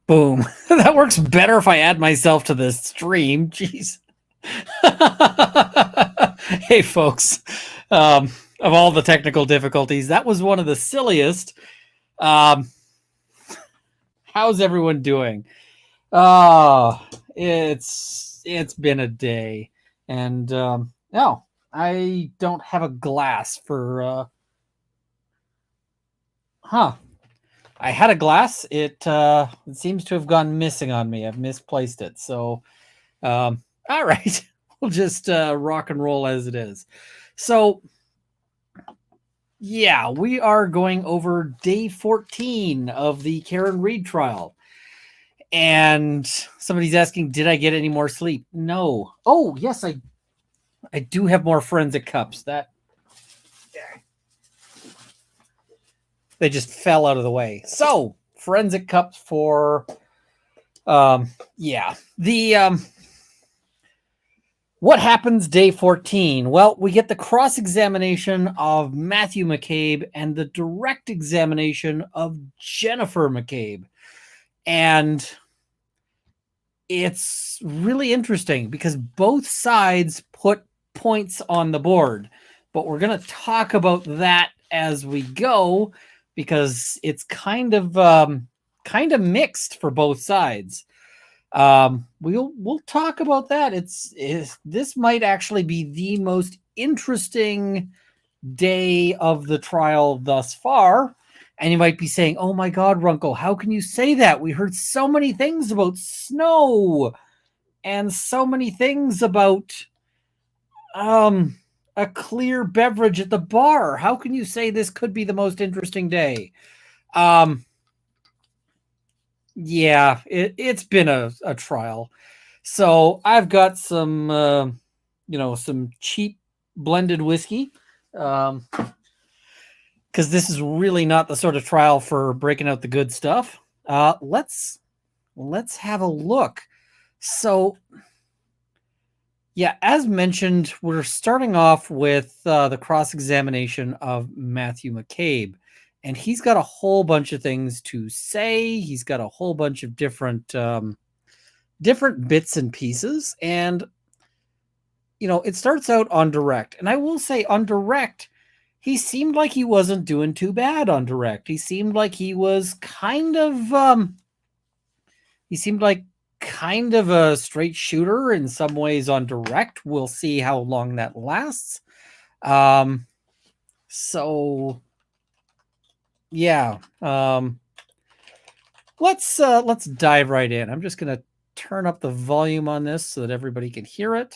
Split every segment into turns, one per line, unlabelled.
Boom. That works better if I add myself to this stream. Jeez. Hey, folks. Of all the technical difficulties, that was one of the silliest. How's everyone doing? Oh, it's been a day, and no, I don't have a glass for. I had a glass. It seems to have gone missing on me. I've misplaced it. So, all right, we'll just rock and roll as it is. So, yeah, we are going over day 14 of the Karen Reed trial. And somebody's asking, did I get any more sleep? No. Oh, yes, I do have more forensic cups. That they just fell out of the way. So, forensic cups for yeah. The what happens day 14? Well, we get the cross-examination of Matthew McCabe and the direct examination of Jennifer McCabe. And it's really interesting because both sides put points on the board, but we're going to talk about that as we go because it's kind of mixed for both sides. We'll talk about that. This might actually be the most interesting day of the trial thus far. And you might be saying, oh my God, Runkle, how can you say that? We heard so many things about snow and so many things about a clear beverage at the bar. How can you say this could be the most interesting day? Yeah, it's been a trial. So I've got some, some cheap blended whiskey. Because this is really not the sort of trial for breaking out the good stuff. Let's have a look. So, yeah, as mentioned, we're starting off with the cross-examination of Matthew McCabe. And he's got a whole bunch of things to say. He's got a whole bunch of different bits and pieces. And, it starts out on direct. And I will say on direct, he seemed like he wasn't doing too bad on direct. He seemed like he was kind of a straight shooter in some ways on direct. We'll see how long that lasts. So yeah. Let's dive right in. I'm just going to turn up the volume on this so that everybody can hear it.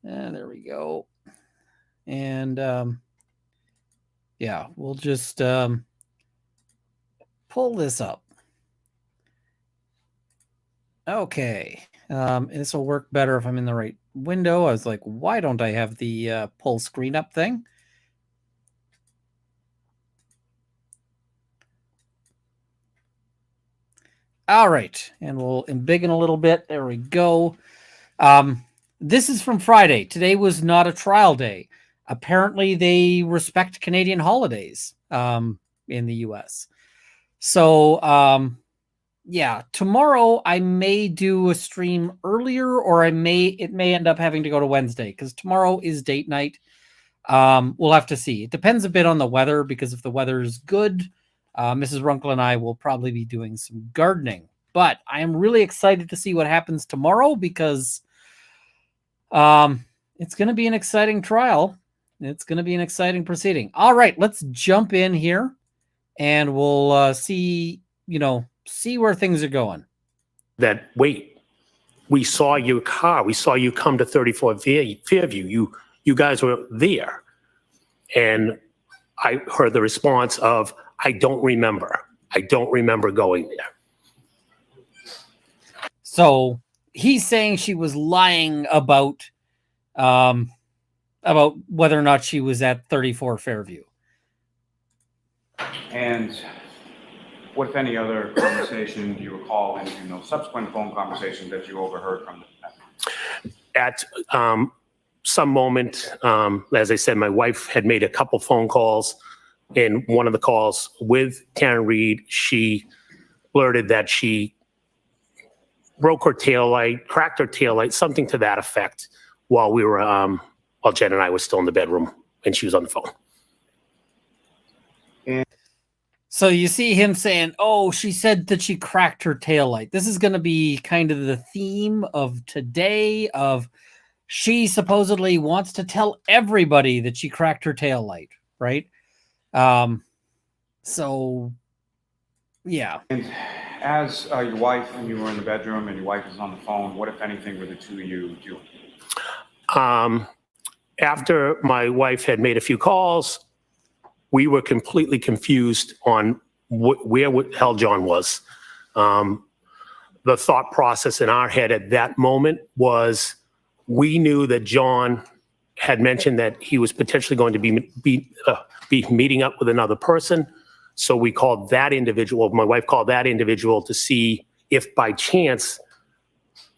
And there we go. And yeah, we'll just pull this up. Okay. This will work better if I'm in the right window. I was like, why don't I have the pull screen up thing? All right. And we'll embiggen a little bit. There we go. This is from Friday. Today was not a trial day. Apparently, they respect Canadian holidays in the U.S. So, yeah, tomorrow I may do a stream earlier, or it may end up having to go to Wednesday because tomorrow is date night. We'll have to see. It depends a bit on the weather because if the weather is good, Mrs. Runkle and I will probably be doing some gardening. But I am really excited to see what happens tomorrow because it's going to be an exciting trial. It's going to be an exciting proceeding. All right, let's jump in here and we'll see where things are going.
That, wait, we saw your car. We saw you come to 34 Fairview. You guys were there. And I heard the response of, I don't remember. I don't remember going there.
So he's saying she was lying about whether or not she was at 34 Fairview.
And what, if any, other conversation do you recall in subsequent phone conversations that you overheard from them?
At some moment, as I said, my wife had made a couple phone calls. In one of the calls with Karen Reed, she blurted that she broke her tail light, cracked her tail light, something to that effect while we were, while Jen and I were still in the bedroom and she was on the phone.
So you see him saying, oh, she said that she cracked her taillight. This is going to be kind of the theme of today of she supposedly wants to tell everybody that she cracked her taillight, right? So, yeah.
And as your wife, and you were in the bedroom and your wife is on the phone, what, if anything, were the two of you doing?
After my wife had made a few calls, we were completely confused on where the hell John was. The thought process in our head at that moment was we knew that John had mentioned that he was potentially going to be meeting up with another person. So we called that individual, my wife called that individual to see if by chance,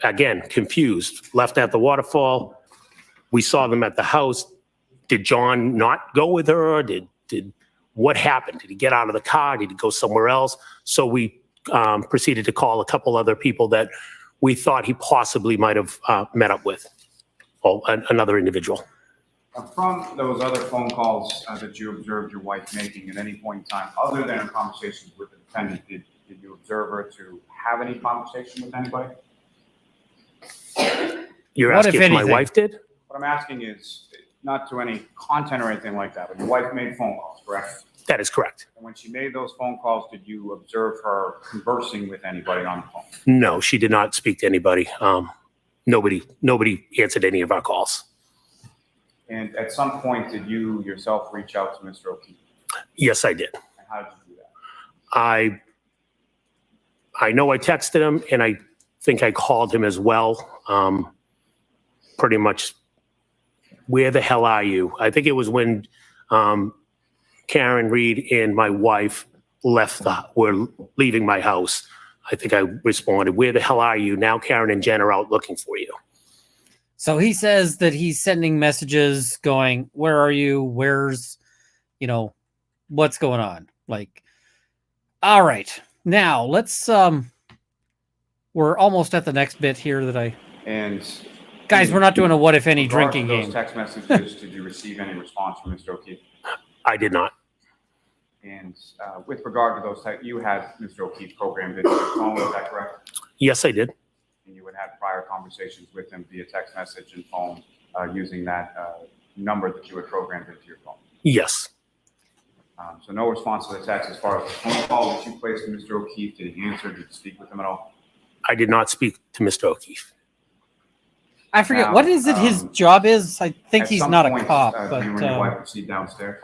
again, confused, left at the waterfall. We saw them at the house. Did John not go with her? Did what happened? Did he get out of the car? Did he go somewhere else? So we proceeded to call a couple other people that we thought he possibly might have met up with, or another individual.
From those other phone calls that you observed your wife making at any point in time, other than her conversations with the defendant, did you observe her to have any conversation with anybody?
You're asking if my wife did?
What I'm asking is not to any content or anything like that, but your wife made phone calls, correct?
That is correct.
And when she made those phone calls, did you observe her conversing with anybody on the phone?
No, she did not speak to anybody. Nobody answered any of our calls.
And at some point, did you yourself reach out to Mr. O'Keefe?
Yes, I did.
And how did you do that?
I know I texted him, and I think I called him as well. Pretty much, where the hell are you? I think it was when Karen Reed and my wife were leaving my house. I think I responded, where the hell are you? Now Karen and Jen are out looking for you.
So he says that he's sending messages going, where are you? Where's, what's going on? Like, all right, now let's, we're almost at the next bit here guys, we're not doing a what if any drinking game.
Those text messages, did you receive any response from Mr. O'Keefe?
I did not.
And with regard to those, you had Mr. O'Keefe programmed into your phone, is that correct?
Yes, I did.
And you would have prior conversations with him via text message and phone using that number that you had programmed into your phone?
Yes.
So no response to the text. As far as the phone call that you placed to Mr. O'Keefe, did he answer? Did you speak with him at all?
I did not speak to Mr. O'Keefe.
I forget,
Now,
what is it his job is? I think he's not a cop.
But you and your wife proceed downstairs?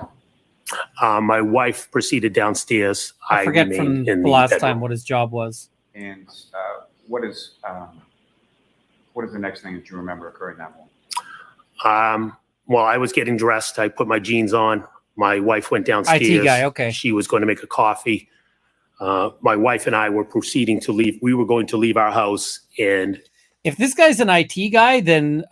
My wife proceeded downstairs.
I forget from the last time what his job was.
And what is the next thing that you remember occurring that morning?
Well, I was getting dressed. I put my jeans on. My wife went downstairs.
IT guy, okay.
She was going to make a coffee. My wife and I were proceeding to leave. We were going to leave our house, and
if this guy's an IT guy, then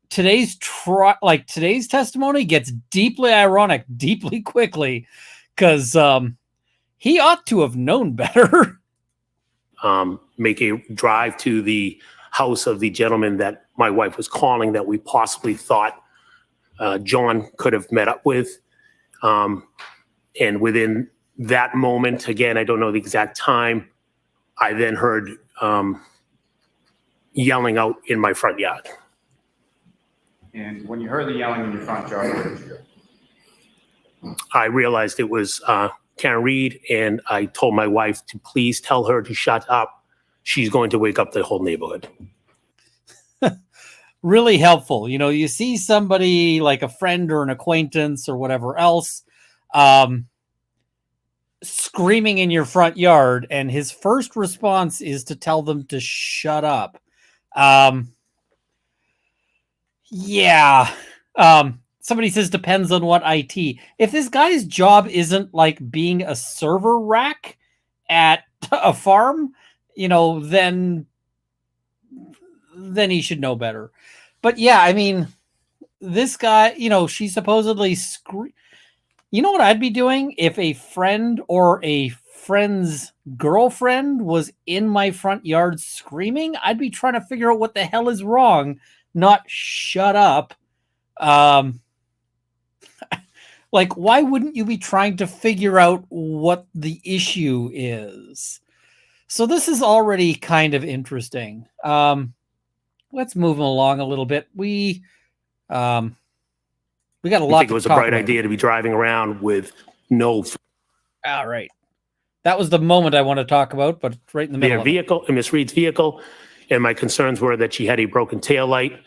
today's testimony gets deeply ironic, deeply quickly, because he ought to have known better.
Make a drive to the house of the gentleman that my wife was calling that we possibly thought John could have met up with. And within that moment, again, I don't know the exact time, I then heard yelling out in my front yard.
And when you heard the yelling in your front yard, where did you go?
I realized it was Karen Reed, and I told my wife to please tell her to shut up. She's going to wake up the whole neighborhood.
Really helpful. You see somebody like a friend or an acquaintance or whatever else screaming in your front yard, and his first response is to tell them to shut up. Yeah. Somebody says depends on what IT. If this guy's job isn't like being a server rack at a farm, then he should know better. But yeah, I mean, this guy, she supposedly you know what I'd be doing if a friend or a friend's girlfriend was in my front yard screaming, I'd be trying to figure out what the hell is wrong, not shut up. Like, why wouldn't you be trying to figure out what the issue is? So this is already kind of interesting. Let's move along a little bit. We got a lot.
I think it was a bright idea to be driving around with no.
All right. That was the moment I want to talk about, but right in the middle
Their vehicle, and Miss Reed's vehicle, and my concerns were that she had a broken taillight.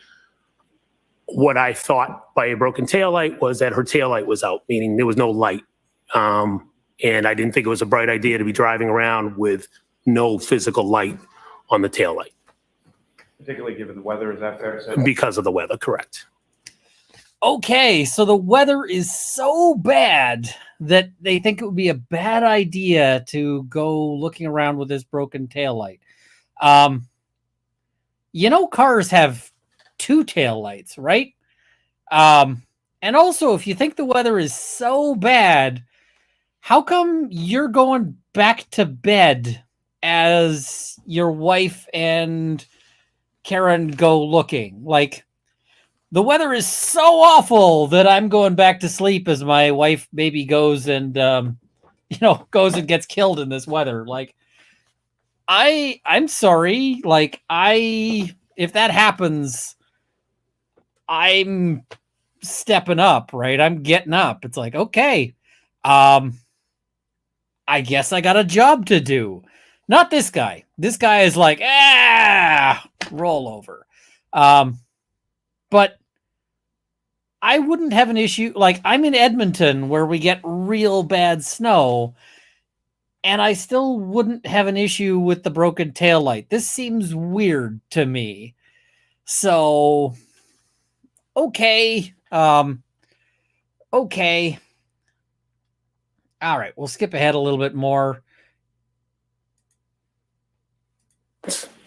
What I thought by a broken taillight was that her taillight was out, meaning there was no light. And I didn't think it was a bright idea to be driving around with no physical light on the taillight.
Particularly given the weather, is that fair to say?
Because of the weather, correct.
Okay, so the weather is so bad that they think it would be a bad idea to go looking around with this broken taillight. Cars have two taillights, right? And also, if you think the weather is so bad, how come you're going back to bed as your wife and Karen go looking? Like, the weather is so awful that I'm going back to sleep as my wife maybe goes and goes and gets killed in this weather. Like, I'm sorry. Like, if that happens, I'm stepping up, right? I'm getting up. It's like, okay, I guess I got a job to do. Not this guy. This guy is like, roll over. But I wouldn't have an issue. Like, I'm in Edmonton where we get real bad snow, and I still wouldn't have an issue with the broken taillight. This seems weird to me. So, okay. Okay. All right, we'll skip ahead a little bit more.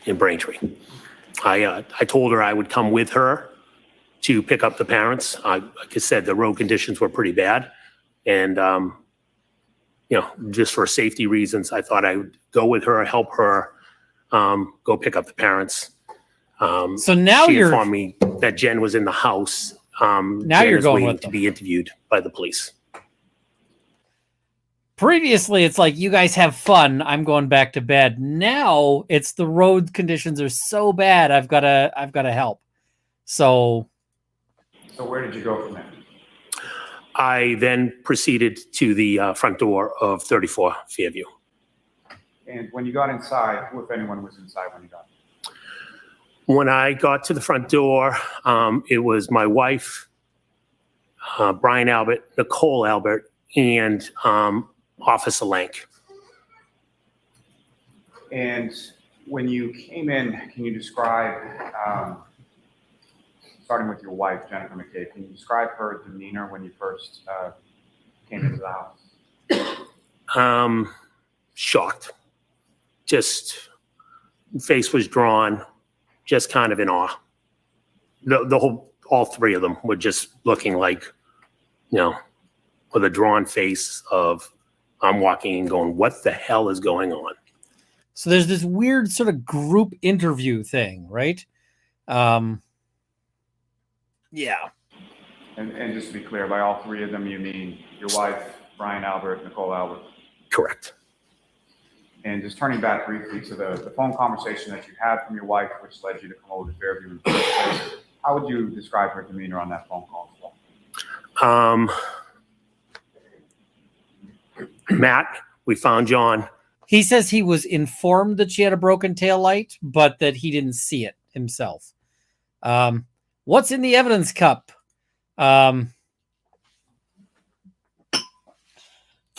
In Braintree. I told her I would come with her to pick up the parents. Like I said, the road conditions were pretty bad. And, just for safety reasons, I thought I would go with her, help her, go pick up the parents.
So now
she
you're
informed me that Jen was in the house.
Now
Jen
you're
is
going
waiting
with
to
them.
be interviewed by the police.
Previously, it's like, you guys have fun, I'm going back to bed. Now it's the road conditions are so bad, I've got to help. So
where did you go from there?
I then proceeded to the front door of 34 Fairview.
And when you got inside, who, if anyone, was inside when you got there?
When I got to the front door, it was my wife, Brian Albert, Nicole Albert, and Officer Lank.
And when you came in, can you describe, starting with your wife, Jennifer McCabe, can you describe her demeanor when you first came into the house?
Shocked. Just face was drawn, just kind of in awe. All three of them were just looking like, with a drawn face of, I'm walking and going, what the hell is going on?
So there's this weird sort of group interview thing, right? Yeah.
And just to be clear, by all three of them, you mean your wife, Brian Albert, Nicole Albert?
Correct.
And just turning back briefly to the phone conversation that you had from your wife, which led you to come over to Fairview in the first place, how would you describe her demeanor on that phone call as well?
Matt, we found John.
He says he was informed that she had a broken taillight, but that he didn't see it himself. What's in the evidence cup? For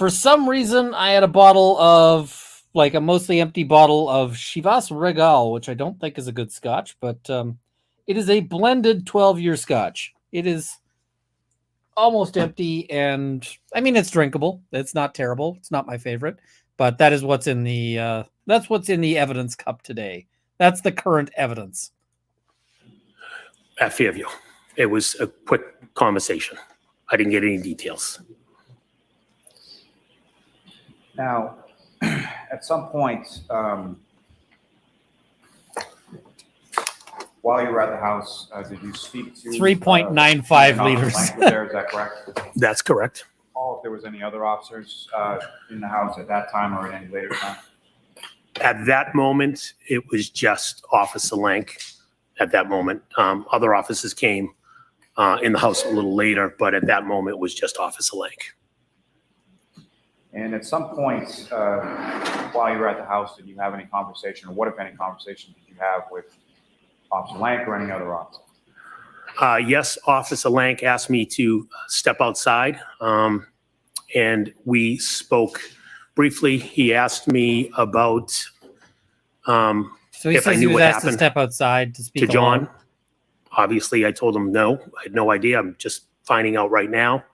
some reason, I had a bottle of, like, a mostly empty bottle of Chivas Regal, which I don't think is a good scotch, but it is a blended 12-year scotch. It is almost empty, and I mean, it's drinkable. It's not terrible. It's not my favorite, but that is what's in the that's what's in the evidence cup today. That's the current evidence.
At Fairview. It was a quick conversation. I didn't get any details.
Now, at some point, while you were at the house, did you speak to
3.95 liters.
There, is that correct?
That's correct.
If there was any other officers in the house at that time or at any later time?
At that moment, it was just Officer Lank at that moment. Other officers came in the house a little later, but at that moment, it was just Officer Lank.
And at some point, while you were at the house, did you have any conversation, or what, if any, conversation did you have with Officer Lank or any other officer?
Yes, Officer Lank asked me to step outside, and we spoke briefly. He asked me about
So he
if I
says he
knew
was
what
asked to
happened
step outside to speak
to John.
alone.
Obviously, I told him no. I had no idea. I'm just finding out right now.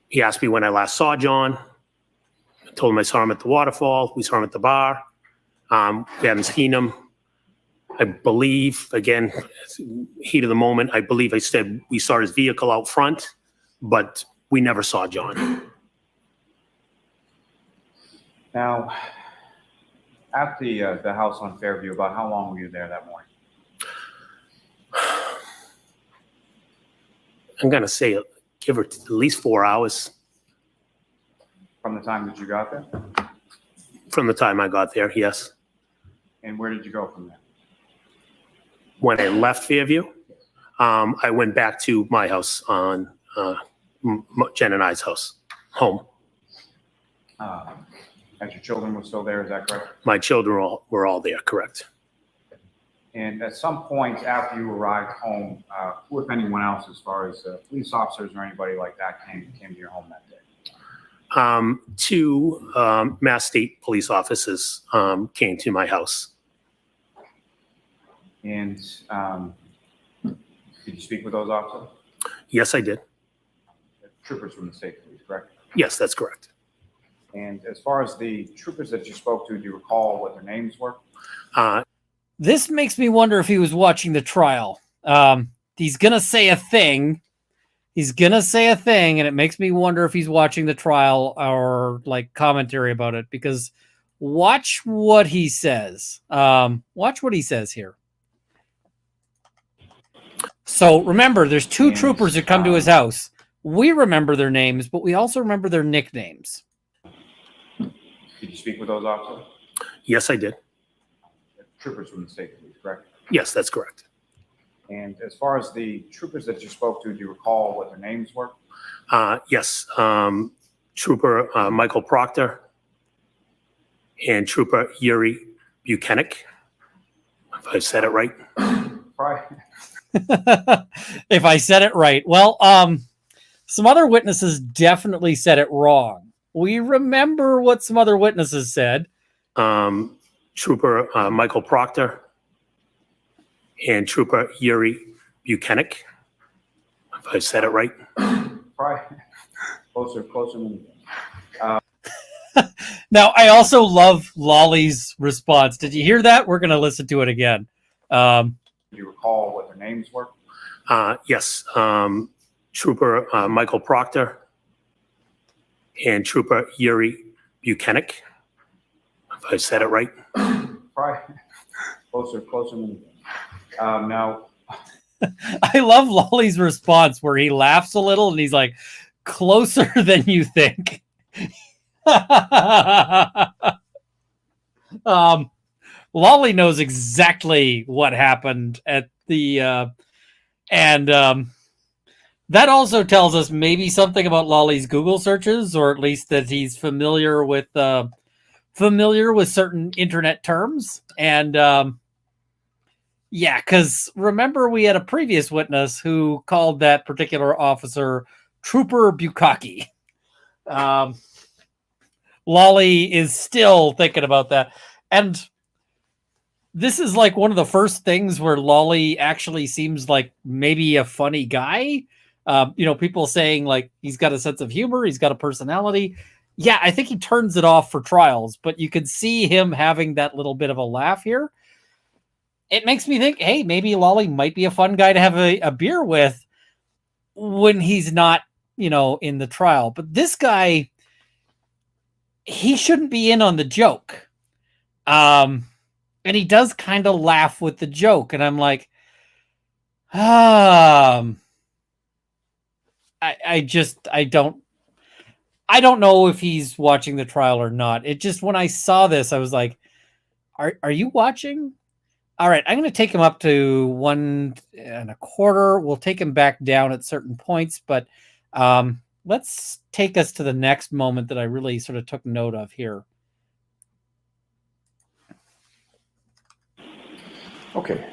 He asked me when I last saw John. I told him I saw him at the waterfall. We saw him at the bar. We hadn't seen him. I believe, again, heat of the moment, I believe I said we saw his vehicle out front, but we never saw John.
Now, at the house on Fairview, about how long were you there that morning?
I'm going to say give her at least 4 hours
From the time that you got there?
from the time I got there, yes.
And where did you go from there?
When I left Fairview, I went back to my house on Jen and I's house, home.
As your children were still there, is that correct?
My children were all there, correct.
And at some point after you arrived home, who, if anyone else, as far as police officers or anybody like that, came to your home that day?
Two Mass State police officers came to my house.
And did you speak with those officers?
Yes, I did.
Troopers from the state police, correct?
Yes, that's correct.
And as far as the troopers that you spoke to, do you recall what their names were?
This makes me wonder if he was watching the trial. He's going to say a thing. He's going to say a thing, and it makes me wonder if he's watching the trial or like commentary about it, because watch what he says. Watch what he says here. So remember, there's two troopers that come to his house. We remember their names, but we also remember their nicknames.
Did you speak with those officers?
Yes, I did.
Troopers from the state police, correct?
Yes, that's correct.
And as far as the troopers that you spoke to, do you recall what their names were?
Yes, Trooper Michael Proctor and Trooper Yuri Buchanan, if I said it right.
Right.
If I said it right. Well, some other witnesses definitely said it wrong. We remember what some other witnesses said.
Trooper Michael Proctor and Trooper Yuri Buchanan, if I said it right.
Right. Closer.
Now, I also love Lolly's response. Did you hear that? We're going to listen to it again.
Do you recall what their names were?
Yes, Trooper Michael Proctor and Trooper Yuri Buchanan, if I said it right.
Right. Closer. Now,
I love Lolly's response where he laughs a little and he's like, closer than you think. Lolly knows exactly what happened at the that also tells us maybe something about Lolly's Google searches, or at least that he's familiar with certain internet terms. And yeah, because remember we had a previous witness who called that particular officer Trooper Bukaki. Lolly is still thinking about that. And this is like one of the first things where Lolly actually seems like maybe a funny guy. People saying like he's got a sense of humor, he's got a personality. Yeah, I think he turns it off for trials, but you could see him having that little bit of a laugh here. It makes me think, hey, maybe Lolly might be a fun guy to have a beer with when he's not, in the trial. But this guy, he shouldn't be in on the joke. And he does kind of laugh with the joke. And I'm like, I don't know if he's watching the trial or not. It just, when I saw this, I was like, are you watching? All right, I'm going to take him up to 1 1/4. We'll take him back down at certain points, but let's take us to the next moment that I really sort of took note of here.
Okay,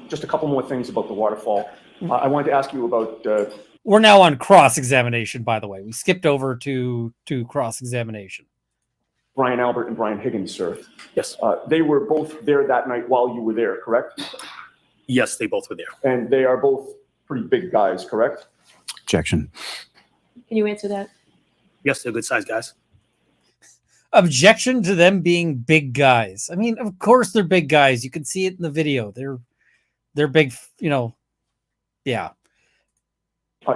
just a couple more things about the waterfall. I wanted to ask you about...
We're now on cross-examination, by the way. We skipped over to cross-examination.
Brian Albert and Brian Higgins, sir.
Yes.
They were both there that night while you were there, correct?
Yes, they both were there.
And they are both pretty big guys, correct?
Objection.
Can you answer that?
Yes, they're good sized guys.
Objection to them being big guys. I mean, of course they're big guys. You can see it in the video. They're big, you know. Yeah.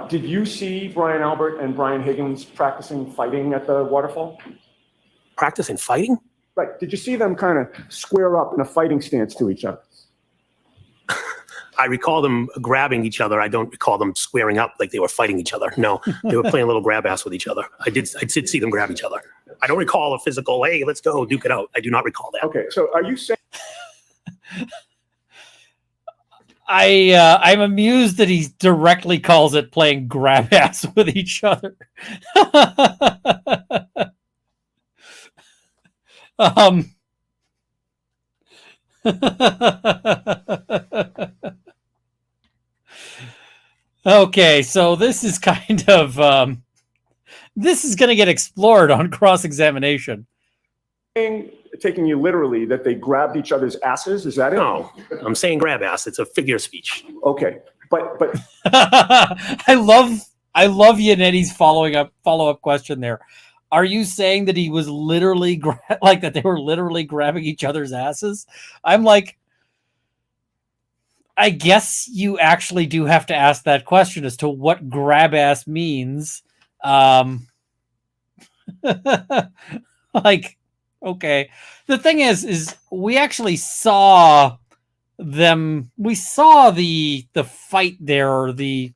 Did you see Brian Albert and Brian Higgins practicing fighting at the waterfall?
Practicing fighting?
Right. Did you see them kind of square up in a fighting stance to each other?
I recall them grabbing each other. I don't recall them squaring up like they were fighting each other. No, they were playing a little grab ass with each other. I did see them grab each other. I don't recall a physical, hey, let's go duke it out. I do not recall that.
Okay, so are you saying...
I'm amused that he directly calls it playing grab ass with each other. Okay, so this is kind of this is going to get explored on cross-examination.
taking you literally that they grabbed each other's asses? Is that it?
No, I'm saying grab ass. It's a figure of speech.
Okay, but
I love Yanetti's follow-up question there. Are you saying that he was literally like that they were literally grabbing each other's asses? I'm like, I guess you actually do have to ask that question as to what grab ass means. Like, okay. The thing is we actually saw them. We saw the fight there, or the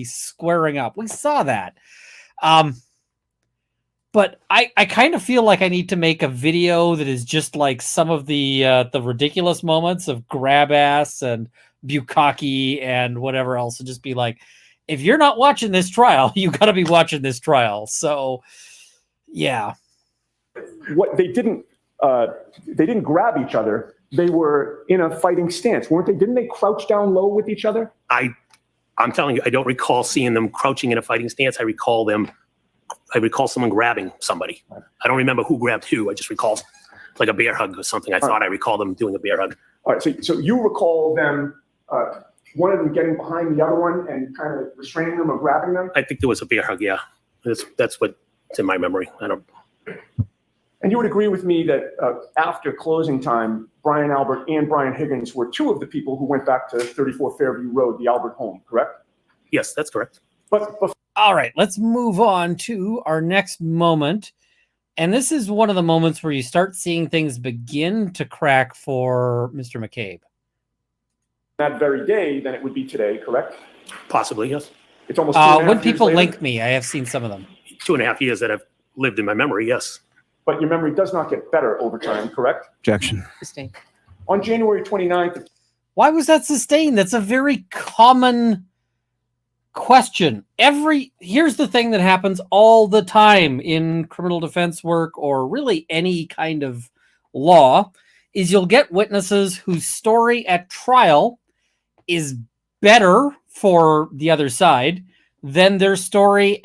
squaring up. We saw that. But I kind of feel like I need to make a video that is just like some of the ridiculous moments of grab ass and bukkake and whatever else, and just be like, if you're not watching this trial, you got to be watching this trial. So, yeah.
what they didn't grab each other. They were in a fighting stance, weren't they? Didn't they crouch down low with each other?
I'm telling you, I don't recall seeing them crouching in a fighting stance. I recall someone grabbing somebody. I don't remember who grabbed who. I just recall like a bear hug or something. I recall them doing a bear hug.
All right, so you recall them, one of them getting behind the other one and kind of restraining them or grabbing them?
I think there was a bear hug, yeah. That's what's in my memory.
And you would agree with me that after closing time, Brian Albert and Brian Higgins were two of the people who went back to 34 Fairview Road, the Albert home, correct?
Yes, that's correct.
But
All right, let's move on to our next moment. And this is one of the moments where you start seeing things begin to crack for Mr. McCabe.
that very day, then it would be today, correct?
Possibly, yes.
It's almost 2.5
when
years
people
later,
link me, I have seen some of them.
2.5 years that have lived in my memory, yes.
but your memory does not get better over time, correct?
Objection.
Sustained.
On January 29th,
Why was that sustained? That's a very common question. Here's the thing that happens all the time in criminal defense work, or really any kind of law, is you'll get witnesses whose story at trial is better for the other side than their story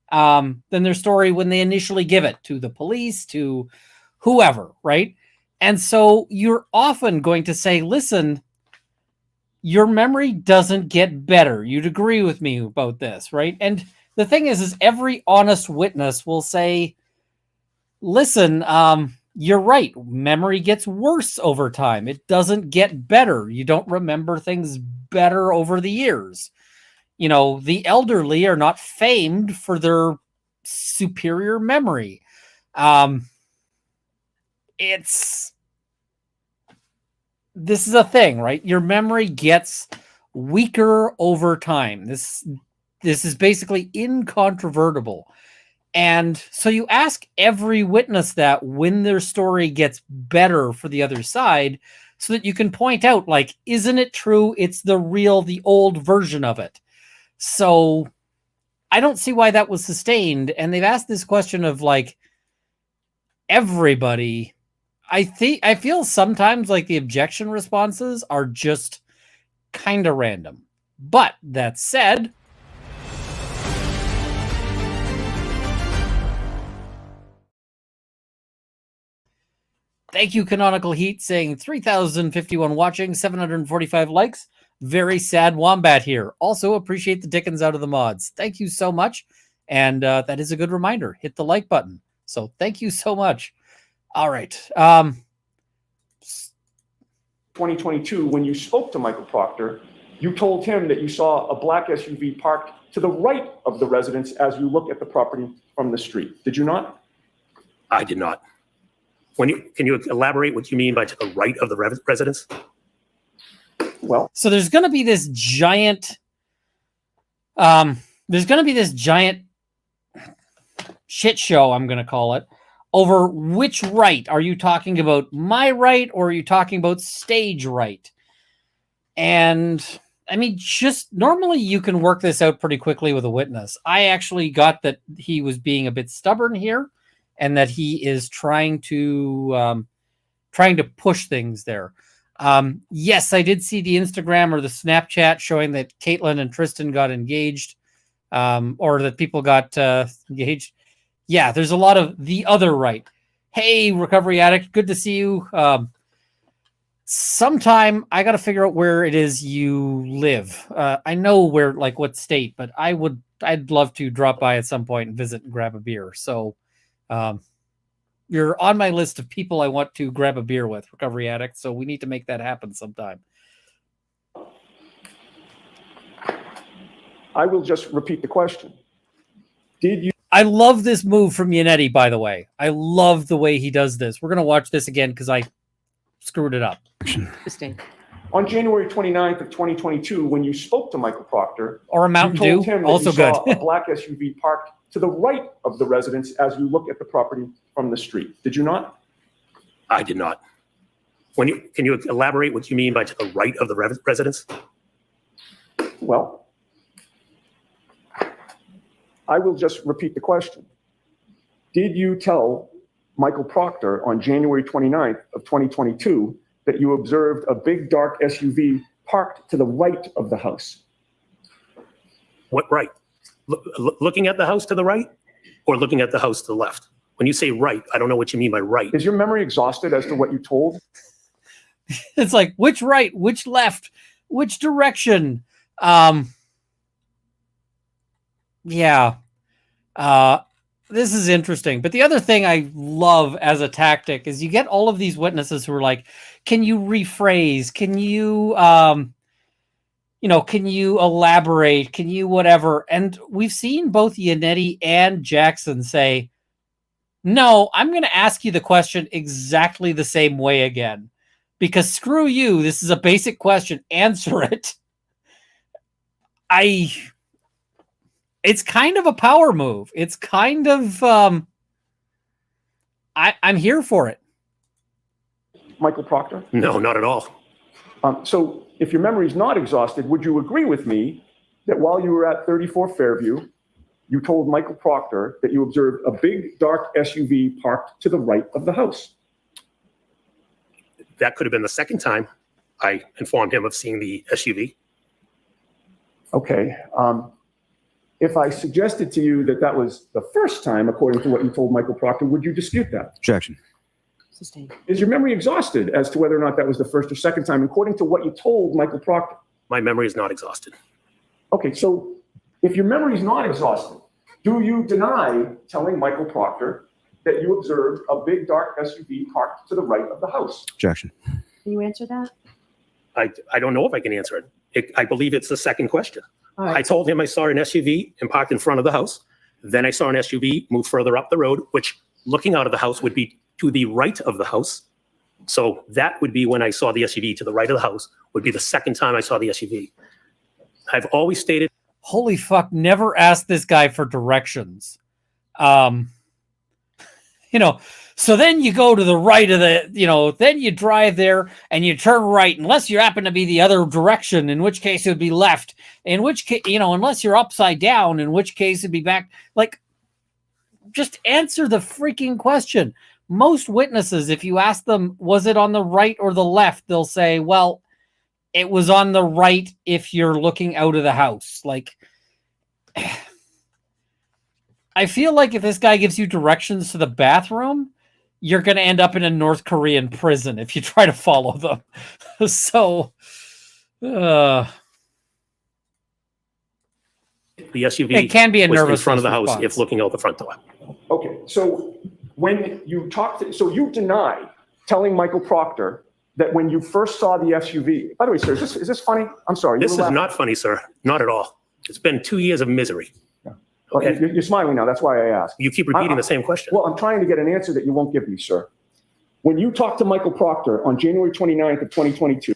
when they initially give it to the police, to whoever, right? And so you're often going to say, listen, your memory doesn't get better. You'd agree with me about this, right? And the thing is every honest witness will say, listen, you're right. Memory gets worse over time. It doesn't get better. You don't remember things better over the years. You know, the elderly are not famed for their superior memory. This is a thing, right? Your memory gets weaker over time. This is basically incontrovertible. And so you ask every witness that when their story gets better for the other side, so that you can point out, like, isn't it true? It's the old version of it. So I don't see why that was sustained. And they've asked this question of like everybody. I feel sometimes like the objection responses are just kind of random. But that said, thank you, Canonical Heat, saying 3,051 watching, 745 likes. Very sad wombat here. Also appreciate the dickens out of the mods. Thank you so much. And that is a good reminder. Hit the like button. So thank you so much. All right.
2022, when you spoke to Michael Proctor, you told him that you saw a black SUV parked to the right of the residence as you look at the property from the street. Did you not?
I did not. Can you elaborate what you mean by to the right of the residence?
Well,
so there's going to be this giant shit show, I'm going to call it, over which right. Are you talking about my right, or are you talking about stage right? And I mean, just normally you can work this out pretty quickly with a witness. I actually got that he was being a bit stubborn here, and that he is trying to push things there. Yes, I did see the Instagram or the Snapchat showing that Caitlin and Tristan got engaged, or that people got engaged. Yeah, there's a lot of the other right. Hey, Recovery Addict, good to see you. Sometime I got to figure out where it is you live. I know where, like what state, but I'd love to drop by at some point and visit and grab a beer. So you're on my list of people I want to grab a beer with, Recovery Addict. So we need to make that happen sometime.
I will just repeat the question. Did you?
I love this move from Yannetti, by the way. I love the way he does this. We're going to watch this again because I screwed it up.
Sustained.
On January 29th of 2022, when you spoke to Michael Proctor,
Or a Mountain
you told
Dew,
him that
also
you saw
good.
a black SUV parked to the right of the residence as you look at the property from the street. Did you not?
I did not. Can you elaborate what you mean by to the right of the residence?
Well, I will just repeat the question. Did you tell Michael Proctor on January 29th of 2022 that you observed a big dark SUV parked to the right of the house?
What right? Looking at the house to the right, or looking at the house to the left? When you say right, I don't know what you mean by right.
Is your memory exhausted as to what you told?
It's like, which right, which left, which direction? Yeah. This is interesting. But the other thing I love as a tactic is you get all of these witnesses who are like, can you rephrase? Can you, can you elaborate? Can you whatever? And we've seen both Yannetti and Jackson say, no, I'm going to ask you the question exactly the same way again. Because screw you, this is a basic question. Answer it. It's kind of a power move. It's kind of, I'm here for it.
Michael Proctor?
No, not at all.
So if your memory is not exhausted, would you agree with me that while you were at 34 Fairview, you told Michael Proctor that you observed a big dark SUV parked to the right of the house?
That could have been the second time I informed him of seeing the SUV.
Okay. If I suggested to you that that was the first time, according to what you told Michael Proctor, would you dispute that?
Objection.
Sustained.
Is your memory exhausted as to whether or not that was the first or second time, according to what you told Michael Proctor?
My memory is not exhausted.
Okay, so if your memory is not exhausted, do you deny telling Michael Proctor that you observed a big dark SUV parked to the right of the house?
Objection.
Can you answer that?
I don't know if I can answer it. I believe it's the second question.
All
I
right.
told him I saw an SUV and parked in front of the house. Then I saw an SUV move further up the road, which looking out of the house would be to the right of the house. So that would be when I saw the SUV to the right of the house, would be the second time I saw the SUV. I've always stated.
Holy fuck, never asked this guy for directions. So then you go to the right of the, then you drive there and you turn right, unless you happen to be the other direction, in which case it would be left, in which case, unless you're upside down, in which case it'd be back. Like, just answer the freaking question. Most witnesses, if you ask them, was it on the right or the left? They'll say, well, it was on the right if you're looking out of the house. Like, I feel like if this guy gives you directions to the bathroom, you're going to end up in a North Korean prison if you try to follow them. So,
the SUV
it can be a
was in
nervous
front of the house
response.
if looking out the front door.
Okay, so when you so you deny telling Michael Proctor that when you first saw the SUV, by the way, sir, is this funny? I'm sorry.
This is not funny, sir. Not at all. It's been 2 years of misery.
Okay, you're smiling now. That's why I asked.
You keep repeating the same question.
Well, I'm trying to get an answer that you won't give me, sir. When you talked to Michael Proctor on January 29th of 2022.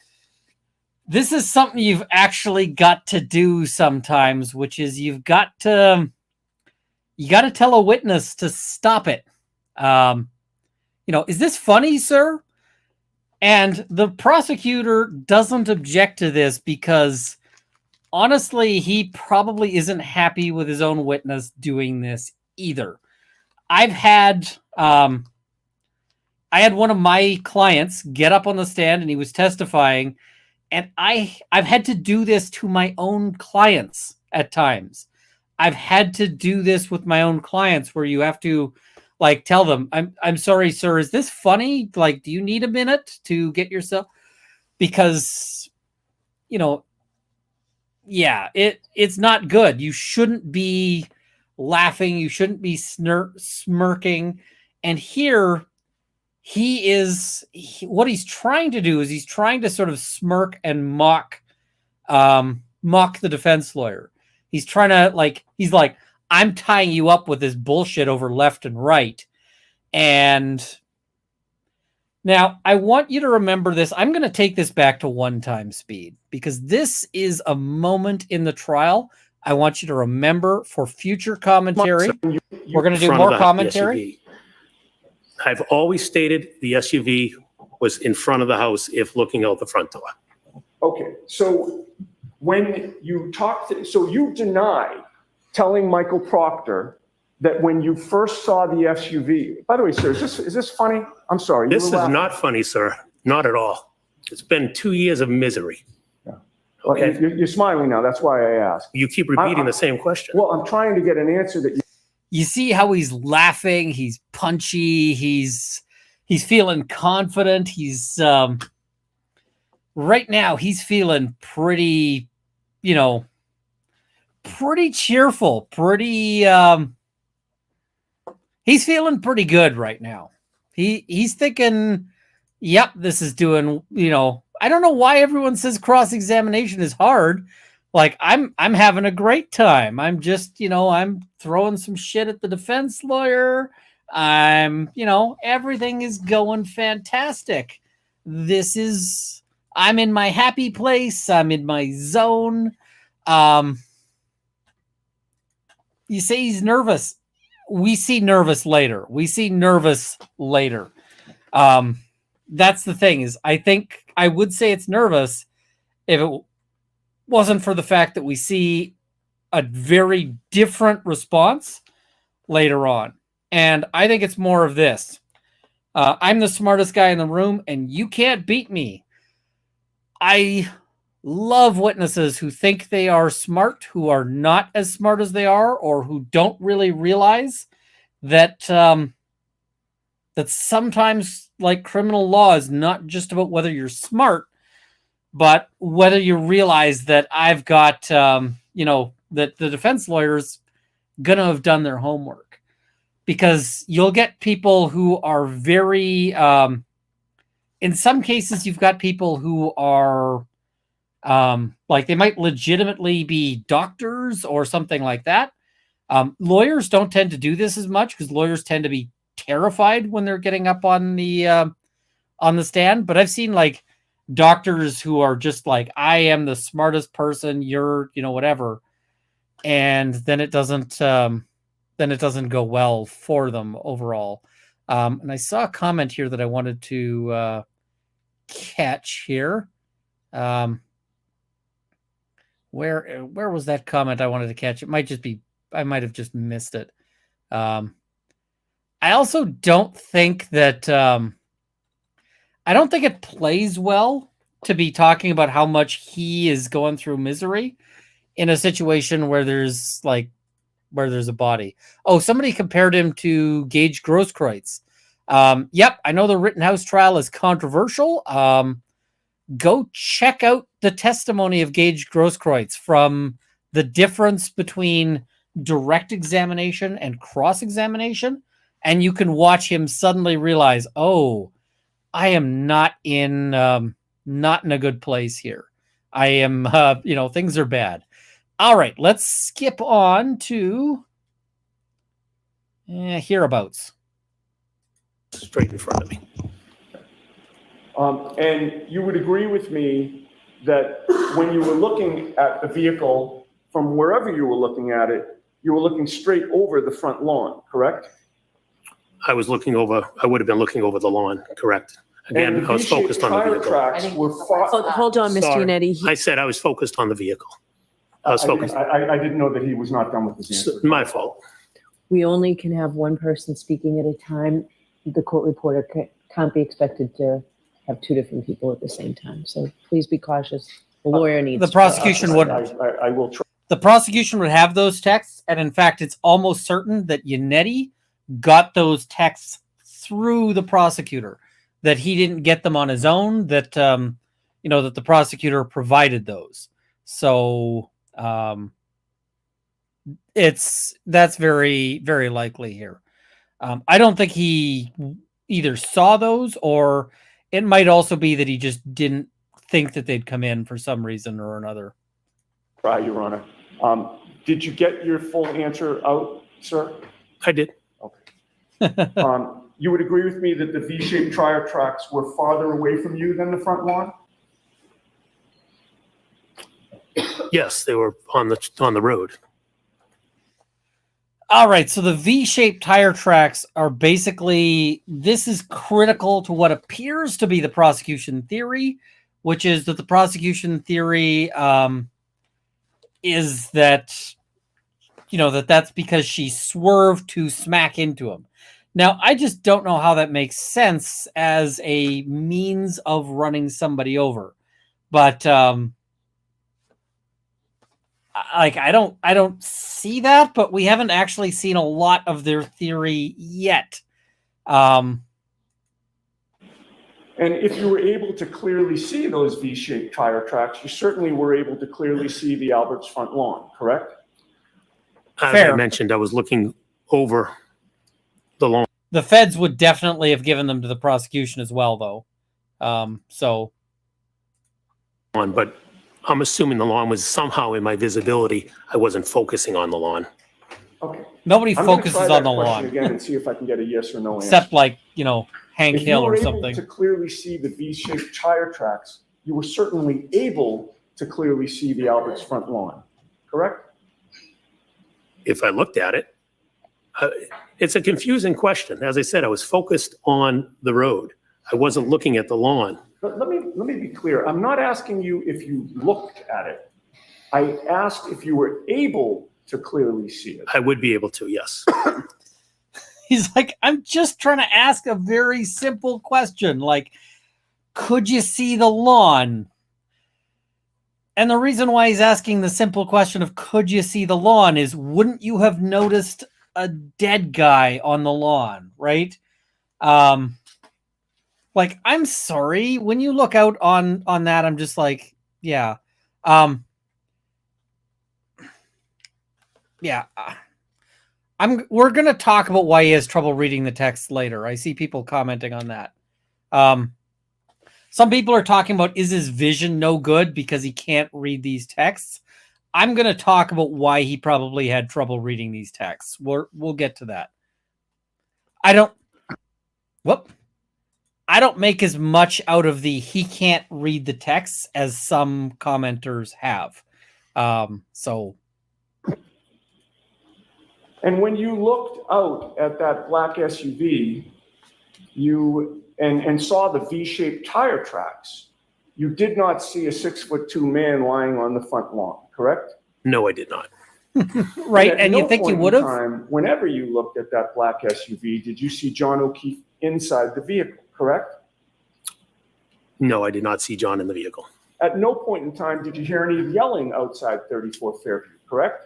This is something you've actually got to do sometimes, which is you got to tell a witness to stop it. Is this funny, sir? And the prosecutor doesn't object to this because honestly, he probably isn't happy with his own witness doing this either. I had one of my clients get up on the stand and he was testifying, and I've had to do this to my own clients at times. I've had to do this with my own clients where you have to tell them, I'm sorry, sir, is this funny? Like, do you need a minute to get yourself? Because, yeah, it's not good. You shouldn't be laughing. You shouldn't be smirking. And here what he's trying to do is he's trying to sort of smirk and mock the defense lawyer. He's trying to he's like, I'm tying you up with this bullshit over left and right. And now I want you to remember this. I'm going to take this back to 1 speed because this is a moment in the trial I want you to remember for future commentary. We're going to do more commentary.
I've always stated the SUV was in front of the house if looking out the front door.
Okay, so when you so you deny telling Michael Proctor that when you first saw the SUV, by the way, sir, is this funny? I'm sorry.
This is not funny, sir. Not at all. It's been 2 years of misery.
Yeah. Okay. You're smiling now. That's why I asked.
You keep repeating the same question.
Well, I'm trying to get an answer that
you see how he's laughing. He's punchy. He's feeling confident. He's right now he's feeling pretty, pretty cheerful, pretty he's feeling pretty good right now. He's thinking, yep, this is doing, I don't know why everyone says cross-examination is hard. Like, I'm having a great time. I'm just, I'm throwing some shit at the defense lawyer. Everything is going fantastic. I'm in my happy place. I'm in my zone. You say he's nervous. We see nervous later. That's the thing is, I think I would say it's nervous if it wasn't for the fact that we see a very different response later on. And I think it's more of this. I'm the smartest guy in the room and you can't beat me. I love witnesses who think they are smart, who are not as smart as they are, or who don't really realize that that sometimes criminal law is not just about whether you're smart, but whether you realize that I've got, that the defense lawyer's going to have done their homework. Because you'll get people who are very, in some cases, you've got people who are, they might legitimately be doctors or something like that. Lawyers don't tend to do this as much because lawyers tend to be terrified when they're getting up on the stand, but I've seen like doctors who are just like, I am the smartest person, you're, whatever. And then it doesn't go well for them overall. And I saw a comment here that I wanted to catch here. Where was that comment I wanted to catch? It might just be, I might have just missed it. I also don't think that, I don't think it plays well to be talking about how much he is going through misery in a situation where there's a body. Oh, somebody compared him to Gage Grosskreutz. Yep, I know the Rittenhouse trial is controversial. Go check out the testimony of Gage Grosskreutz from the difference between direct examination and cross-examination, and you can watch him suddenly realize, oh, I am not in a good place here. I am, things are bad. All right, let's skip on to hereabouts.
Straight in front of me.
And you would agree with me that when you were looking at the vehicle from wherever you were looking at it, you were looking straight over the front lawn, correct?
I would have been looking over the lawn, correct. Again,
And
I was focused on the
tire
vehicle.
tracks were
Hold on, Mr.
Sorry.
Yannetti.
I said I was focused on the vehicle. I was focused.
I didn't know that he was not done with his answer.
My fault.
We only can have one person speaking at a time. The court reporter can't be expected to have two different people at the same time. So please be cautious. The lawyer needs.
The prosecution would.
I will try.
The prosecution would have those texts, and in fact, it's almost certain that Yannetti got those texts through the prosecutor. That he didn't get them on his own. That that the prosecutor provided those. So that's very, very likely here. I don't think he either saw those, or it might also be that he just didn't think that they'd come in for some reason or another.
Right, Your Honor. Did you get your full answer out, sir?
I did.
Okay. You would agree with me that the V-shaped tire tracks were farther away from you than the front lawn?
Yes, they were on the road.
All right, so the V-shaped tire tracks are basically, this is critical to what appears to be the prosecution theory, which is that the prosecution theory is that, that's because she swerved to smack into him. Now, I just don't know how that makes sense as a means of running somebody over. But I don't see that, but we haven't actually seen a lot of their theory yet.
And if you were able to clearly see those V-shaped tire tracks, you certainly were able to clearly see the Albert's front lawn, correct?
As
Fair.
I mentioned, I was looking over the lawn.
The feds would definitely have given them to the prosecution as well, though.
But I'm assuming the lawn was somehow in my visibility. I wasn't focusing on the lawn.
Okay.
Nobody
I'm gonna
focuses
try
on
that
the
question
lawn,
again and see if I can get a yes or no answer.
except like, Hank
If you
Hill
were
or
able
something.
to clearly see the V-shaped tire tracks, you were certainly able to clearly see the Albert's front lawn, correct?
If I looked at it, it's a confusing question. As I said, I was focused on the road. I wasn't looking at the lawn.
But let me be clear. I'm not asking you if you looked at it. I asked if you were able to clearly see it.
I would be able to, yes.
He's like, I'm just trying to ask a very simple question. Like, could you see the lawn? And the reason why he's asking the simple question of could you see the lawn is, wouldn't you have noticed a dead guy on the lawn, right? Like, I'm sorry, when you look out on that, I'm just like, yeah. Yeah. We're going to talk about why he has trouble reading the text later. I see people commenting on that. Some people are talking about, is his vision no good because he can't read these texts? I'm going to talk about why he probably had trouble reading these texts. We'll get to that. Whoop. I don't make as much out of the he can't read the text as some commenters have. So.
And when you looked out at that black SUV, and saw the V-shaped tire tracks, you did not see a 6'2" man lying on the front lawn, correct?
No, I did not.
Right,
At
and
no
you think you
point in
would have?
time, whenever you looked at that black SUV, did you see John O'Keefe inside the vehicle, correct?
No, I did not see John in the vehicle.
At no point in time did you hear any yelling outside 34 Fairview, correct?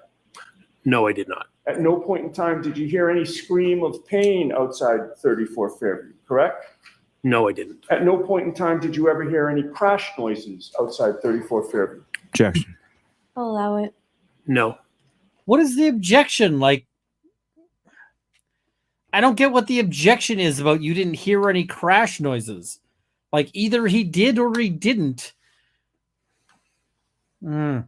No, I did not.
At no point in time did you hear any scream of pain outside 34 Fairview, correct?
No, I didn't.
At no point in time did you ever hear any crash noises outside 34 Fairview.
Objection.
I'll allow it.
No.
What is the objection? Like, I don't get what the objection is about you didn't hear any crash noises. Like, either he did or he didn't.
And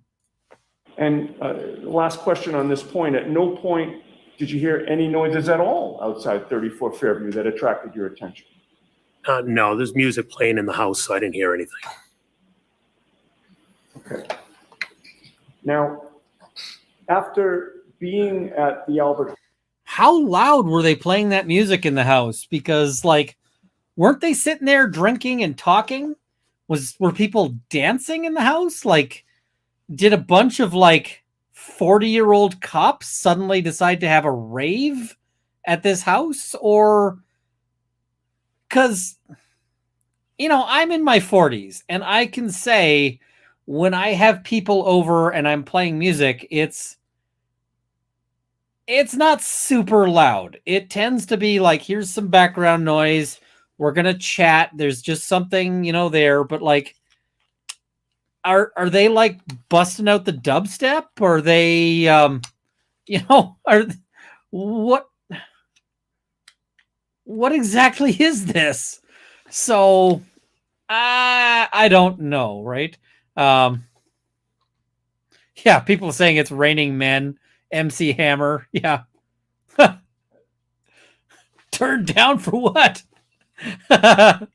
last question on this point, at no point did you hear any noises at all outside 34 Fairview that attracted your attention?
No, there's music playing in the house, so I didn't hear anything.
Okay. Now, after being at the Albert...
How loud were they playing that music in the house? Because, like, weren't they sitting there drinking and talking? Were people dancing in the house? Like, did a bunch of, like, 40-year-old cops suddenly decide to have a rave at this house? Or... Because, I'm in my 40s, and I can say when I have people over and I'm playing music, it's not super loud. It tends to be like, here's some background noise. We're going to chat. There's just something, there. But, like, are they, like, busting out the dubstep? Or are they, what exactly is this? So I don't know, right? Yeah, people saying it's Raining Men, MC Hammer. Yeah. Turned down for what? That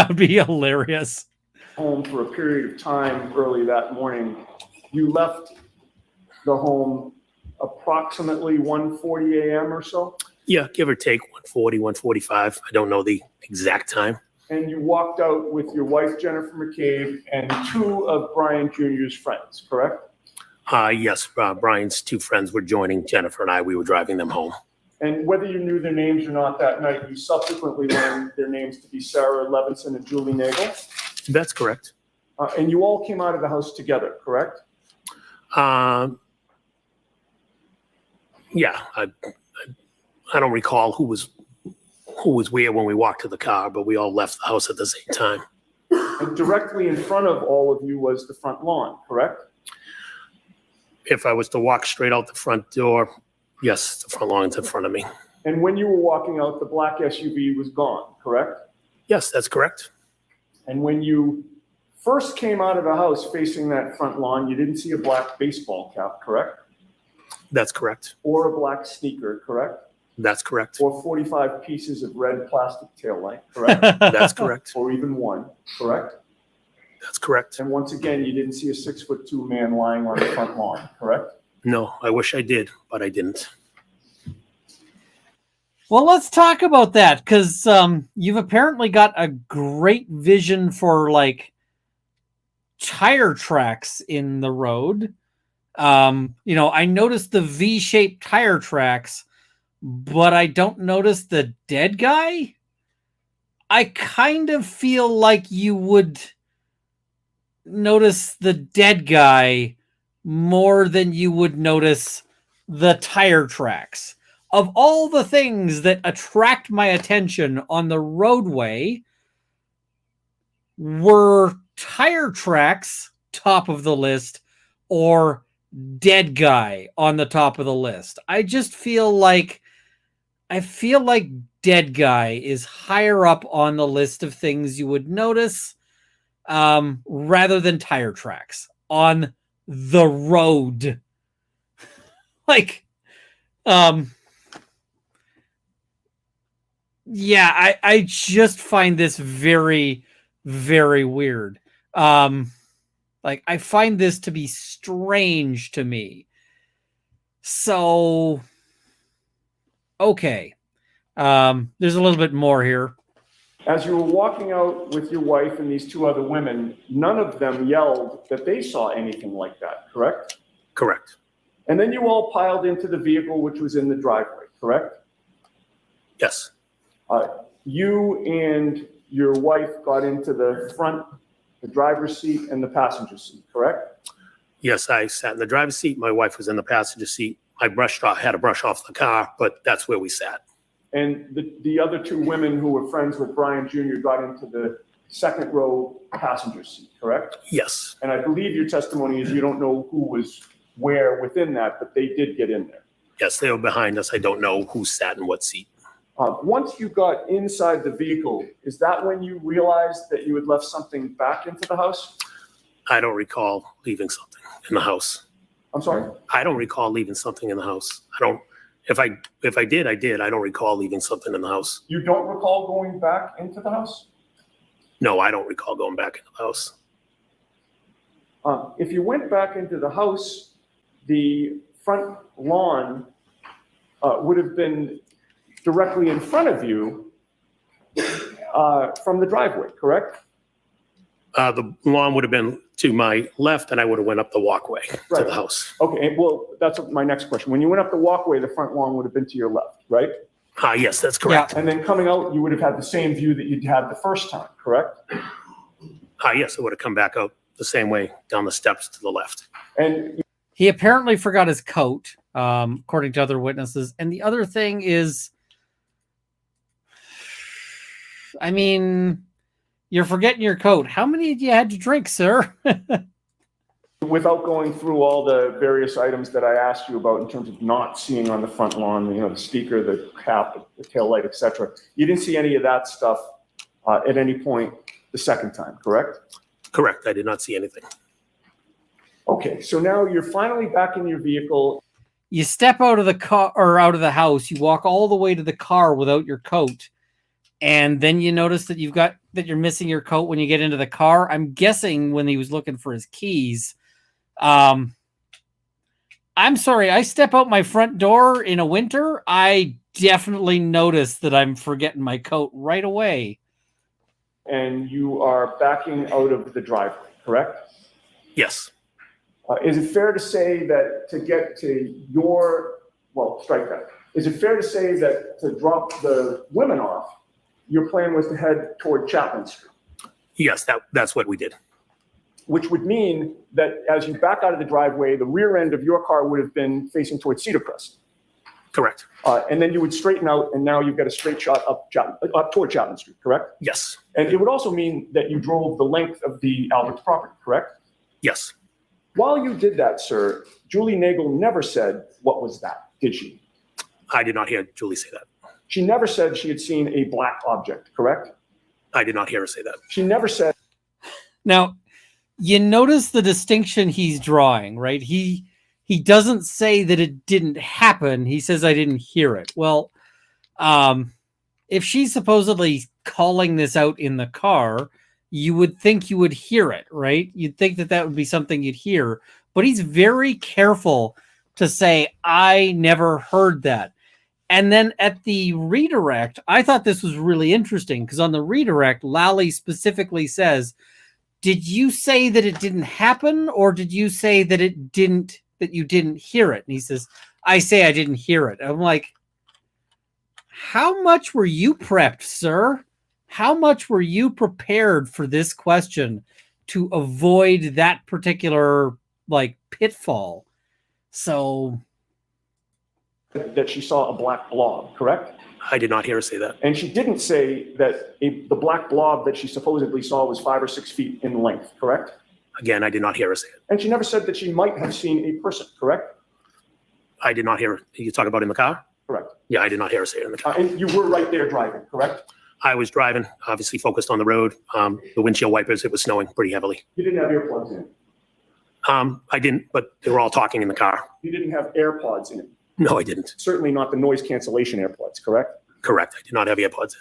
would be hilarious.
Home for a period of time early that morning. You left the home approximately 1:40 a.m. or so?
Yeah, give or take 1:40, 1:45. I don't know the exact time.
And you walked out with your wife, Jennifer McCabe, and two of Brian Jr.'s friends, correct?
Yes, Brian's two friends were joining Jennifer and I. We were driving them home.
And whether you knew their names or not that night, you subsequently learned their names to be Sarah Levinson and Julie Nagel.
That's correct.
And you all came out of the house together, correct?
Yeah, I don't recall who was where when we walked to the car, but we all left the house at the same time.
And directly in front of all of you was the front lawn, correct?
If I was to walk straight out the front door, yes, the front lawn's in front of me.
And when you were walking out, the black SUV was gone, correct?
Yes, that's correct.
And when you first came out of the house facing that front lawn, you didn't see a black baseball cap, correct?
That's correct.
Or a black sneaker, correct?
That's correct.
Or 45 pieces of red plastic taillight, correct?
That's correct.
Or even one, correct?
That's correct.
And once again, you didn't see a 6'2" man lying on the front lawn, correct?
No, I wish I did, but I didn't.
Well, let's talk about that, because you've apparently got a great vision for, like, tire tracks in the road. I noticed the V-shaped tire tracks, but I don't notice the dead guy. I kind of feel like you would notice the dead guy more than you would notice the tire tracks. Of all the things that attract my attention on the roadway, were tire tracks top of the list or dead guy on the top of the list. I just feel like dead guy is higher up on the list of things you would notice rather than tire tracks on the road. Like, Yeah, I just find this very, very weird. Like, I find this to be strange to me. So, okay. There's a little bit more here.
As you were walking out with your wife and these two other women, none of them yelled that they saw anything like that, correct?
Correct.
And then you all piled into the vehicle which was in the driveway, correct?
Yes.
You and your wife got into the front, the driver's seat and the passenger seat, correct?
Yes, I sat in the driver's seat. My wife was in the passenger seat. I had to brush off the car, but that's where we sat.
And the other two women who were friends with Brian Jr. got into the second row passenger seat, correct?
Yes.
And I believe your testimony is you don't know who was where within that, but they did get in there.
Yes, they were behind us. I don't know who sat in what seat.
Once you got inside the vehicle, is that when you realized that you had left something back into the house?
I don't recall leaving something in the house.
I'm sorry?
I don't recall leaving something in the house. If I did, I did. I don't recall leaving something in the house.
You don't recall going back into the house?
No, I don't recall going back into the house.
If you went back into the house, the front lawn would have been directly in front of you from the driveway, correct?
The lawn would have been to my left, and I would have went up the walkway to
Right.
the house.
Okay, well, that's my next question. When you went up the walkway, the front lawn would have been to your left, right?
Yes, that's correct.
And then coming out, you would have had the same view that you'd had the first time, correct?
Yes, it would have come back out the same way down the steps to the left.
And
He apparently forgot his coat, according to other witnesses. And the other thing is, I mean, you're forgetting your coat. How many had you had to drink, sir?
without going through all the various items that I asked you about in terms of not seeing on the front lawn, the speaker, the cap, the tail light, et cetera, you didn't see any of that stuff at any point the second time, correct?
Correct. I did not see anything.
Okay, so now you're finally back in your vehicle.
You step out of the car or out of the house. You walk all the way to the car without your coat. And then you notice that you're missing your coat when you get into the car. I'm guessing when he was looking for his keys. I'm sorry, I step out my front door in a winter. I definitely notice that I'm forgetting my coat right away.
And you are backing out of the driveway, correct?
Yes.
Is it fair to say that to get to strike that. Is it fair to say that to drop the women off, your plan was to head toward Chapman Street?
Yes, that's what we did.
Which would mean that as you back out of the driveway, the rear end of your car would have been facing towards Cedar Crest.
Correct.
And then you would straighten out, and now you've got a straight shot up toward Chapman Street, correct?
Yes.
And it would also mean that you drove the length of the Albert's property, correct?
Yes.
While you did that, sir, Julie Nagel never said, "What was that?" Did she?
I did not hear Julie say that.
She never said she had seen a black object, correct?
I did not hear her say that.
She never said.
Now, you notice the distinction he's drawing, right? He doesn't say that it didn't happen. He says, I didn't hear it. Well, if she's supposedly calling this out in the car, you would think you would hear it, right? You'd think that would be something you'd hear. But he's very careful to say, I never heard that. And then at the redirect, I thought this was really interesting because on the redirect, Lally specifically says, did you say that it didn't happen, or did you say that you didn't hear it? And he says, I say I didn't hear it. I'm like, how much were you prepped, sir? How much were you prepared for this question to avoid that particular pitfall? So
That she saw a black blob, correct?
I did not hear her say that.
And she didn't say that the black blob that she supposedly saw was 5 or 6 feet in length, correct?
Again, I did not hear her say it.
And she never said that she might have seen a person, correct?
I did not hear her. You talk about in the car?
Correct.
Yeah, I did not hear her say it in the car.
And you were right there driving, correct?
I was driving, obviously focused on the road. The windshield wipers, it was snowing pretty heavily.
You didn't have earplugs in.
I didn't, but they were all talking in the car.
You didn't have AirPods in.
No, I didn't.
Certainly not the noise cancellation AirPods, correct?
Correct. I did not have earpods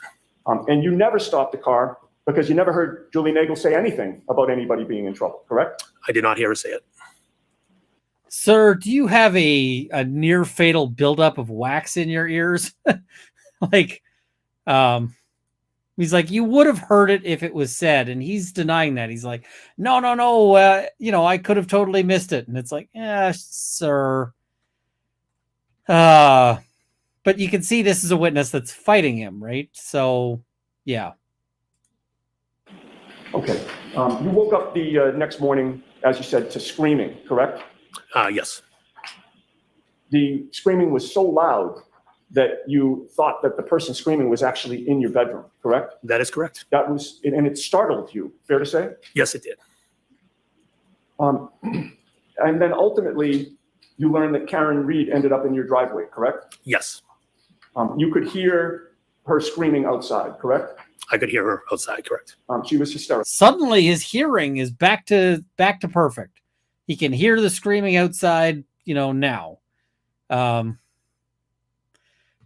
in.
And you never stopped the car because you never heard Julie Nagel say anything about anybody being in trouble, correct?
I did not hear her say it.
Sir, do you have a near fatal buildup of wax in your ears? Like, he's like, you would have heard it if it was said, and he's denying that. He's like, no, I could have totally missed it. And it's like, yeah, sir. But you can see this is a witness that's fighting him, right? So, yeah.
Okay. You woke up the next morning, as you said, to screaming, correct?
Yes.
The screaming was so loud that you thought that the person screaming was actually in your bedroom, correct?
That is correct.
And it startled you, fair to say?
Yes, it did.
And then ultimately, you learned that Karen Reed ended up in your driveway, correct?
Yes.
You could hear her screaming outside, correct?
I could hear her outside, correct.
She was hysterical.
Suddenly his hearing is back to perfect. He can hear the screaming outside, now.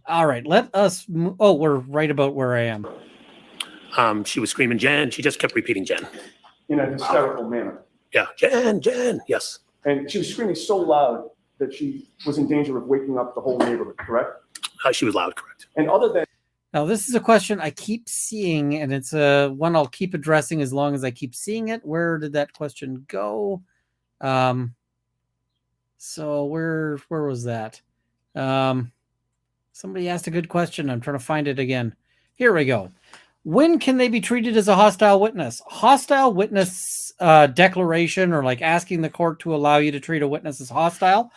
All right, let us. Oh, we're right about where I am.
She was screaming Jen. She just kept repeating Jen.
In a hysterical manner.
Yeah, Jen. Yes.
And she was screaming so loud that she was in danger of waking up the whole neighborhood, correct?
She was loud, correct.
And other than
Now, this is a question I keep seeing, and it's one I'll keep addressing as long as I keep seeing it. Where did that question go? So where was that? Somebody asked a good question. I'm trying to find it again. Here we go. When can they be treated as a hostile witness? Hostile witness declaration, or like asking the court to allow you to treat a witness as hostile,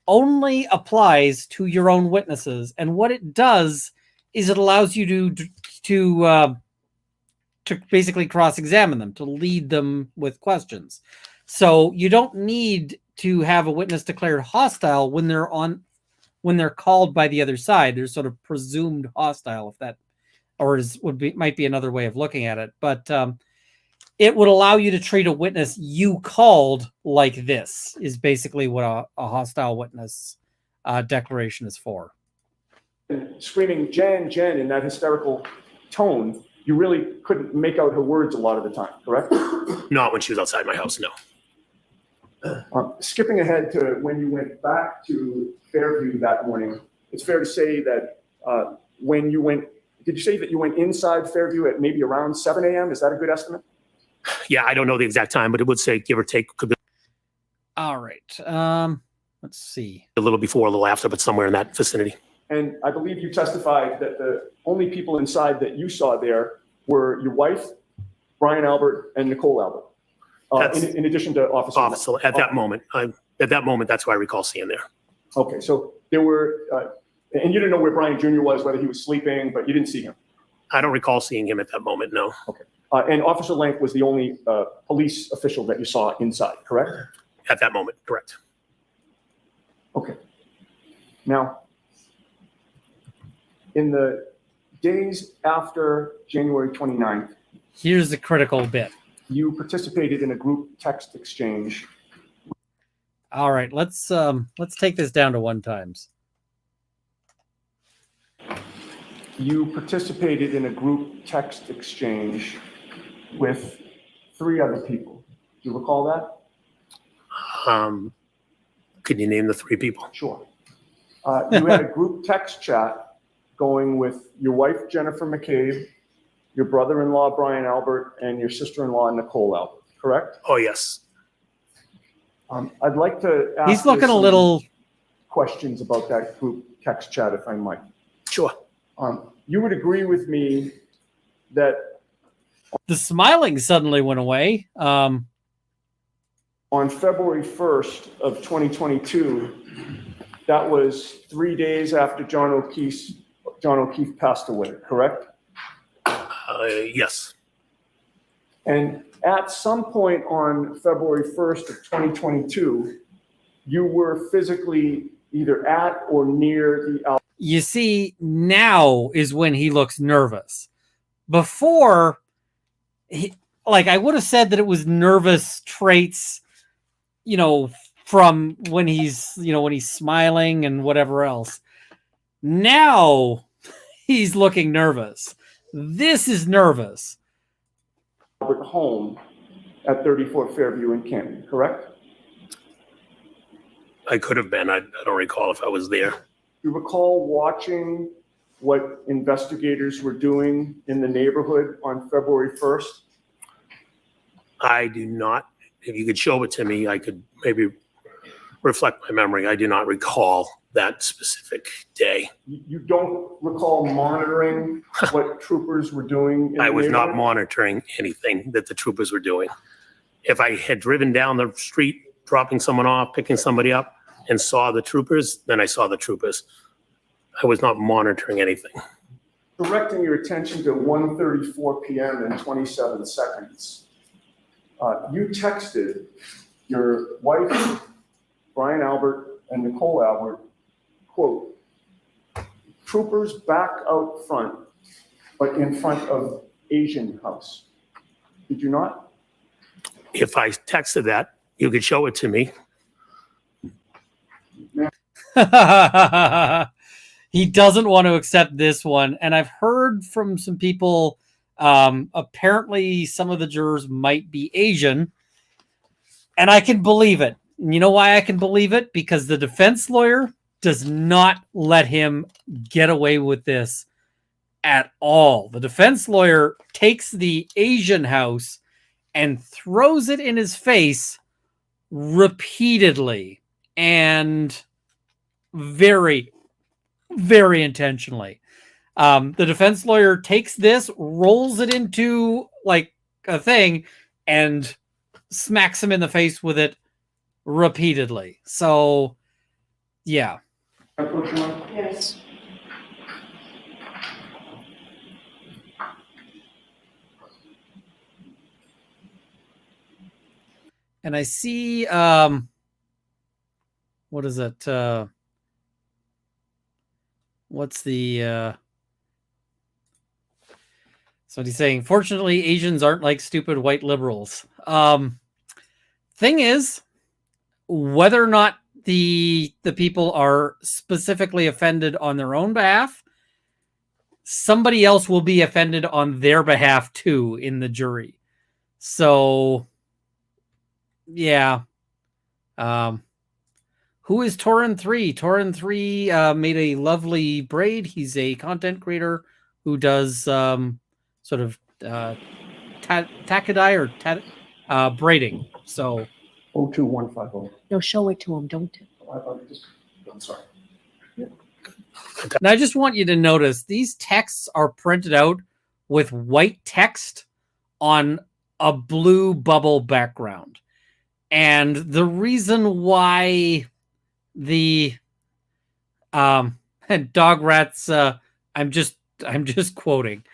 only applies to your own witnesses. And what it does is it allows you to basically cross-examine them, to lead them with questions. So you don't need to have a witness declared hostile when they're called by the other side. They're sort of presumed hostile, if that, or might be another way of looking at it. But it would allow you to treat a witness you called like this, is basically what a hostile witness declaration is for.
screaming Jen, Jen in that hysterical tone, you really couldn't make out her words a lot of the time, correct?
Not when she was outside my house, no.
Skipping ahead to when you went back to Fairview that morning, it's fair to say that when you went, did you say that you went inside Fairview at maybe around 7 a.m.? Is that a good estimate?
Yeah, I don't know the exact time, but it would say give or take, could be
All right. Let's see.
a little before, a little after, but somewhere in that vicinity.
And I believe you testified that the only people inside that you saw there were your wife, Brian Albert, and Nicole Albert. In addition to Officer.
At that moment, that's who I recall seeing there.
Okay, so there were, and you didn't know where Brian Jr. was, whether he was sleeping, but you didn't see him.
I don't recall seeing him at that moment, no.
Okay. And Officer Lank was the only police official that you saw inside, correct?
At that moment, correct.
Okay. Now, in the days after January 29th,
Here's the critical bit.
you participated in a group text exchange.
All right, let's take this down to 1 times.
You participated in a group text exchange with 3 other people. Do you recall that?
Could you name the 3 people?
Sure. You had a group text chat going with your wife, Jennifer McCabe, your brother-in-law, Brian Albert, and your sister-in-law, Nicole Albert, correct?
Oh, yes.
I'd like to ask
He's looking
you
a
some
little.
questions about that group text chat, if I might.
Sure.
You would agree with me that
The smiling suddenly went away.
on February 1st of 2022, that was 3 days after John O'Keefe passed away, correct?
Yes.
And at some point on February 1st of 2022, you were physically either at or near the
You see, now is when he looks nervous. Before, I would have said that it was nervous traits, from when he's smiling and whatever else. Now he's looking nervous. This is nervous.
Albert home at 34 Fairview in Canton, correct?
I could have been. I don't recall if I was there.
You recall watching what investigators were doing in the neighborhood on February 1st?
I do not. If you could show it to me, I could maybe reflect my memory. I do not recall that specific day.
You don't recall monitoring what troopers were doing in the
I was not
neighborhood?
monitoring anything that the troopers were doing. If I had driven down the street, dropping someone off, picking somebody up, and saw the troopers, then I saw the troopers. I was not monitoring anything.
Directing your attention to 1:34 p.m. and 27 seconds. You texted your wife, Brian Albert, and Nicole Albert, quote, troopers back out front, but in front of Asian house. Did you not?
If I texted that, you could show it to me.
He doesn't want to accept this one. And I've heard from some people, apparently some of the jurors might be Asian. And I can believe it. And you know why I can believe it? Because the defense lawyer does not let him get away with this at all. The defense lawyer takes the Asian house and throws it in his face repeatedly and very, very intentionally. The defense lawyer takes this, rolls it into like a thing, and smacks him in the face with it repeatedly. So, yeah.
Yes.
And I see, what is it? What's the, so he's saying, fortunately, Asians aren't like stupid white liberals. Thing is, whether or not the people are specifically offended on their own behalf, somebody else will be offended on their behalf too in the jury. So, yeah. Who is Torin 3? Torin 3 made a lovely braid. He's a content creator who does sort of takadai or braiding. So
02150.
No, show it to him. Don't.
I'm sorry.
now I just want you to notice these texts are printed out with white text on a blue bubble background. And the reason why the dog rats, I'm just quoting.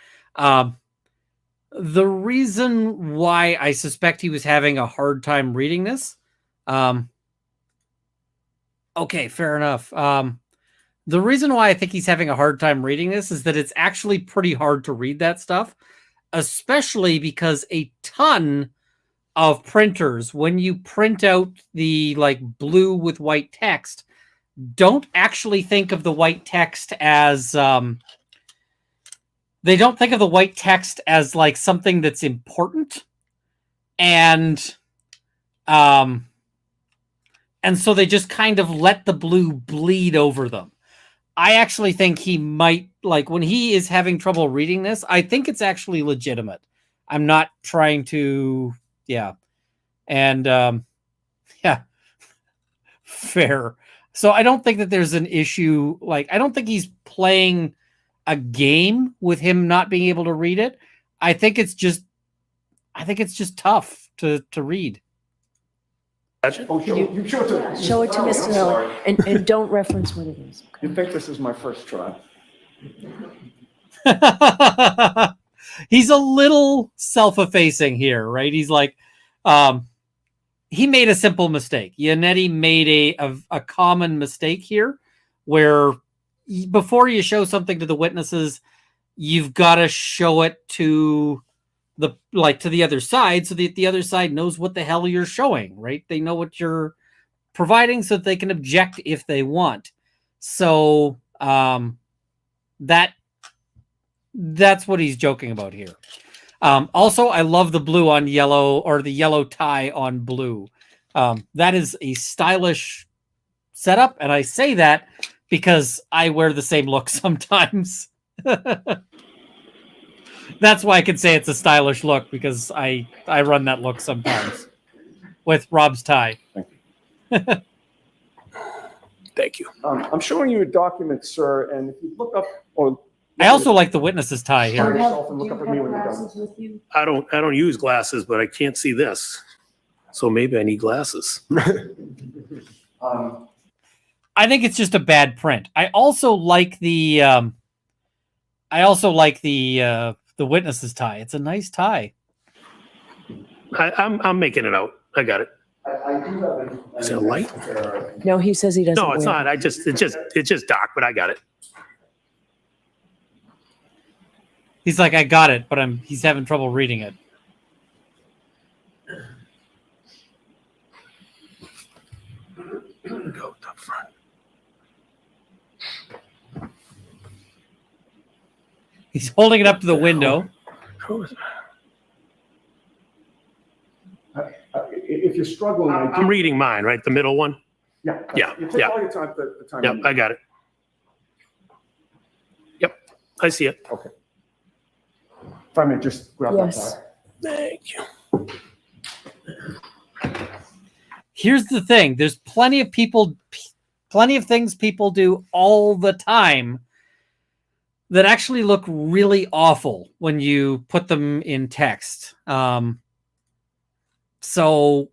The reason why I suspect he was having a hard time reading this. Okay, fair enough. The reason why I think he's having a hard time reading this is that it's actually pretty hard to read that stuff, especially because a ton of printers, when you print out the like blue with white text, don't actually think of the white text as they don't think of the white text as like something that's important, and so they just kind of let the blue bleed over them. I actually think he might, like, when he is having trouble reading this, I think it's actually legitimate. I'm not trying to, yeah. And, yeah, fair. So I don't think that there's an issue. Like, I don't think he's playing a game with him not being able to read it. I think it's just tough to read.
Oh, you show it to
Show it to
Oh, I'm
Mr.
sorry.
Miller and don't reference what it is.
You think this is my first try?
He's a little self-effacing here, right? He's like, he made a simple mistake. Yannetti made a common mistake here, where before you show something to the witnesses, you've got to show it to the other side, so that the other side knows what the hell you're showing, right? They know what you're providing, so that they can object if they want. So that That's what he's joking about here. Also, I love the blue on yellow, or the yellow tie on blue. That is a stylish setup, and I say that because I wear the same look sometimes. That's why I can say it's a stylish look, because I run that look sometimes with Rob's tie.
Thank you.
I'm showing you a document, sir, and if you look up or
I also like the witness's tie
Do
here.
you
yourself
have,
and
do
look
you
up at me
have
when you're done.
glasses with you?
I don't use glasses, but I can't see this. So maybe I need glasses.
I think it's just a bad print. I also like the witness's tie. It's a nice tie.
I'm making it out. I got it.
I do have
Is it a light?
No, he says he doesn't.
No, it's
wear
not. It's just dark, but I got it.
He's like, I got it, but he's having trouble reading it.
Go up front.
He's holding it up to the window.
Who is it?
If you're struggling, I do.
I'm reading mine, right? The middle one?
Yeah.
Yeah,
You take
yeah.
all your time, the time.
Yep,
you need.
I got it. Yep, I see it.
Okay. If I may just grab that
Yes.
back.
Thank you.
Here's the thing. There's plenty of things people do all the time that actually look really awful when you put them in text. So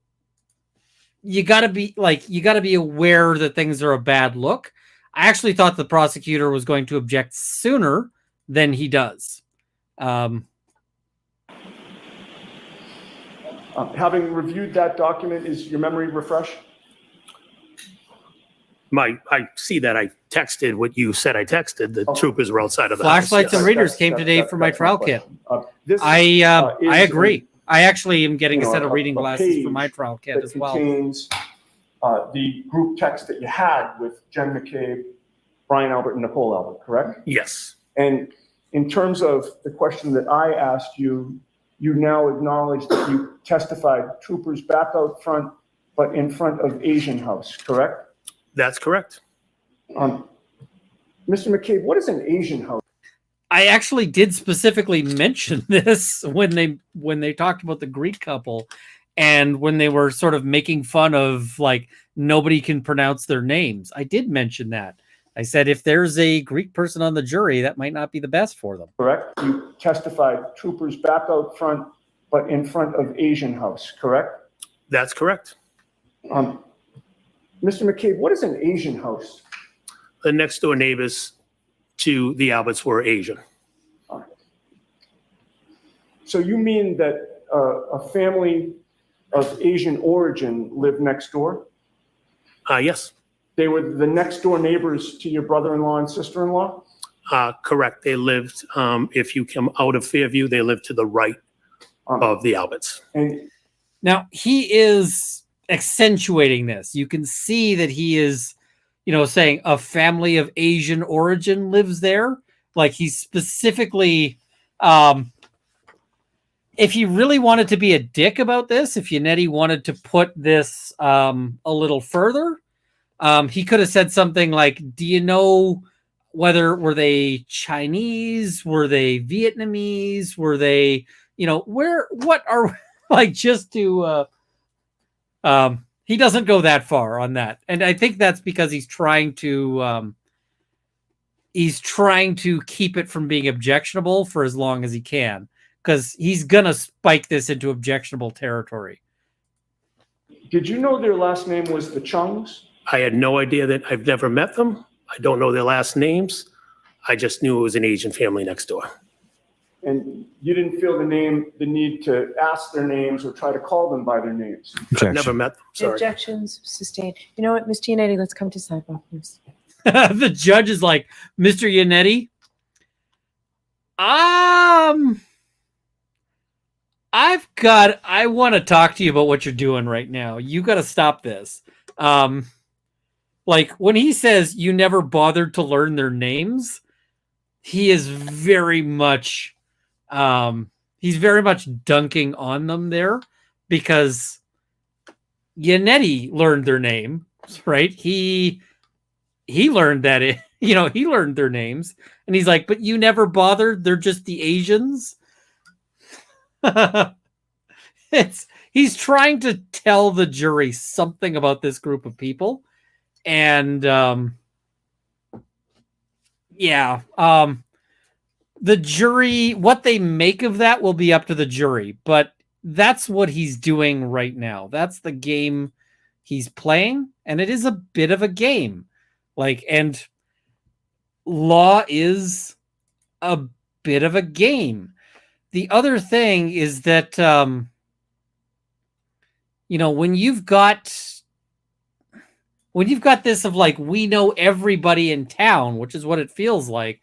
you gotta be aware that things are a bad look. I actually thought the prosecutor was going to object sooner than he does.
Having reviewed that document, is your memory refreshed?
I see that I texted what you said I texted. The
Okay.
troopers were outside of the
Flashlights
house.
and readers came today for my trial kit.
This
I
is
agree. I actually am getting
you
a
know,
set of reading
a
glasses for
page
my trial kit
that
as well.
contains the group text that you had with Jen McCabe, Brian Albert, and Nicole Albert, correct?
Yes,
And in terms of the question that I asked you, you now acknowledge that you testified troopers back out front, but in front of Asian House, correct?
that's correct.
Mr. McCabe, what is an Asian House?
I actually did specifically mention this when they talked about the Greek couple, and when they were sort of making fun of like nobody can pronounce their names. I did mention that. I said if there's a Greek person on the jury, that might not be the best for them.
Correct? You testified troopers back out front, but in front of Asian House, correct?
That's correct.
Mr. McCabe, what is an Asian House?
The next door neighbors to the Alberts were Asian.
So you mean that a family of Asian origin lived next door?
Yes,
They were the next door neighbors to your brother-in-law and sister-in-law?
correct. They lived, if you come out of Fairview, they lived to the right of the Alberts.
And
Now he is accentuating this. You can see that he is, saying a family of Asian origin lives there. Like he's specifically, if he really wanted to be a dick about this, if Yannetti wanted to put this a little further, he could have said something like, do you know were they Chinese? Were they Vietnamese? Were they, what are like just to, he doesn't go that far on that. And I think that's because he's trying to keep it from being objectionable for as long as he can, because he's going to spike this into objectionable territory.
did you know their last name was the Chungs?
I had no idea that. I've never met them. I don't know their last names. I just knew it was an Asian family next door.
And you didn't feel the need to ask their names or try to call them by their names?
I've never met them, sorry.
Objections sustained. You know what, Ms. Giannetti, let's come to sidebar, please.
The judge is like, Mr. Yannetti, I want to talk to you about what you're doing right now. You got to stop this. Like when he says you never bothered to learn their names, he is very much he's very much dunking on them there, because Yannetti learned their name, right? He learned that he learned their names, and he's like, but you never bothered, they're just the Asians. He's trying to tell the jury something about this group of people, and the jury, what they make of that will be up to the jury, but that's what he's doing right now. That's the game he's playing, and it is a bit of a game. And law is a bit of a game. The other thing is that, when you've got this of we know everybody in town, which is what it feels like,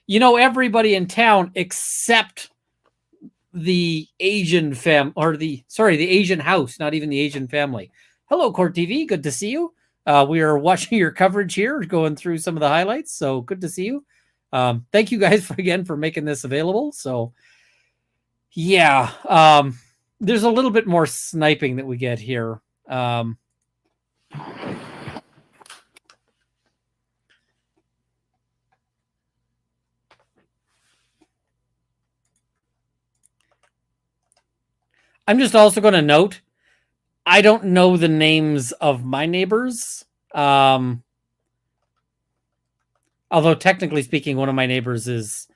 everybody in town except the Asian the Asian house, not even the Asian family. Hello, Court TV. Good to see you. We are watching your coverage here, going through some of the highlights. So good to see you. Thank you guys again for making this available. So yeah, there's a little bit more sniping that we get here. I'm just also going to note, I don't know the names of my neighbors. Although technically speaking, one of my neighbors is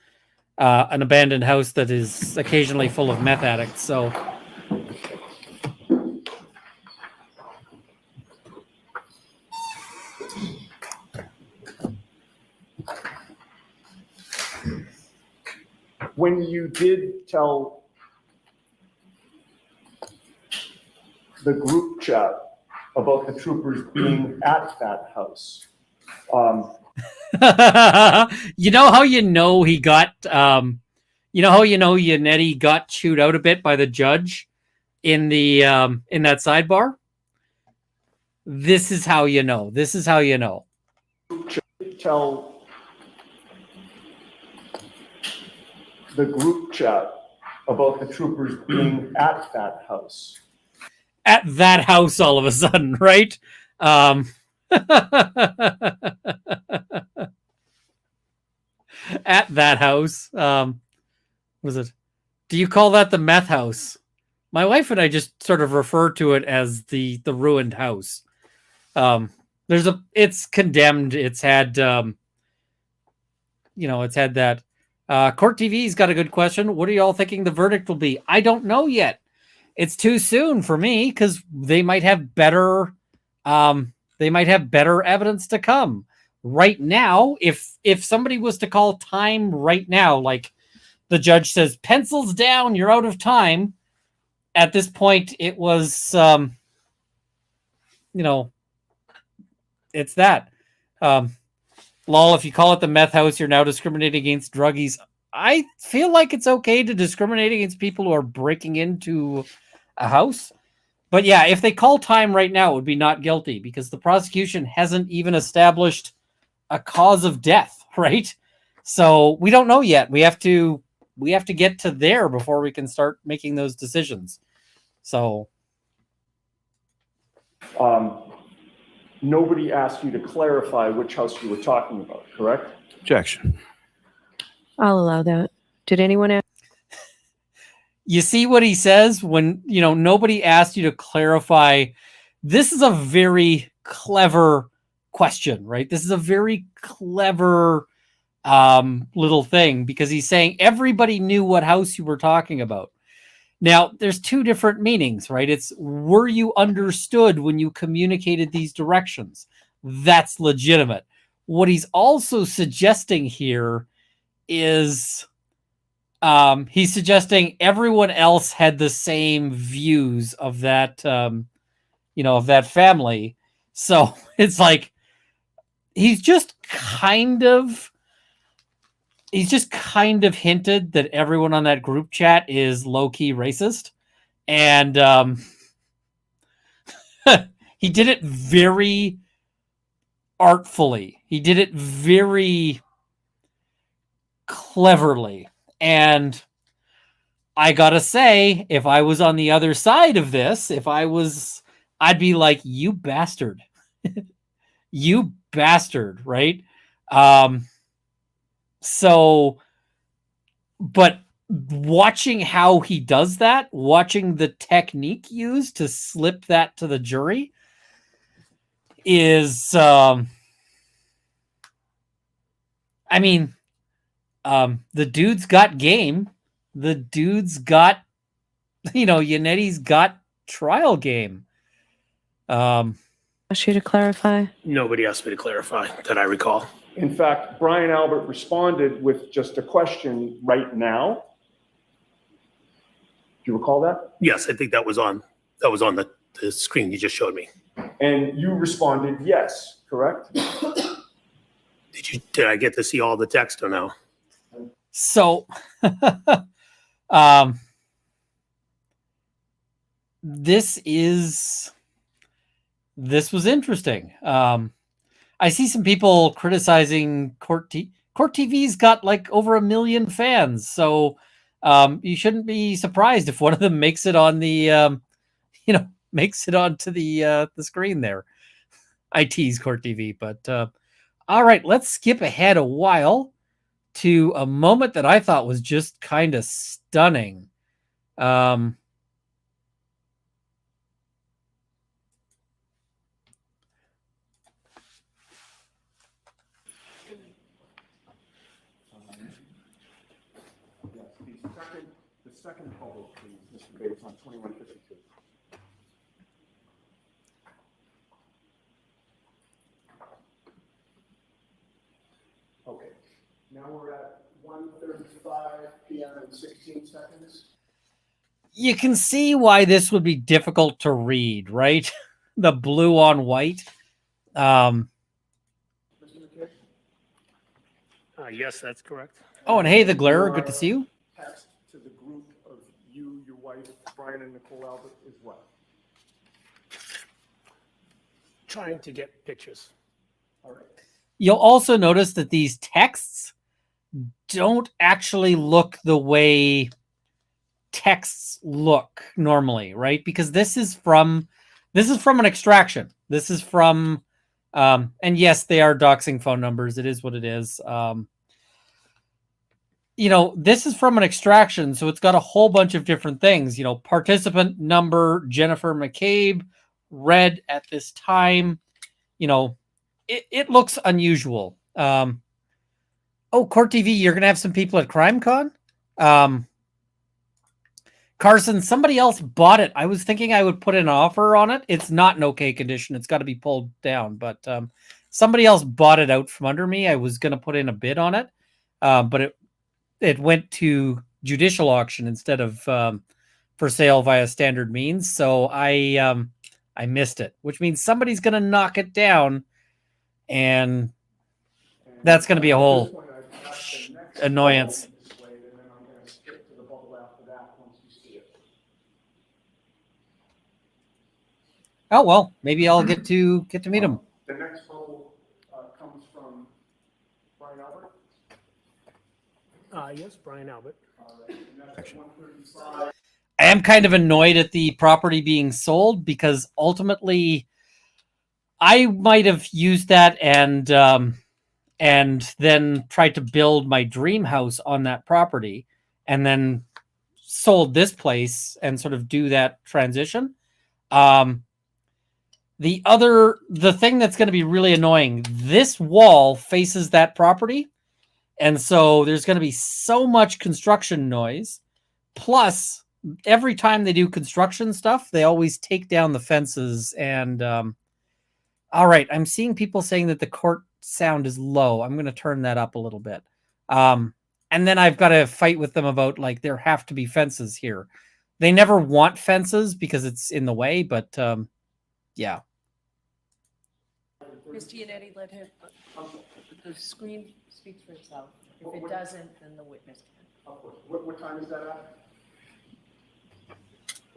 an abandoned house that is occasionally full of meth addicts. So
When you did tell the group chat about the troopers being at that house,
you know how he got Yannetti got chewed out a bit by the judge in the in that sidebar? This is how you know.
Tell the group chat about the troopers being at that house.
At that house all of a sudden, right? At that house. Was it? Do you call that the meth house? My wife and I just sort of refer to it as the ruined house. It's condemned. It's had it's had that. Court TV's got a good question. What are y'all thinking the verdict will be? I don't know yet. It's too soon for me, because they might have better evidence to come. Right now, if somebody was to call time right now, like the judge says, pencils down, you're out of time. At this point, it was, it's that. Lol, if you call it the meth house, you're now discriminating against druggies. I feel like it's okay to discriminate against people who are breaking into a house. But yeah, if they call time right now, it would be not guilty, because the prosecution hasn't even established a cause of death, right? So we don't know yet. We have to get to there before we can start making those decisions. So
nobody asked you to clarify which house you were talking about, correct?
Objection.
I'll allow that. Did anyone ask?
you see what he says when, nobody asked you to clarify. This is a very clever question, right? This is a very clever little thing, because he's saying everybody knew what house you were talking about. Now, there's two different meanings, right? It's, were you understood when you communicated these directions? That's legitimate. What he's also suggesting here is he's suggesting everyone else had the same views of that, of that family. So it's like, he's just kind of hinted that everyone on that group chat is low-key racist. And he did it very artfully. He did it very cleverly. And I gotta say, if I was on the other side of this, I'd be like, you bastard. You bastard, right? So, but watching how he does that, watching the technique used to slip that to the jury is, I mean, the dude's got game. The dude's got, Yannetti's got trial game.
Ask you to clarify.
Nobody asked me to clarify that I recall.
In fact, Brian Albert responded with just a question right now. Do you recall that?
Yes, I think that was on the screen you just showed me.
And you responded yes, correct?
Did I get to see all the text or no?
So, this was interesting. I see some people criticizing Court TV's got like over 1 million fans, so you shouldn't be surprised if one of them makes it on the makes it onto the screen there. I tease Court TV, but all right, let's skip ahead a while to a moment that I thought was just kind of stunning.
The second public, please, Mr. Bates, on 2152. Okay, now we're at 1:35 p.m. and 16 seconds.
You can see why this would be difficult to read, right? The blue on white.
Mr. McCabe?
Yes, that's correct.
Oh, and hey, the glare, good to see you.
Text to the group of you, your wife, Brian, and Nicole Albert is what?
Trying to get pictures.
All right.
You'll also notice that these texts don't actually look the way texts look normally, right? Because this is from an extraction. This is from, and yes, they are doxing phone numbers. It is what it is. This is from an extraction, so it's got a whole bunch of different things. Participant number, Jennifer McCabe, read at this time. It looks unusual. Court TV, you're going to have some people at CrimeCon? Carson, somebody else bought it. I was thinking I would put an offer on it. It's not in okay condition. It's got to be pulled down. But somebody else bought it out from under me. I was going to put in a bid on it, but it went to judicial auction instead of for sale via standard means. So I missed it, which means somebody's going to knock it down, and that's going to be a whole annoyance. Oh, well, maybe I'll get to meet him.
The next bubble comes from Brian Albert.
Yes, Brian Albert.
I am kind of annoyed at the property being sold because ultimately I might have used that and then tried to build my dream house on that property and then sold this place and sort of do that transition. The thing that's going to be really annoying, this wall faces that property. And so there's going to be so much construction noise. Plus, every time they do construction stuff, they always take down the fences. And all right, I'm seeing people saying that the court sound is low. I'm going to turn that up a little bit. And then I've got to fight with them about, like, there have to be fences here. They never want fences because it's in the way, but yeah.
Mr. Yannetti, let him, the screen speaks for itself. If it doesn't, then the witness can.
Of course. What time is that at?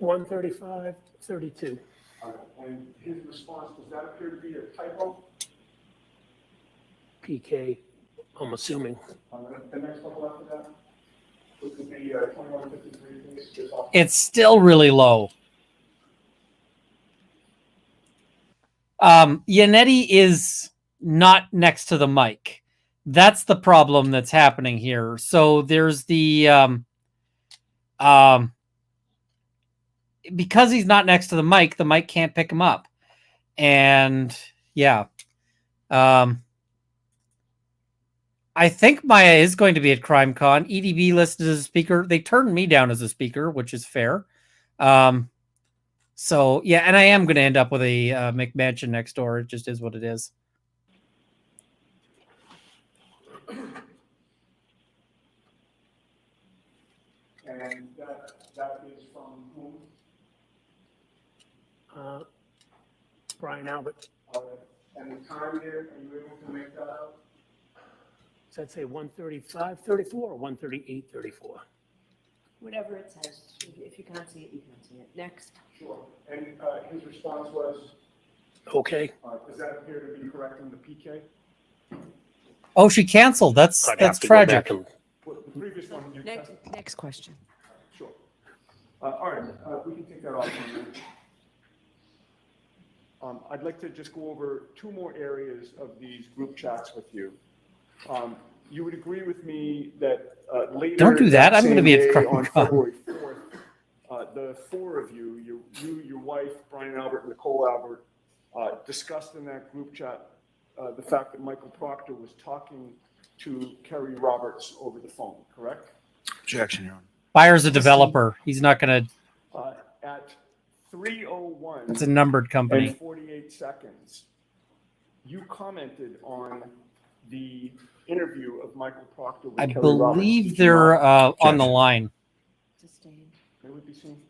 1:35, 32.
All right. And his response, does that appear to be a typo?
PK, I'm assuming.
The next couple the 2153 case? Just off-
It's still really low. Yannetti is not next to the mic. That's the problem that's happening here. So there's the because he's not next to the mic can't pick him up. And yeah. I think Maya is going to be at CrimeCon. EDB listed as a speaker. They turned me down as a speaker, which is fair. So yeah, and I am going to end up with a McMansion next door. It just is what it is.
And that is from whom?
Brian Albert,
And the time there, are you able to make that out?
does that say 135:34 or 138:34?
Whatever it says. If you can't see it, you can't see it. Next.
Sure. And his response was,
Okay.
does that appear to be correct in the PK?
Oh, she canceled. That's
I'd have to go
tragic.
back and
Well, the previous one, you
Next question.
Sure. All right, we can take that off for a minute. I'd like to just go over two more areas of these group chats with you. You would agree with me that later.
Don't do that. I'm going to be at
same day on
CrimeCon.
February 4th, the four of you, your wife, Brian Albert, Nicole Albert, discussed in that group chat the fact that Michael Proctor was talking to Kerry Roberts over the phone, correct?
Objection, Your Honor.
Buyer's a developer. He's not going to.
At 3:01.
It's a numbered
and
company.
48 seconds, you commented on the interview of Michael Proctor with
I
Kerry Roberts.
believe
Did you
they're
not?
on the line.
Sustained.
May we be seen?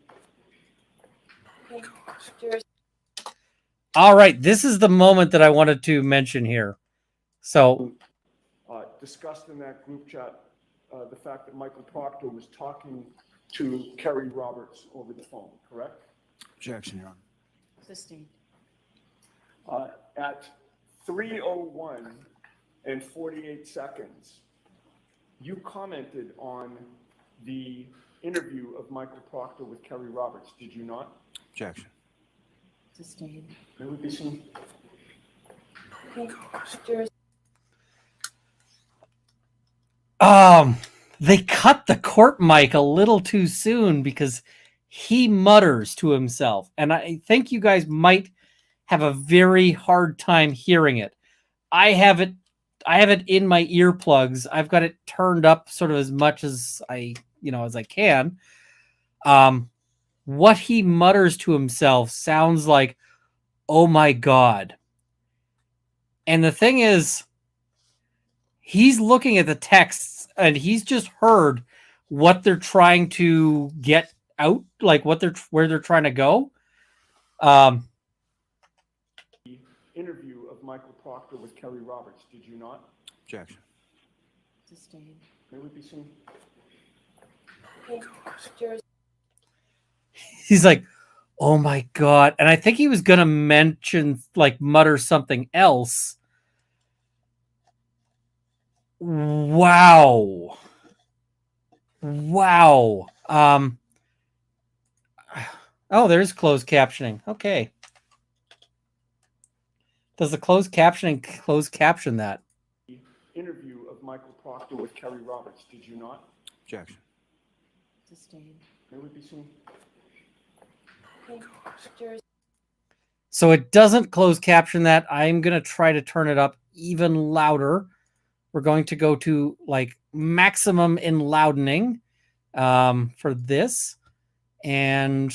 All right, this is the moment that I wanted to mention here. So
Discussed in that group chat the fact that Michael Proctor was talking to Kerry Roberts over the phone, correct?
Objection, Your Honor.
Sustained.
At 3:01 and 48 seconds, you commented on the interview of Michael Proctor with Kerry Roberts, did you not?
Objection.
Sustained.
May we be seen?
They cut the court mic a little too soon because he mutters to himself. And I think you guys might have a very hard time hearing it. I have it in my earplugs. I've got it turned up sort of as much as as I can. What he mutters to himself sounds like, "Oh my God." And the thing is, he's looking at the texts and he's just heard what they're trying to get out, like where they're trying to go.
Interview of Michael Proctor with Kerry Roberts, did you not?
Objection.
Sustained.
May we be seen?
He's like, "Oh my God." And I think he was going to mention, mutter something else. Wow. Oh, there's closed captioning. Okay. Does the closed captioning close caption that?
Interview of Michael Proctor with Kerry Roberts, did you not?
Objection.
Sustained.
May we be seen?
So it doesn't close caption that. I'm going to try to turn it up even louder. We're going to go to maximum enloudening for this. And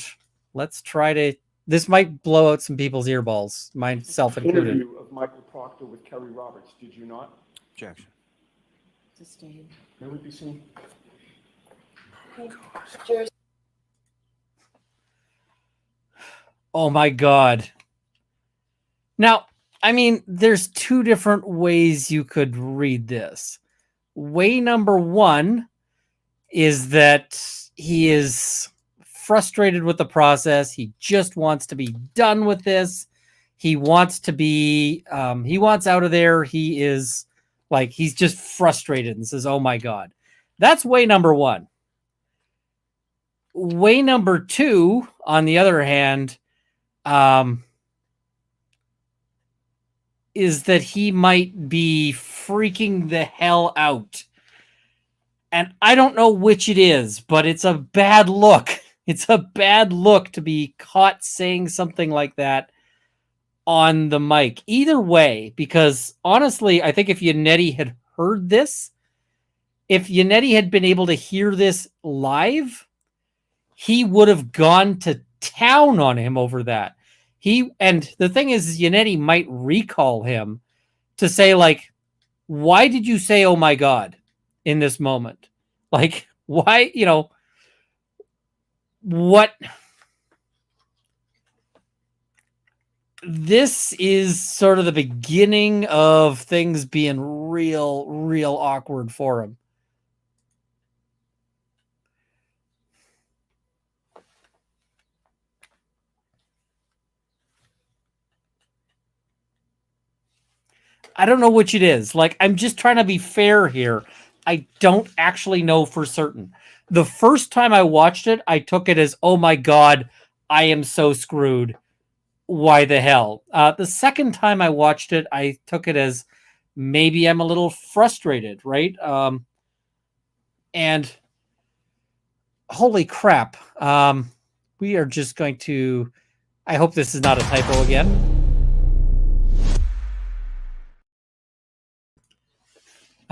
let's try to, this might blow out some people's earballs, myself included.
Interview of Michael Proctor with Kerry Roberts, did you not?
Objection.
Sustained.
May we be seen?
Oh my God. Now, I mean, there's two different ways you could read this. Way number one is that he is frustrated with the process. He just wants to be done with this. He wants to be, he wants out of there. He is he's just frustrated and says, "Oh my God." That's way number one. way number two, on the other hand, is that he might be freaking the hell out. And I don't know which it is, but it's a bad look. It's a bad look to be caught saying something like that on the mic. Either way, because honestly, I think if Yannetti had heard this, if Yannetti had been able to hear this live, he would have gone to town on him over that. And the thing is, Yannetti might recall him to say, like, why did you say, oh my God, in this moment? Like, why, what? This is sort of the beginning of things being real awkward for him. I don't know which it is. Like, I'm just trying to be fair here. I don't actually know for certain. The first time I watched it, I took it as, oh my God, I am so screwed. Why the hell? The second time I watched it, I took it as maybe I'm a little frustrated, right? And holy crap. We are just going to, I hope this is not a typo again.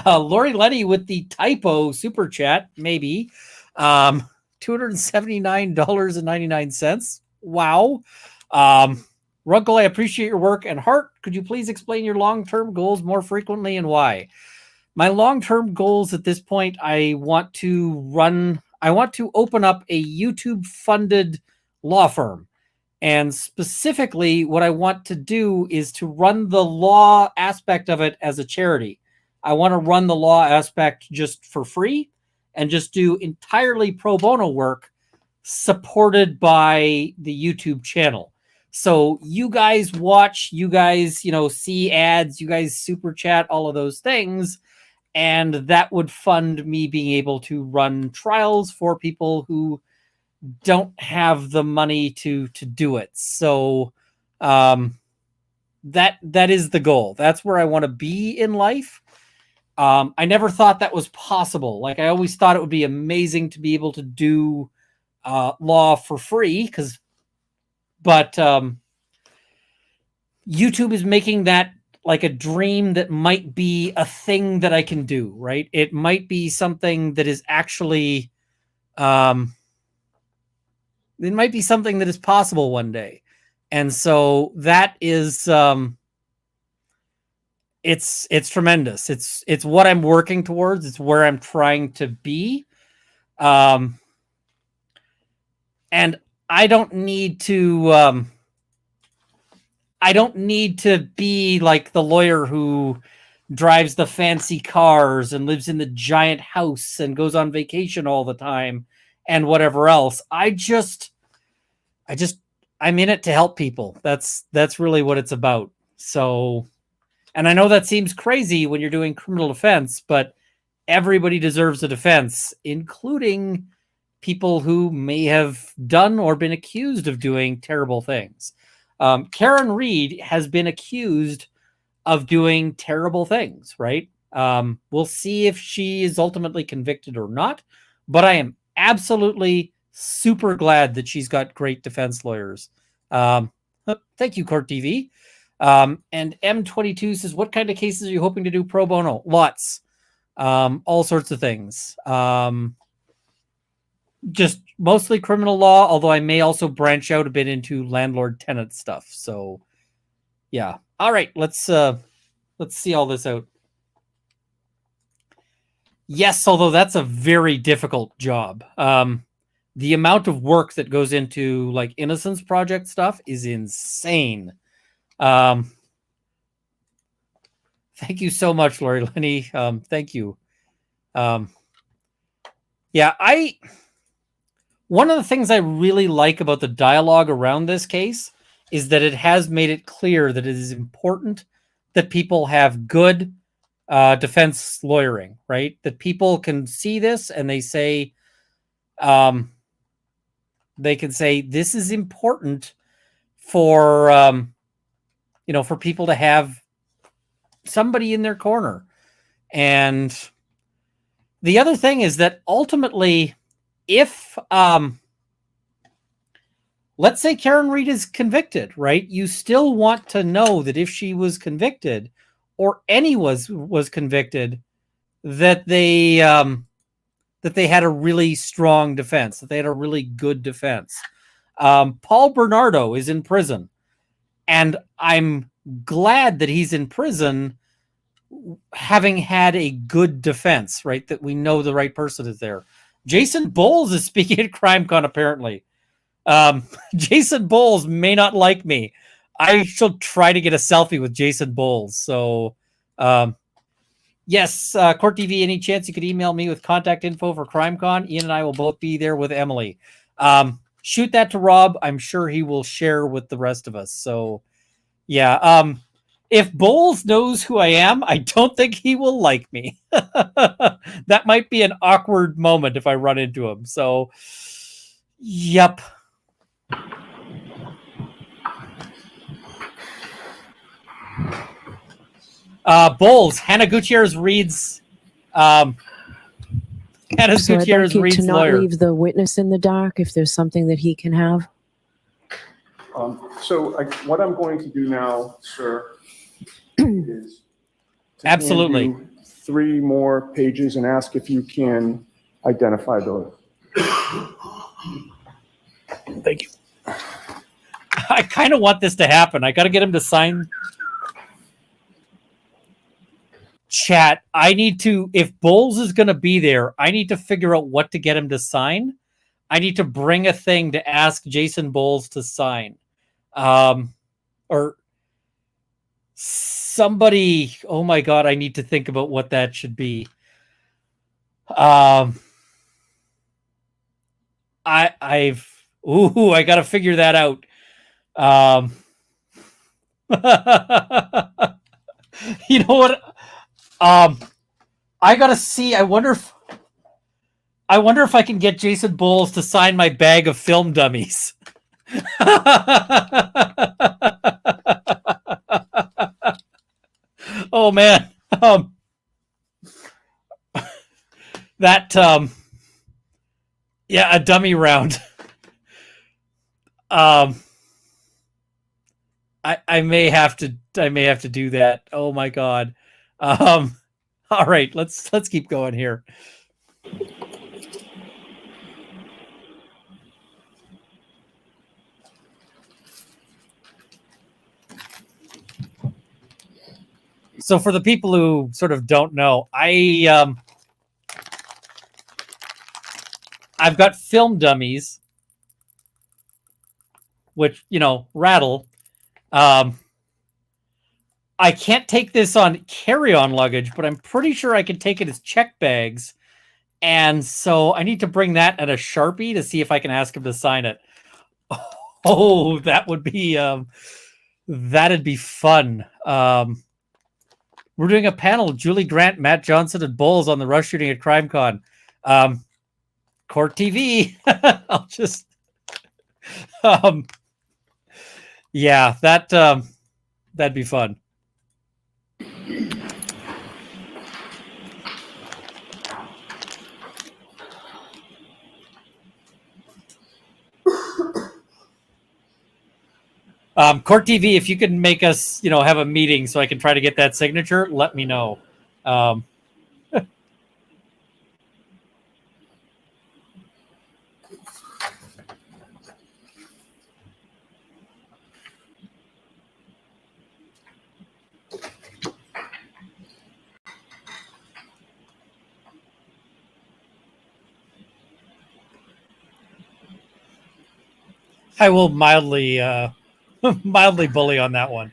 Lori Letty with the typo super chat, maybe. $279.99. Wow. Runkle, I appreciate your work. And Hart, could you please explain your long-term goals more frequently and why? My long-term goals at this point, I want to open up a YouTube-funded law firm. And specifically, what I want to do is to run the law aspect of it as a charity. I want to run the law aspect just for free and just do entirely pro bono work supported by the YouTube channel. So you guys watch, you guys, see ads, you guys super chat, all of those things. And that would fund me being able to run trials for people who don't have the money to do it. So that is the goal. That's where I want to be in life. I never thought that was possible. Like, I always thought it would be amazing to be able to do law for free, but YouTube is making that like a dream that might be a thing that I can do, right? It might be something that is actually, it might be something that is possible one day. And so that is, it's tremendous. It's what I'm working towards. It's where I'm trying to be. And I don't need to be like the lawyer who drives the fancy cars and lives in the giant house and goes on vacation all the time and whatever else. I'm in it to help people. That's really what it's about. So, and I know that seems crazy when you're doing criminal defense, but everybody deserves a defense, including people who may have done or been accused of doing terrible things. Karen Reed has been accused of doing terrible things, right? We'll see if she is ultimately convicted or not, but I am absolutely super glad that she's got great defense lawyers. Thank you, Court TV. And M22 says, what kind of cases are you hoping to do pro bono? Lots. All sorts of things. Just mostly criminal law, although I may also branch out a bit into landlord-tenant stuff. So, yeah. All right, let's see all this out. Yes, although that's a very difficult job. The amount of work that goes into like Innocence Project stuff is insane. Thank you so much, Lori Lenny. Thank you. Yeah, one of the things I really like about the dialogue around this case is that it has made it clear that it is important that people have good defense lawyering, right? That people can see this and they say, They can say this is important for for people to have somebody in their corner. And the other thing is that ultimately, if let's say Karen Reed is convicted, right? You still want to know that if she was convicted, or any was convicted, that they had a really strong defense, that they had a really good defense. Paul Bernardo is in prison, and I'm glad that he's in prison having had a good defense, right? That we know the right person is there. Jason Bowles is speaking at CrimeCon, apparently. Jason Bowles may not like me. I shall try to get a selfie with Jason Bowles. So, yes, Court TV, any chance you could email me with contact info for CrimeCon? Ian and I will both be there with Emily. Shoot that to Rob. I'm sure he will share with the rest of us. So, yeah. If Bowles knows who I am, I don't think he will like me. That might be an awkward moment if I run into him. So, yep. Bowles, Hannah Gutierrez reads. Hannah
So I'd
Gutierrez
like you
reads
to not
lawyer.
leave the witness in the dark if there's something that he can have.
What I'm going to do now, sir, is to hand
Absolutely.
you 3 more pages and ask if you can identify those.
Thank you.
I kind of want this to happen. I got to get him to sign. Chat, I need to, if Bowles is going to be there, I need to figure out what to get him to sign. I need to bring a thing to ask Jason Bowles to sign. Or somebody, oh my God, I need to think about what that should be. I got to figure that out. You know what? I gotta see. I wonder if I can get Jason Bowles to sign my bag of film dummies. Oh man, yeah, a dummy round. I may have to do that. Oh my God. All right, let's keep going here. So for the people who sort of don't know, I've got film dummies, which, rattle. I can't take this on carry-on luggage, but I'm pretty sure I can take it as check bags. And so I need to bring that at a Sharpie to see if I can ask him to sign it. Oh, that would be that'd be fun. We're doing a panel: Julie Grant, Matt Johnson, and Bowles on the rush shooting at CrimeCon. Court TV. I'll just, yeah, that'd be fun. Court TV, if you can make us, have a meeting so I can try to get that signature, let me know. I will mildly bully on that one.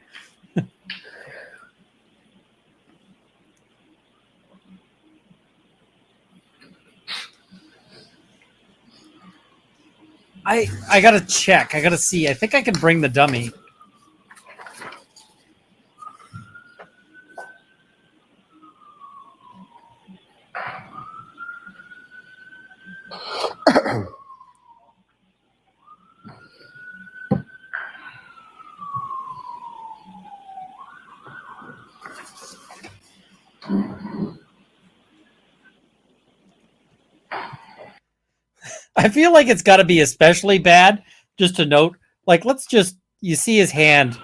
I gotta check. I gotta see. I think I can bring the dummy. I feel like it's got to be especially bad. Just to note, like, you see his hand.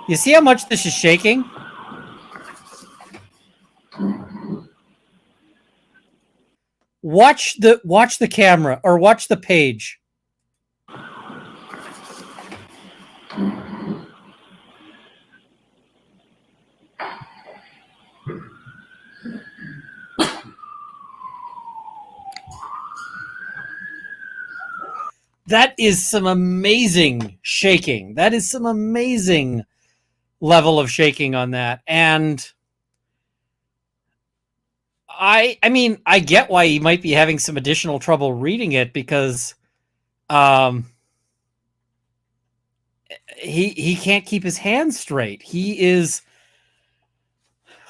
You see how much this is shaking? Watch the camera, or watch the page. That is some amazing shaking. That is some amazing level of shaking on that. And I mean, I get why he might be having some additional trouble reading it, because he can't keep his hands straight. He is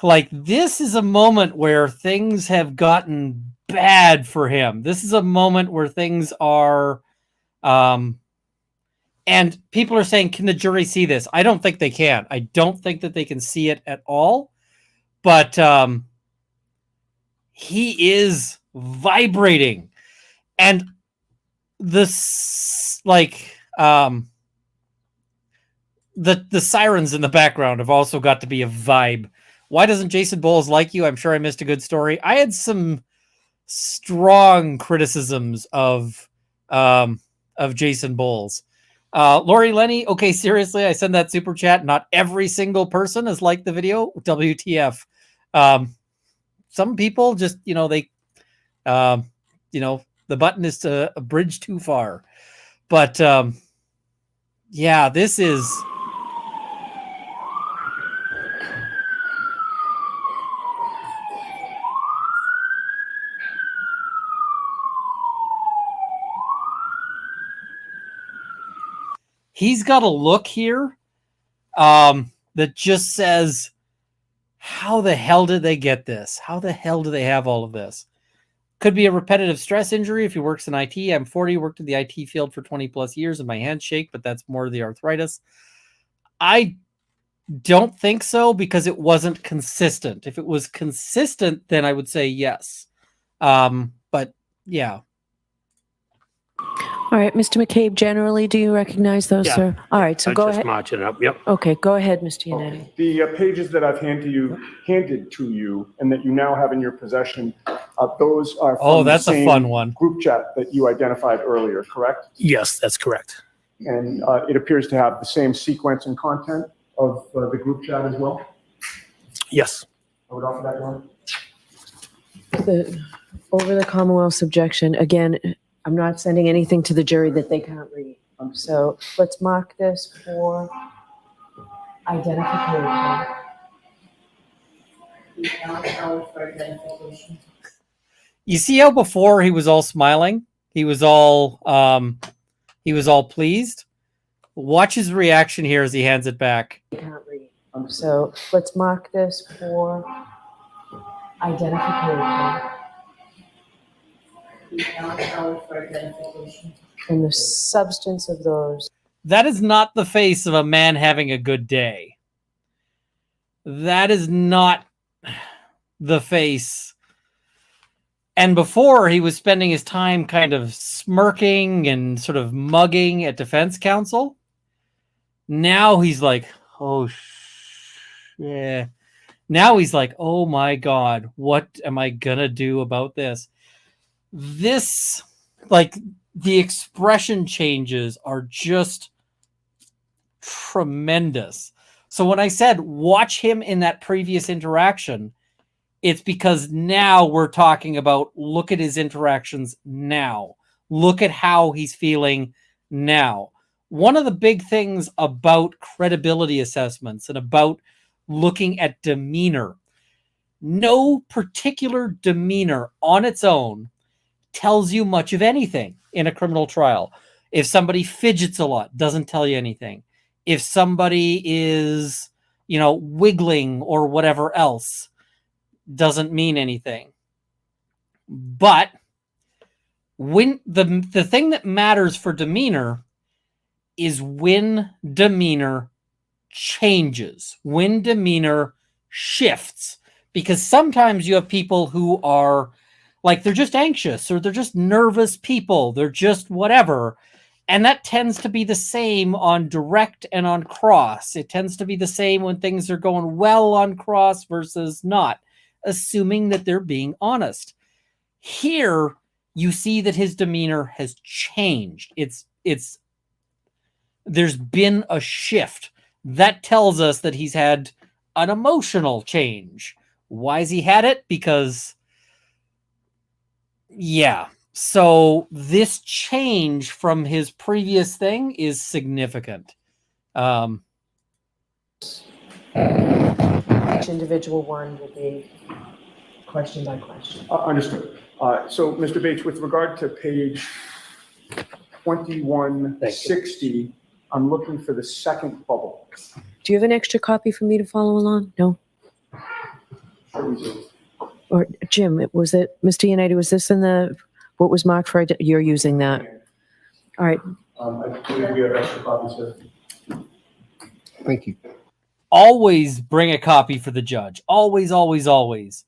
like, this is a moment where things have gotten bad for him. This is a moment where things are and people are saying, can the jury see this? I don't think they can. I don't think that they can see it at all. But he is vibrating, and this, like, the sirens in the background have also got to be a vibe. Why doesn't Jason Bowles like you? I'm sure I missed a good story. I had some strong criticisms of Jason Bowles. Lori Lenny, okay, seriously, I send that super chat. Not every single person has liked the video. WTF. Some people just, they, the button is to a bridge too far. But yeah, this is. He's got a look here that just says, how the hell did they get this? How the hell do they have all of this? Could be a repetitive stress injury if he works in IT. I'm 40, worked in the IT field for 20 plus years, and my hands shake, but that's more the arthritis. I don't think so, because it wasn't consistent. If it was consistent, then I would say yes. But yeah.
All right, Mr. McCabe, generally, do you recognize those,
Yeah.
sir? All right, so
I'm
go
just
ahead.
marching it up. Yep.
Okay, go ahead, Mr. Yannetti.
The pages that I've handed to you and that you now have in your possession, those are from
that's
the
a
same
fun one.
group chat that you identified earlier, correct?
Yes, that's correct.
And it appears to have the same sequence and content of the group chat as well.
Yes.
I would offer that one.
Over the Commonwealth's objection, again, I'm not sending anything to the jury that they can't read. So let's mark this for identification.
You see how before he was all smiling? He was all pleased. Watch his reaction here as he hands it back.
They can't read. So let's mark this for identification. And the substance of those.
That is not the face of a man having a good day. That is not the face. And before, he was spending his time kind of smirking and sort of mugging at defense counsel. Now he's like, oh, yeah. Now he's like, oh my God, what am I gonna do about this? This, like, the expression changes are just tremendous. So when I said watch him in that previous interaction, it's because now we're talking about, look at his interactions now. Look at how he's feeling now. One of the big things about credibility assessments and about looking at demeanor, no particular demeanor on its own tells you much of anything in a criminal trial. If somebody fidgets a lot, doesn't tell you anything. If somebody is, wiggling or whatever else, doesn't mean anything. But when the thing that matters for demeanor is when demeanor changes, when demeanor shifts. Because sometimes you have people who are Like they're just anxious or they're just nervous people. They're just whatever. And that tends to be the same on direct and on cross. It tends to be the same when things are going well on cross versus not, assuming that they're being honest. Here, you see that his demeanor has changed. There's been a shift. That tells us that he's had an emotional change. Why has he had it? Because, yeah. So this change from his previous thing is significant.
Each individual one will be question by question.
Understood. So, Mr. Bates, with regard to page 2160, I'm looking for the second bubble.
Do you have an extra copy for me to follow along? No?
Sure we do.
Or Jim, was it, Mr. United, was this in the, what was marked for, you're using that? All right.
I believe we have extra copies here.
Thank you.
Always bring a copy for the judge. Always, always, always.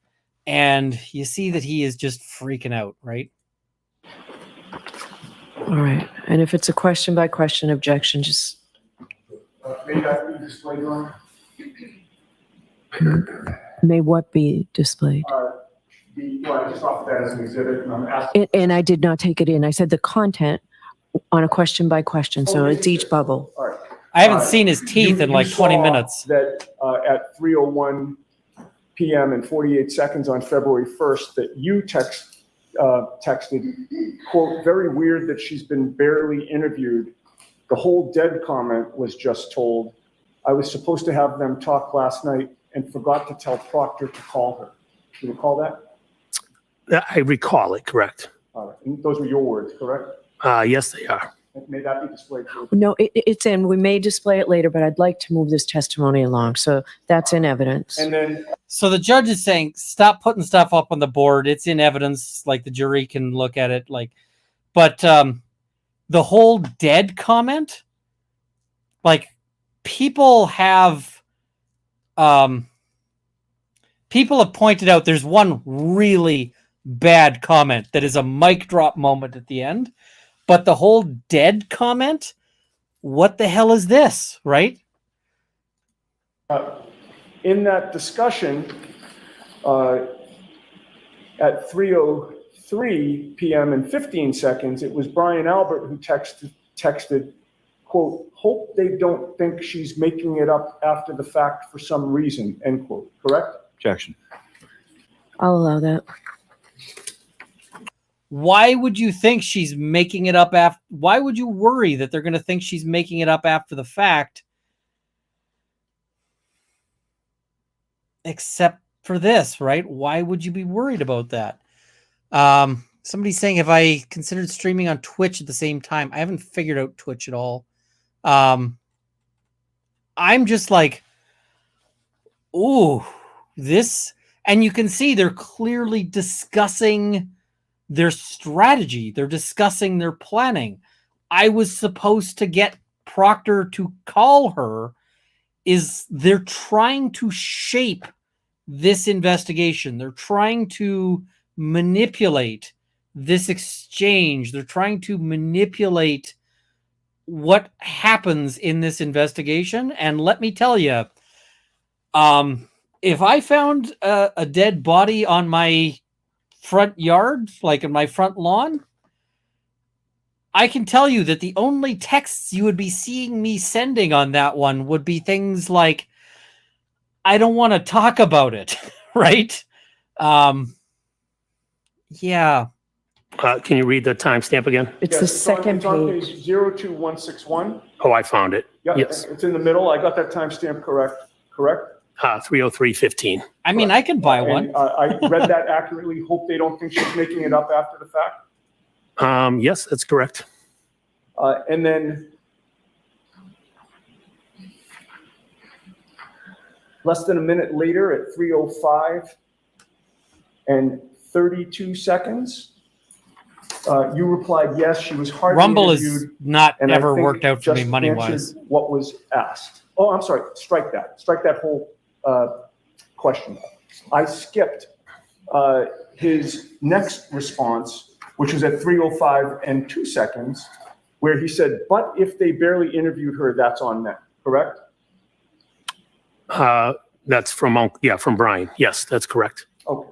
And you see that he is just freaking out, right?
All right. And if it's a question by question objection, just.
May that be displayed, Your Honor?
May what be displayed?
Well, I just offered that as an exhibit, and I'm asking.
And I did not take it in. I said the content on a question by question, so it's each bubble.
All right.
I haven't seen his teeth in like 20 minutes.
That at 3:01 p.m. and 48 seconds on February 1st, that you texted, quote, very weird that she's been barely interviewed. The whole dead comment was just told. I was supposed to have them talk last night and forgot to tell Proctor to call her. Do you recall that?
I recall it, correct.
All right. And those were your words, correct?
Yes, they are.
May that be displayed?
No, it's in. We may display it later, but I'd like to move this testimony along. So that's in evidence.
And then,
So the judge is saying, stop putting stuff up on the board. It's in evidence. Like the jury can look at it. But the whole dead comment, like people have pointed out there's one really bad comment that is a mic drop moment at the end. But the whole dead comment, what the hell is this, right?
in that discussion, at 3:03 p.m. and 15 seconds, it was Brian Albert who texted, quote, hope they don't think she's making it up after the fact for some reason, end quote, correct?
Objection.
I'll allow that.
Why would you think she's making it up after? Why would you worry that they're going to think she's making it up after the fact? Except for this, right? Why would you be worried about that? Somebody's saying, have I considered streaming on Twitch at the same time? I haven't figured out Twitch at all. I'm just like, ooh, this, and you can see they're clearly discussing their strategy. They're discussing their planning. I was supposed to get Proctor to call her. They're trying to shape this investigation. They're trying to manipulate this exchange. They're trying to manipulate what happens in this investigation. And let me tell you, if I found a dead body on my front yard, like in my front lawn, I can tell you that the only texts you would be seeing me sending on that one would be things like, I don't want to talk about it, right? Yeah.
Can you read the timestamp again?
It's the second
it's on
page.
page 02161.
Oh, I found it.
Yeah,
Yes.
it's in the middle. I got that timestamp correct?
3:03:15.
I mean, I can buy one.
And, I read that accurately. Hope they don't think she's making it up after the fact.
Yes, that's correct.
And then less than a minute later at 3:05 and 32 seconds, you replied, yes, she was hardly
Rumble is
interviewed,
not
and I
ever
think
worked out for me
just
money-wise.
answered what was asked. Oh, I'm sorry. Strike that. Strike that whole question. I skipped his next response, which was at 3:05 and 2 seconds, where he said, "But if they barely interviewed her, that's on them," correct?
That's from Brian. Yes, that's correct.
Okay.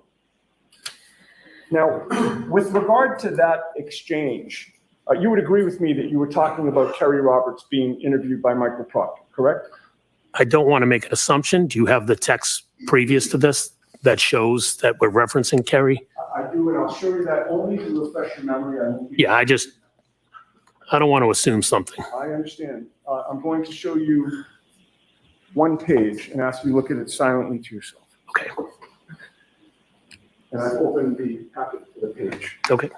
Now, with regard to that exchange, you would agree with me that you were talking about Kerry Roberts being interviewed by Michael Proctor, correct?
I don't want to make an assumption. Do you have the text previous to this that shows that we're referencing Kerry?
I do, and I'll show you that only to refresh your memory.
Yeah, I don't want to assume something.
I understand. I'm going to show you one page and ask you to look at it silently to yourself.
Okay.
And I've opened the packet for the page.
Okay.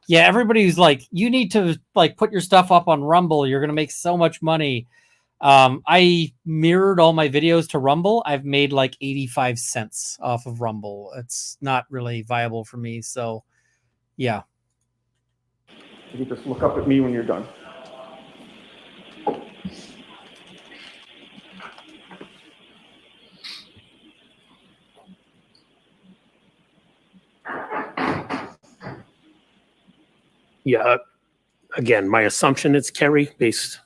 Yeah, everybody's like, you need to like put your stuff up on Rumble. You're gonna make so much money. I mirrored all my videos to Rumble. I've made like 85 cents off of Rumble. It's not really viable for me. So, yeah.
You can just look up at me when you're done.
Yeah. Again, my assumption it's Kerry based.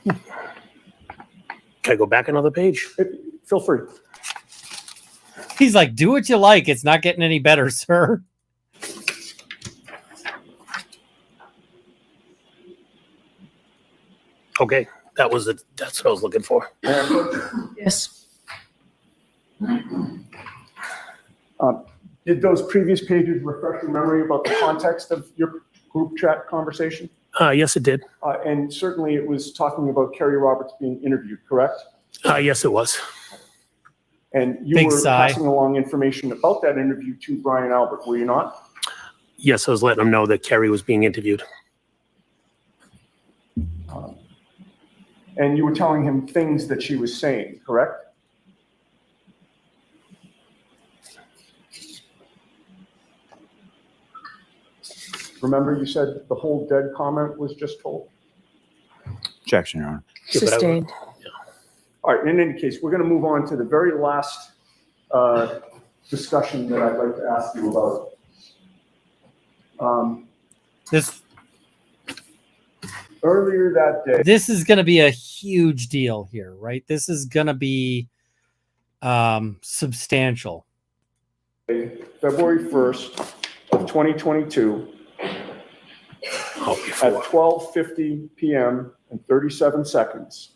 Can I go back another page?
Feel free.
He's like, do what you like. It's not getting any better, sir.
Okay. That's what I was looking for.
Yes.
Did those previous pages refresh your memory about the context of your group chat conversation?
Yes, it did.
And certainly it was talking about Kerry Roberts being interviewed, correct?
Yes, it was.
And you
Big
were
sigh.
passing along information about that interview to Brian Albert, were you not?
Yes, I was letting him know that Kerry was being interviewed.
And you were telling him things that she was saying, correct? Remember you said the whole dead comment was just told?
Objection, Your Honor.
Sustained.
All right, in any case, we're going to move on to the very last discussion that I'd like to ask you about. Earlier that day,
This is going to be a huge deal here, right? This is going to be substantial.
February 1st of 2022, at 12:50 p.m. and 37 seconds,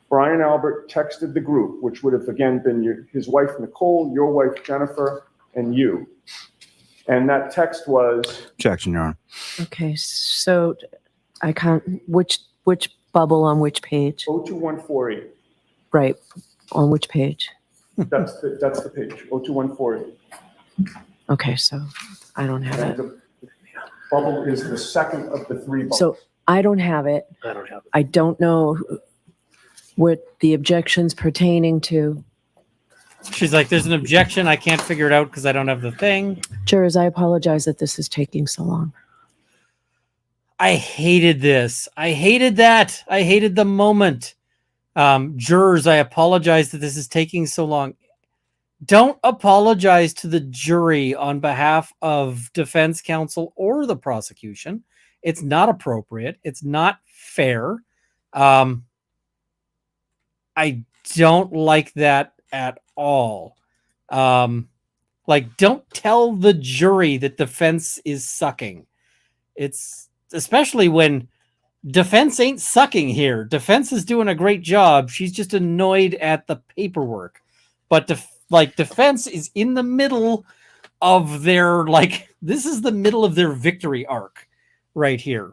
Brian Albert texted the group, which would have again been his wife Nicole, your wife Jennifer, and you. And that text was...
Objection, Your Honor.
Okay, so I can't, which bubble on which page?
02148.
Right, on which page?
That's the page, 02148.
Okay, so I don't have
And
it.
the bubble is the second of the three bubbles.
So I don't have it.
I don't have it.
I don't know what the objection's pertaining to.
She's like, there's an objection. I can't figure it out because I don't have the thing.
Jurors, I apologize that this is taking so long.
I hated this. I hated that. I hated the moment. Jurors, I apologize that this is taking so long. Don't apologize to the jury on behalf of defense counsel or the prosecution. It's not appropriate. It's not fair. I don't like that at all. Like, don't tell the jury that defense is sucking. It's especially when defense ain't sucking here. Defense is doing a great job. She's just annoyed at the paperwork. But defense is in the middle of their, this is the middle of their victory arc right here.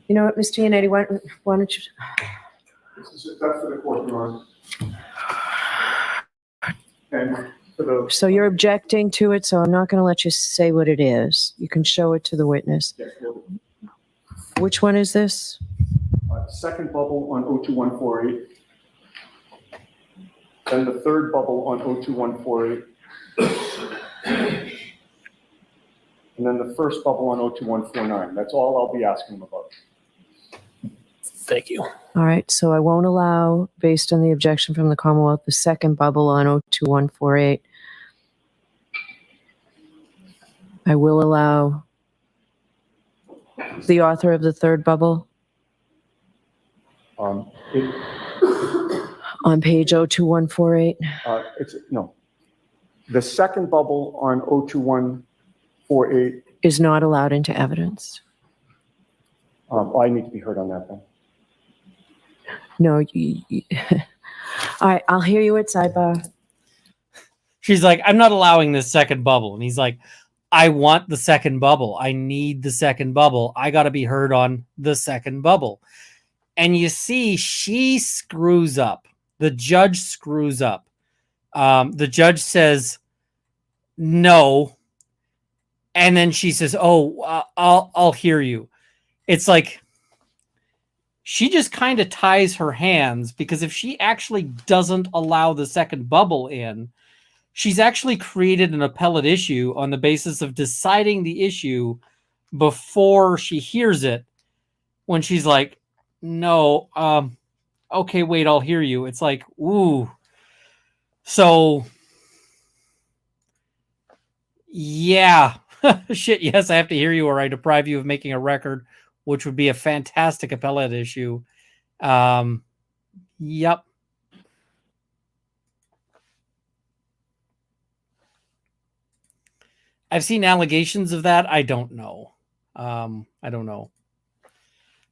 You know what, Ms. Giannetti, why don't you?
That's for the court, Your Honor. And for the...
So you're objecting to it, so I'm not going to let you say what it is. You can show it to the witness.
Yes, will do.
Which one is this?
Second bubble on 02148. Then the third bubble on 02148. and then the first bubble on 02149. That's all I'll be asking him about.
Thank you.
All right, so I won't allow, based on the objection from the Commonwealth, the second bubble on 02148. I will allow the author of the third bubble
It,
on page 02148.
no. The second bubble on 02148,
Is not allowed into evidence.
I need to be heard on that then.
No, all right, I'll hear you at sidebar.
She's like, I'm not allowing this second bubble. And he's like, I want the second bubble. I need the second bubble. I got to be heard on the second bubble. And you see, she screws up. The judge screws up. The judge says, no. And then she says, oh, I'll hear you. It's like, she just kind of ties her hands, because if she actually doesn't allow the second bubble in, she's actually created an appellate issue on the basis of deciding the issue before she hears it, when she's like, no, okay, wait, I'll hear you. It's like, ooh. So, yeah. Shit, yes, I have to hear you or I deprive you of making a record, which would be a fantastic appellate issue. Yep. I've seen allegations of that. I don't know. I don't know.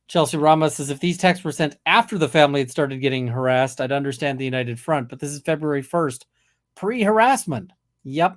Chelsea Ramos says, if these texts were sent after the family had started getting harassed, I'd understand the United Front, but this is February 1st. Pre-harassment. Yep.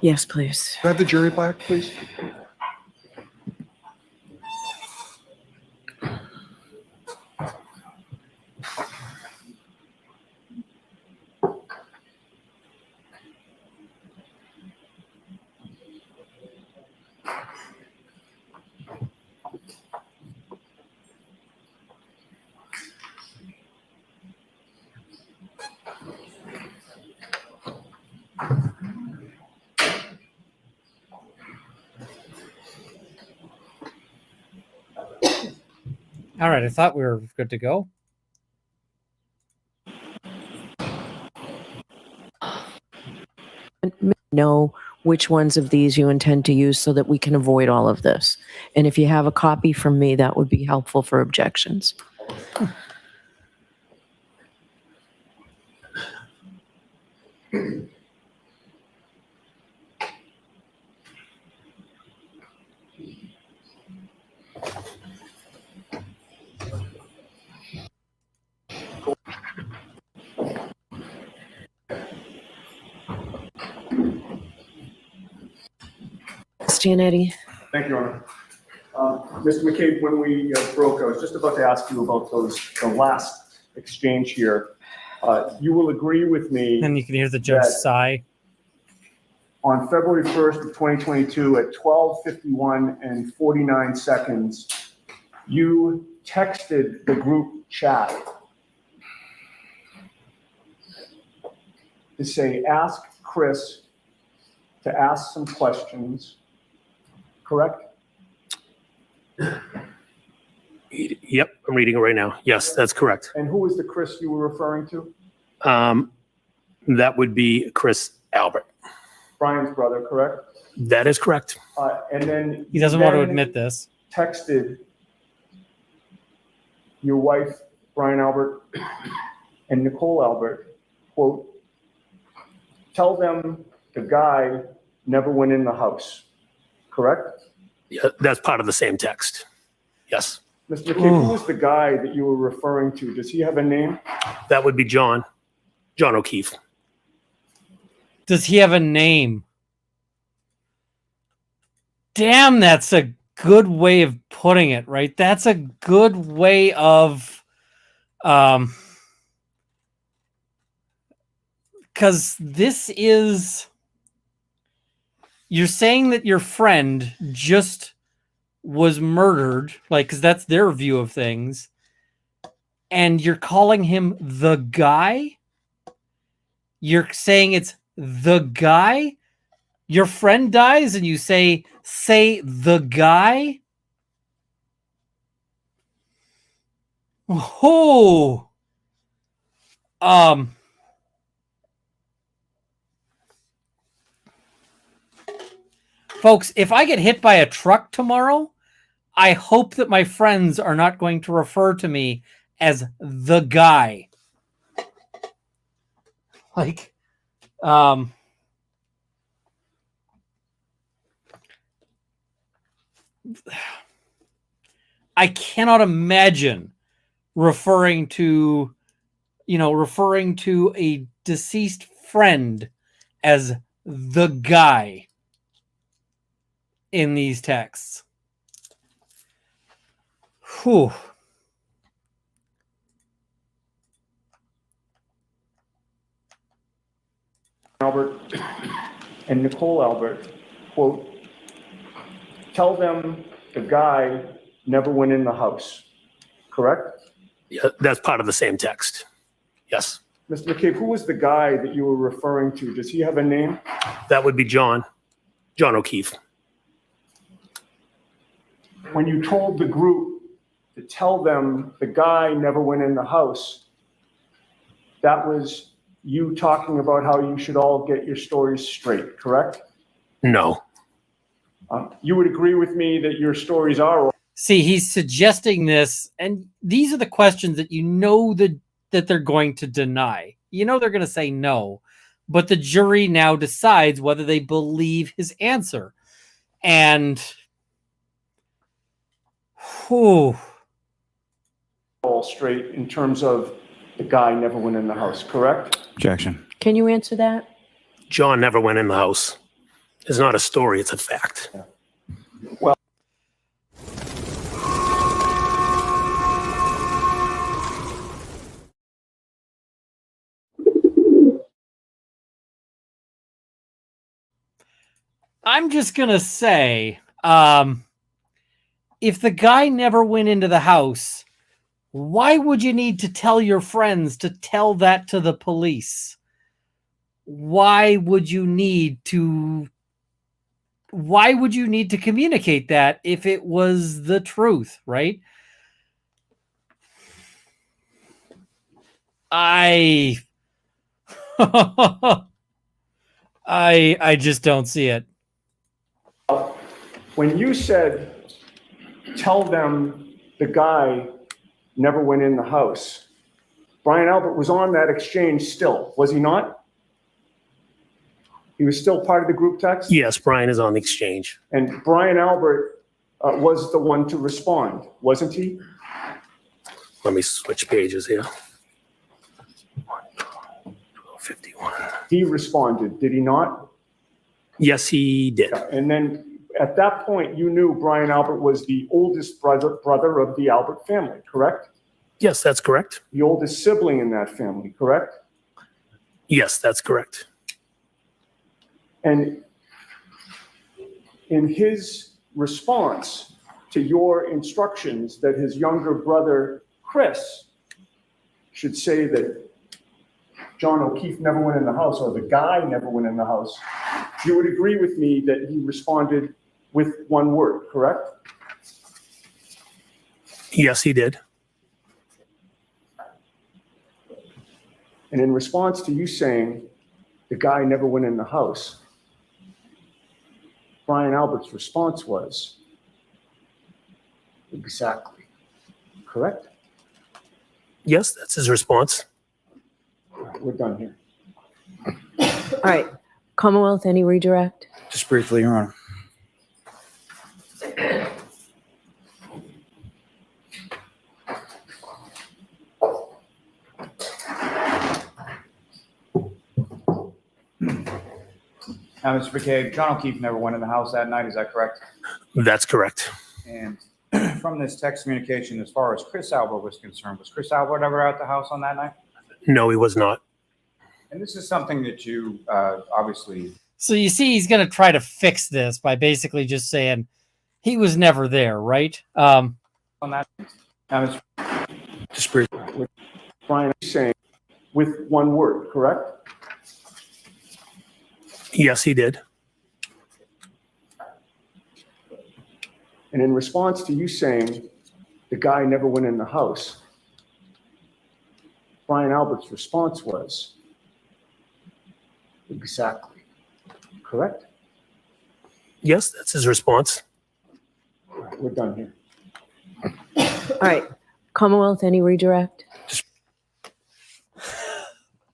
Yes, please.
Can I have the jury back, please?
All right, I thought we were good to go.
Know which ones of these you intend to use so that we can avoid all of this. And if you have a copy from me, that would be helpful for objections. Giannetti.
Thank you, Your Honor. Mr. McCabe, when we broke, I was just about to ask you about the last exchange here. You will agree with me.
And you can hear the judge sigh.
On February 1st of 2022 at 12:51 and 49 seconds, you texted the group chat to say, ask Chris to ask some questions, correct?
Yep, I'm reading it right now. Yes, that's correct.
And who was the Chris you were referring to?
That would be Chris Albert.
Brian's brother, correct?
That is correct.
And then
He doesn't want to admit this.
texted your wife, Brian Albert, and Nicole Albert, quote, tell them the guy never went in the house, correct?
Yeah, that's part of the same text. Yes,
Mr. McCabe, who was the guy that you were referring to? Does he have a name?
that would be John O'Keefe.
Does he have a name? Damn, that's a good way of putting it, right? That's a good way of, because this is, you're saying that your friend just was murdered, like, because that's their view of things, and you're calling him the guy? You're saying it's the guy? Your friend dies and you say the guy? Oh. Folks, if I get hit by a truck tomorrow, I hope that my friends are not going to refer to me as the guy. Like, I cannot imagine referring to a deceased friend as the guy in these texts. Whew.
Albert and Nicole Albert, quote, tell them the guy never went in the house, correct?
Yeah, that's part of the same text. Yes,
Mr. McCabe, who was the guy that you were referring to? Does he have a name?
that would be John O'Keefe.
When you told the group to tell them the guy never went in the house, that was you talking about how you should all get your stories straight, correct?
No.
You would agree with me that your stories are.
See, he's suggesting this, and these are the questions that you know that they're going to deny. You know they're going to say no, but the jury now decides whether they believe his answer. And whew.
All straight in terms of the guy never went in the house, correct?
Objection.
Can you answer that?
John never went in the house. It's not a story, it's a fact.
Well,
I'm just going to say, if the guy never went into the house, why would you need to tell your friends to tell that to the police? Why would you need to communicate that if it was the truth, right? I just don't see it.
when you said, tell them the guy never went in the house, Brian Albert was on that exchange still, was he not? He was still part of the group text?
Yes, Brian is on the exchange.
And Brian Albert was the one to respond, wasn't he?
Let me switch pages here. 51.
He responded, did he not?
Yes, he did.
And then at that point, you knew Brian Albert was the oldest brother of the Albert family, correct?
Yes, that's correct.
The oldest sibling in that family, correct?
Yes, that's correct.
And in his response to your instructions that his younger brother, Chris, should say that John O'Keefe never went in the house, or the guy never went in the house, you would agree with me that he responded with one word, correct?
Yes, he did.
And in response to you saying the guy never went in the house, Brian Albert's response was, exactly, correct?
Yes, that's his response.
We're done here.
All right. Commonwealth, any redirect?
Just briefly, Your Honor.
Now, Mr. McCabe, John O'Keefe never went in the house that night, is that correct?
That's correct.
And from this text communication, as far as Chris Albert was concerned, was Chris Albert ever at the house on that night?
No, he was not.
And this is something that you obviously...
So you see, he's going to try to fix this by basically just saying he was never there, right?
On that, now, Mr.
Just brief.
Brian is saying with one word, correct?
Yes, he did.
And in response to you saying the guy never went in the house, Brian Albert's response was, exactly, correct?
Yes, that's his response.
All right, we're done here.
All right. Commonwealth, any redirect?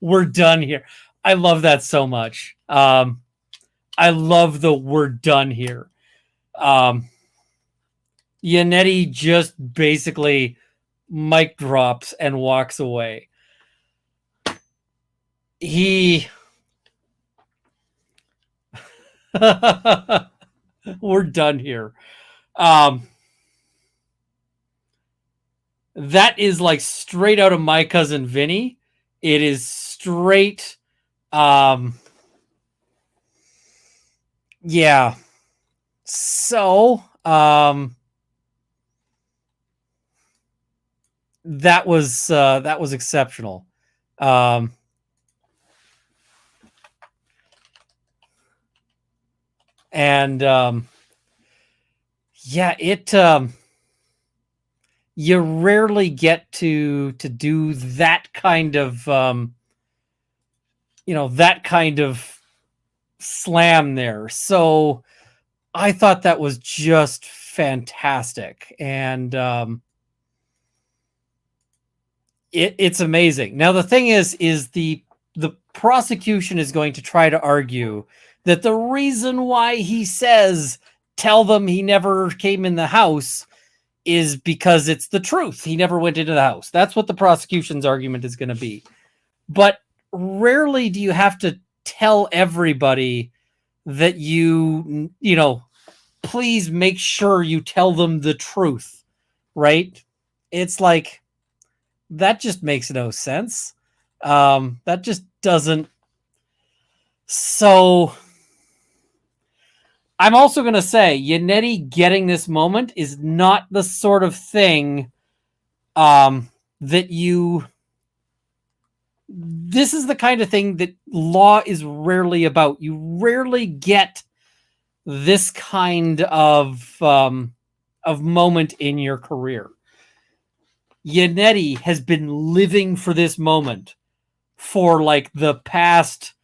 We're done here. I love that so much. I love the "we're done here." Yannetti just basically mic drops and walks away. We're done here. That is like straight out of My Cousin Vinny. It is straight. Yeah. So, that was exceptional. Yeah, you rarely get to do that kind of that kind of slam there. So I thought that was just fantastic, and it's amazing. Now the thing is the prosecution is going to try to argue that the reason why he says tell them he never came in the house is because it's the truth. He never went into the house. That's what the prosecution's argument is going to be. But rarely do you have to tell everybody that please make sure you tell them the truth, right? It's like, that just makes no sense. That just doesn't. So I'm also going to say Yannetti getting this moment is not the sort of thing this is the kind of thing that law is rarely about. You rarely get this kind of moment in your career. Yannetti has been living for this moment for like the past,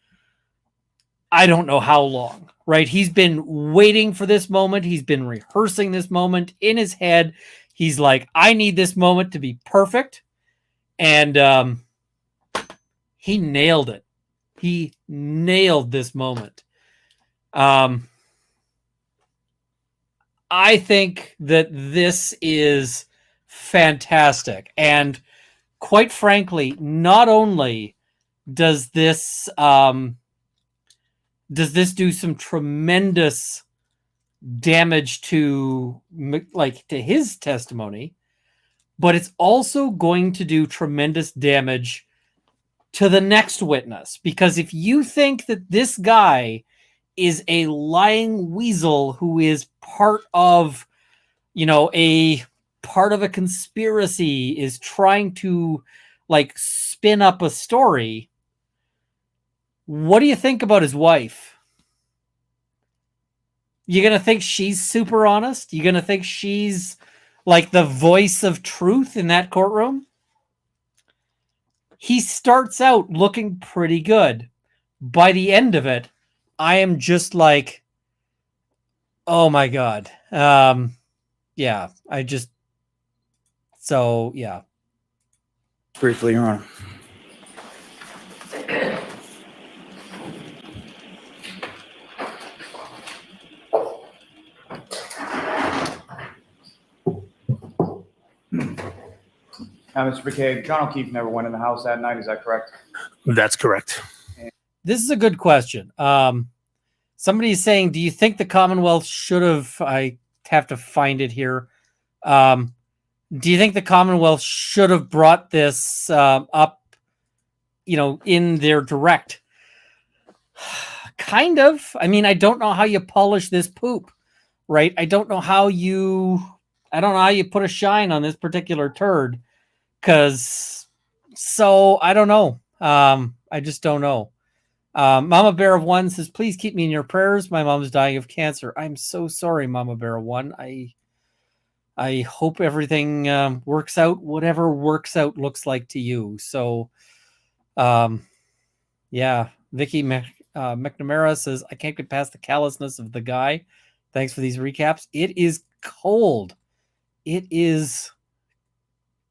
I don't know how long, right? He's been waiting for this moment. He's been rehearsing this moment in his head. He's like, I need this moment to be perfect. And he nailed it. He nailed this moment. I think that this is fantastic. And quite frankly, not only does this do some tremendous damage to his testimony, but it's also going to do tremendous damage to the next witness. Because if you think that this guy is a lying weasel who is part of a conspiracy, is trying to spin up a story, what do you think about his wife? You're going to think she's super honest? You're going to think she's like the voice of truth in that courtroom? He starts out looking pretty good. By the end of it, I am just like, oh my God. Yeah, yeah.
Briefly, Your Honor.
Now, Mr. McCabe, John O'Keefe never went in the house that night. Is that correct?
That's correct.
This is a good question. Somebody is saying, do you think the Commonwealth should have, I have to find it here. Do you think the Commonwealth should have brought this up, in their direct? Kind of. I mean, I don't know how you polish this poop, right? I don't know how you put a shine on this particular turd, so I don't know. I just don't know. Mama Bear of One says, please keep me in your prayers. My mom's dying of cancer. I'm so sorry, Mama Bear of One. I hope everything works out, whatever works out looks like to you. So, yeah. Vicky McNamara says, I can't get past the callousness of the guy. Thanks for these recaps. It is cold. It is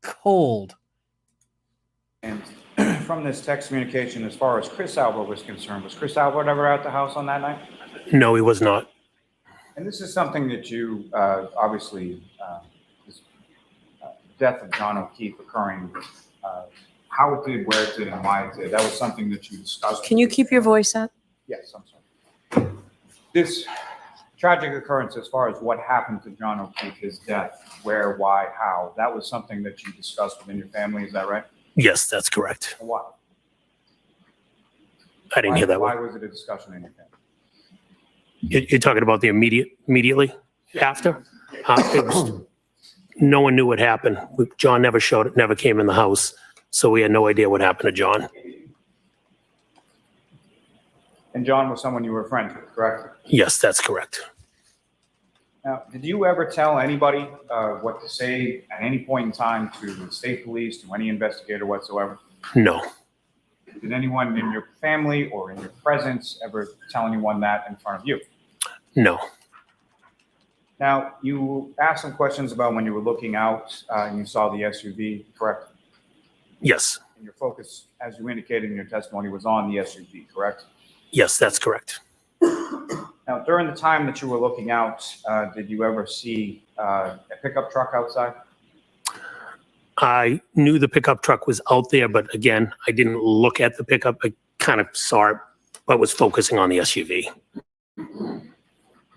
cold.
And from this text communication, as far as Chris Albert was concerned, was Chris Albert ever at the house on that night?
No, he was not.
And this is something that you, obviously, this death of John O'Keefe occurring, how it did, where it did, and why it did. That was something that you discussed.
Can you keep your voice up?
Yes, I'm sorry. This tragic occurrence, as far as what happened to John O'Keefe, his death, where, why, how, that was something that you discussed within your family, is that right?
Yes, that's correct.
Why?
I didn't hear that
Why
one.
was it a discussion in your family?
You're talking about the immediately after? No one knew what happened. John never came in the house, so we had no idea what happened to John.
And John was someone you were friends with, correct?
Yes, that's correct.
Now, did you ever tell anybody what to say at any point in time to the state police, to any investigator whatsoever?
No,
Did anyone in your family or in your presence ever tell anyone that in front of you?
no.
Now, you asked some questions about when you were looking out and you saw the SUV, correct?
Yes,
And your focus, as you indicated in your testimony, was on the SUV, correct?
yes, that's correct.
Now, during the time that you were looking out, did you ever see a pickup truck outside?
I knew the pickup truck was out there, but again, I didn't look at the pickup. I kind of saw it, but was focusing on the SUV.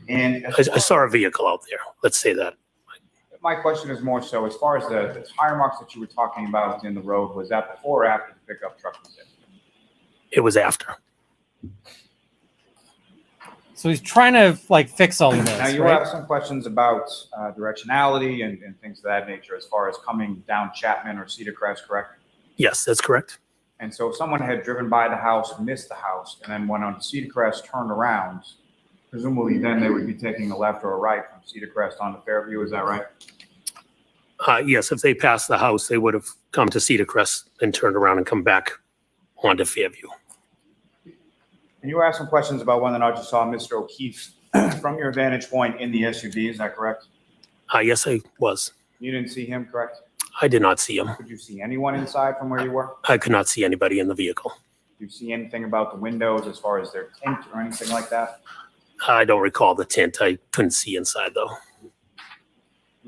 And
I saw a vehicle out there. Let's say that.
my question is more so, as far as the tire marks that you were talking about in the road, was that before or after the pickup truck was in?
It was after.
So he's trying to fix all of this.
Now, you
right?
have some questions about directionality and things of that nature as far as coming down Chapman or Cedar Crest, correct?
Yes, that's correct.
And so if someone had driven by the house, missed the house, and then went on to Cedar Crest, turned around, presumably then they would be taking a left or a right from Cedar Crest onto Fairview, is that right?
Yes, if they passed the house, they would have come to Cedar Crest and turned around and come back onto Fairview.
And you asked some questions about whether or not you saw Mr. O'Keefe from your vantage point in the SUV, is that correct?
Yes, I was.
You didn't see him, correct?
I did not see him.
Could you see anyone inside from where you were?
I could not see anybody in the vehicle.
Did you see anything about the windows as far as their tint or anything like that?
I don't recall the tint. I couldn't see inside though.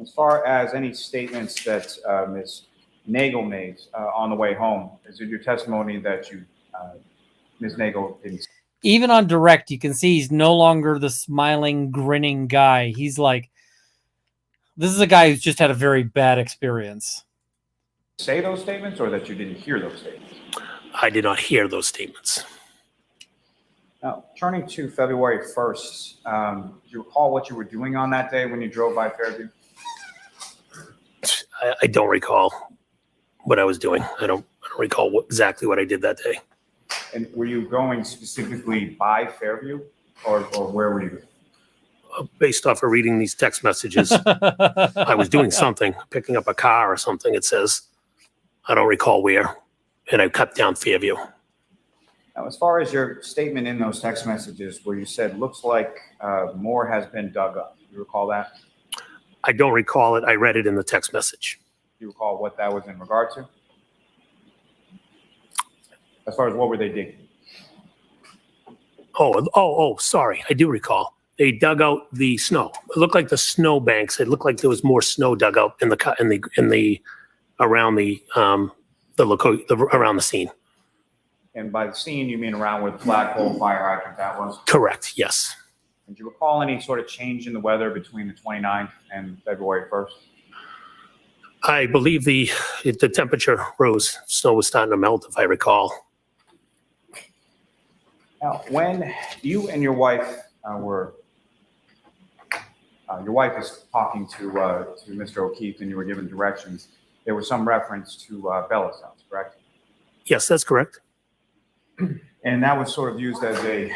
As far as any statements that Ms. Nagel made on the way home, is it your testimony that Ms. Nagel didn't?
Even on direct, you can see he's no longer the smiling, grinning guy. He's like, this is a guy who's just had a very bad experience.
Say those statements, or that you didn't hear those statements?
I did not hear those statements.
Now, turning to February 1st, do you recall what you were doing on that day when you drove by Fairview?
I don't recall what I was doing. I don't recall exactly what I did that day.
And were you going specifically by Fairview, or where were you?
Based off of reading these text messages, I was doing something, picking up a car or something, it says. I don't recall where. And I cut down Fairview.
Now, as far as your statement in those text messages where you said, looks like more has been dug up, you recall that?
I don't recall it. I read it in the text message.
Do you recall what that was in regard to? As far as what were they digging?
Oh, sorry. I do recall. They dug out the snow. It looked like the snow banks. It looked like there was more snow dug out in the around the around the scene.
And by the scene, you mean around where the flagpole fire hydrant that was?
Correct. Yes.
Do you recall any sort of change in the weather between the 29th and February 1st?
I believe the temperature rose. Snow was starting to melt, if I recall.
Now, when you and your wife your wife was talking to Mr. O'Keefe and you were given directions, there was some reference to Bella's house, correct?
Yes, that's correct.
And that was sort of used as a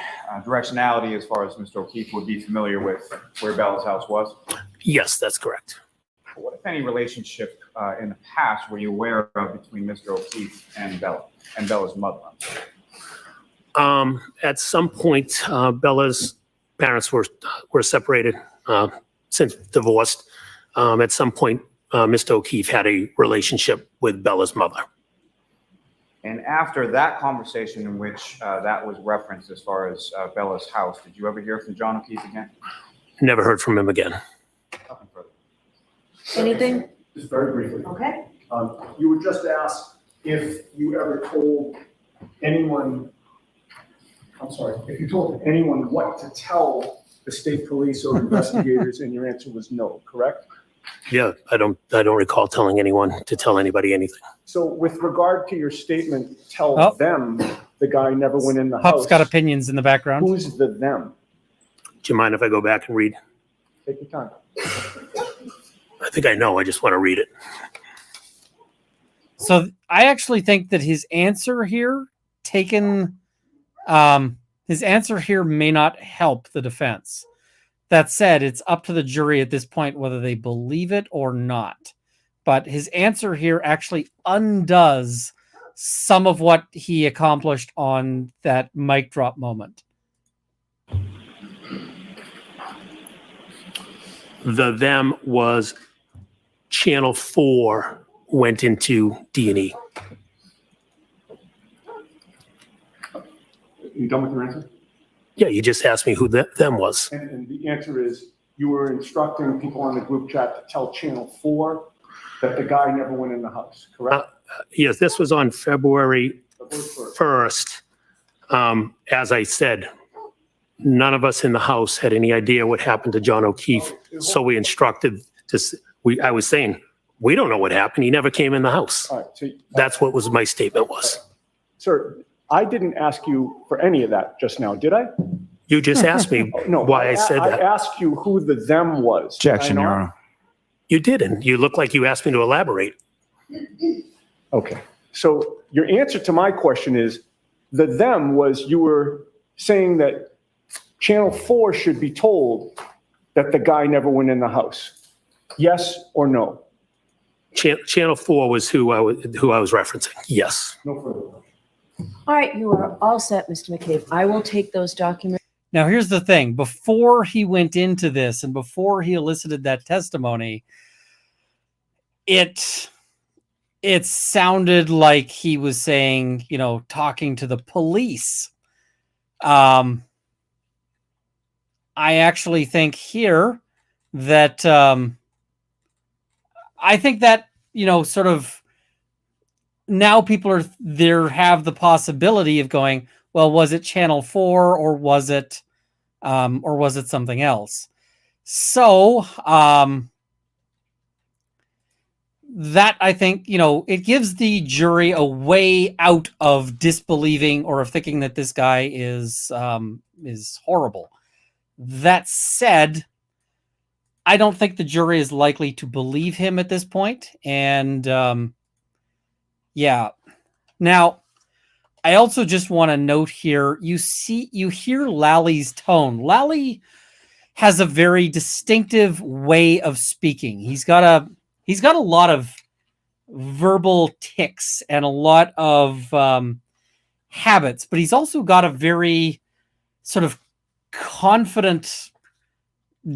directionality as far as Mr. O'Keefe would be familiar with where Bella's house was?
Yes, that's correct.
What, if any, relationship in the past were you aware of between Mr. O'Keefe and Bella, and Bella's mother?
At some point, Bella's parents were separated, since divorced. At some point, Mr. O'Keefe had a relationship with Bella's mother.
And after that conversation in which that was referenced as far as Bella's house, did you ever hear from John O'Keefe again?
Never heard from him again.
Nothing further.
Anything?
Just very briefly.
Okay.
You were just asked if you ever told anyone, if you told anyone what to tell the state police or investigators, and your answer was no, correct?
Yeah, I don't recall telling anyone to tell anybody anything.
So with regard to your statement, tell them the guy never went in the house.
Pup's got opinions in the background.
Who's the them?
Do you mind if I go back and read?
Take your time.
I think I know. I just want to read it.
So I actually think that his answer here may not help the defense. That said, it's up to the jury at this point whether they believe it or not. But his answer here actually undoes some of what he accomplished on that mic drop moment.
The them was Channel 4 went into D&E.
You done with your answer?
Yeah, you just asked me who them was.
And the answer is you were instructing people on the group chat to tell Channel 4 that the guy never went in the house, correct?
Yes, this was on February 1st. As I said, none of us in the house had any idea what happened to John O'Keefe. So we instructed I was saying, we don't know what happened. He never came in the house.
All right, so,
That's what was my statement was.
sir, I didn't ask you for any of that just now, did I?
You just asked me
No.
why I said
I
that.
asked you who the them was. did I
Objection, Your
not?
Honor.
You didn't. You look like you asked me to elaborate.
Okay. So your answer to my question is the them was you were saying that Channel 4 should be told that the guy never went in the house. Yes or no?
Channel 4 was who I was referencing. Yes.
No further.
All right, you are all set, Mr. McCabe. I will take those documents.
Now, here's the thing. Before he went into this and before he elicited that testimony, it sounded like he was saying, talking to the police. I actually think here that I think that, sort of now people have the possibility of going, well, was it Channel 4 or was it something else? So that I think, it gives the jury a way out of disbelieving or of thinking that this guy is horrible. That said, I don't think the jury is likely to believe him at this point. And yeah. Now, I also just want to note here, you hear Lally's tone. Lally has a very distinctive way of speaking. He's got a lot of verbal tics and a lot of habits, but he's also got a very sort of confident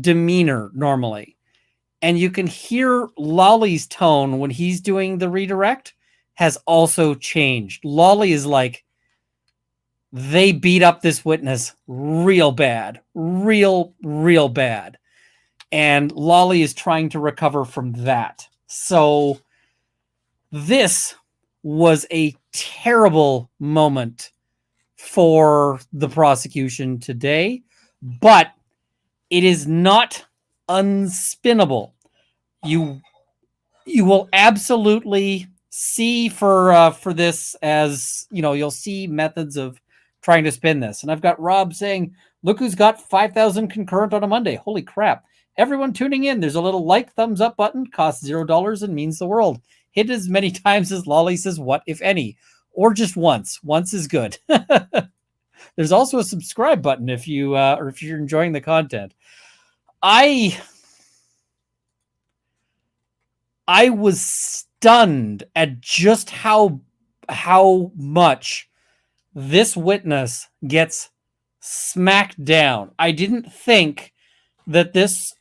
demeanor normally. And you can hear Lolly's tone when he's doing the redirect has also changed. Lolly is like, they beat up this witness real bad, real bad. And Lolly is trying to recover from that. So this was a terrible moment for the prosecution today, but It is not unspinnable. You will absolutely see for this, as you know, you'll see methods of trying to spin this. And I've got Rob saying, look who's got 5,000 concurrent on a Monday. Holy crap. Everyone tuning in, there's a little like, thumbs up button, costs $0 and means the world. Hit as many times as Lolly says what, if any, or just once. Once is good. There's also a subscribe button if you or if you're enjoying the content. I was stunned at just how much this witness gets smacked down. I didn't think that this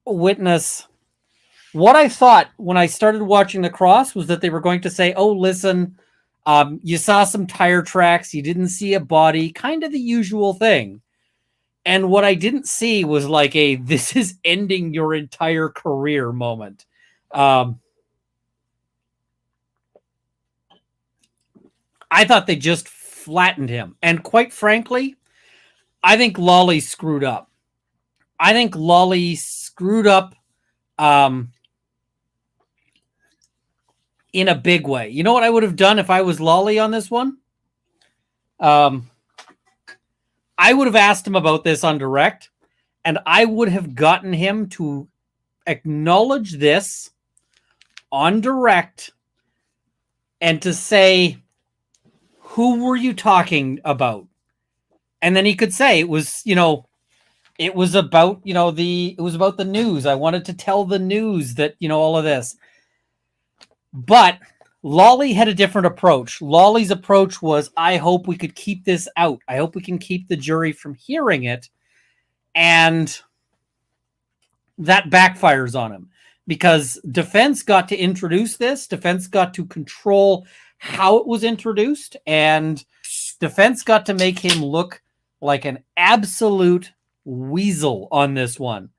witness, what I thought when I started watching the cross was that they were going to say, oh, listen, you saw some tire tracks, you didn't see a body, kind of the usual thing. And what I didn't see was like a, this is ending your entire career moment. I thought they just flattened him. And quite frankly, I think Lolly screwed up. I think Lolly screwed up in a big way. You know what I would have done if I was Lolly on this one? I would have asked him about this on direct, and I would have gotten him to acknowledge this on direct and to say, who were you talking about? And then he could say it was, you know, it was about, you know, it was about the news. I wanted to tell the news that, you know, all of this. But Lolly had a different approach. Lolly's approach was, I hope we could keep this out. I hope we can keep the jury from hearing it. And that backfires on him because defense got to introduce this. Defense got to control how it was introduced, and defense got to make him look like an absolute weasel on this one.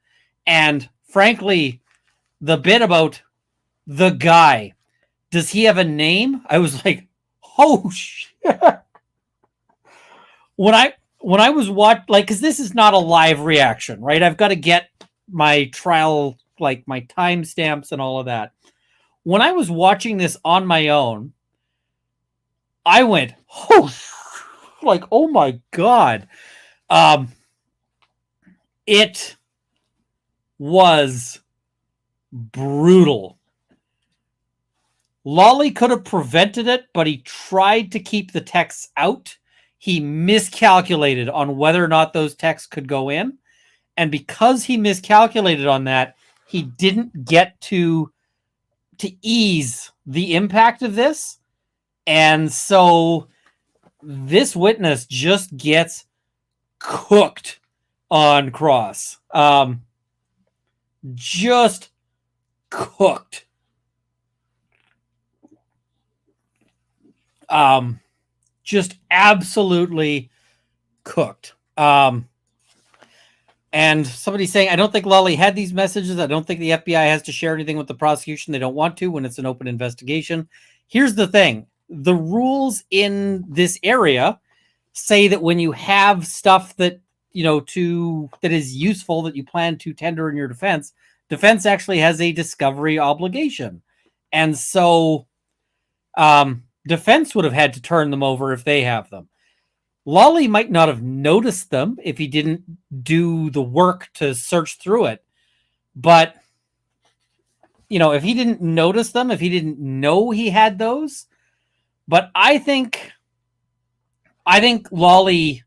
And frankly, the bit about the guy, does he have a name? I was like, oh shit. When I was watching, like, because this is not a live reaction, right? I've got to get my trial, like my timestamps and all of that. When I was watching this on my own, I went, oh, like, oh my God. It was brutal. Lolly could have prevented it, but he tried to keep the texts out. He miscalculated on whether or not those texts could go in. And because he miscalculated on that, he didn't get to ease the impact of this. And so this witness just gets cooked on cross. Just cooked. Just absolutely cooked. And somebody's saying, I don't think Lolly had these messages. I don't think the FBI has to share anything with the prosecution. They don't want to when it's an open investigation. Here's the thing. The rules in this area say that when you have stuff that, you know, that is useful that you plan to tender in your defense, defense actually has a discovery obligation. And so defense would have had to turn them over if they have them. Lolly might not have noticed them if he didn't do the work to search through it. But, you know, if he didn't notice them, if he didn't know he had those, but I think Lolly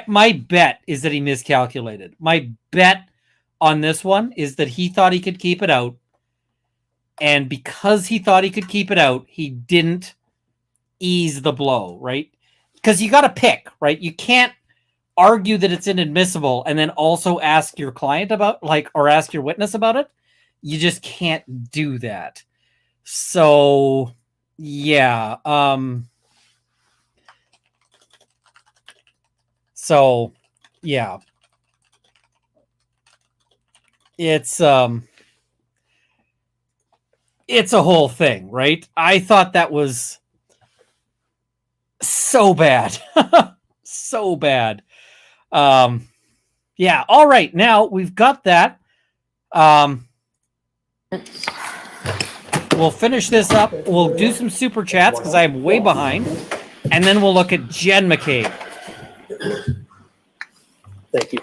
my bet is that he miscalculated. My bet on this one is that he thought he could keep it out. And because he thought he could keep it out, he didn't ease the blow, right? Because you got to pick, right? You can't argue that it's inadmissible and then also ask your client about, like, or ask your witness about it. You just can't do that. So, yeah. So, yeah. It's a whole thing, right? I thought that was so bad. So bad. Yeah. All right. Now we've got that. We'll finish this up. We'll do some super chats because I'm way behind. And then we'll look at Jen McCabe.
Thank you.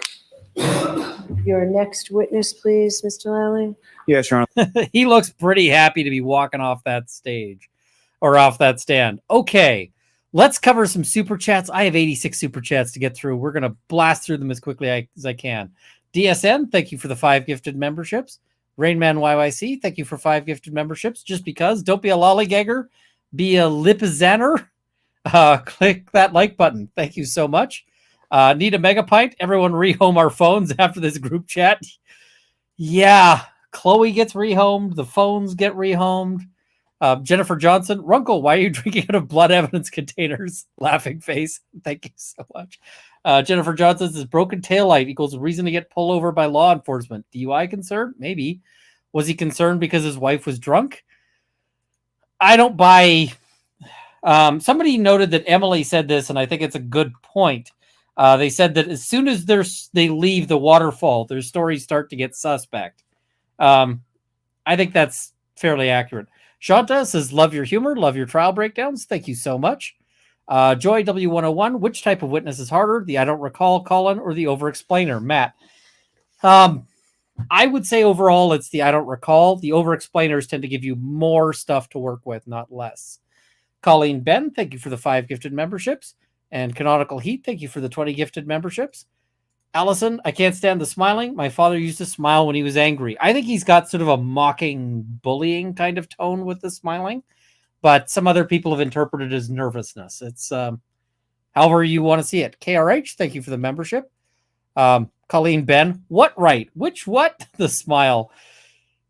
Your next witness, please, Mr. Lally.
Yes, Your Honor.
He looks pretty happy to be walking off that stage or off that stand. Okay. Let's cover some super chats. I have 86 super chats to get through. We're going to blast through them as quickly as I can. DSN, thank you for the 5 gifted memberships. Rainman YYC, thank you for 5 gifted memberships. Just because, don't be a lollygagger, be a lipizanner. Click that like button. Thank you so much. Need a megapint? Everyone rehome our phones after this group chat. Yeah, Chloe gets rehomed. The phones get rehomed. Jennifer Johnson, Runkle, why are you drinking out of blood evidence containers? Laughing face. Thank you so much. Jennifer Johnson says broken taillight equals reason to get pulled over by law enforcement. DUI concern? Maybe. Was he concerned because his wife was drunk? I don't buy. Somebody noted that Emily said this, and I think it's a good point. They said that as soon as they leave the waterfall, their stories start to get suspect. I think that's fairly accurate. Shanta says, love your humor, love your trial breakdowns. Thank you so much. Joy W101, which type of witness is harder? The I don't recall Colin or the over-explainer? Matt. I would say overall it's the I don't recall. The over-explainers tend to give you more stuff to work with, not less. Colleen Ben, thank you for the 5 gifted memberships. And Canonical Heat, thank you for the 20 gifted memberships. Allison, I can't stand the smiling. My father used to smile when he was angry. I think he's got sort of a mocking, bullying kind of tone with the smiling, but some other people have interpreted it as nervousness. It's however you want to see it. KRH, thank you for the membership. Colleen Ben, what right? Which what? The smile.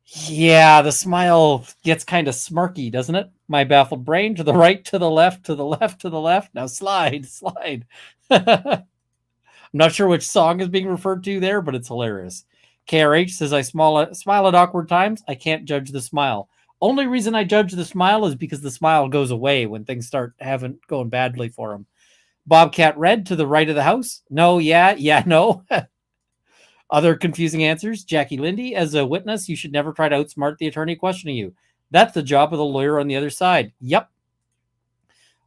Yeah, the smile gets kind of smirky, doesn't it? My baffled brain, to the right, to the left, to the left, to the left. Now slide. I'm not sure which song is being referred to there, but it's hilarious. KRH says, I smile at awkward times. I can't judge the smile. Only reason I judge the smile is because the smile goes away when things start going badly for him. Bobcat Red, to the right of the house. No, yeah, no. Other confusing answers. Jackie Lindy, as a witness, you should never try to outsmart the attorney questioning you. That's the job of the lawyer on the other side. Yep.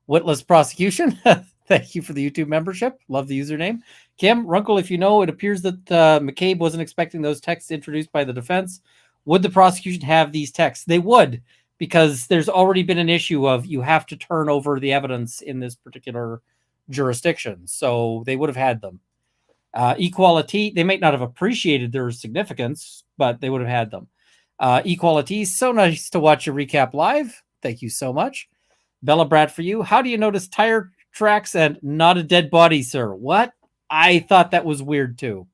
Witless prosecution. Thank you for the YouTube membership. Love the username. Kim, Runkle, if you know, it appears that McCabe wasn't expecting those texts introduced by the defense. Would the prosecution have these texts? They would, because there's already been an issue of you have to turn over the evidence in this particular jurisdiction. So they would have had them. Equality, they might not have appreciated their significance, but they would have had them. Equality, so nice to watch your recap live. Thank you so much. Bella Brad, for you. How do you notice tire tracks and not a dead body, sir? What? I thought that was weird too.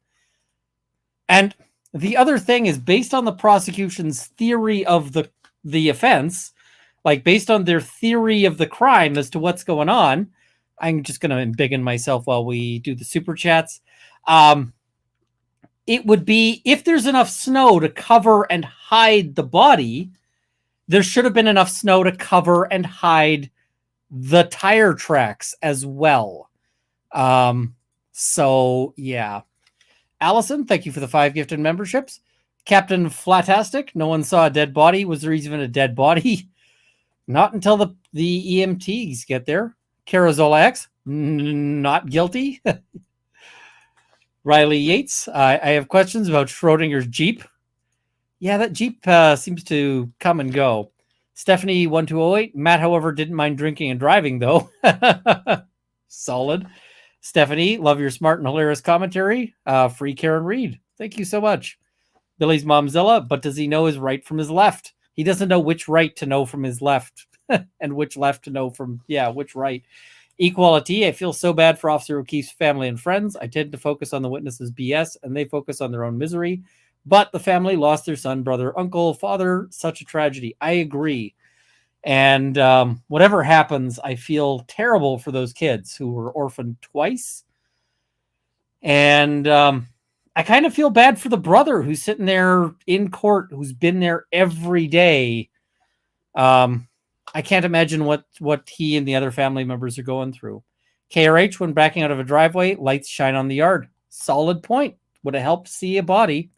And the other thing is, based on the prosecution's theory of the offense, like based on their theory of the crime as to what's going on, I'm just going to embiggen myself while we do the super chats. It would be, if there's enough snow to cover and hide the body, there should have been enough snow to cover and hide the tire tracks as well. So yeah. Allison, thank you for the 5 gifted memberships. Captain Flatastic, no one saw a dead body. Was there even a dead body? Not until the EMTs get there. Carazola X, not guilty. Riley Yates, I have questions about Schrodinger's Jeep. Yeah, that Jeep seems to come and go. Stephanie 1208, Matt, however, didn't mind drinking and driving, though. Solid. Stephanie, love your smart and hilarious commentary. Free Karen Reed. Thank you so much. Billy's Momzilla, but does he know his right from his left? He doesn't know which right to know from his left and which left to know from, which right. Equality, I feel so bad for Officer O'Keefe's family and friends. I tend to focus on the witnesses' BS, and they focus on their own misery. But the family lost their son, brother, uncle, father. Such a tragedy. I agree. And whatever happens, I feel terrible for those kids who were orphaned twice. And I kind of feel bad for the brother who's sitting there in court, who's been there every day. I can't imagine what he and the other family members are going through. KRH, when backing out of a driveway, lights shine on the yard. Solid point. Would have helped see a body.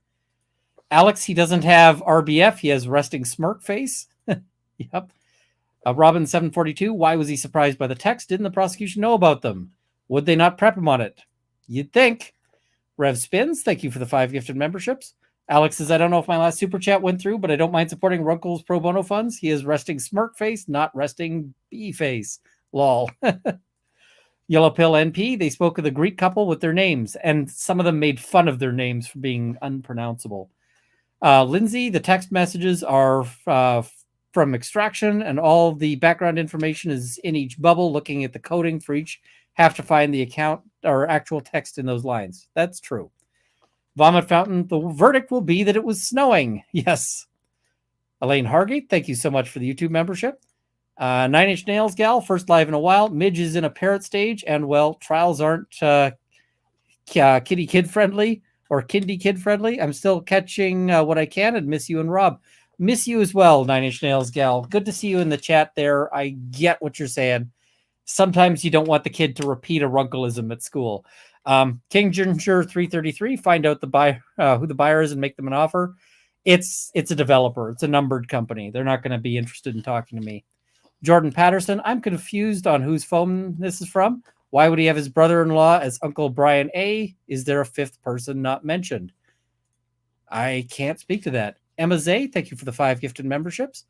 Alex, he doesn't have RBF. He has resting smirk face. Yep. Robin 742, why was he surprised by the text? Didn't the prosecution know about them? Would they not prep him on it? You'd think. Rev Spins, thank you for the 5 gifted memberships. Alex says, I don't know if my last super chat went through, but I don't mind supporting Runkle's pro bono funds. He is resting smirk face, not resting bee face. Lol. Yellow Pill NP, they spoke of the Greek couple with their names, and some of them made fun of their names for being unpronounceable. Lindsay, the text messages are from extraction, and all the background information is in each bubble. Looking at the coding for each, have to find the account or actual text in those lines. That's true. Vomit Fountain, the verdict will be that it was snowing. Yes. Elaine Hargate, thank you so much for the YouTube membership. 9 Inch Nails Gal, first live in a while. Midge is in a parrot stage, and well, trials aren't kitty kid friendly or kindy kid friendly. I'm still catching what I can, and miss you and Rob. Miss you as well, 9 Inch Nails Gal. Good to see you in the chat there. I get what you're saying. Sometimes you don't want the kid to repeat a runkleism at school. King Ginger 333, find out who the buyer is and make them an offer. It's a developer. It's a numbered company. They're not going to be interested in talking to me. Jordan Patterson, I'm confused on whose phone this is from. Why would he have his brother-in-law as Uncle Brian A? Is there a 5th person not mentioned? I can't speak to that. Emma Zay, thank you for the 5 gifted memberships.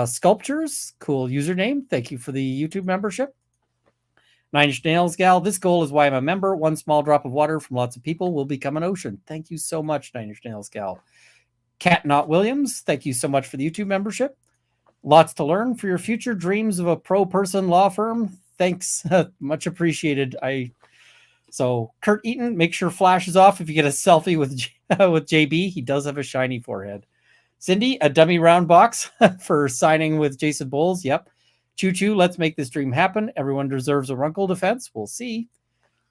Sculptures, cool username. Thank you for the YouTube membership. 9 Inch Nails Gal, this goal is why I'm a member. One small drop of water from lots of people will become an ocean. Thank you so much, 9 Inch Nails Gal. Cat Not Williams, thank you so much for the YouTube membership. Lots to learn for your future dreams of a pro-person law firm. Thanks. Much appreciated. So Kurt Eaton, make sure flash is off if you get a selfie with JB. He does have a shiny forehead. Cindy, a dummy round box for signing with Jason Bowles. Yep. Choo choo, let's make this dream happen. Everyone deserves a Runkle defense. We'll see.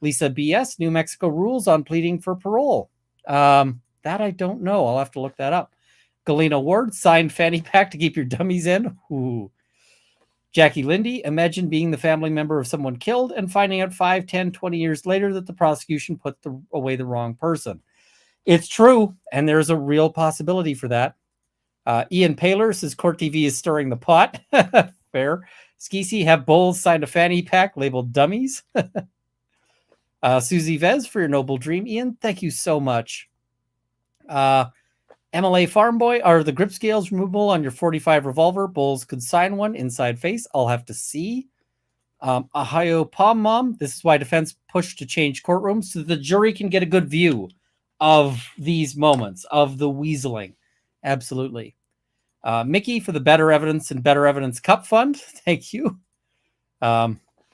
Lisa BS, New Mexico rules on pleading for parole. That I don't know. I'll have to look that up. Galena Ward, signed fanny pack to keep your dummies in. Ooh. Jackie Lindy, imagine being the family member of someone killed and finding out 5, 10, 20 years later that the prosecution put away the wrong person. It's true, and there's a real possibility for that. Ian Paler says Court TV is stirring the pot. Fair. Skeesy, have Bowles signed a fanny pack labeled dummies. Susie Vez, for your noble dream, Ian. Thank you so much. MLA Farm Boy, are the grip scales removable on your 45 revolver? Bowles could sign one inside face. I'll have to see. Ohio Palm Mom, this is why defense pushed to change courtrooms so the jury can get a good view of these moments of the weaseling. Absolutely. Mickey for the Better Evidence and Better Evidence Cup Fund. Thank you.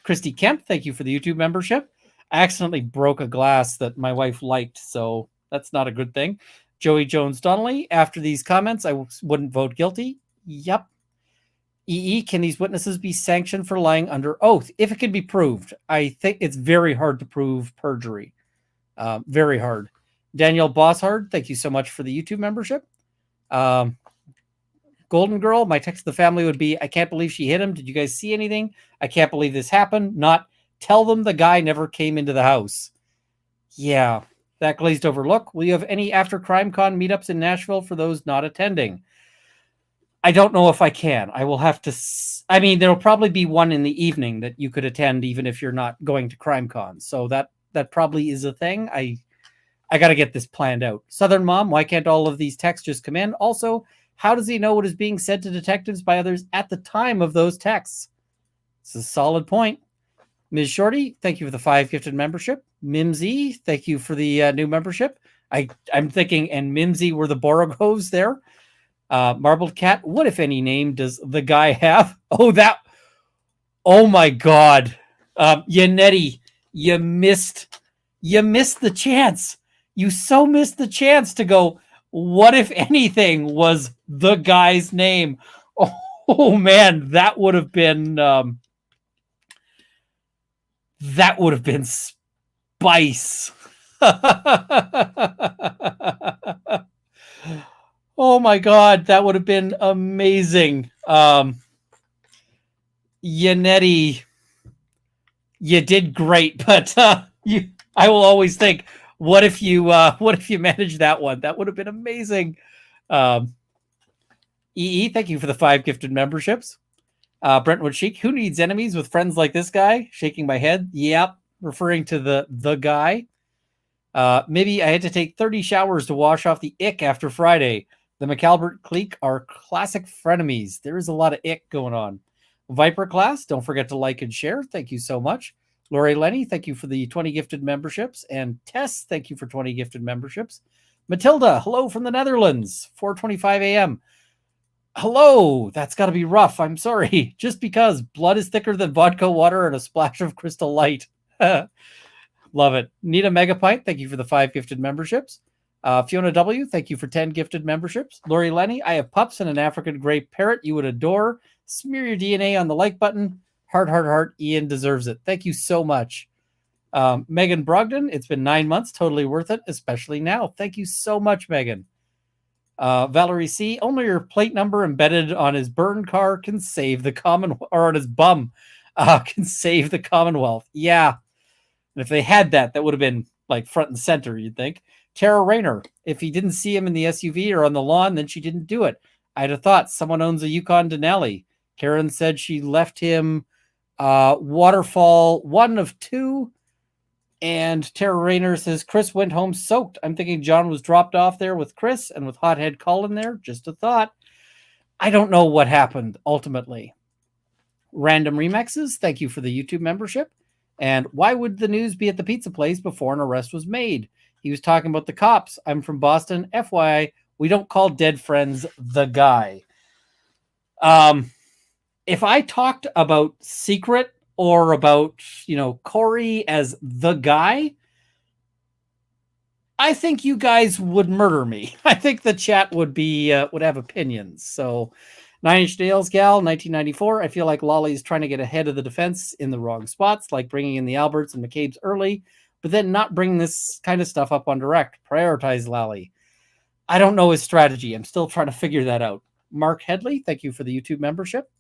Christy Kemp, thank you for the YouTube membership. I accidentally broke a glass that my wife liked, so that's not a good thing. Joey Jones Donnelly, after these comments, I wouldn't vote guilty. Yep. EE, can these witnesses be sanctioned for lying under oath? If it can be proved. I think it's very hard to prove perjury. Very hard. Danielle Bosshard, thank you so much for the YouTube membership. Golden Girl, my text to the family would be, I can't believe she hit him. Did you guys see anything? I can't believe this happened. Not, tell them the guy never came into the house. Yeah. That glazed over look. Will you have any after CrimeCon meetups in Nashville for those not attending? I don't know if I can. I will have to. I mean, there'll probably be one in the evening that you could attend, even if you're not going to CrimeCon. So that probably is a thing. I got to get this planned out. Southern Mom, why can't all of these texts just come in? Also, how does he know what is being said to detectives by others at the time of those texts? It's a solid point. Ms. Shorty, thank you for the 5 gifted membership. Mimsy, thank you for the new membership. I'm thinking, and Mimsy were the Borogoves there. Marbled Cat, what, if any, name does the guy have? Oh my God. Yannetti, you missed the chance. You so missed the chance to go, what, if anything, was the guy's name? Oh man, that would have been spice. Oh my God, that would have been amazing. Yannetti, you did great, but I will always think, What if you managed that one? That would have been amazing. EE, thank you for the 5 gifted memberships. Brentwood Chic, who needs enemies with friends like this guy? Shaking my head. Yep, referring to the guy. Maybe I had to take 30 showers to wash off the ick after Friday. The McAlbert clique are classic frenemies. There is a lot of ick going on. Viper class, don't forget to like and share. Thank you so much. Lori Lenny, thank you for the 20 gifted memberships. And Tess, thank you for 20 gifted memberships. Matilda, hello from the Netherlands, 4:25 a.m. Hello, that's got to be rough. I'm sorry. Just because blood is thicker than vodka water and a splash of crystal light. Love it. Nita Megapint, thank you for the 5 gifted memberships. Fiona W., thank you for 10 gifted memberships. Lori Lenny, I have pups and an African gray parrot you would adore. Smear your DNA on the like button. Heart, heart, heart. Ian deserves it. Thank you so much. Megan Brogdon, it's been 9 months. Totally worth it, especially now. Thank you so much, Megan. Valerie C., only your plate number embedded on his burn car can save the Commonwealth, or on his bum can save the Commonwealth. Yeah. And if they had that, that would have been like front and center, you'd think. Tara Rayner, if he didn't see him in the SUV or on the lawn, then she didn't do it. I'd have thought someone owns a Yukon Denali. Karen said she left him waterfall 1 of 2. And Tara Rayner says Chris went home soaked. I'm thinking John was dropped off there with Chris and with Hothead Colin there. Just a thought. I don't know what happened ultimately. Random Remixes, thank you for the YouTube membership. And why would the news be at the pizza place before an arrest was made? He was talking about the cops. I'm from Boston. FYI, we don't call dead friends the guy. If I talked about Secret or about, Corey as the guy, I think you guys would murder me. I think the chat would have opinions. So 9 Inch Nails Gal, 1994. I feel like Lolly's trying to get ahead of the defense in the wrong spots, like bringing in the Alberts and McCabe's early, but then not bringing this kind of stuff up on direct. Prioritize Lally. I don't know his strategy. I'm still trying to figure that out. Mark Headley, thank you for the YouTube membership.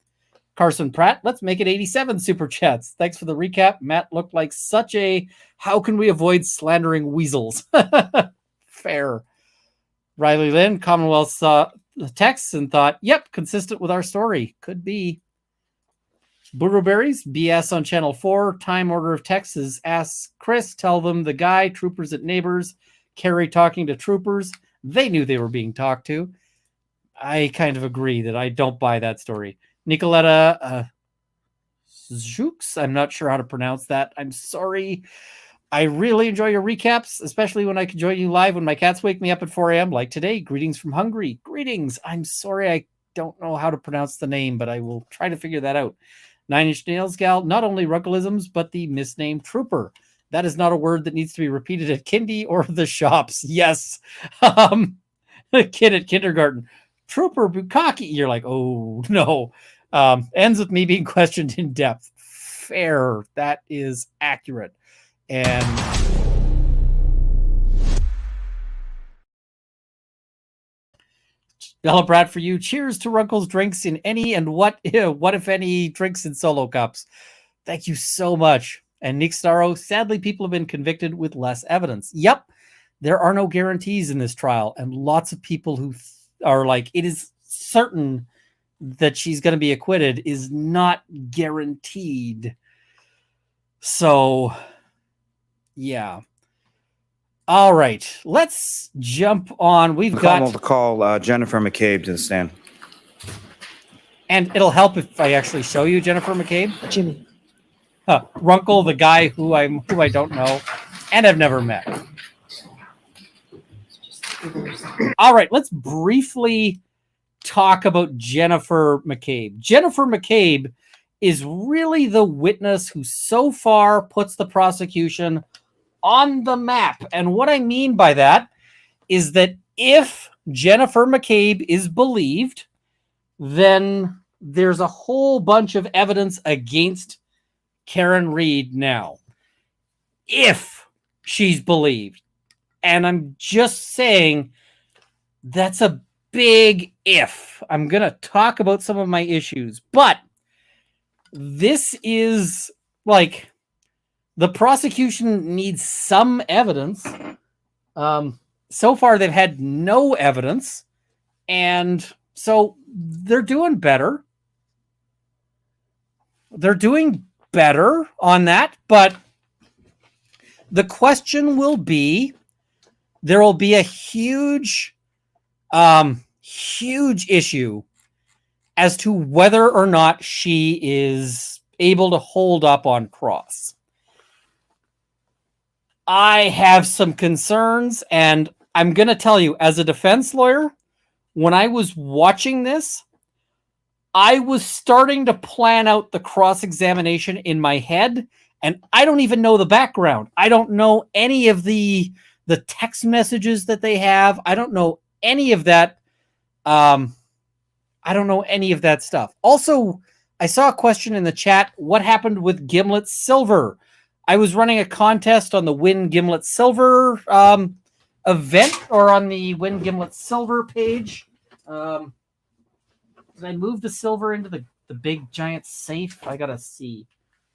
Carson Pratt, let's make it 87 super chats. Thanks for the recap. Matt looked like such a how can we avoid slandering weasels? Fair. Riley Lynn, Commonwealth saw the text and thought, yep, consistent with our story. Could be. Burroberries, BS on Channel 4. Time order of texts is ask Chris, tell them the guy, troopers at neighbors, Carrie talking to troopers. They knew they were being talked to. I kind of agree that I don't buy that story. Nicoletta Zhooks, I'm not sure how to pronounce that. I'm sorry. I really enjoy your recaps, especially when I can join you live when my cats wake me up at 4 a.m. like today. Greetings from Hungary. Greetings. I'm sorry I don't know how to pronounce the name, but I will try to figure that out. 9 Inch Nails Gal, not only Ruckleisms, but the misnamed trooper. That is not a word that needs to be repeated at kindy or the shops. Yes. Kid at kindergarten. Trooper Bukaki. You're like, oh, no. Ends with me being questioned in depth. Fair. That is accurate. And Bella Brad for you. Cheers to Runkle's drinks in any and what if any drinks in solo cups. Thank you so much. And Nick Starro, sadly, people have been convicted with less evidence. Yep, there are no guarantees in this trial. And lots of people who are like, it is certain that she's going to be acquitted is not guaranteed. So, yeah. All right, let's jump on. We've got
to call Jennifer McCabe to the stand.
And it'll help if I actually show you Jennifer McCabe.
Jimmy.
Runkle, the guy who I don't know and have never met. All right, let's briefly talk about Jennifer McCabe. Jennifer McCabe is really the witness who so far puts the prosecution on the map. And what I mean by that is that if Jennifer McCabe is believed, then there's a whole bunch of evidence against Karen Reed now. If she's believed. And I'm just saying that's a big if. I'm going to talk about some of my issues, but this is like the prosecution needs some evidence So far, they've had no evidence, and so they're doing better. They're doing better on that, but the question will be, there will be a huge issue as to whether or not she is able to hold up on cross. I have some concerns, and I'm going to tell you, as a defense lawyer, when I was watching this, I was starting to plan out the cross-examination in my head, and I don't even know the background. I don't know any of the text messages that they have. I don't know any of that. I don't know any of that stuff. Also, I saw a question in the chat. What happened with Gimlet Silver? I was running a contest on the Win Gimlet Silver event, or on the Win Gimlet Silver page. Did I move the silver into the big giant safe? I gotta see.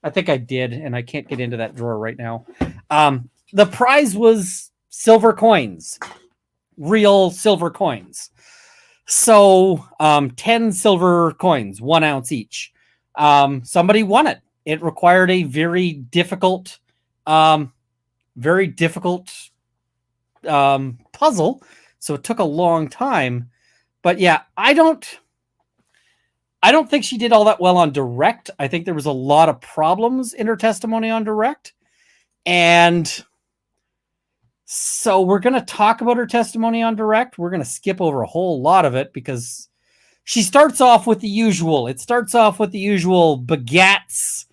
I think I did, and I can't get into that drawer right now. The prize was silver coins, real silver coins. So 10 silver coins, 1 ounce each. Somebody won it. It required a very difficult puzzle. So it took a long time. But yeah, I don't think she did all that well on direct. I think there was a lot of problems in her testimony on direct. And so we're going to talk about her testimony on direct. We're going to skip over a whole lot of it because she starts off with the usual. It starts off with the usual begats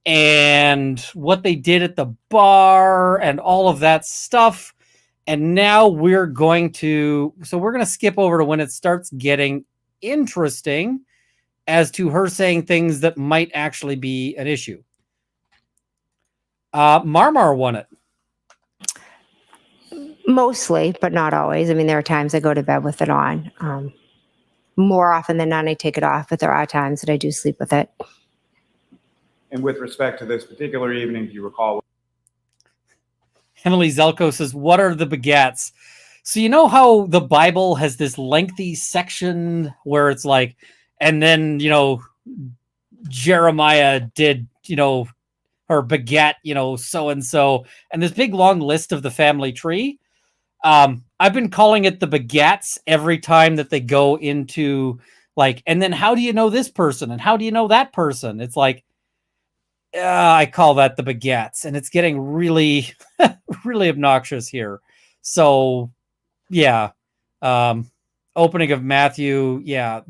and what they did at the bar and all of that stuff. And now we're going to skip over to when it starts getting interesting as to her saying things that might actually be an issue. Marmar won it.
Mostly, but not always. I mean, there are times I go to bed with it on. More often than not, I take it off, but there are times that I do sleep with it.
And with respect to this particular evening, do you recall?
Emily Zelko says, what are the begats? So you know how the Bible has this lengthy section where it's like, and then, Jeremiah did, or begat, so-and-so, and this big long list of the family tree. I've been calling it the begats every time that they go into like, and then how do you know this person? And how do you know that person? It's like, I call that the begats, and it's getting really, really obnoxious here. So yeah. Opening of Matthew. Yeah.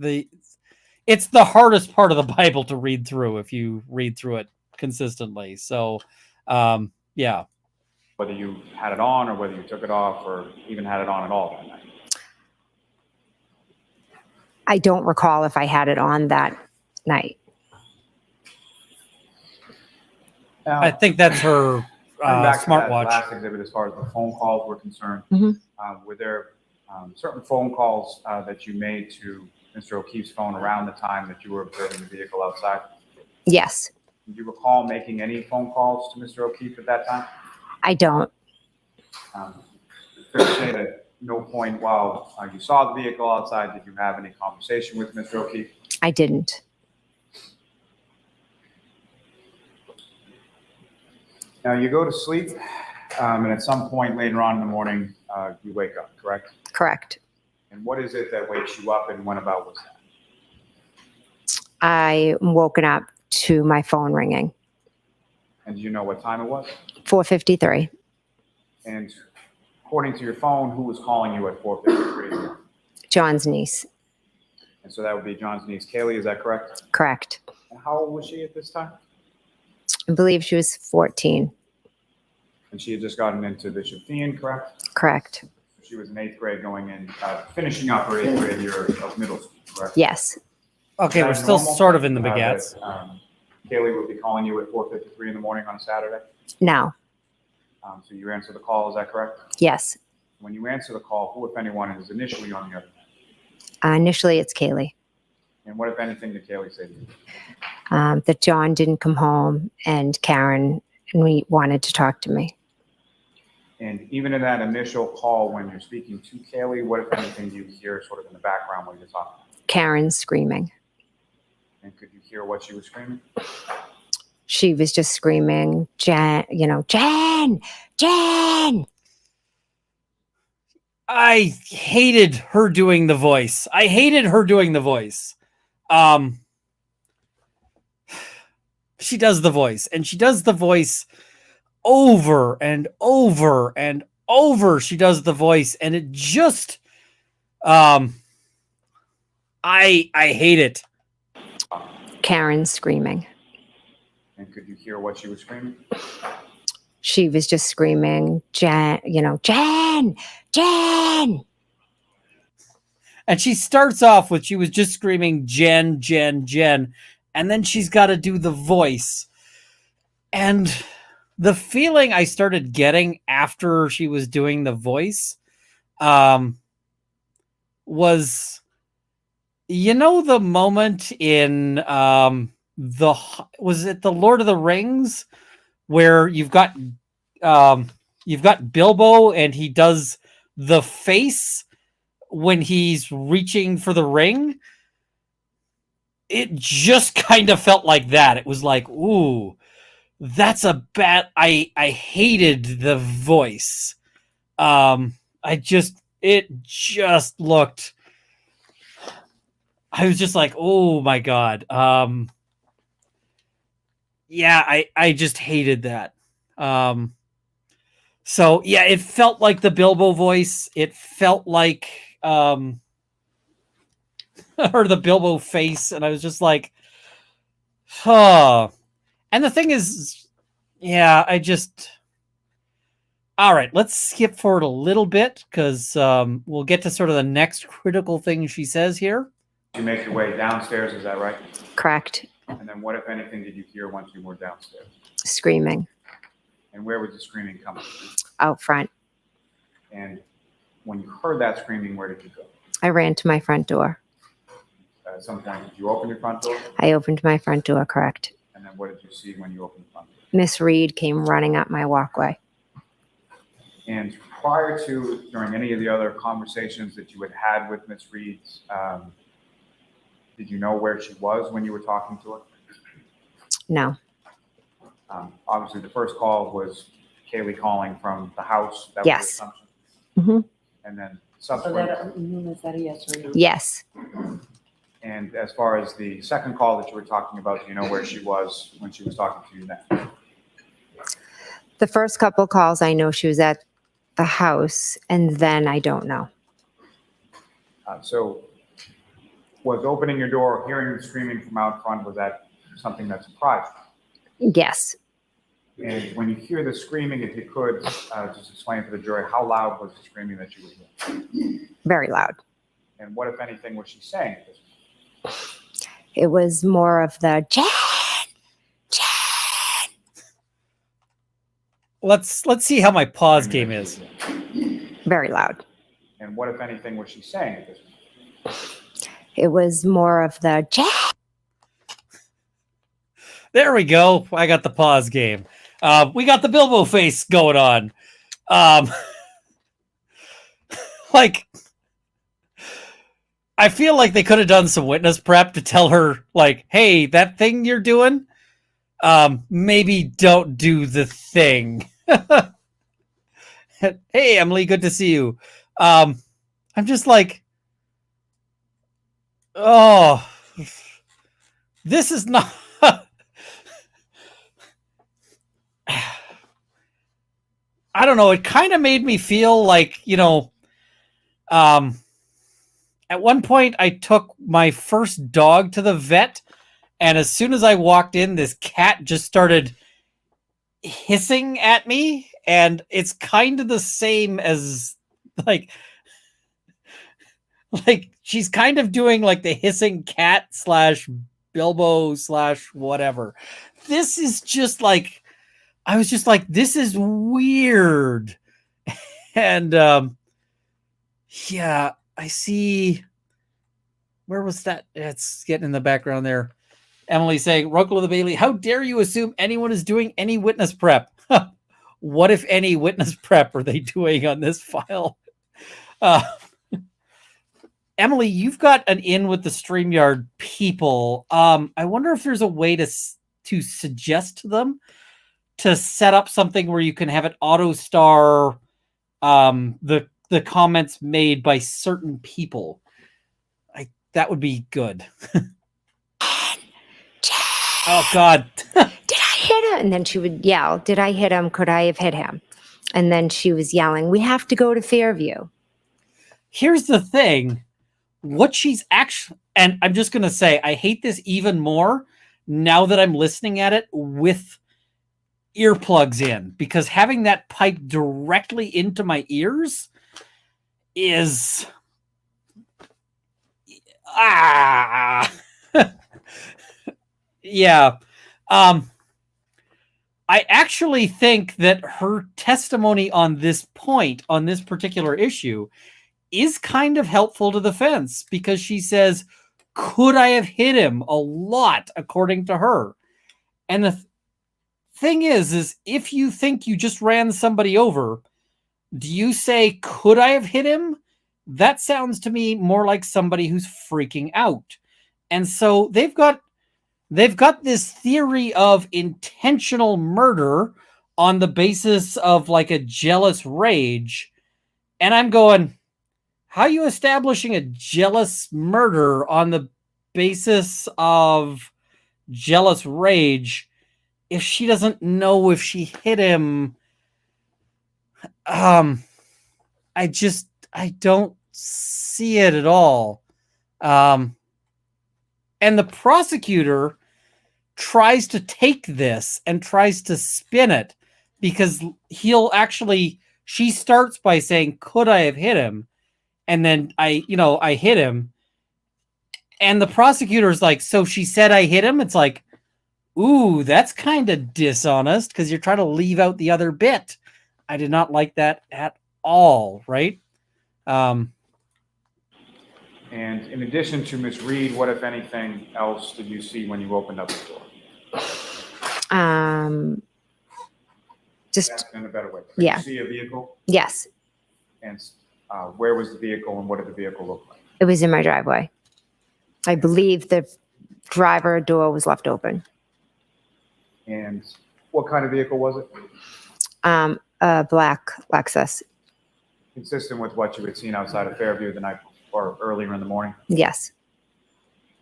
It's the hardest part of the Bible to read through if you read through it consistently. So, yeah.
Whether you had it on or whether you took it off or even had it on at all that night?
I don't recall if I had it on that night.
Now,
I think that's her
back to that
smartwatch.
last exhibit, as far as the phone calls were concerned,
Mhm.
were there certain phone calls that you made to Mr. O'Keefe's phone around the time that you were observing the vehicle outside?
Yes,
Do you recall making any phone calls to Mr. O'Keefe at that time?
I don't.
Fair to say that no point while you saw the vehicle outside did you have any conversation with Mr. O'Keefe?
I didn't.
Now, you go to sleep, and at some point later on in the morning, you wake up, correct?
Correct.
And what is it that wakes you up, and when about was that?
I woken up to my phone ringing.
And do you know what time it was?
4:53.
And according to your phone, who was calling you at 4:53?
John's niece.
And so that would be John's niece, Kaylee, is that correct?
Correct.
And how old was she at this time?
I believe she was 14.
And she had just gotten into Bishop Thean, correct?
Correct.
She was in 8th grade going in, finishing up her 8th grade year of middle school, correct?
Yes.
Okay,
Is
we're
that
still
normal,
sort of in the begats.
that, Kaylee would be calling you at 4:53 in the morning on a Saturday?
No.
So you answer the call, is that correct?
Yes.
When you answer the call, who, if anyone, is initially on the other end?
Initially, it's Kaylee.
And what, if anything, did Kaylee say to you?
That John didn't come home and Karen and we wanted to talk to me.
And even in that initial call, when you're speaking to Kaylee, what, if anything, do you hear sort of in the background when you're talking?
Karen screaming.
And could you hear what she was screaming?
She was just screaming, Jen, Jen, Jen.
I hated her doing the voice. I hated her doing the voice. She does the voice, and she does the voice over and over and over. She does the voice, and it just, I hate it.
Karen screaming.
And could you hear what she was screaming?
She was just screaming, Jen, Jen, Jen.
And she starts off with, she was just screaming, Jen, Jen, Jen. And then she's got to do the voice. And the feeling I started getting after she was doing the voice was, the moment in was it the Lord of the Rings where you've got Bilbo and he does the face when he's reaching for the ring? It just kind of felt like that. It was like, ooh, that's a bad. I hated the voice. It just looked. I was just like, oh my God. Yeah, I just hated that. So yeah, it felt like the Bilbo voice. It felt like or the Bilbo face, and I was just like, huh. And the thing is, yeah, all right, let's skip forward a little bit because we'll get to sort of the next critical thing she says here.
You make your way downstairs, is that right?
Correct.
And then what, if anything, did you hear once you were downstairs?
Screaming.
And where was the screaming coming from?
Out front.
And when you heard that screaming, where did you go?
I ran to my front door.
At some point, did you open your front door?
I opened my front door, correct.
And then what did you see when you opened the front door?
Miss Reed came running up my walkway.
And prior to, during any of the other conversations that you had had with Miss Reed, did you know where she was when you were talking to her?
No.
Obviously, the first call was Kaylee calling from the house. That
Yes.
was the assumption.
Mm-hmm.
And then
So
subsequent.
is that a yes or no?
Yes.
And as far as the second call that you were talking about, do you know where she was when she was talking to you then?
The first couple calls, I know she was at the house, and then I don't know.
So was opening your door, hearing the screaming from out front, was that something that surprised you?
Yes.
And when you hear the screaming, if you could just explain to the jury, how loud was the screaming that you were hearing?
Very loud.
And what, if anything, was she saying at this point?
It was more of the Jen, Jen.
Let's see how my pause game is.
Very loud.
And what, if anything, was she saying at this point?
It was more of the Jen.
There we go. I got the pause game. We got the Bilbo face going on. Like, I feel like they could have done some witness prep to tell her, like, hey, that thing you're doing, maybe don't do the thing. Hey, Emily, good to see you. I'm just like, oh, this is not. I don't know. It kind of made me feel like, at one point I took my first dog to the vet, and as soon as I walked in, this cat just started hissing at me, and it's kind of the same as like she's kind of doing like the hissing cat / Bilbo / whatever. This is just like, I was just like, this is weird. And yeah, I see. Where was that? It's getting in the background there. Emily saying, Runkle of the Bailey, how dare you assume anyone is doing any witness prep? what, if any, witness prep are they doing on this file? Uh, Emily, you've got an in with the StreamYard people. I wonder if there's a way to suggest to them to set up something where you can have it auto star the comments made by certain people. That would be good. Oh God.
Did I hit him? And then she would yell, did I hit him? Could I have hit him? And then she was yelling, we have to go to Fairview.
Here's the thing. What she's actually, and I'm just going to say, I hate this even more now that I'm listening at it with earplugs in, because having that pipe directly into my ears is yeah. I actually think that her testimony on this point, on this particular issue, is kind of helpful to the defense, because she says, could I have hit him a lot, according to her? And the thing is if you think you just ran somebody over, do you say, could I have hit him? That sounds to me more like somebody who's freaking out. And so they've got this theory of intentional murder on the basis of like a jealous rage. And I'm going, how are you establishing a jealous murder on the basis of jealous rage if she doesn't know if she hit him? I don't see it at all. And the prosecutor tries to take this and tries to spin it, because she starts by saying, could I have hit him? And then I hit him. And the prosecutor's like, so she said I hit him? It's like, ooh, that's kind of dishonest, because you're trying to leave out the other bit. I did not like that at all, right?
And in addition to Ms. Reed, what, if anything, else did you see when you opened up the door?
Just,
Ask in a better way.
Yeah.
Did you see a vehicle?
yes,
And where was the vehicle and what did the vehicle look like?
it was in my driveway. I believe the driver door was left open.
And what kind of vehicle was it?
A black Lexus.
Consistent with what you had seen outside of Fairview the night or earlier in the morning.
Yes.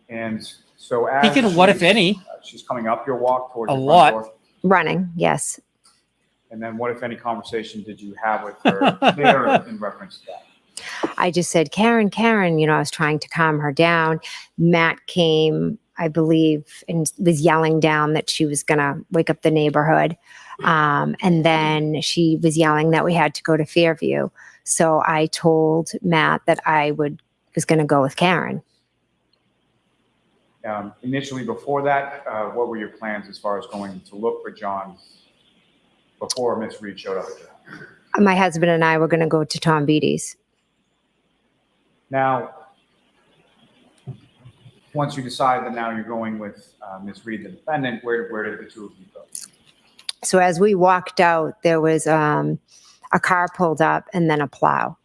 And so as
Speaking of what, if any,
she's coming up your walk towards
A
your
lot.
front door.
Running. Yes.
And then what, if any, conversation did you have with her there in reference to that?
I just said, Karen, I was trying to calm her down. Matt came, I believe, and was yelling down that she was going to wake up the neighborhood. And then she was yelling that we had to go to Fairview. So I told Matt that I was going to go with Karen.
Initially, before that, what were your plans as far as going to look for John before Miss Reed showed up again?
My husband and I were going to go to Tom Beatty's.
Now, once you decide that now you're going with Miss Reed, the defendant, where did the two of you go?
So as we walked out, there was a car pulled up and then a plow.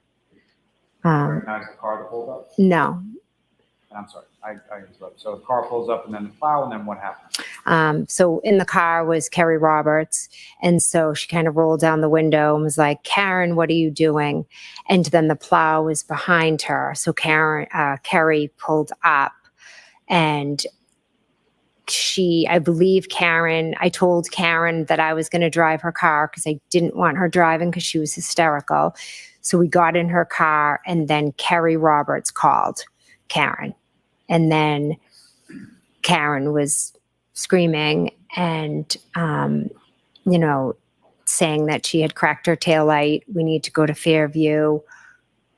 Recognize the car that pulled up?
No.
I'm sorry, I interrupted. So the car pulls up and then the plow, and then what happened?
So in the car was Kerry Roberts. And so she kind of rolled down the window and was like, Karen, what are you doing? And then the plow was behind her. So Kerry pulled up, and I told Karen that I was going to drive her car because I didn't want her driving because she was hysterical. So we got in her car, and then Kerry Roberts called Karen. And then Karen was screaming and, saying that she had cracked her taillight. We need to go to Fairview.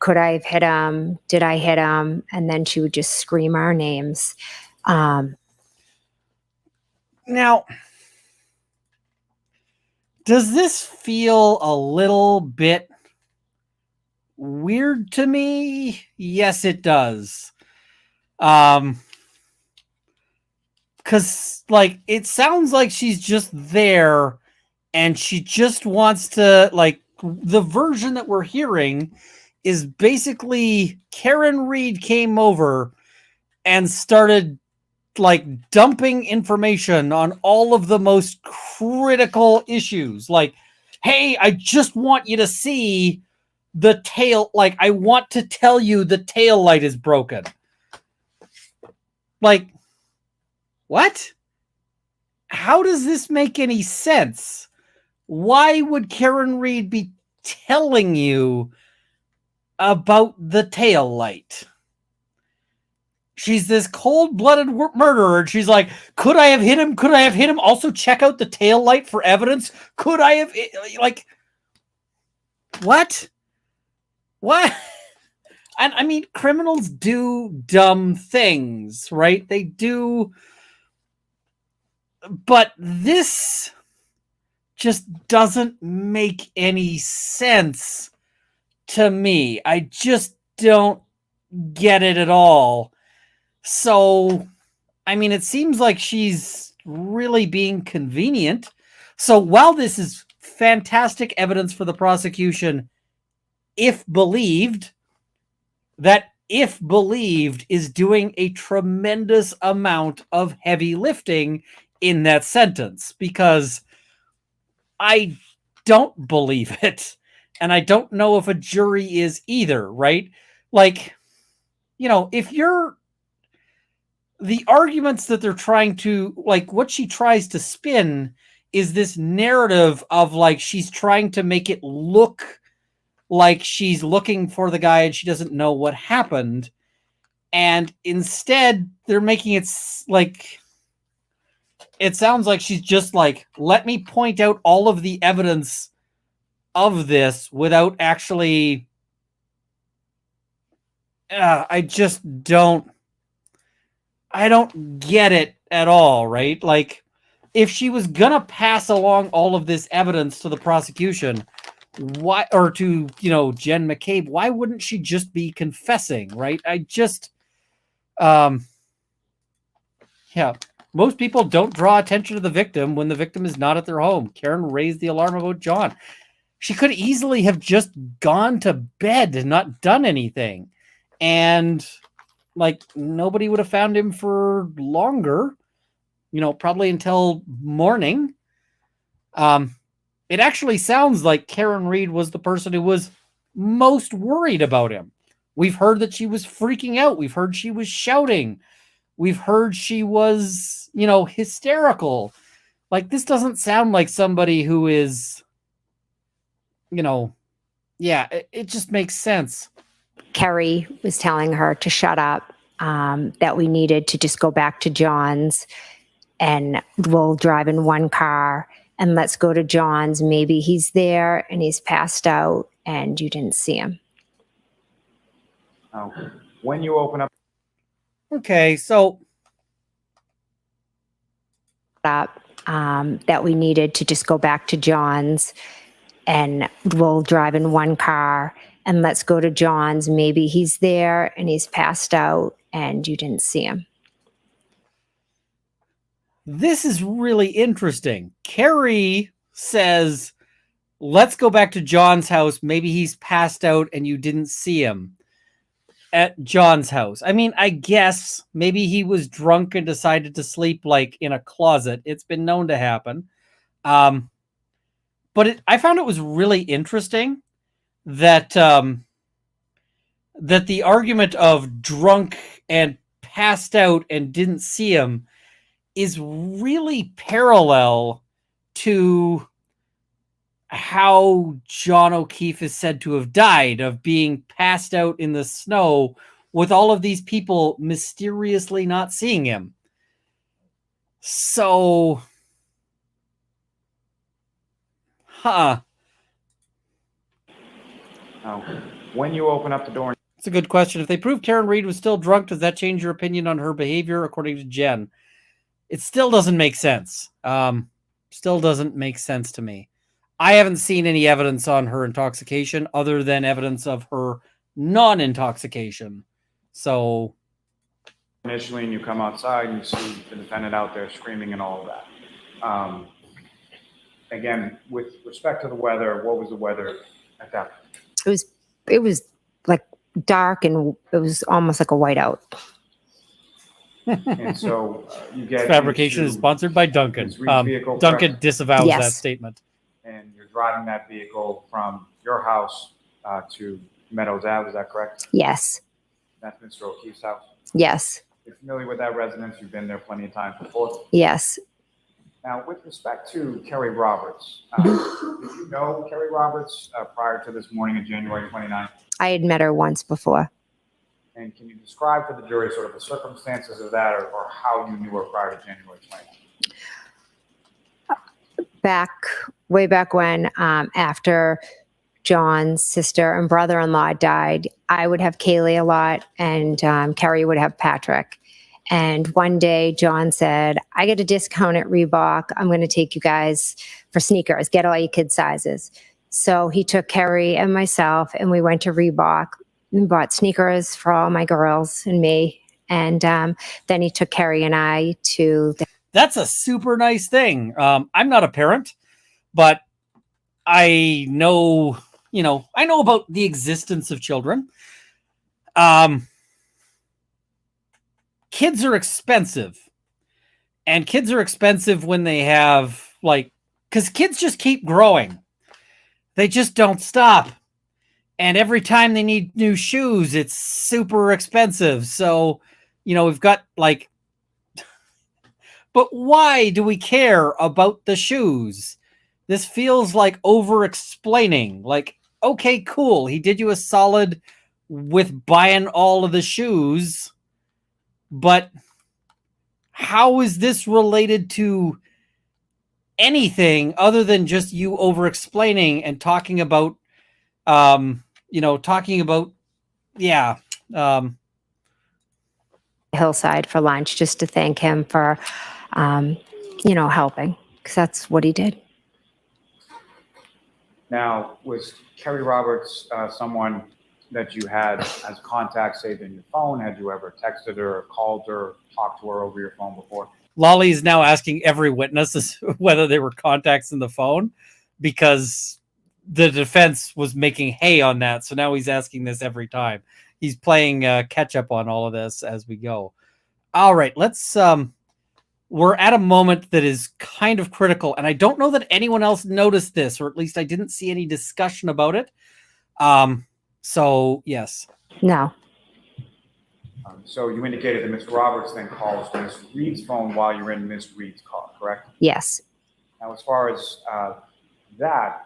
Could I have hit him? Did I hit him? And then she would just scream our names.
now, does this feel a little bit weird to me? Yes, it does. Because, it sounds like she's just there and she just wants to, like, the version that we're hearing is basically Karen Reed came over and started like dumping information on all of the most critical issues. Like, hey, I just want you to see the tail. Like, I want to tell you the tail light is broken. Like, what? How does this make any sense? Why would Karen Reed be telling you about the tail light? She's this cold-blooded murderer. And she's like, could I have hit him? Could I have hit him? Also, check out the tail light for evidence. Could I have, like, what? What? And I mean, criminals do dumb things, right? They do. But this just doesn't make any sense to me. I just don't get it at all. So, I mean, it seems like she's really being convenient. So while this is fantastic evidence for the prosecution, if believed, that if believed is doing a tremendous amount of heavy lifting in that sentence, because I don't believe it. And I don't know if a jury is either, right? Like, you know, if you're the arguments that they're trying to, like, what she tries to spin is this narrative of, like, she's trying to make it look like she's looking for the guy and she doesn't know what happened. And instead, they're making it like, it sounds like she's just like, let me point out all of the evidence of this without actually, I don't get it at all, right? Like, if she was gonna pass along all of this evidence to the prosecution, why, or to, you know, Jen McCabe, why wouldn't she just be confessing, right? I just, yeah, most people don't draw attention to the victim when the victim is not at their home. Karen raised the alarm about John. She could easily have just gone to bed and not done anything. And, like, nobody would have found him for longer, you know, probably until morning. It actually sounds like Karen Reed was the person who was most worried about him. We've heard that she was freaking out. We've heard she was shouting. We've heard she was, you know, hysterical. Like, this doesn't sound like somebody who is, you know, yeah, it just makes sense.
Kerry was telling her to shut up, that we needed to just go back to John's and we'll drive in one car and let's go to John's. Maybe he's there and he's passed out and you didn't see him.
When you open up,
Okay, so
that we needed to just go back to John's and we'll drive in one car and let's go to John's. Maybe he's there and he's passed out and you didn't see him.
this is really interesting. Carrie says, let's go back to John's house. Maybe he's passed out and you didn't see him at John's house. I mean, I guess maybe he was drunk and decided to sleep like in a closet. It's been known to happen. But I found it was really interesting that that the argument of drunk and passed out and didn't see him is really parallel to how John O'Keefe is said to have died, of being passed out in the snow with all of these people mysteriously not seeing him. So,
when you open up the door,
it's a good question. If they prove Karen Reed was still drunk, does that change your opinion on her behavior, according to Jen? It still doesn't make sense. Still doesn't make sense to me. I haven't seen any evidence on her intoxication other than evidence of her non-intoxication. So
initially, and you come outside and you see the defendant out there screaming and all of that. again, with respect to the weather, what was the weather at that point?
It was like dark and it was almost like a whiteout.
And so you get
Fabrication
into
is sponsored by Duncan.
Ms. Reed's vehicle,
Duncan
correct?
disavows that
Yes.
statement.
And you're driving that vehicle from your house to Meadows Ave, is that correct?
Yes.
That's Mr. O'Keefe's house.
Yes.
You're familiar with that residence? You've been there plenty of times before.
Yes.
Now, with respect to Kerry Roberts, did you know Kerry Roberts prior to this morning of January 29th?
I had met her once before.
And can you describe for the jury sort of the circumstances of that or how you knew her prior to January 29th?
Way back when, after John's sister and brother-in-law died, I would have Kaylee a lot and Kerry would have Patrick. And one day John said, I get a discount at Reebok. I'm going to take you guys for sneakers, get all your kids' sizes. So he took Kerry and myself and we went to Reebok and bought sneakers for all my girls and me. And then he took Kerry and I to the
That's a super nice thing. I'm not a parent, but I know, I know about the existence of children. Kids are expensive. And kids are expensive when they have, because kids just keep growing. They just don't stop. And every time they need new shoes, it's super expensive. So, we've got but why do we care about the shoes? This feels like over-explaining. Okay, cool. He did you a solid with buying all of the shoes, but how is this related to anything other than just you over-explaining and talking about,
hillside for lunch just to thank him for, helping, because that's what he did.
Now, was Kerry Roberts someone that you had as contact saved in your phone? Had you ever texted her or called her or talked to her over your phone before?
Lolly is now asking every witness whether they were contacts in the phone because the defense was making hay on that. So now he's asking this every time. He's playing catch up on all of this as we go. All right, let's we're at a moment that is kind of critical, and I don't know that anyone else noticed this, or at least I didn't see any discussion about it. So yes.
No.
So you indicated that Ms. Roberts then calls Ms. Reed's phone while you're in Ms. Reed's car, correct?
Yes.
Now, as far as that,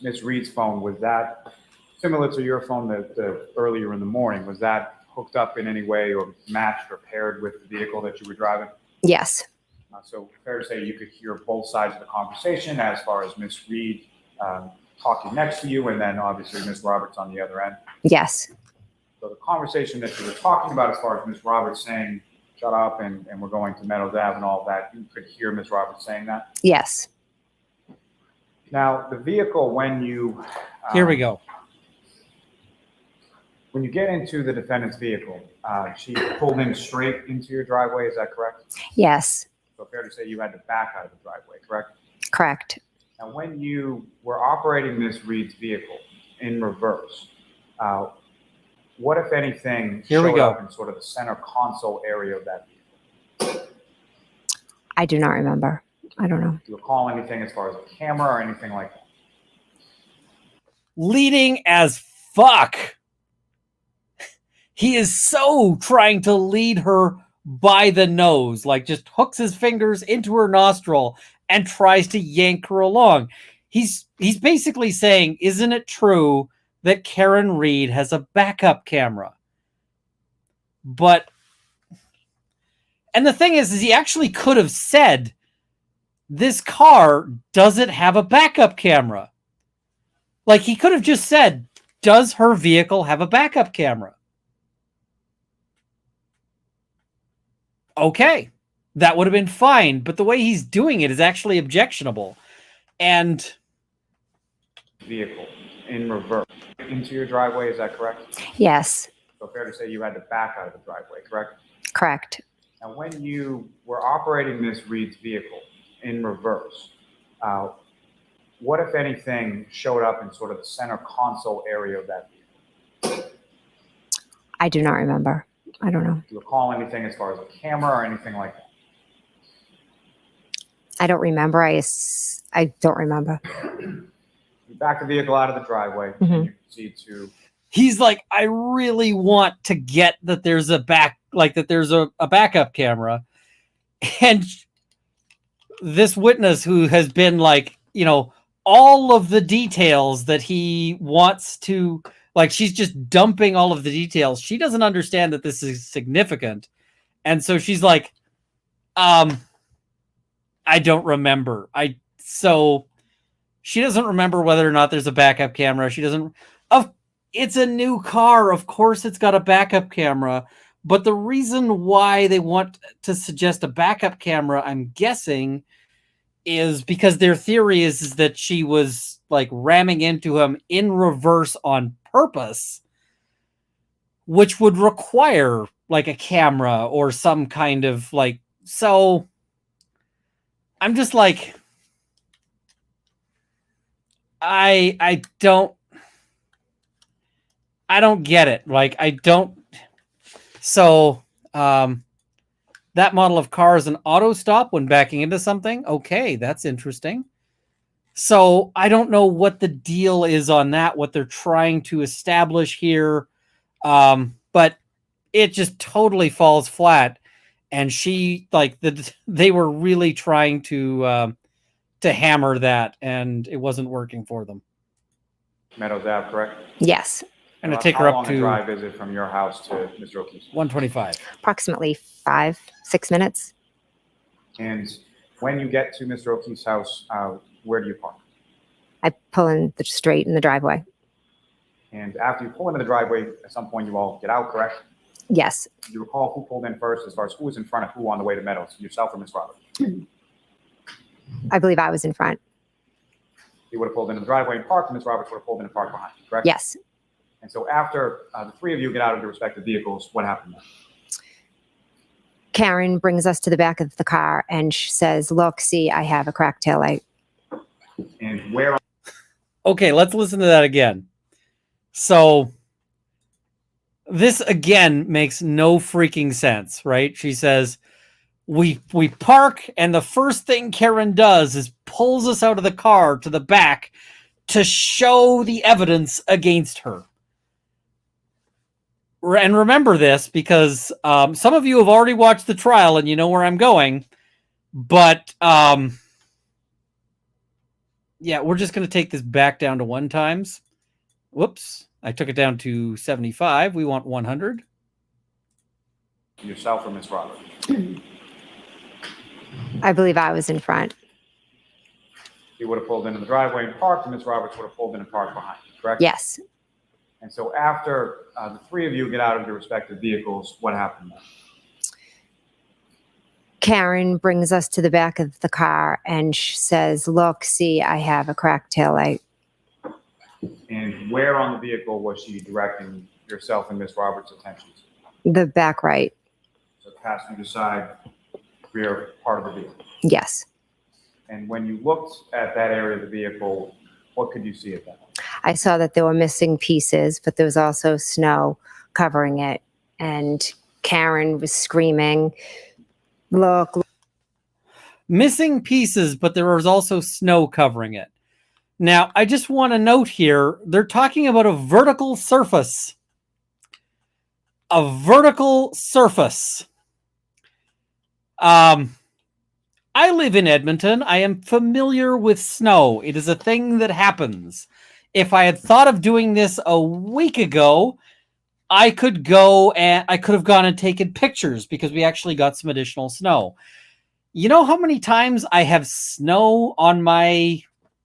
Ms. Reed's phone, was that similar to your phone that earlier in the morning? Was that hooked up in any way or matched or paired with the vehicle that you were driving?
Yes.
So fair to say you could hear both sides of the conversation as far as Ms. Reed talking next to you and then obviously Ms. Roberts on the other end?
Yes.
So the conversation that you were talking about as far as Ms. Roberts saying, shut up and we're going to Meadows Ave and all of that, you could hear Ms. Roberts saying that?
Yes.
Now, the vehicle, when you...
Here we go.
When you get into the defendant's vehicle, she pulled in straight into your driveway, is that correct?
Yes.
So fair to say you had to back out of the driveway, correct?
Correct.
Now, when you were operating Ms. Reed's vehicle in reverse, what, if anything, showed up in sort of the center console area of that vehicle?
I do not remember. I don't know.
Do you recall anything as far as a camera or anything like that?
Leading as fuck. He is so trying to lead her by the nose, just hooks his fingers into her nostril and tries to yank her along. He's basically saying, isn't it true that Karen Reed has a backup camera? And the thing is he actually could have said, this car doesn't have a backup camera. He could have just said, does her vehicle have a backup camera? Okay, that would have been fine, but the way he's doing it is actually objectionable. And
Vehicle in reverse into your driveway, is that correct?
Yes.
So fair to say you had to back out of the driveway, correct?
Correct.
Now, when you were operating Ms. Reed's vehicle in reverse, What, if anything, showed up in sort of the center console area of that vehicle?
I do not remember. I don't know.
Do you recall anything as far as a camera or anything like that?
I don't remember. I don't remember.
You back the vehicle out of the driveway,
Mhm.
and you proceed to.
He's like, I really want to get that there's a backup camera. And this witness who has been like, all of the details that he wants to, like, she's just dumping all of the details. She doesn't understand that this is significant. And so she's like, I don't remember. So she doesn't remember whether or not there's a backup camera. It's a new car. Of course it's got a backup camera. But the reason why they want to suggest a backup camera, I'm guessing, is because their theory is that she was like ramming into him in reverse on purpose, which would require like a camera or some kind of like, so I'm just like, I don't get it. Like, I don't. So, that model of car is an auto stop when backing into something. Okay, that's interesting. So I don't know what the deal is on that, what they're trying to establish here. But it just totally falls flat. And they were really trying to hammer that, and it wasn't working for them.
Meadows Ave, correct?
Yes.
And to take her
How long
up
a
to
drive is it from your house to Mr. O'Keefe's?
125.
Approximately 5-6 minutes.
And when you get to Mr. O'Keefe's house, where do you park?
I pull in the straight in the driveway.
And after you pull into the driveway, at some point you all get out, correct?
Yes.
Do you recall who pulled in first as far as who was in front of who on the way to Meadows, yourself or Miss Roberts?
I believe I was in front.
You would have pulled into the driveway and parked, and Miss Roberts would have pulled in and parked behind you, correct?
Yes.
And so after the three of you get out of your respective vehicles, what happened then?
Karen brings us to the back of the car and she says, look, see, I have a cracked taillight.
And where?
Okay, let's listen to that again. So this again makes no freaking sense, right? She says, we park, and the first thing Karen does is pulls us out of the car to the back to show the evidence against her. And remember this, because some of you have already watched the trial and you know where I'm going. But yeah, we're just going to take this back down to 1 times. Whoops. I took it down to 75. We want 100.
Yourself or Miss Roberts?
I believe I was in front.
You would have pulled into the driveway and parked, and Miss Roberts would have pulled in and parked behind you, correct?
Yes.
And so after the three of you get out of your respective vehicles, what happened then?
Karen brings us to the back of the car and she says, look, see, I have a cracked taillight.
And where on the vehicle was she directing yourself and Miss Roberts' attention to?
The back right.
So passenger side, rear part of the vehicle.
Yes.
And when you looked at that area of the vehicle, what could you see at that?
I saw that there were missing pieces, but there was also snow covering it. And Karen was screaming, look.
Missing pieces, but there was also snow covering it. Now, I just want to note here, they're talking about a vertical surface. A vertical surface. I live in Edmonton. I am familiar with snow. It is a thing that happens. If I had thought of doing this a week ago, I could have gone and taken pictures because we actually got some additional snow. You know how many times I have snow on my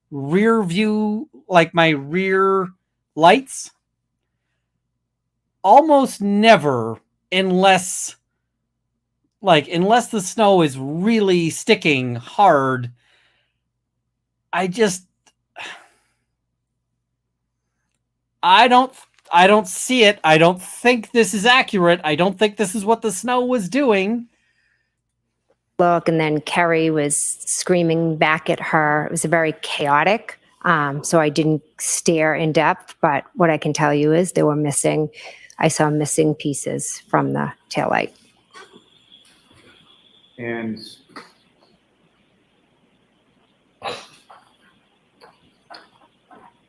rear view, like my rear lights? Almost never, unless the snow is really sticking hard. I don't see it. I don't think this is accurate. I don't think this is what the snow was doing.
look, and then Kerry was screaming back at her. It was a very chaotic. So I didn't stare in depth, but what I can tell you is I saw missing pieces from the taillight.
And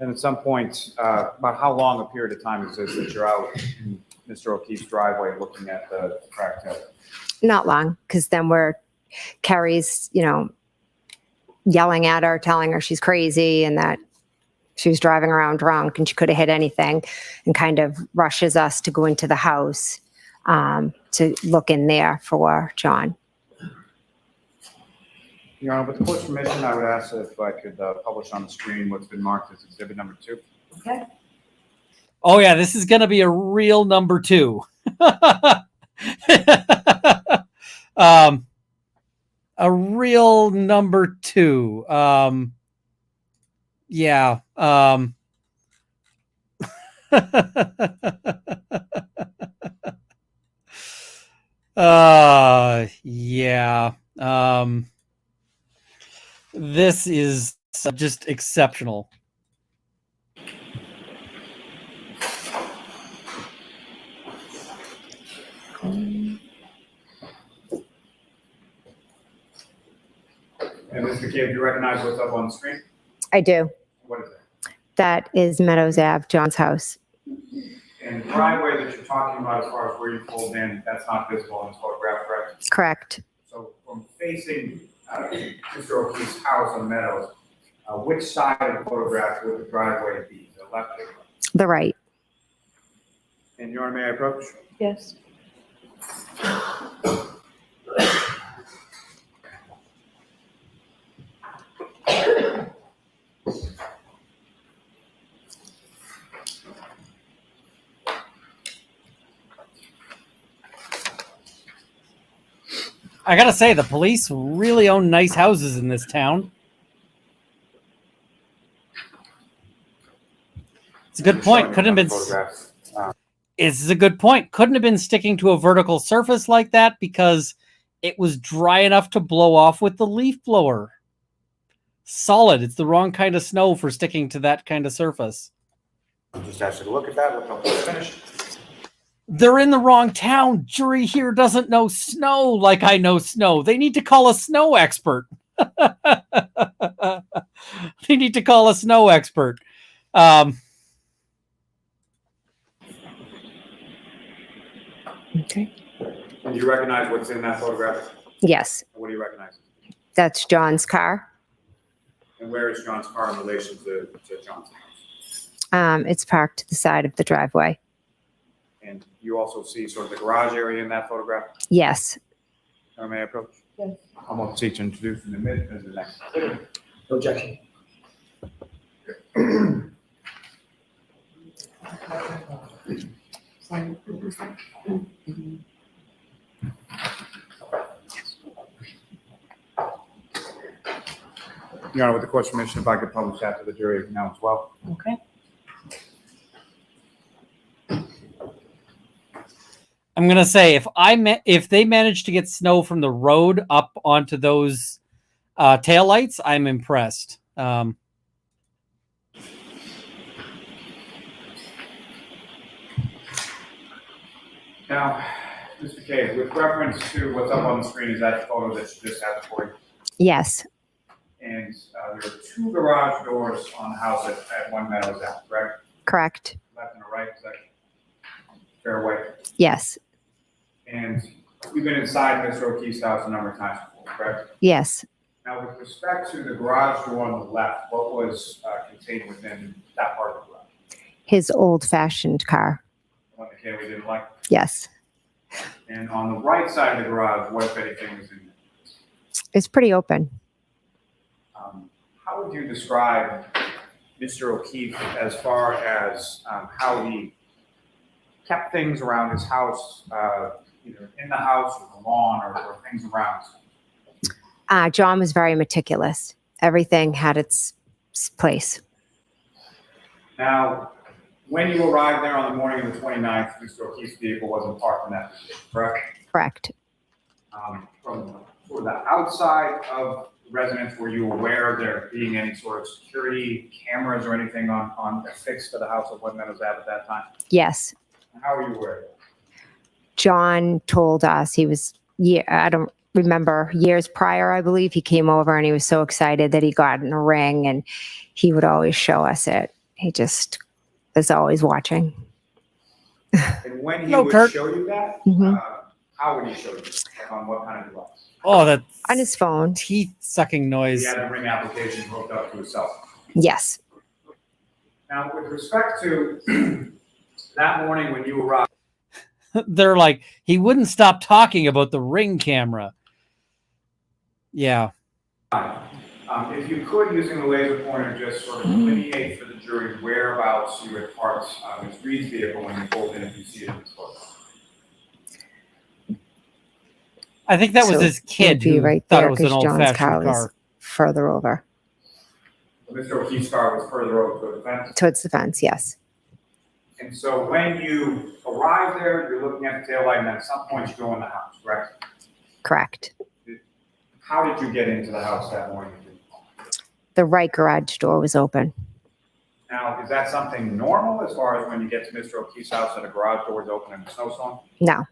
at some point, about how long a period of time is this that you're out in Mr. O'Keefe's driveway looking at the cracked tail?
Not long, because then Kerry's, yelling at her, telling her she's crazy and that she was driving around drunk and she could have hit anything, and kind of rushes us to go into the house to look in there for John.
Your Honor, with the court's permission, I would ask if I could publish on the screen what's been marked as exhibit number 2.
Okay.
Oh yeah, this is going to be a real number 2. A real number 2. Yeah. Yeah. This is just exceptional.
And Mr. McCabe, do you recognize what's up on the screen?
I do.
What is it?
That is Meadows Ave, John's house.
And the driveway that you're talking about as far as where you pulled in, that's not visible in this photograph, correct?
Correct.
So from facing Mr. O'Keefe's house on Meadows, which side of the photograph would the driveway be, the left or the right?
The right.
And Your Honor, may I approach?
Yes.
I gotta say, the police really own nice houses in this town. It's a good point. Couldn't have been. It's a good point. Couldn't have been sticking to a vertical surface like that because it was dry enough to blow off with the leaf blower. Solid. It's the wrong kind of snow for sticking to that kind of surface.
Just asked you to look at that, look how it's finished.
They're in the wrong town. Jury here doesn't know snow like I know snow. They need to call a snow expert. They need to call a snow expert.
Okay.
And do you recognize what's in that photograph?
Yes.
What do you recognize?
That's John's car.
And where is John's car in relation to John's house?
It's parked to the side of the driveway.
And you also see sort of the garage area in that photograph?
Yes.
Or may I approach?
Yes.
I'm going to seek to introduce in the mid as the next.
No objection.
Your Honor, with the court's permission, if I could publish that to the jury now as well.
Okay.
I'm gonna say if they manage to get snow from the road up onto those taillights, I'm impressed.
Now, Mr. McCabe, with reference to what's up on the screen, is that the photo that you just had for you?
Yes.
And there are 2 garage doors on the house at One Meadows Ave, correct?
Correct.
Left and a right, is that fair way?
Yes.
And you've been inside Mr. O'Keefe's house a number of times before, correct?
Yes.
Now, with respect to the garage door on the left, what was contained within that part of the garage?
His old-fashioned car.
The one that Kaylee didn't like?
Yes.
And on the right side of the garage, what, if anything, was in there?
It's pretty open.
How would you describe Mr. O'Keefe as far as how he kept things around his house, either in the house or the lawn or things around?
John was very meticulous. Everything had its place.
Now, when you arrived there on the morning of the 29th, Mr. O'Keefe's vehicle wasn't parked in that position, correct?
Correct.
From sort of the outside of the residence, were you aware of there being any sort of security cameras or anything affixed to the house of One Meadows Ave at that time?
Yes.
How were you aware of that?
John told us he was, yeah, I don't remember, years prior, I believe, he came over and he was so excited that he got in a ring and he would always show us it. He just is always watching.
And when he
No,
would
Kurt.
show you that,
Mhm.
how would he show you? Like on what kind of device?
Oh, that
On his phone.
teeth sucking noise.
He had the ring application hooked up to his cell phone.
Yes.
Now, with respect to that morning when you arrived,
They're like, he wouldn't stop talking about the Ring camera. Yeah.
if you could, using the laser pointer, just sort of delineate for the jury whereabouts you had parked Ms. Reed's vehicle when you pulled in, if you see it in the photo.
I think that was
So
his kid
it'd be
who
right
thought
there
it was an
'cause John's
old-fashioned
car
car.
was further over
Mr. O'Keefe's car was further over to the fence.
towards the fence. Yes.
And so when you arrive there, you're looking at the taillight, and then at some point you go in the house, correct?
Correct.
How did you get into the house that morning?
The right garage door was open.
Now, is that something normal as far as when you get to Mr. O'Keefe's house and the garage door is open in a snowstorm?
No.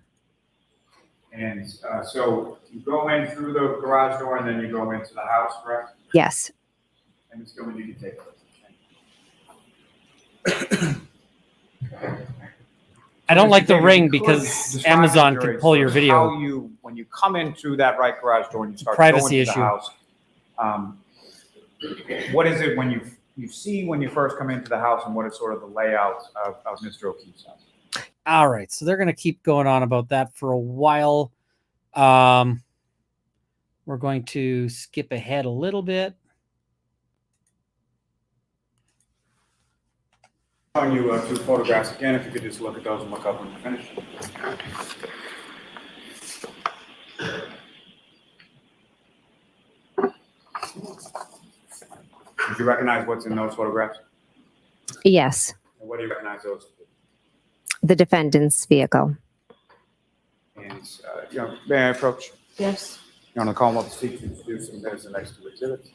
And so you go in through the garage door and then you go into the house, correct?
Yes.
And it's going to take
I don't like the
David,
Ring
you could
because
describe
Amazon
to the
can
jury
pull your
sort of
video.
How you, when you come in through that right garage door and you start
Privacy
going into
issue.
the house, what is it when you see when you first come into the house, and what is sort of the layout of Mr. O'Keefe's house?
All right, so they're going to keep going on about that for a while. We're going to skip ahead a little bit.
Showing you two photographs again, if you could just look at those and look up when you finish. Did you recognize what's in those photographs?
Yes.
And what do you recognize those to be?
The defendant's vehicle.
And, may I approach?
Yes.
You want to call them up to speak to introduce them as the next two exhibits?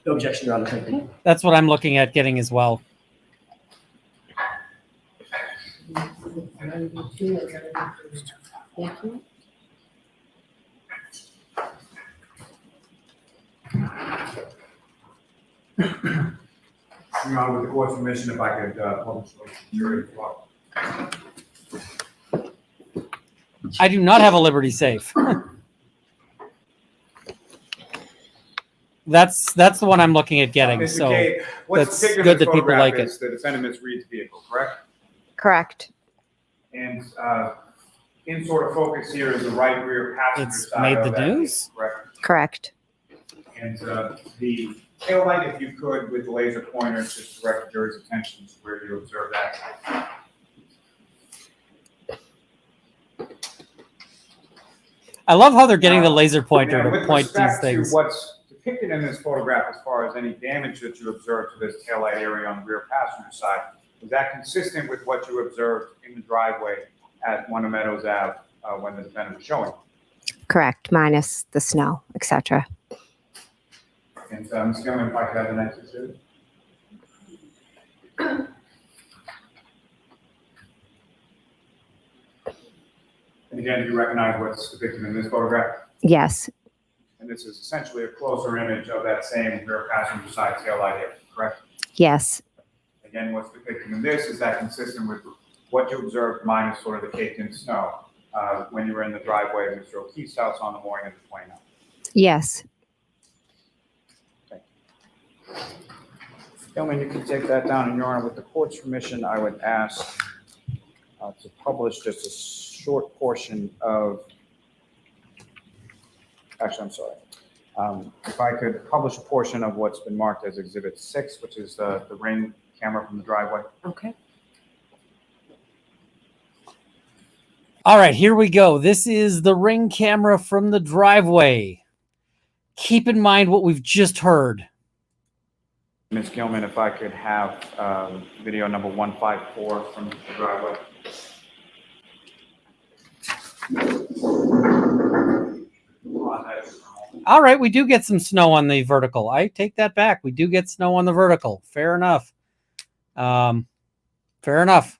No objection, Your Honor. Thank you.
That's what I'm looking at getting as well.
Your Honor, with the court's permission, if I could publish those to the jury as well.
I do not have a Liberty Safe. That's the one I'm looking at getting.
Mr.
So
McCabe, what's
that's
depicted in
good
this
that people
photograph
like it.
is the defendant Ms. Reed's vehicle, correct?
Correct.
And in sort of focus here is the right rear passenger
It's
side
made
of
the
that
news?
vehicle, correct?
Correct.
And the taillight, if you could, with the laser pointer, just direct the jury's attention to where you observe that.
I love how they're getting the laser
Yeah,
pointer to
with
point these
respect to
things.
what's depicted in this photograph as far as any damage that you observed to this taillight area on the rear passenger side, is that consistent with what you observed in the driveway at One Meadows Ave when the defendant was showing?
Correct. Minus the snow, etc.
And Ms. Gilman, if I could have the next exhibit. And again, do you recognize what's depicted in this photograph?
Yes.
And this is essentially a closer image of that same rear passenger side taillight area, correct?
Yes.
Again, what's depicted in this, is that consistent with what you observed minus sort of the caked in snow when you were in the driveway of Mr. O'Keefe's house on the morning of the 29th?
Yes.
Gentlemen, you can take that down, and Your Honor, with the court's permission, I would ask to publish just a short portion of, actually, I'm sorry. If I could publish a portion of what's been marked as Exhibit 6, which is the Ring camera from the driveway.
Okay.
All right, here we go. This is the Ring camera from the driveway. Keep in mind what we've just heard.
Ms. Gilman, if I could have video number 154 from the driveway.
All right, we do get some snow on the vertical. I take that back. We do get snow on the vertical. Fair enough. Fair enough.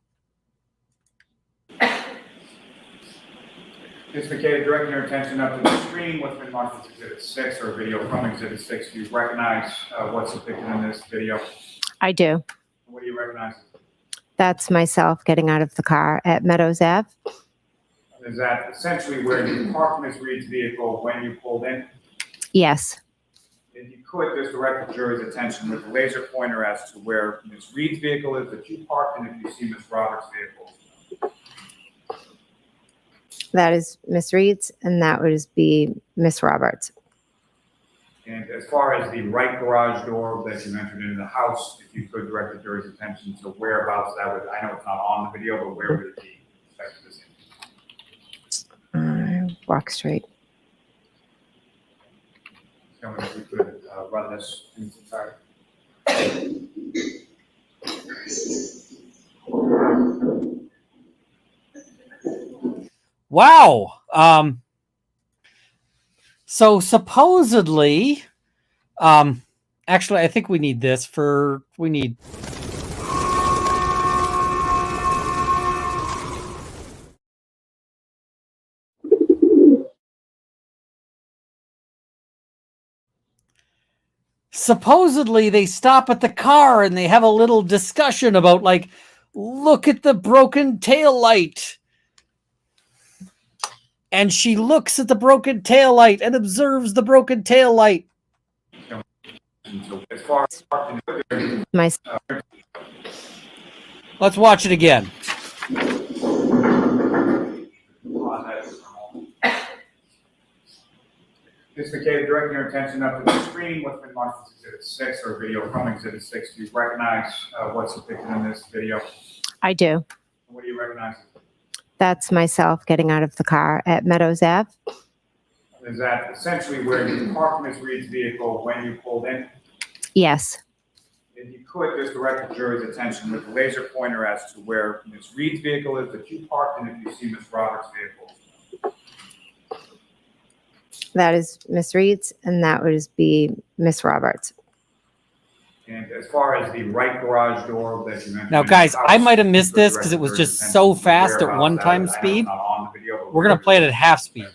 Ms. McCabe, directing your attention up to the screen, what's been marked as Exhibit 6 or video from Exhibit 6. Do you recognize what's depicted in this video?
I do.
What do you recognize?
That's myself getting out of the car at Meadows Ave.
Is that essentially where you parked Ms. Reed's vehicle when you pulled in?
Yes.
If you could, just direct the jury's attention with the laser pointer as to where Ms. Reed's vehicle is that you parked, and if you see Ms. Roberts' vehicle.
That is Miss Reed's, and that would be Miss Roberts.
And as far as the right garage door that you entered into the house, if you could direct the jury's attention to whereabouts that would, I know it's not on the video, but where would it be?
Walk straight.
Tell me if you could run this in its entirety.
Wow. So supposedly, actually, I think we need this for, we need. Supposedly they stop at the car and they have a little discussion about, like, look at the broken tail light. And she looks at the broken tail light and observes the broken tail light. Let's watch it again.
Ms. McCabe, directing your attention up to the screen, what's been marked as Exhibit 6 or video from Exhibit 6. Do you recognize what's depicted in this video?
I do.
What do you recognize?
That's myself getting out of the car at Meadows Ave.
Is that essentially where you parked Ms. Reed's vehicle when you pulled in?
Yes.
If you could, just direct the jury's attention with the laser pointer as to where Ms. Reed's vehicle is that you parked, and if you see Ms. Roberts' vehicle.
That is Miss Reed's, and that would be Miss Roberts.
And as far as the right garage door that you mentioned.
Now, guys, I might have missed this because it was just so fast at one-time speed. We're going to play it at half speed.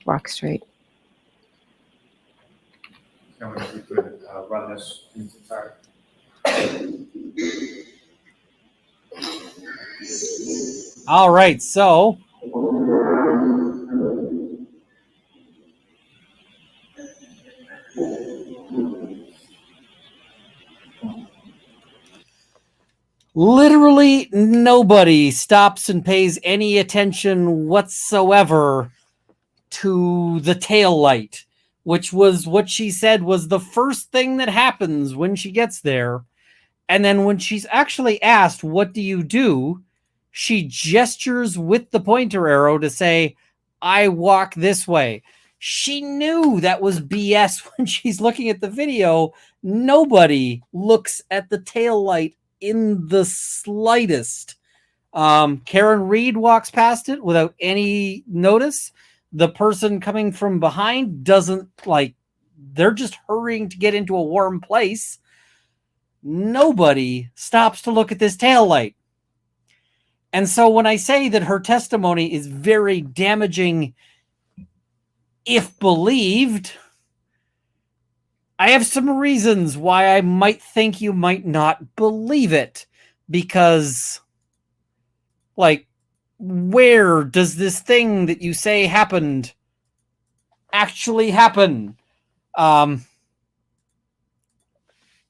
Walk straight.
Tell me if you could run this in its entirety.
All right, so literally nobody stops and pays any attention whatsoever to the tail light, which was what she said was the first thing that happens when she gets there. And then when she's actually asked, what do you do? She gestures with the pointer arrow to say, I walk this way. She knew that was BS when she's looking at the video. Nobody looks at the tail light in the slightest. Karen Reed walks past it without any notice. The person coming from behind doesn't, like, they're just hurrying to get into a warm place. Nobody stops to look at this taillight. And so when I say that her testimony is very damaging, if believed, I have some reasons why I might think you might not believe it. Because, like, where does this thing that you say happened actually happen?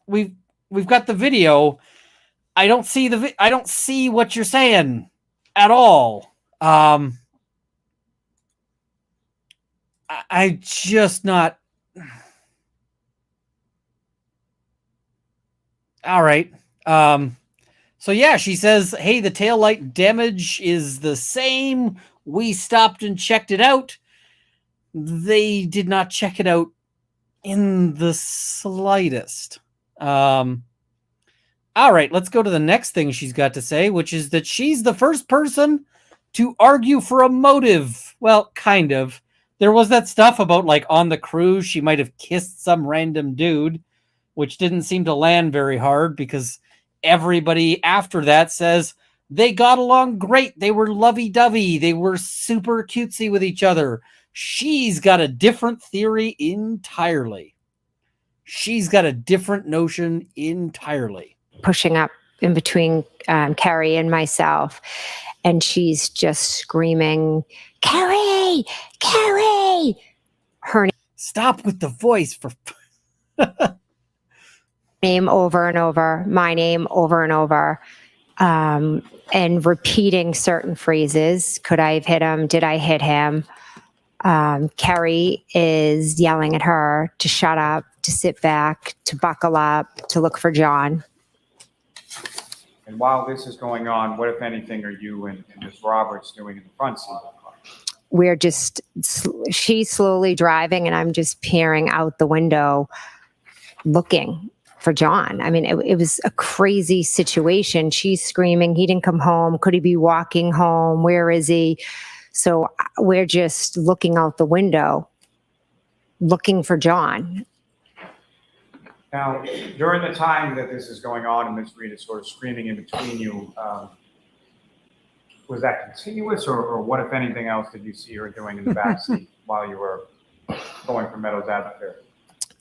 We've got the video. I don't see I don't see what you're saying at all. I just not. All right. So yeah, she says, hey, the taillight damage is the same. We stopped and checked it out. They did not check it out in the slightest. All right, let's go to the next thing she's got to say, which is that she's the first person to argue for a motive. Well, kind of. There was that stuff about like on the cruise, she might have kissed some random dude, which didn't seem to land very hard because everybody after that says they got along great. They were lovey-dovey. They were super cutesy with each other. She's got a different theory entirely. She's got a different notion entirely.
Pushing up in between Carrie and myself. And she's just screaming, Carrie, Carrie. Her
Stop with the voice for
name over and over, my name over and over, and repeating certain phrases. Could I have hit him? Did I hit him? Carrie is yelling at her to shut up, to sit back, to buckle up, to look for John.
And while this is going on, what, if anything, are you and Ms. Roberts doing in the front seat of the car?
We're just, she's slowly driving and I'm just peering out the window looking for John. I mean, it was a crazy situation. She's screaming, he didn't come home. Could he be walking home? Where is he? So we're just looking out the window, looking for John.
Now, during the time that this is going on and Ms. Reed is sort of screaming in between you, was that continuous, or what, if anything else, did you see her doing in the back seat while you were going from Meadows Avenue?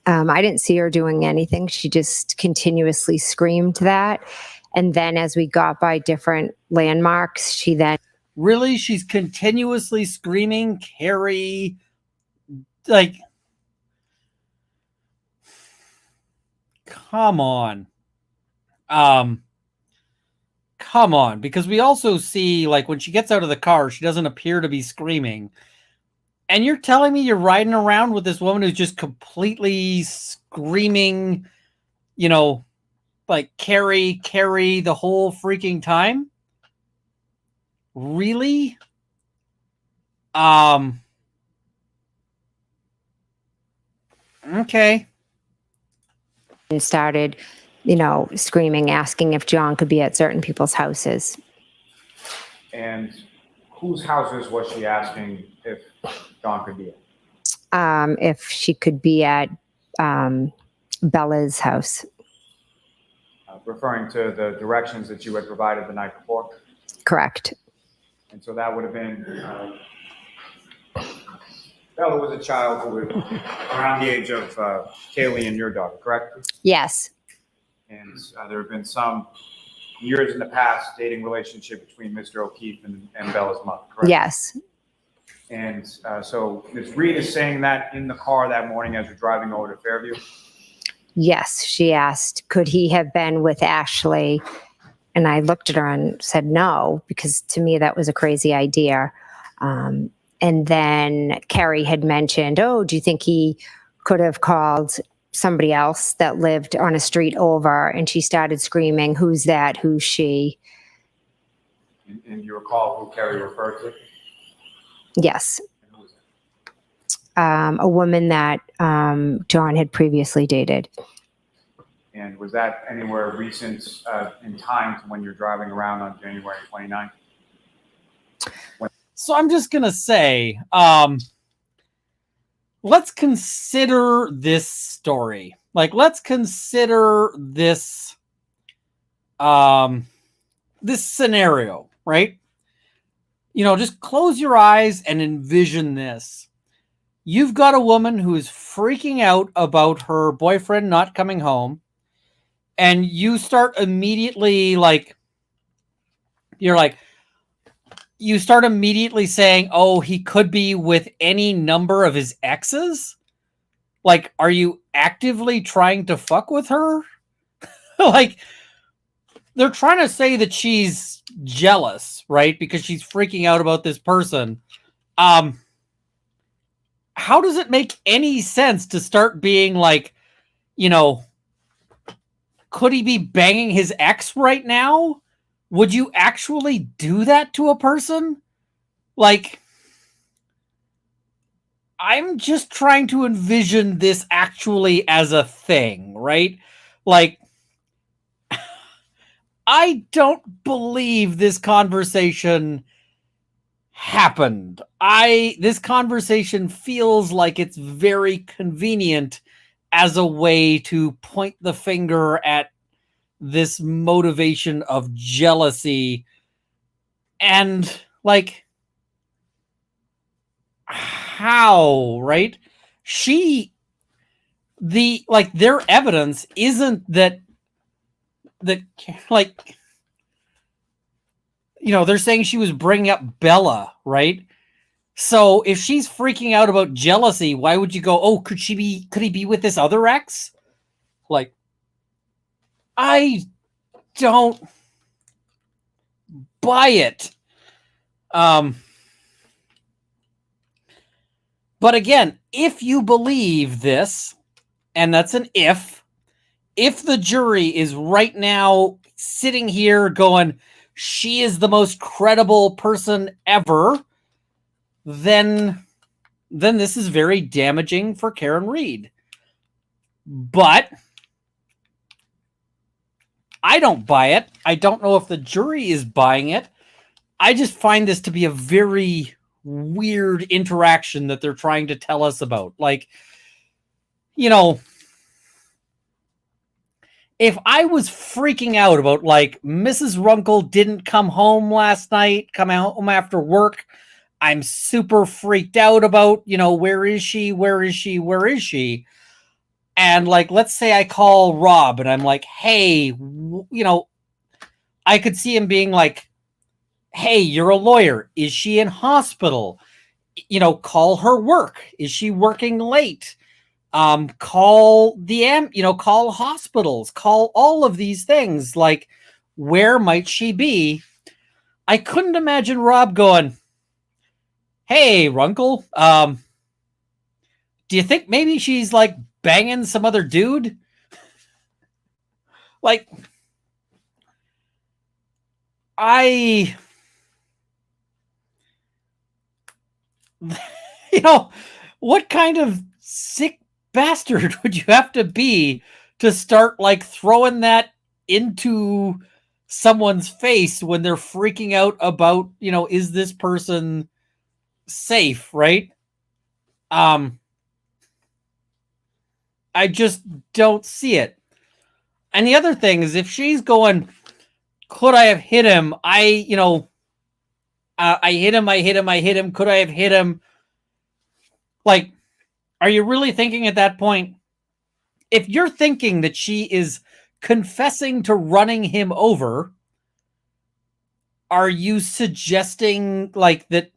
I didn't see her doing anything. She just continuously screamed that. And then as we got by different landmarks, she then...
Really? She's continuously screaming, Carrie, like... Come on. Come on, because we also see, like, when she gets out of the car, she doesn't appear to be screaming. And you're telling me you're riding around with this woman who's just completely screaming, you know, like, Carrie, Carrie, the whole freaking time? Really? Okay.
And started, you know, screaming, asking if John could be at certain people's houses.
And whose houses was she asking if John could be at?
If she could be at Bella's house.
Referring to the directions that you had provided the night before?
Correct.
And so that would have been, Bella was a child who was around the age of Kaylee and your daughter, correct?
Yes.
And there have been some years in the past dating relationship between Mr. O'Keefe and Bella's mother, correct?
Yes.
And so Ms. Reed is saying that in the car that morning as you're driving over to Fairview?
Yes. She asked, could he have been with Ashley? And I looked at her and said no, because to me that was a crazy idea. And then Carrie had mentioned, oh, do you think he could have called somebody else that lived on a street over? And she started screaming, who's that? Who's she?
And you recall who Carrie referred to?
Yes.
And who was that?
A woman that John had previously dated.
And was that anywhere recent in time to when you're driving around on January 29th?
So I'm just going to say, let's consider this story. Like, let's consider this, this scenario, right? You know, just close your eyes and envision this. You've got a woman who is freaking out about her boyfriend not coming home. And you start immediately, like, you start immediately saying, oh, he could be with any number of his exes? Like, are you actively trying to fuck with her? Like, they're trying to say that she's jealous, right? Because she's freaking out about this person. How does it make any sense to start being like, you know, could he be banging his ex right now? Would you actually do that to a person? Like, I'm just trying to envision this actually as a thing, right? Like, I don't believe this conversation happened. This conversation feels like it's very convenient as a way to point the finger at this motivation of jealousy. And like, how, right? Their evidence isn't that like, they're saying she was bringing up Bella, right? So if she's freaking out about jealousy, why would you go, oh, could he be with this other ex? Like, I don't buy it. But again, if you believe this, and that's an if the jury is right now sitting here going, she is the most credible person ever, then this is very damaging for Karen Reed. But I don't buy it. I don't know if the jury is buying it. I just find this to be a very weird interaction that they're trying to tell us about. Like, if I was freaking out about, like, Mrs. Runkle didn't come home last night, come home after work, I'm super freaked out about, where is she? Where is she? Where is she? And like, let's say I call Rob and I'm like, hey, I could see him being like, hey, you're a lawyer. Is she in hospital? Call her work. Is she working late? Call call hospitals, call all of these things. Like, where might she be? I couldn't imagine Rob going, hey, Runkle, do you think maybe she's like banging some other dude? Like, what kind of sick bastard would you have to be to start like throwing that into someone's face when they're freaking out about, is this person safe, right? I just don't see it. And the other thing is, if she's going, could I have hit him? I hit him. Could I have hit him? Like, are you really thinking at that point, if you're thinking that she is confessing to running him over, are you suggesting like that?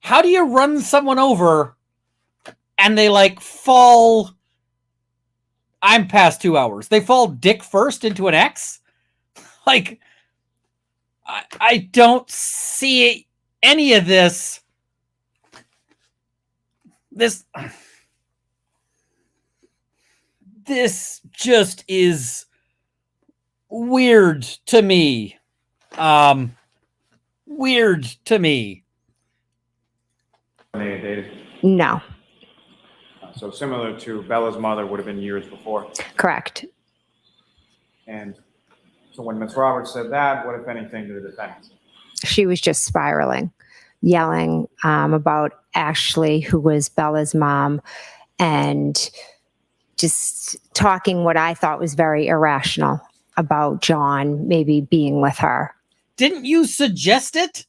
How do you run someone over and they like fall? I'm past 2 hours. They fall dick first into an X? Like, I don't see any of this. This just is weird to me. Weird to me.
They dated.
No,
So similar to Bella's mother would have been years before.
correct.
And so when Ms. Roberts said that, what, if anything, did the defense?
She was just spiraling, yelling about Ashley, who was Bella's mom, and just talking what I thought was very irrational about John maybe being with her.
Didn't you suggest it?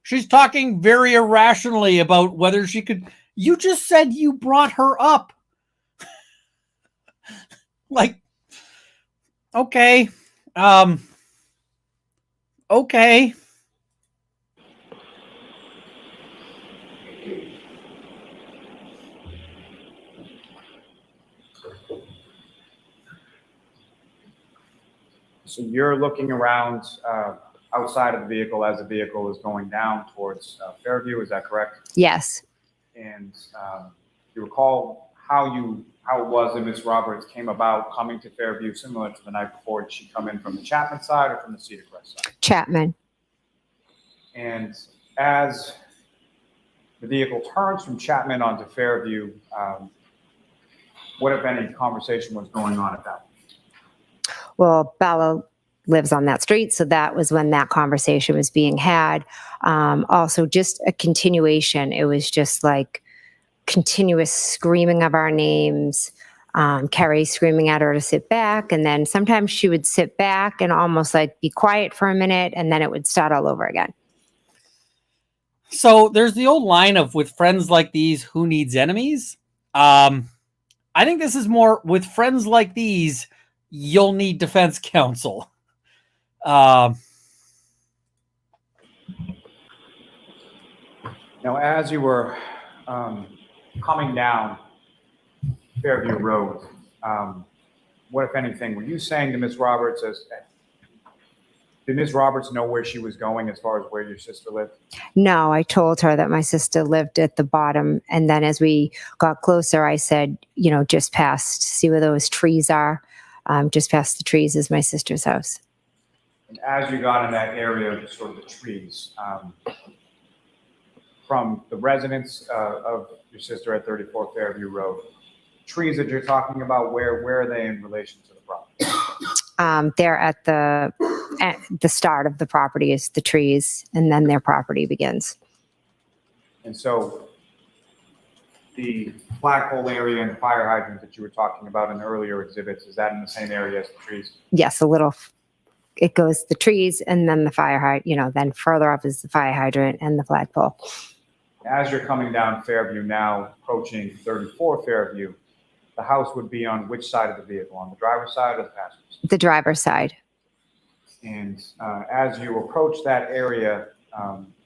She's talking very irrationally about whether she could. You just said you brought her up. Like, okay. Okay.
So you're looking around outside of the vehicle as the vehicle is going down towards Fairview, is that correct?
Yes.
And you recall how it was that Ms. Roberts came about coming to Fairview, similar to the night before? Did she come in from the Chapman side or from the Cedar Crest side?
Chapman.
And as the vehicle turns from Chapman onto Fairview, what, if any, conversation was going on at that point?
Well, Bella lives on that street. So that was when that conversation was being had. Also, just a continuation. It was just like continuous screaming of our names. Carrie screaming at her to sit back. And then sometimes she would sit back and almost like be quiet for a minute, and then it would start all over again.
So there's the old line of with friends like these, who needs enemies? I think this is more with friends like these, you'll need defense counsel.
Now, as you were coming down Fairview Road, what, if anything, were you saying to Ms. Roberts did Ms. Roberts know where she was going as far as where your sister lived?
No, I told her that my sister lived at the bottom. And then as we got closer, I said, just past, see where those trees are? Just past the trees is my sister's house.
And as you got in that area, sort of the trees, from the residence of your sister at 34 Fairview Road, trees that you're talking about, where are they in relation to the property?
They're at the start of the property is the trees, and then their property begins.
And so the flagpole area and the fire hydrant that you were talking about in the earlier exhibits, is that in the same area as the trees?
Yes, a little. It goes the trees and then the fire hydrant, then further up is the fire hydrant and the flagpole.
As you're coming down Fairview now, approaching 34 Fairview, the house would be on which side of the vehicle, on the driver's side or the passenger side?
The driver's side.
And as you approach that area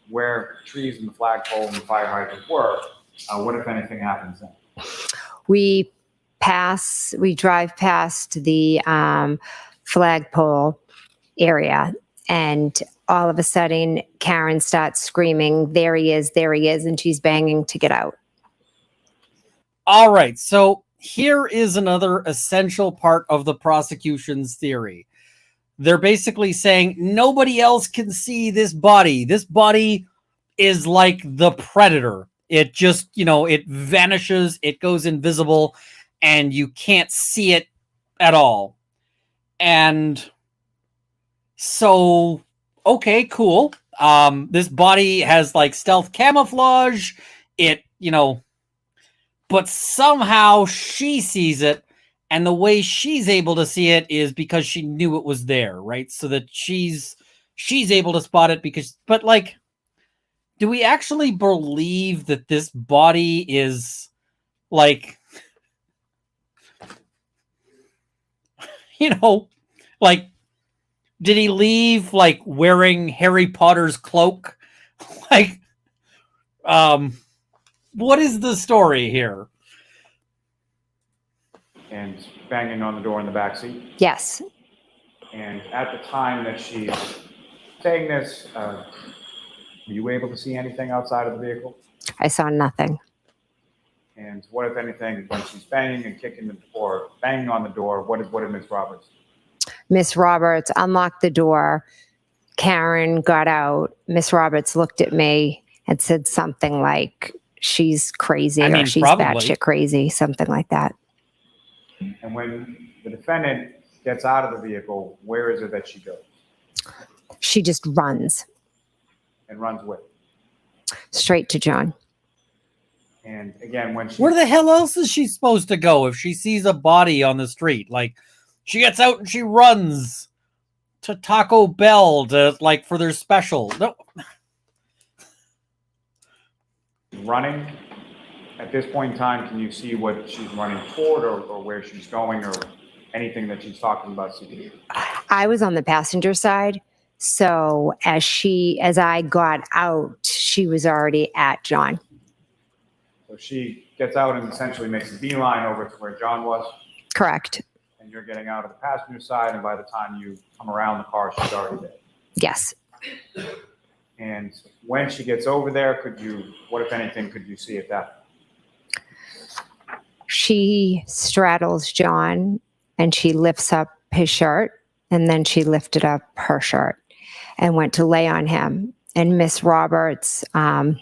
where trees and the flagpole and the fire hydrant were, what, if anything, happens then?
We drive past the flagpole area, and all of a sudden Karen starts screaming, there he is, and she's banging to get out.
All right, so here is another essential part of the prosecution's theory. They're basically saying nobody else can see this body. This body is like the predator. It just, it vanishes, it goes invisible, and you can't see it at all. And so, okay, cool. This body has like stealth camouflage. It, but somehow she sees it, and the way she's able to see it is because she knew it was there, right? So that she's able to spot it but like, do we actually believe that this body is like, like, did he leave like wearing Harry Potter's cloak? Like, what is the story here?
And banging on the door in the back seat?
Yes.
And at the time that she's saying this, were you able to see anything outside of the vehicle?
I saw nothing.
And what, if anything, when she's banging and kicking the door, banging on the door, what did Ms. Roberts do?
Miss Roberts unlocked the door. Karen got out. Miss Roberts looked at me and said something like, she's crazy, or she's batshit crazy, something like that.
And when the defendant gets out of the vehicle, where is it that she goes?
She just runs.
And runs with?
Straight to John.
And again, when she...
Where the hell else is she supposed to go if she sees a body on the street? Like, she gets out and she runs to Taco Bell for their special. No.
Running? At this point in time, can you see what she's running toward or where she's going or anything that she's talking about seeing?
I was on the passenger side. So as I got out, she was already at John.
So she gets out and essentially makes a beeline over to where John was?
Correct.
And you're getting out of the passenger side, and by the time you come around the car, she's already there?
Yes.
And when she gets over there, what, if anything, could you see at that point?
She straddles John and she lifts up his shirt, and then she lifted up her shirt and went to lay on him. And Miss Roberts went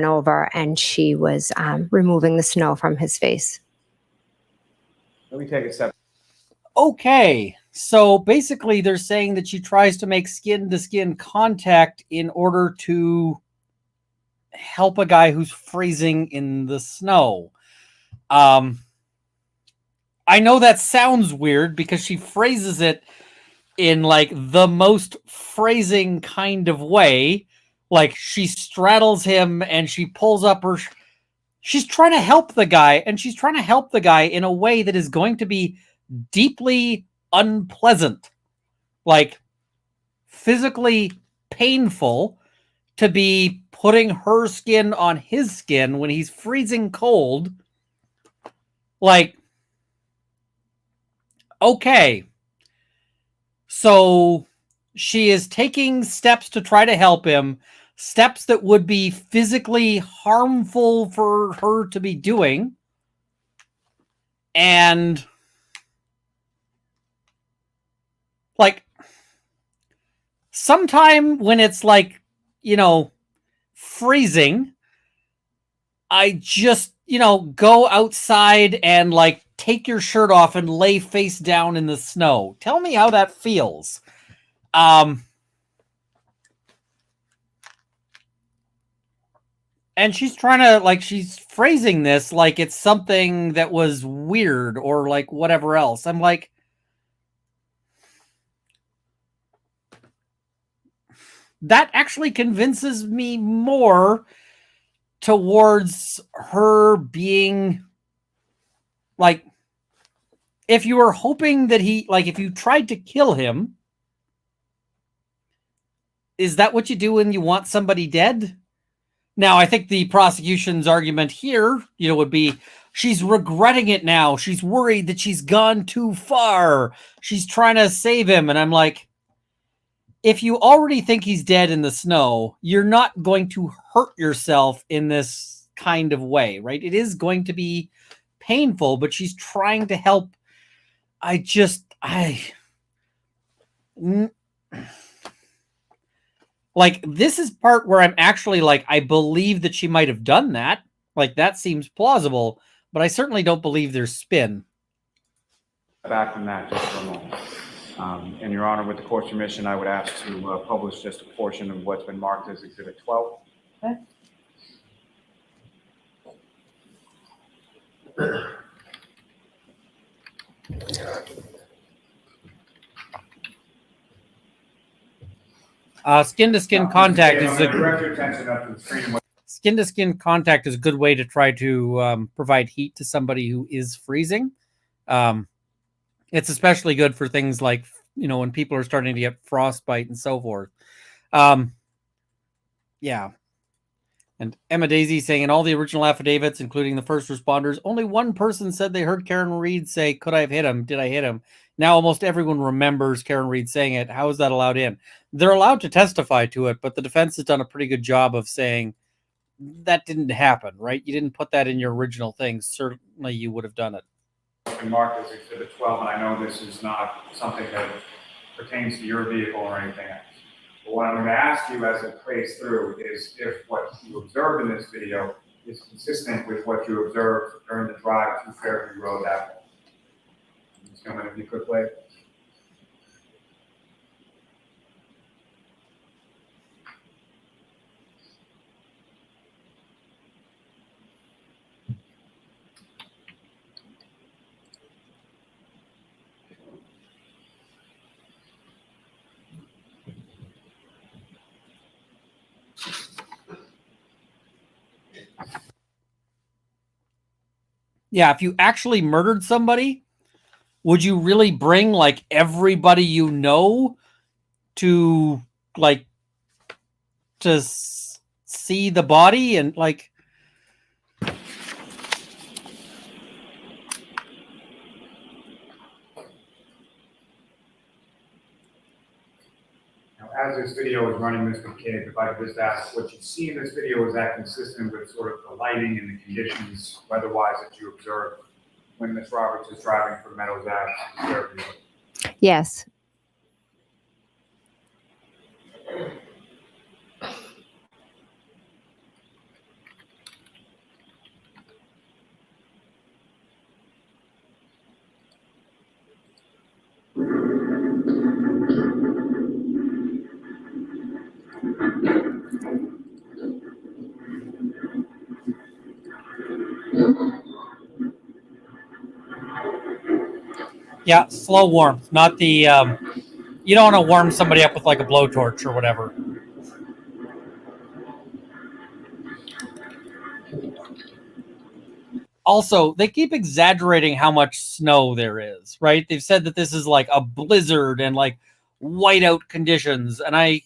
over and she was removing the snow from his face.
Let me take a step.
Okay, so basically they're saying that she tries to make skin-to-skin contact in order to help a guy who's freezing in the snow. I know that sounds weird because she phrases it in like the most phrasing kind of way. Like she straddles him and she pulls up her. She's trying to help the guy, and she's trying to help the guy in a way that is going to be deeply unpleasant, like physically painful, to be putting her skin on his skin when he's freezing cold. Like, okay. So she is taking steps to try to help him, steps that would be physically harmful for her to be doing. And like sometime when it's like, freezing, I just, go outside and like take your shirt off and lay face down in the snow. Tell me how that feels. And she's trying to she's phrasing this like it's something that was weird or like whatever else. I'm like, that actually convinces me more towards her being like, if you were hoping that if you tried to kill him, is that what you do when you want somebody dead? Now, I think the prosecution's argument here, would be she's regretting it now. She's worried that she's gone too far. She's trying to save him. And I'm like, if you already think he's dead in the snow, you're not going to hurt yourself in this kind of way, right? It is going to be painful, but she's trying to help. Like, this is part where I'm actually like, I believe that she might have done that. Like, that seems plausible, but I certainly don't believe there's spin.
Back from that just for a moment. And Your Honor, with the court's permission, I would ask to publish just a portion of what's been marked as Exhibit 12.
Okay.
Skin-to-skin contact is
direct your attention up to the screen.
Skin-to-skin contact is a good way to try to provide heat to somebody who is freezing. It's especially good for things like, when people are starting to get frostbite and so forth. Yeah. And Emma Daisy saying, in all the original affidavits, including the first responders, only one person said they heard Karen Reed say, could I have hit him? Did I hit him? Now almost everyone remembers Karen Reed saying it. How is that allowed in? They're allowed to testify to it, but the defense has done a pretty good job of saying that didn't happen, right? You didn't put that in your original thing. Certainly you would have done it.
Been marked as Exhibit 12, and I know this is not something that pertains to your vehicle or anything else. But what I'm going to ask you as it plays through is if what you observed in this video is consistent with what you observed during the drive to Fairview Road that way. Just come in if you could, please.
Yeah, if you actually murdered somebody, would you really bring like everybody you know to like to see the body and like?
As this video is running, Mr. McCabe, if I could just ask, what you see in this video, is that consistent with sort of the lighting and the conditions weather-wise that you observed when Ms. Roberts is driving from Meadows Ave to Fairview?
Yes.
Yeah, slow warmth, not the. You don't want to warm somebody up with like a blowtorch or whatever. Also, they keep exaggerating how much snow there is, right? They've said that this is like a blizzard and like whiteout conditions. And I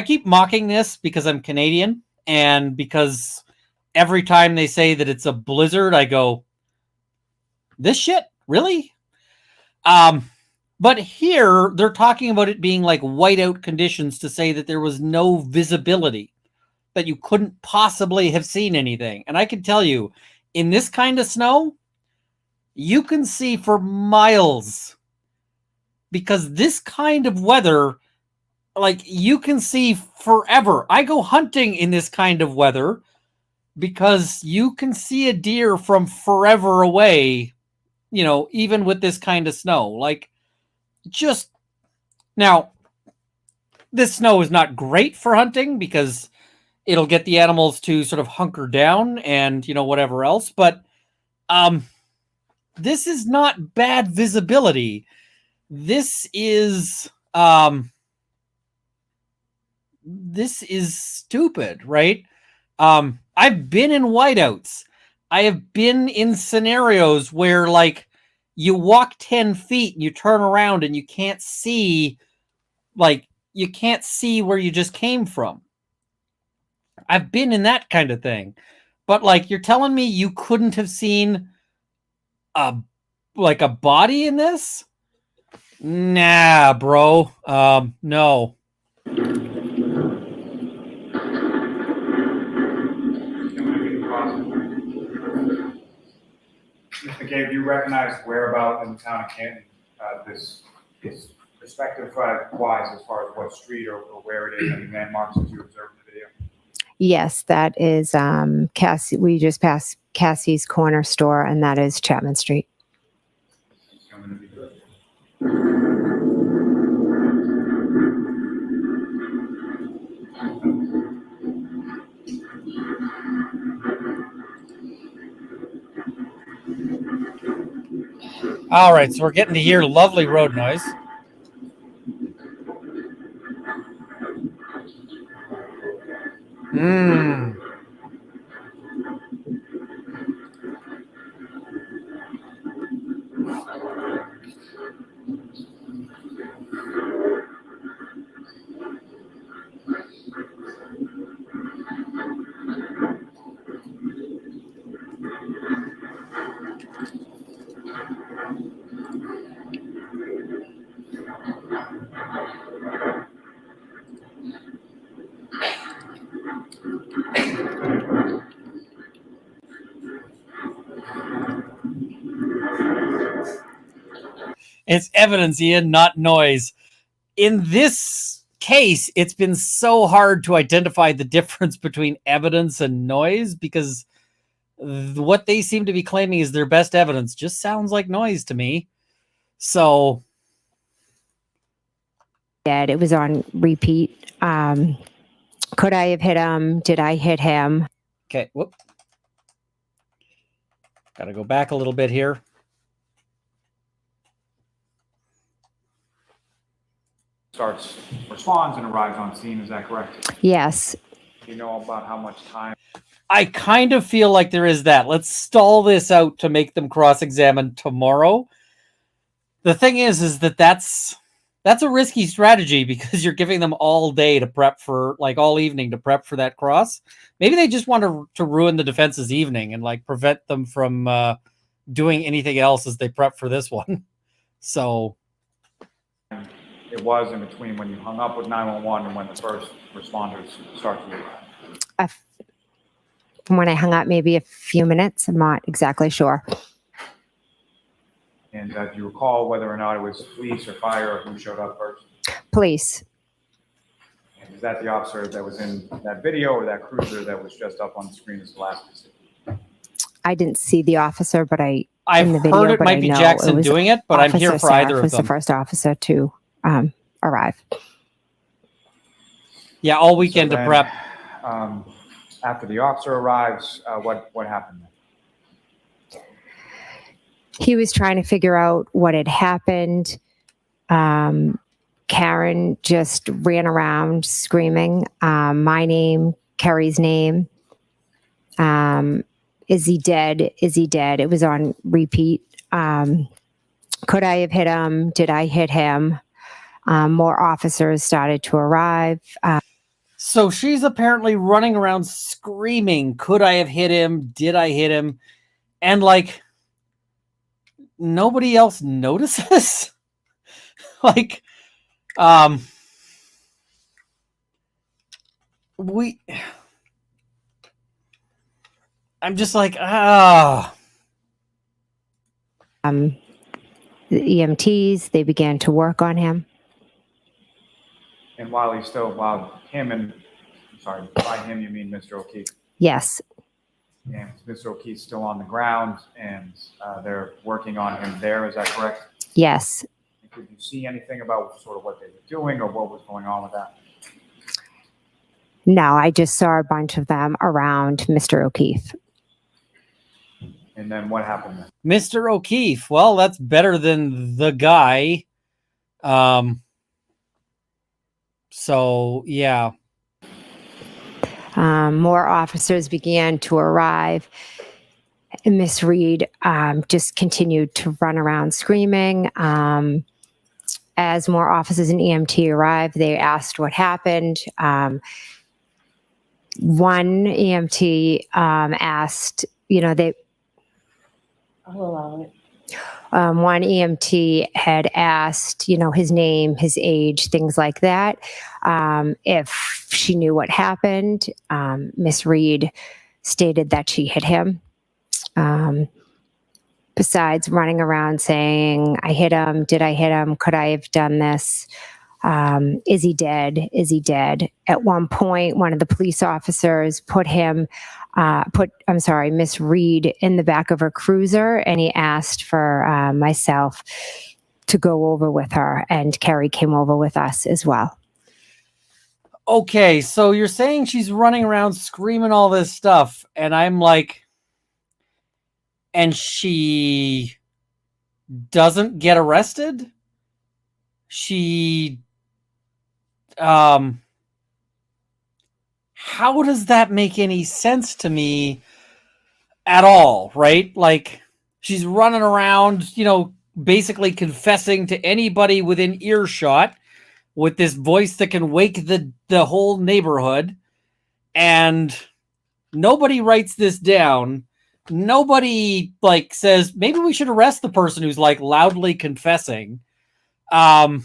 keep mocking this because I'm Canadian and because every time they say that it's a blizzard, I go, this shit? Really? But here they're talking about it being like whiteout conditions to say that there was no visibility, that you couldn't possibly have seen anything. And I can tell you, in this kind of snow, you can see for miles because this kind of weather, like you can see forever. I go hunting in this kind of weather because you can see a deer from forever away, you know, even with this kind of snow. Like, just now, this snow is not great for hunting because it'll get the animals to sort of hunker down and, you know, whatever else. But this is not bad visibility. This is stupid, right? I've been in whiteouts. I have been in scenarios where like you walk 10 feet and you turn around and you can't see, like you can't see where you just came from. I've been in that kind of thing. But like you're telling me you couldn't have seen a body in this? Nah, bro. No.
Mr. McCabe, do you recognize whereabout in the town of Canton this is perspective-wise as far as what street or where it is, any landmarks that you observed in the video?
Yes, that is Cassie. We just passed Cassie's Corner Store, and that is Chapman Street.
I'm gonna be good.
All right, so we're getting to hear lovely road noise. It's evidence, Ian, not noise. In this case, it's been so hard to identify the difference between evidence and noise because what they seem to be claiming is their best evidence just sounds like noise to me. So
It was on repeat. Could I have hit him? Did I hit him?
okay, whoop. Got to go back a little bit here.
Responds and arrives on scene, is that correct?
Yes.
Do you know about how much time?
I kind of feel like there is that. Let's stall this out to make them cross-examine tomorrow. The thing is that's a risky strategy because you're giving them all day to prep for, like all evening to prep for that cross. Maybe they just want to ruin the defense's evening and like prevent them from doing anything else as they prep for this one. So
It was in between when you hung up with 911 and when the first responders start to arrive.
From when I hung up, maybe a few minutes. I'm not exactly sure.
And do you recall whether or not it was police or fire or who showed up first?
Police.
And is that the officer that was in that video or that cruiser that was just up on the screen as the last visit?
I didn't see the officer, but
I've
in the video,
heard it
but
might
I
be
know
Jackson
it was
doing it, but I'm here
Officer
for either
Saff
of
was the
them.
first officer to arrive.
Yeah, all weekend
So
to
then,
prep.
After the officer arrives, what happened?
He was trying to figure out what had happened. Karen just ran around screaming, my name, Kerry's name. Is he dead? Is he dead? It was on repeat. Could I have hit him? Did I hit him? More officers started to arrive.
So she's apparently running around screaming, could I have hit him? Did I hit him? And like, nobody else notices? Like, I'm just like,
The EMTs, they began to work on him.
And while by him you mean Mr. O'Keefe.
Yes,
And Mr. O'Keefe's still on the ground, and they're working on him there. Is that correct?
yes.
And could you see anything about sort of what they were doing or what was going on with that?
No, I just saw a bunch of them around Mr. O'Keefe.
And then what happened then?
Mr. O'Keefe. Well, that's better than the guy. So yeah.
More officers began to arrive. And Miss Reed just continued to run around screaming. As more officers and EMT arrived, they asked what happened. One EMT asked,
I'll allow it.
one EMT had asked, his name, his age, things like that. If she knew what happened, Miss Reed stated that she hit him. Besides running around saying, I hit him, did I hit him, could I have done this? Is he dead? Is he dead? At one point, one of the police officers put Miss Reed in the back of her cruiser, and he asked for myself to go over with her, and Kerry came over with us as well.
Okay, so you're saying she's running around screaming all this stuff, and I'm like, and she doesn't get arrested? She, how does that make any sense to me at all, right? Like, she's running around, basically confessing to anybody within earshot with this voice that can wake the whole neighborhood, and nobody writes this down. Nobody says maybe we should arrest the person who's loudly confessing. I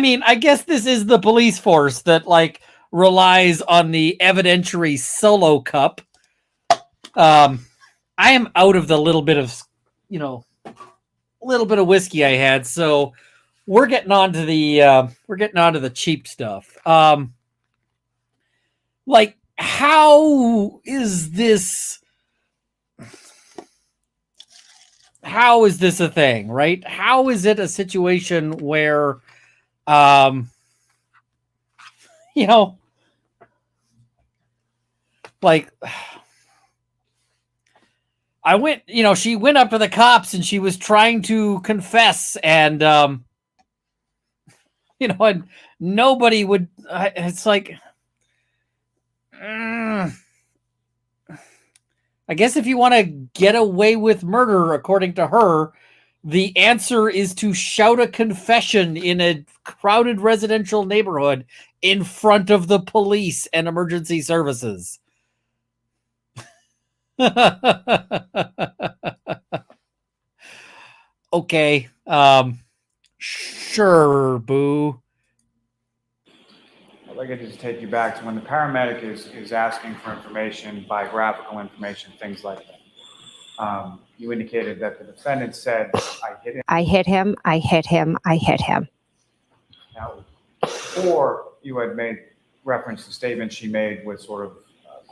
mean, I guess this is the police force that relies on the evidentiary solo cup. I am out of the little bit of whiskey I had, so we're getting on to the cheap stuff. How is this a thing, right? How is it a situation where I went, she went up to the cops and she was trying to confess, and and nobody would. It's like, I guess if you want to get away with murder, according to her, the answer is to shout a confession in a crowded residential neighborhood in front of the police and emergency services. Okay. Sure, boo.
I'd like to just take you back to when the paramedic is asking for information, biographical information, things like that. You indicated that the defendant said, I hit him.
I hit him, I hit him, I hit him.
Now, before you had made reference to statements she made with sort of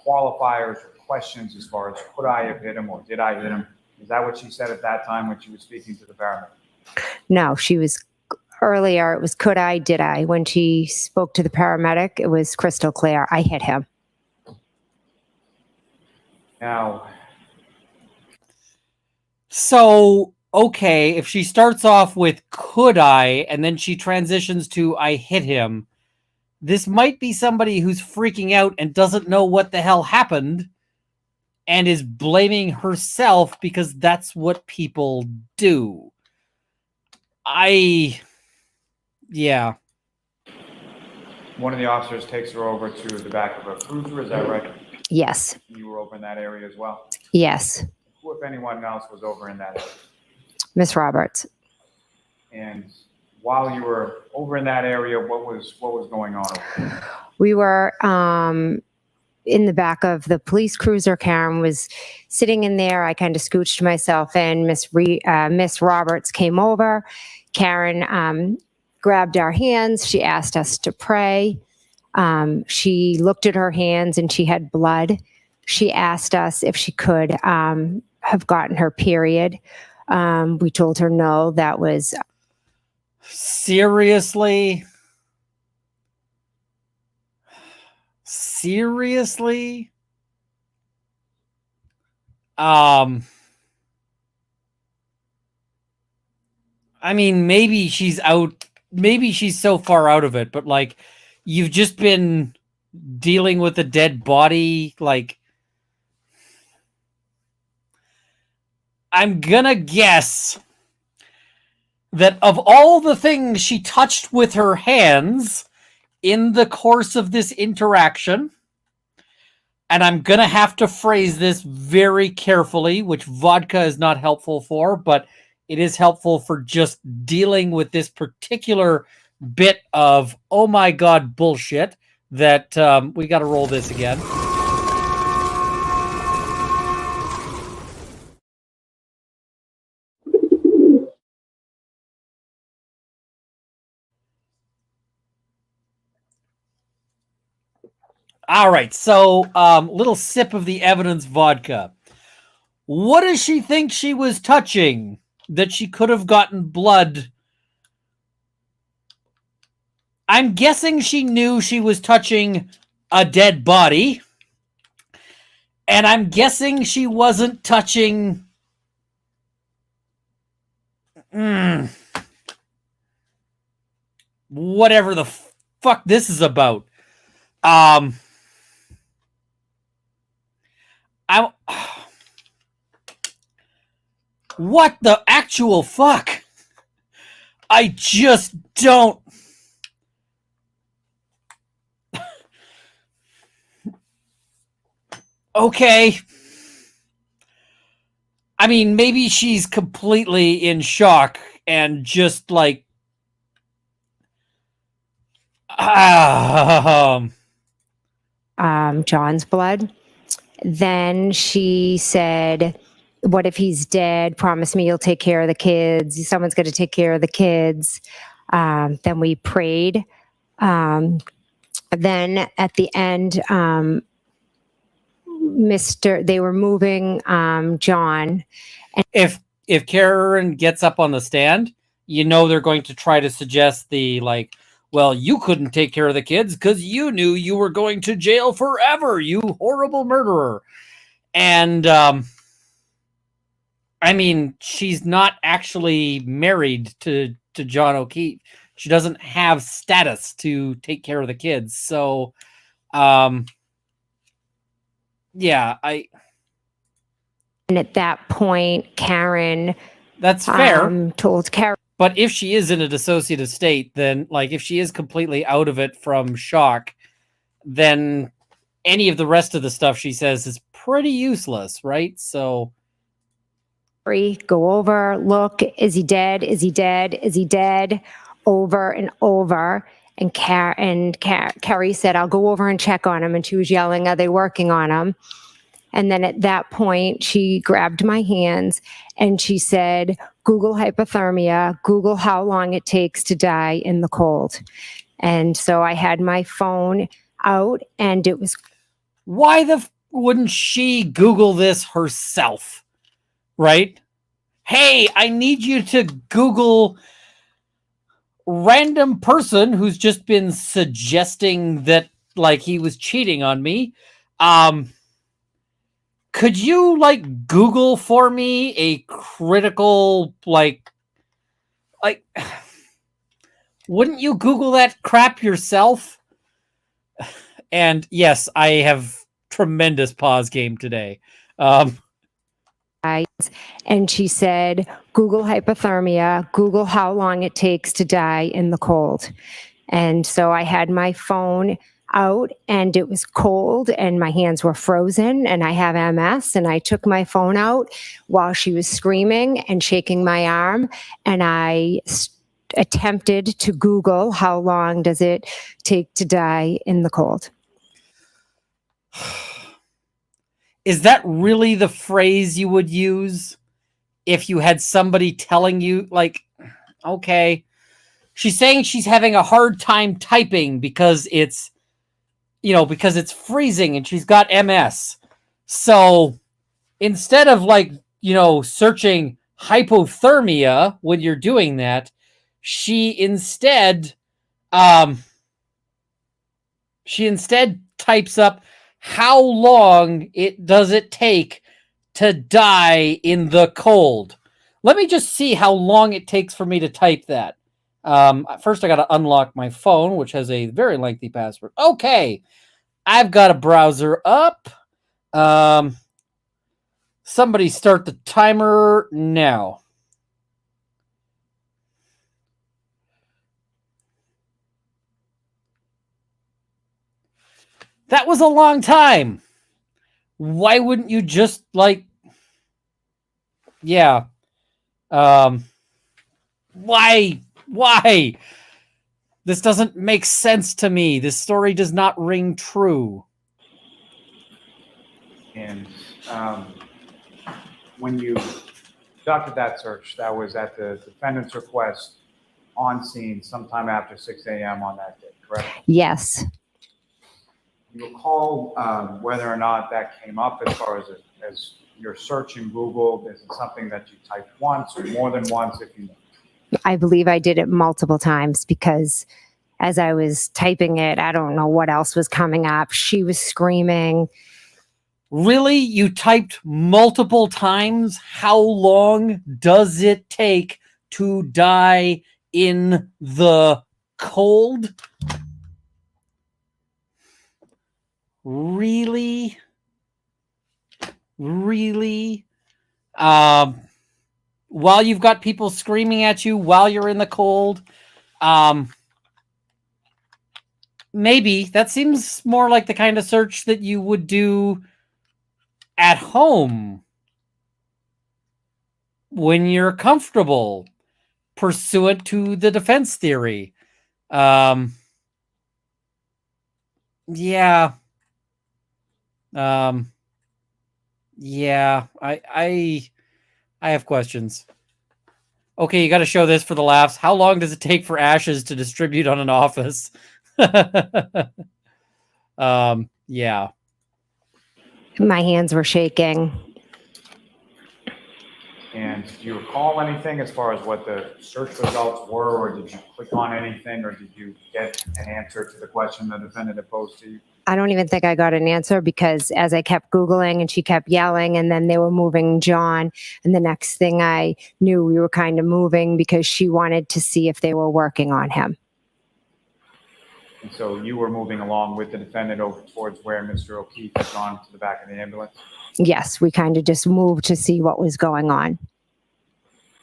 qualifiers or questions as far as could I have hit him or did I hit him? Is that what she said at that time when she was speaking to the paramedic?
No, she was earlier. It was could I, did I? When she spoke to the paramedic, it was crystal clear. I hit him.
Now,
So, okay, if she starts off with could I, and then she transitions to I hit him, this might be somebody who's freaking out and doesn't know what the hell happened and is blaming herself because that's what people do. Yeah.
one of the officers takes her over to the back of a cruiser, is that right?
Yes.
You were over in that area as well?
Yes.
Who, if anyone else, was over in that area?
Miss Roberts.
And while you were over in that area, what was going on over there?
We were in the back of the police cruiser. Karen was sitting in there. I kind of scooched myself in. Miss Roberts came over. Karen grabbed our hands. She asked us to pray. She looked at her hands and she had blood. She asked us if she could have gotten her period. We told her no, that was...
Seriously? I mean, maybe she's so far out of it, but like, you've just been dealing with a dead body. Like, I'm gonna guess that of all the things she touched with her hands in the course of this interaction, and I'm gonna have to phrase this very carefully, which vodka is not helpful for, but it is helpful for just dealing with this particular bit of, oh my God, bullshit, that we got to roll this again. All right, so little sip of the evidence vodka. What does she think she was touching that she could have gotten blood? I'm guessing she knew she was touching a dead body. And I'm guessing she wasn't touching... whatever the fuck this is about. What the actual fuck? I just don't... Okay. I mean, maybe she's completely in shock and just like...
John's blood. Then she said, what if he's dead? Promise me you'll take care of the kids. Someone's going to take care of the kids. Then we prayed. Then at the end, they were moving John.
If Karen gets up on the stand, you know they're going to try to suggest the like, well, you couldn't take care of the kids because you knew you were going to jail forever, you horrible murderer. And I mean, she's not actually married to John O'Keefe. She doesn't have status to take care of the kids. So, yeah,
And at that point, Karen...
That's fair.
Told Karen...
But if she is in a dissociative state, then, like, if she is completely out of it from shock, then any of the rest of the stuff she says is pretty useless, right? So...
Go over, look, is he dead? Is he dead? Is he dead? Over and over. And Carrie said, I'll go over and check on him. And she was yelling, are they working on him? And then at that point, she grabbed my hands and she said, Google hypothermia, Google how long it takes to die in the cold. And so I had my phone out and it was
Why wouldn't she Google this herself? Right? Hey, I need you to Google random person who's just been suggesting that like he was cheating on me. Could you like Google for me a critical like wouldn't you Google that crap yourself? And yes, I have tremendous pause game today.
and she said, Google hypothermia, Google how long it takes to die in the cold. And so I had my phone out and it was cold and my hands were frozen and I have MS and I took my phone out while she was screaming and shaking my arm and I attempted to Google how long does it take to die in the cold.
Is that really the phrase you would use if you had somebody telling you like, okay, she's saying she's having a hard time typing because it's, because it's freezing and she's got MS. So instead of like, searching hypothermia when you're doing that, she instead types up how long does it take to die in the cold. Let me just see how long it takes for me to type that. First, I got to unlock my phone, which has a very lengthy password. Okay, I've got a browser up. Somebody start the timer now. That was a long time. Why wouldn't you just like, yeah. Why? This doesn't make sense to me. This story does not ring true.
And when you conducted that search, that was at the defendant's request on scene sometime after 6 a.m. on that day, correct?
Yes.
You recall whether or not that came up as far as you're searching Google? Is it something that you typed once or more than once? If you
I believe I did it multiple times because as I was typing it, I don't know what else was coming up. She was screaming.
Really? You typed multiple times? How long does it take to die in the cold? Really? While you've got people screaming at you while you're in the cold, maybe that seems more like the kind of search that you would do at home when you're comfortable, pursuant to the defense theory. Yeah. Yeah, I have questions. Okay, you got to show this for the laughs. How long does it take for ashes to distribute on an office? Yeah.
My hands were shaking.
And do you recall anything as far as what the search results were, or did you click on anything, or did you get an answer to the question the defendant had posed to you?
I don't even think I got an answer because as I kept Googling and she kept yelling and then they were moving John. And the next thing I knew, we were kind of moving because she wanted to see if they were working on him.
And so you were moving along with the defendant over towards where Mr. O'Keefe had gone to the back of the ambulance?
Yes, we kind of just moved to see what was going on.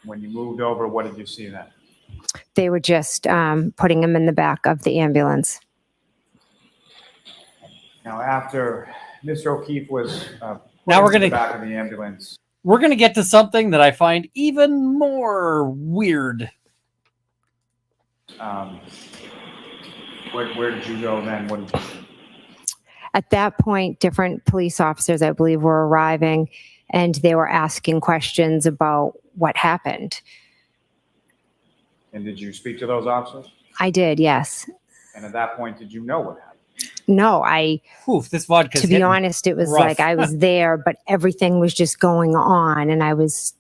When you moved over, what did you see then?
They were just putting him in the back of the ambulance.
Now, after Mr. O'Keefe was
Now we're
put in
gonna
the back of the ambulance,
we're gonna get to something that I find even more weird.
where did you go then? What did you do?
At that point, different police officers, I believe, were arriving and they were asking questions about what happened.
And did you speak to those officers?
I did, yes.
And at that point, did you know what happened?
No,
Oof, this vodka's
to be
hitting
honest, it was
rough.
like I was there, but everything was just going on, and I was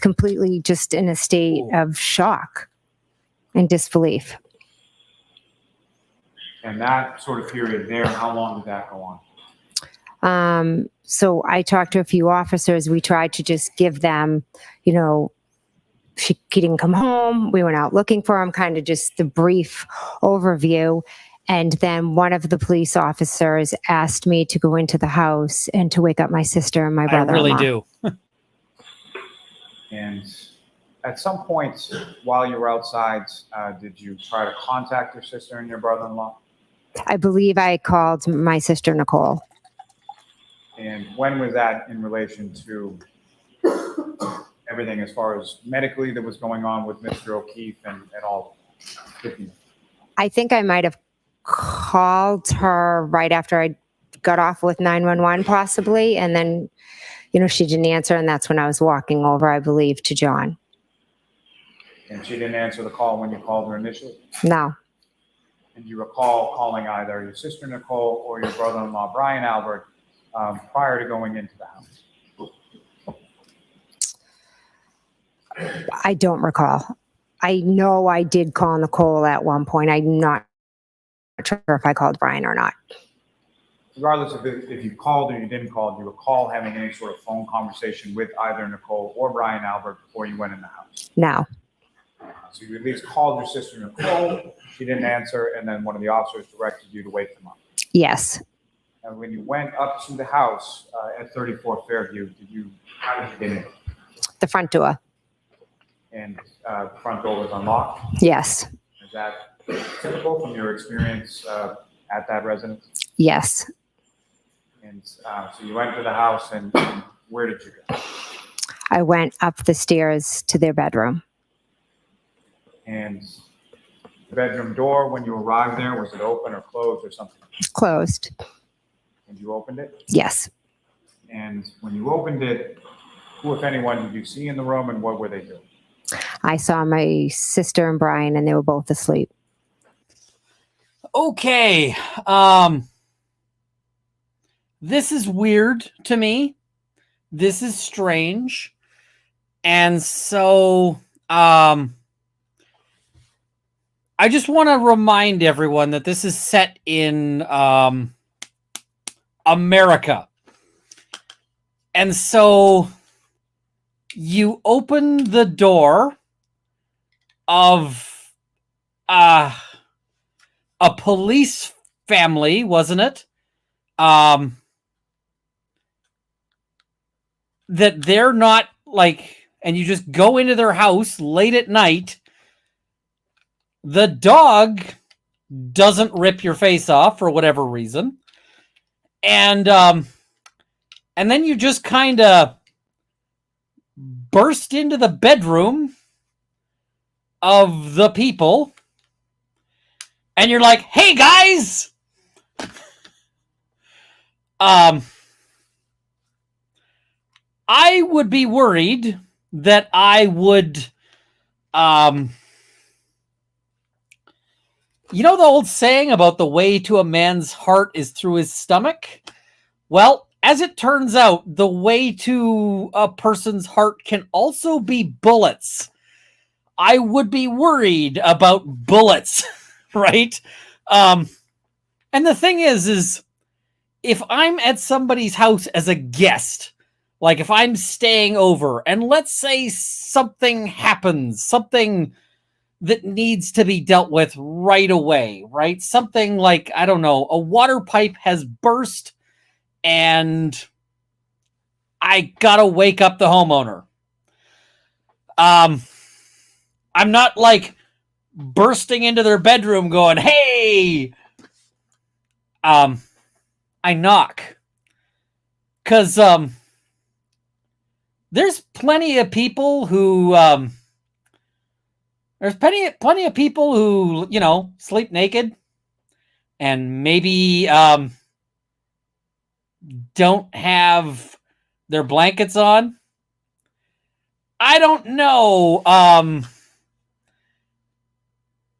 completely just in a state
Ooh.
of shock and disbelief.
And that sort of period there, how long did that go on?
So I talked to a few officers. We tried to just give them, you know, he didn't come home. We went out looking for him, kind of just the brief overview. And then one of the police officers asked me to go into the house and to wake up my sister and my
I
brother-in-law.
really do.
And at some point while you were outside, did you try to contact your sister and your brother-in-law?
I believe I called my sister, Nicole.
And when was that in relation to everything as far as medically that was going on with Mr. O'Keefe and all?
I think I might have called her right after I got off with 911 possibly. And then, you know, she didn't answer. And that's when I was walking over, I believe, to John.
And she didn't answer the call when you called her initially?
No.
And you recall calling either your sister Nicole or your brother-in-law Brian Albert prior to going into the house?
I don't recall. I know I did call Nicole at one point. I'm not sure if I called Brian or not.
Regardless of if you called or you didn't call, do you recall having any sort of phone conversation with either Nicole or Brian Albert before you went in the house?
No.
So you at least called your sister Nicole, she didn't answer, and then one of the officers directed you to wake them up.
Yes.
And when you went up to the house at 34 Fairview, how did you get in?
The front door.
And the front door was unlocked?
Yes.
Is that typical from your experience at that residence?
Yes.
And so you went to the house, and where did you go?
I went up the stairs to their bedroom.
And the bedroom door, when you arrived there, was it open or closed or something?
Closed.
And you opened it?
Yes.
And when you opened it, who, if anyone, did you see in the room, and what were they doing?
I saw my sister and Brian, and they were both asleep.
Okay. This is weird to me. This is strange. And so, I just want to remind everyone that this is set in America. And so you open the door of a police family, wasn't it? That they're not like, and you just go into their house late at night. The dog doesn't rip your face off for whatever reason. And then you just kind of burst into the bedroom of the people. And you're like, hey guys! I would be worried that I would, you know the old saying about the way to a man's heart is through his stomach? Well, as it turns out, the way to a person's heart can also be bullets. I would be worried about bullets, right? And the thing is if I'm at somebody's house as a guest, like if I'm staying over and let's say something happens, something that needs to be dealt with right away, right? Something like, I don't know, a water pipe has burst and I gotta wake up the homeowner. I'm not like bursting into their bedroom going, hey! I knock. Because there's plenty of people who plenty of people who, you know, sleep naked and maybe don't have their blankets on. I don't know. I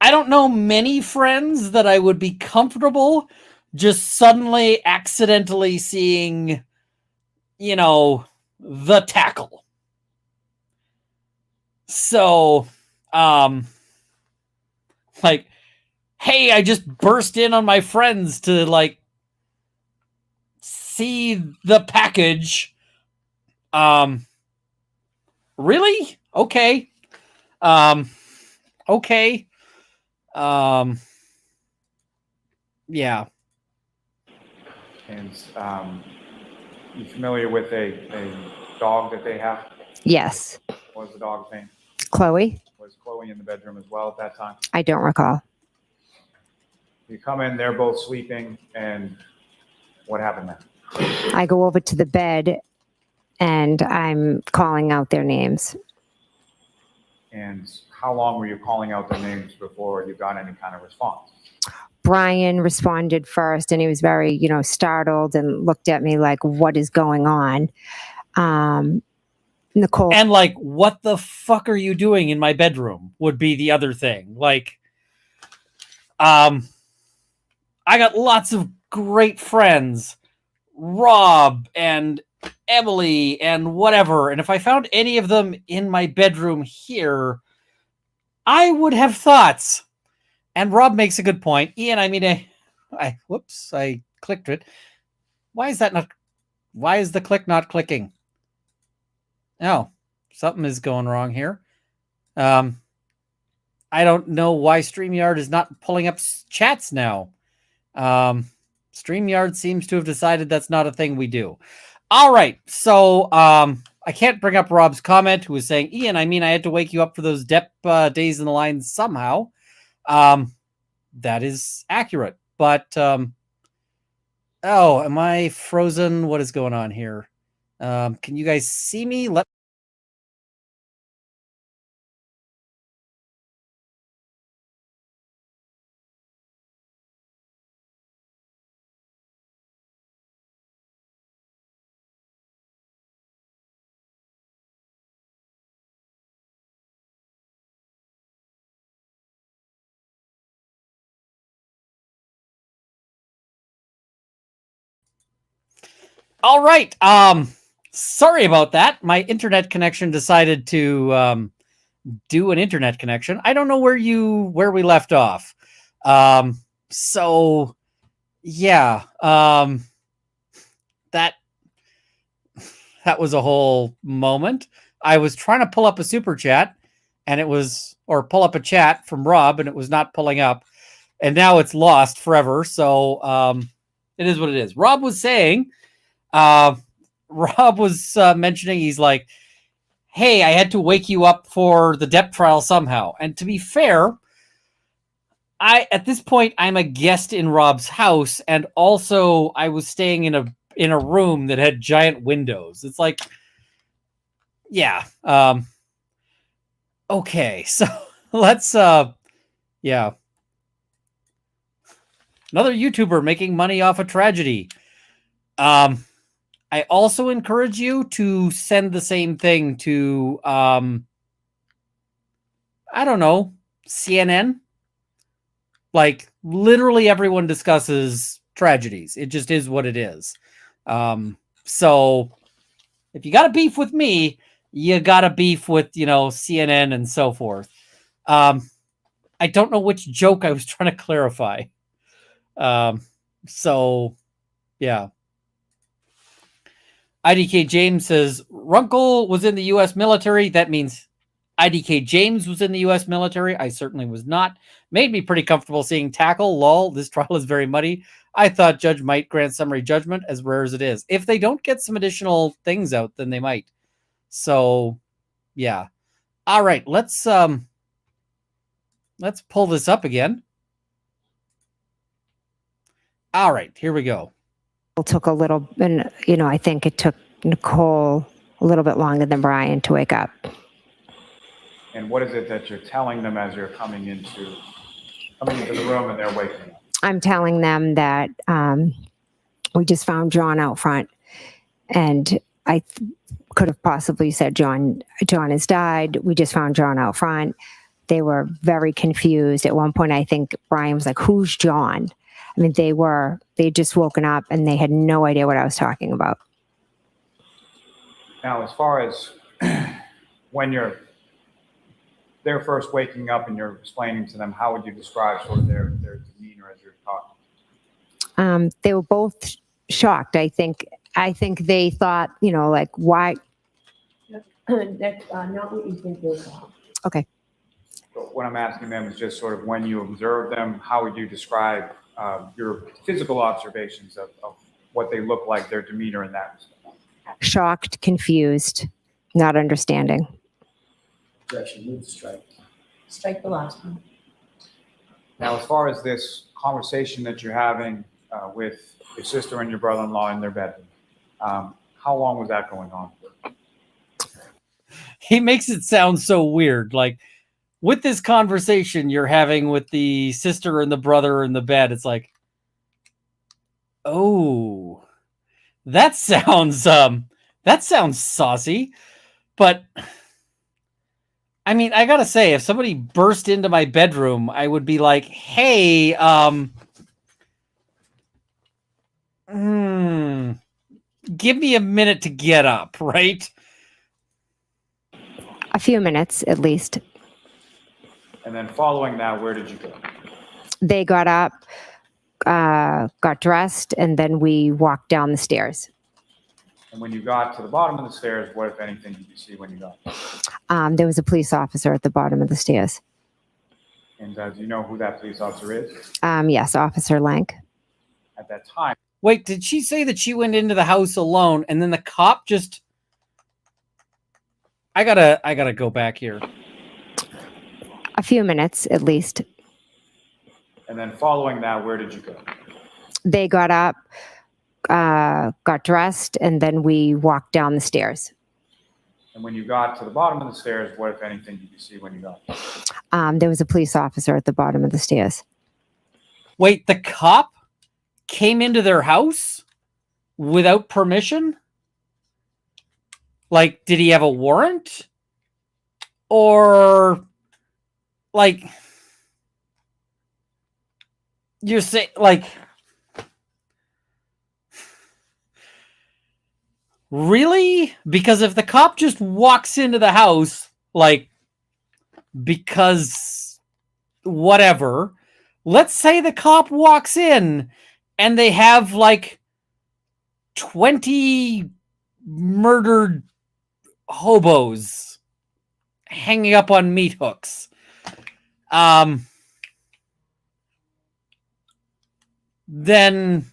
I don't know many friends that I would be comfortable just suddenly accidentally seeing, the tackle. So, like, hey, I just burst in on my friends to like see the package. Really? Okay. Okay. Yeah.
And you familiar with a dog that they have?
Yes.
What was the dog's name?
Chloe?
Was Chloe in the bedroom as well at that time?
I don't recall.
You come in, they're both sleeping, and what happened then?
I go over to the bed and I'm calling out their names.
And how long were you calling out their names before you got any kind of response?
Brian responded first and he was very, startled and looked at me like, what is going on? Nicole.
And like, what the fuck are you doing in my bedroom would be the other thing. Like, I got lots of great friends, Rob and Emily and whatever. And if I found any of them in my bedroom here, I would have thoughts. And Rob makes a good point. Ian, I clicked it. Why is the click not clicking? Oh, something is going wrong here. I don't know why StreamYard is not pulling up chats now. StreamYard seems to have decided that's not a thing we do. All right. So I can't bring up Rob's comment, who was saying, Ian, I had to wake you up for those days in the line somehow. That is accurate. But, am I frozen? What is going on here? Can you guys see me? All right. Sorry about that. My internet connection decided to do an internet connection. I don't know where we left off. So yeah. That was a whole moment. I was trying to pull up a super chat and pull up a chat from Rob and it was not pulling up. And now it's lost forever. So it is what it is. Rob was saying, mentioning, he's like, hey, I had to wake you up for the Depp trial somehow. And to be fair, at this point, I'm a guest in Rob's house. And also I was staying in a room that had giant windows. It's like, yeah. Okay. So let's, yeah. Another YouTuber making money off a tragedy. I also encourage you to send the same thing to, I don't know, CNN. Like, literally everyone discusses tragedies. It just is what it is. So if you got a beef with me, you got a beef with, CNN and so forth. I don't know which joke I was trying to clarify. So, yeah. IDK James says, Runkle was in the U.S. military. That means IDK James was in the U.S. military. I certainly was not. Made me pretty comfortable seeing tackle. Lol, this trial is very muddy. I thought judge might grant summary judgment, as rare as it is. If they don't get some additional things out, then they might. So, yeah. All right, let's pull this up again. All right, here we go.
It took a little, and I think it took Nicole a little bit longer than Brian to wake up.
And what is it that you're telling them as you're coming into the room and they're waking up?
I'm telling them that we just found John out front, and I could have possibly said John has died. We just found John out front. They were very confused. At one point, I think Brian was like, "Who's John?" I mean, they had just woken up and they had no idea what I was talking about.
Now, as far as when they're first waking up and you're explaining to them, how would you describe sort of their demeanor as you're talking?
They were both shocked. I think they thought, like, why?
That's not what you think they saw.
Okay.
But what I'm asking them is just sort of when you observe them, how would you describe your physical observations of what they look like, their demeanor in that respect?
Shocked, confused, not understanding.
Objection, move to strike.
Strike the last one.
Now, as far as this conversation that you're having with your sister and your brother-in-law in their bedroom, how long was that going on?
He makes it sound so weird. Like, with this conversation you're having with the sister and the brother in the bed, it's like, oh, that sounds saucy. But I mean, I gotta say, if somebody burst into my bedroom, I would be like, hey, give me a minute to get up, right?
A few minutes, at least.
And then following that, where did you go?
They got up, got dressed, and then we walked down the stairs.
And when you got to the bottom of the stairs, what, if anything, did you see when you got there?
There was a police officer at the bottom of the stairs.
And do you know who that police officer is?
Yes, Officer Lank.
At that time,
Wait, did she say that she went into the house alone and then the cop just... I gotta go back here.
A few minutes, at least.
and then following that, where did you go?
They got up, got dressed, and then we walked down the stairs.
And when you got to the bottom of the stairs, what, if anything, did you see when you got there?
There was a police officer at the bottom of the stairs.
Wait, the cop came into their house without permission? Like, did he have a warrant? Or, like, you're saying, like, really? Because if the cop just walks into the house, like, because whatever, let's say the cop walks in and they have like 20 murdered hobos hanging up on meat hooks. Then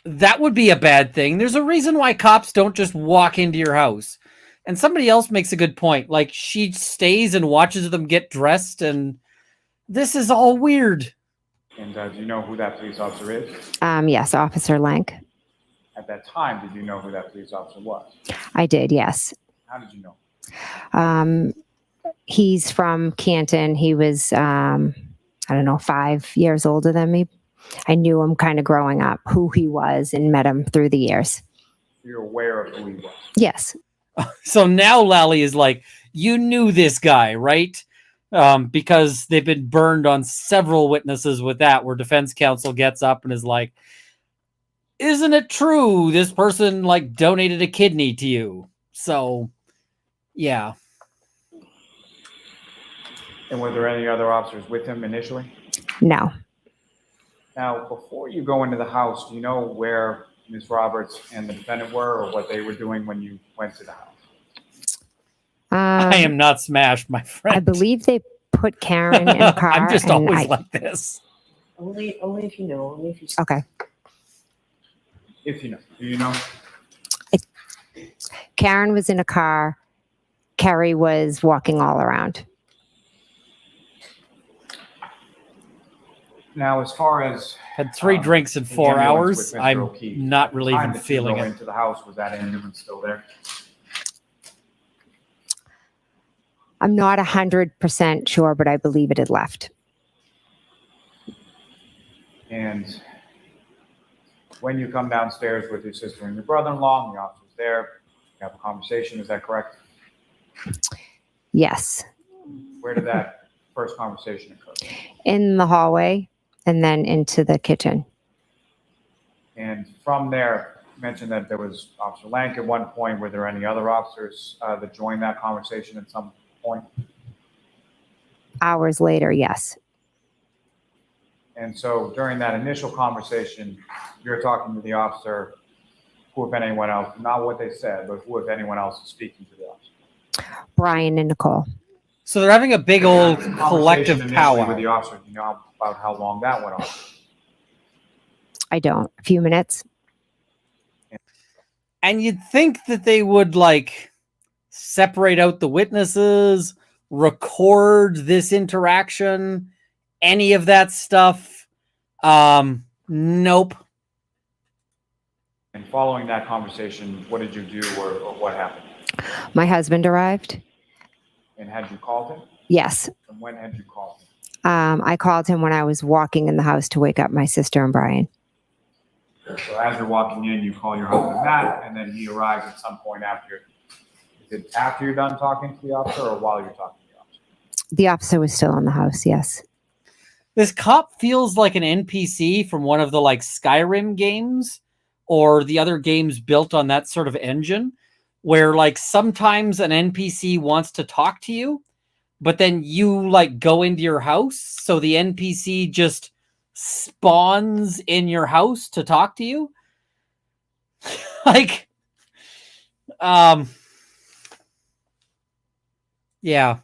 that would be a bad thing. There's a reason why cops don't just walk into your house. And somebody else makes a good point. Like, she stays and watches them get dressed, and this is all weird.
And do you know who that police officer is?
Yes, Officer Lank.
At that time, did you know who that police officer was?
I did, yes.
How did you know?
He's from Canton. He was, I don't know, 5 years older than me. I knew him kind of growing up, who he was, and met him through the years.
You're aware of who he was?
Yes.
So now Lally is like, you knew this guy, right? Because they've been burned on several witnesses with that, where defense counsel gets up and is like, isn't it true this person like donated a kidney to you? So, yeah.
And were there any other officers with him initially?
No.
Now, before you go into the house, do you know where Ms. Roberts and the defendant were, or what they were doing when you went to the house?
I am not smashed, my friend.
I believe they put Karen in a car.
I'm just
and
always like this.
Only if you know. Only if you.
Okay.
If you know. Do you know?
Karen was in a car. Kerry was walking all around.
Now, as far as
Had 3 drinks in
the
4
ambulance
hours.
with Mr.
I'm
O'Keefe,
not
at the
really
time
even
that you
feeling
go
it.
into the house, was that ambulance still there?
I'm not 100% sure, but I believe it had left.
And when you come downstairs with your sister and your brother-in-law, and the officer's there, you have a conversation, is that correct?
Yes.
Where did that first conversation occur?
In the hallway and then into the kitchen.
And from there, you mentioned that there was Officer Lank at one point. Were there any other officers that joined that conversation at some point?
Hours later, yes.
And so during that initial conversation, you're talking to the officer, who, if anyone else, not what they said, but who, if anyone else, is speaking to the officer?
Brian and Nicole.
So they're having a big old
The conversation
collective
initially
powwow.
with the officer, do you know about how long that went on?
I don't. A few minutes.
And you'd think that they would like separate out the witnesses, record this interaction, any of that stuff. Nope.
And following that conversation, what did you do, or what happened?
My husband arrived.
And had you called him?
Yes.
And when had you called him?
I called him when I was walking in the house to wake up my sister and Brian.
So as you're walking in, you call your husband Matt, and then he arrives at some point after. Is it after you're done talking to the officer, or while you're talking to the officer?
The officer was still in the house, yes.
This cop feels like an NPC from one of the like Skyrim games or the other games built on that sort of engine, where like sometimes an NPC wants to talk to you, but then you like go into your house. So the NPC just spawns in your house to talk to you. Like, yeah.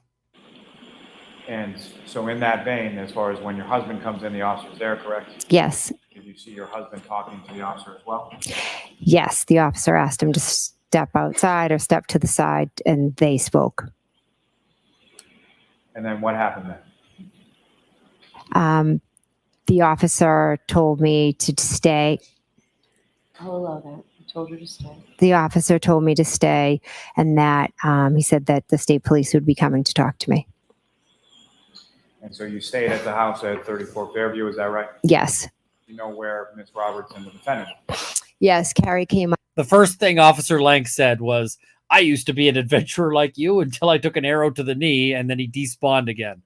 And so in that vein, as far as when your husband comes in, the officer's there, correct?
Yes.
Did you see your husband talking to the officer as well?
Yes. The officer asked him to step outside or step to the side, and they spoke.
And then what happened then?
The officer told me to stay.
I'll allow that. I told her to stay.
The officer told me to stay, and that he said that the state police would be coming to talk to me.
And so you stayed at the house at 34 Fairview, is that right?
Yes.
You know where Ms. Roberts and the defendant are?
Yes. Carrie came up.
The first thing Officer Lank said was, I used to be an adventurer like you until I took an arrow to the knee, and then he despawned again.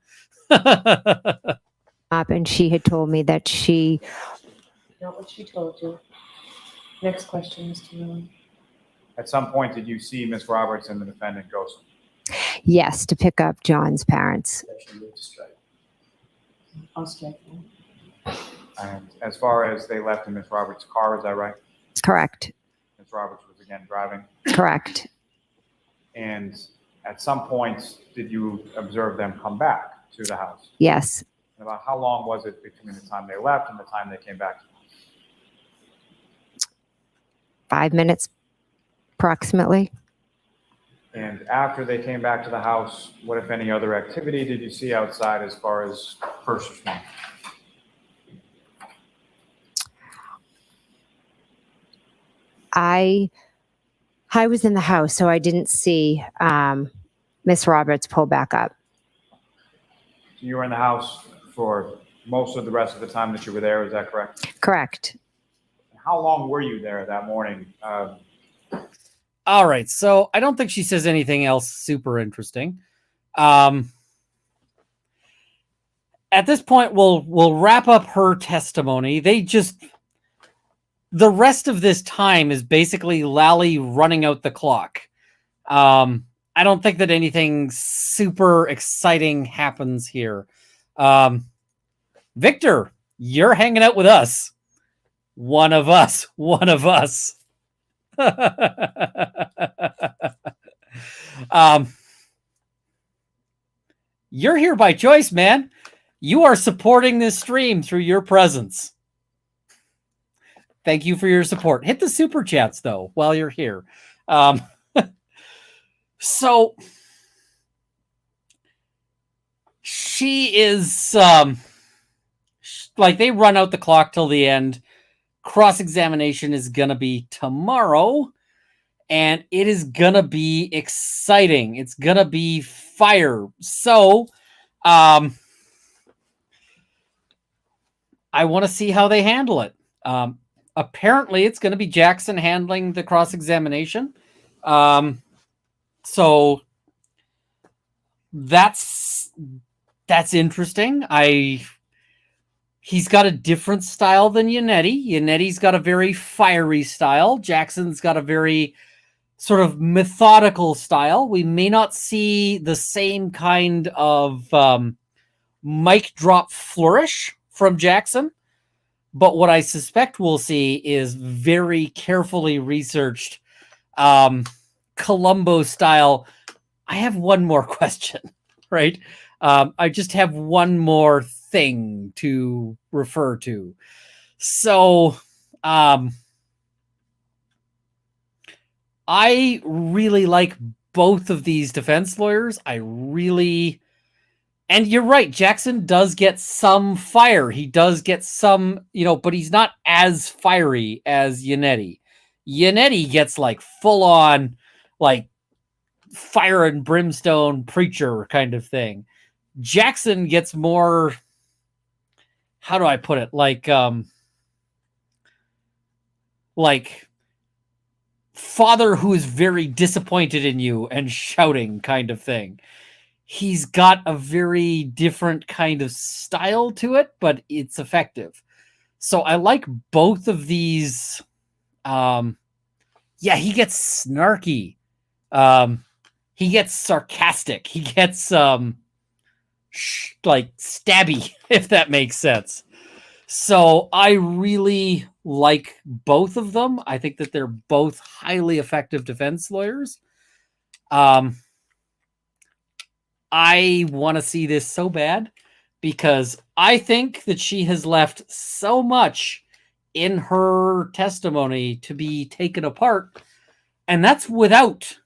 Up, and she had told me that she.
Not what she told you. Next question, Mr. Miller.
At some point, did you see Ms. Roberts and the defendant go somewhere?
Yes, to pick up John's parents.
Objection, move to strike.
I'll strike that.
And as far as they left in Ms. Roberts' car, is that right?
Correct.
Ms. Roberts was again driving.
Correct.
And at some point, did you observe them come back to the house?
Yes.
And about how long was it between the time they left and the time they came back to the house?
5 minutes, approximately.
And after they came back to the house, what, if any, other activity did you see outside as far as first responders?
I was in the house, so I didn't see Miss Roberts pull back up.
So you were in the house for most of the rest of the time that you were there, is that correct?
Correct.
How long were you there that morning?
All right, so I don't think she says anything else super interesting. At this point, we'll wrap up her testimony. The rest of this time is basically Lally running out the clock. I don't think that anything super exciting happens here. Victor, you're hanging out with us. One of us. You're here by choice, man. You are supporting this stream through your presence. Thank you for your support. Hit the super chats though while you're here. So she is like, they run out the clock till the end. Cross-examination is gonna be tomorrow, and it is gonna be exciting. It's gonna be fire. So I want to see how they handle it. Apparently it's going to be Jackson handling the cross-examination. So that's interesting. He's got a different style than Yannetti. Yannetti's got a very fiery style. Jackson's got a very sort of methodical style. We may not see the same kind of mic drop flourish from Jackson, but what I suspect we'll see is very carefully researched Columbo style. I have one more question, right? I just have one more thing to refer to. So, I really like both of these defense lawyers. And you're right, Jackson does get some fire. He does get some, but he's not as fiery as Yannetti. Yannetti gets like full on, like fire and brimstone preacher kind of thing. Jackson gets more, how do I put it? Like father who is very disappointed in you and shouting kind of thing. He's got a very different kind of style to it, but it's effective. So I like both of these. He gets snarky. He gets sarcastic. He gets like stabby, if that makes sense. So I really like both of them. I think that they're both highly effective defense lawyers. I want to see this so bad because I think that she has left so much in her testimony to be taken apart. And that's without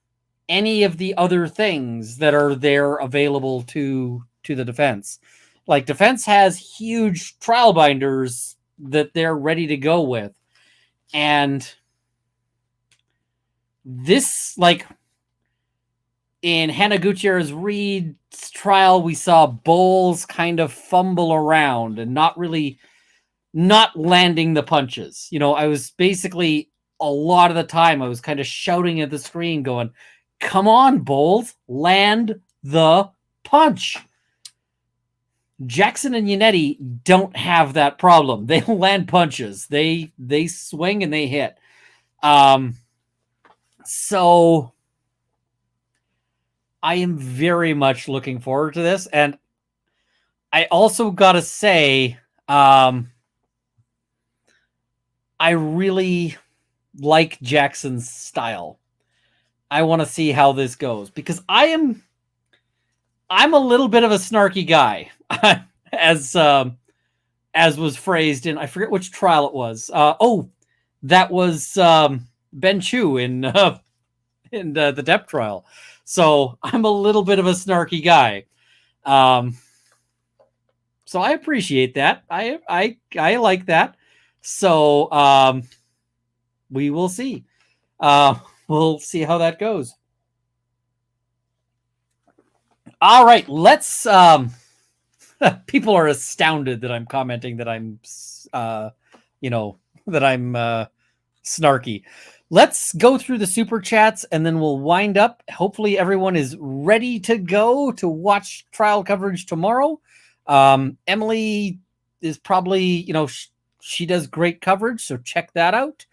any of the other things that are there available to the defense. Like, defense has huge trial binders that they're ready to go with. And this, like, in Hannah Gutierrez-Reed's trial, we saw Bowles kind of fumble around and not landing the punches. I was basically, a lot of the time, I was kind of shouting at the screen going, come on, Bowles, land the punch. Jackson and Yannetti don't have that problem. They land punches. They swing and they hit. So I am very much looking forward to this. And I also got to say, I really like Jackson's style. I want to see how this goes because I'm a little bit of a snarky guy, as was phrased in, I forget which trial it was. That was Ben Chu in the Depp trial. So I'm a little bit of a snarky guy. So I appreciate that. I like that. So we will see. We'll see how that goes. All right, let's people are astounded that I'm commenting that I'm snarky. Let's go through the super chats and then we'll wind up. Hopefully everyone is ready to go to watch trial coverage tomorrow. Emily is probably, she does great coverage, so check that out.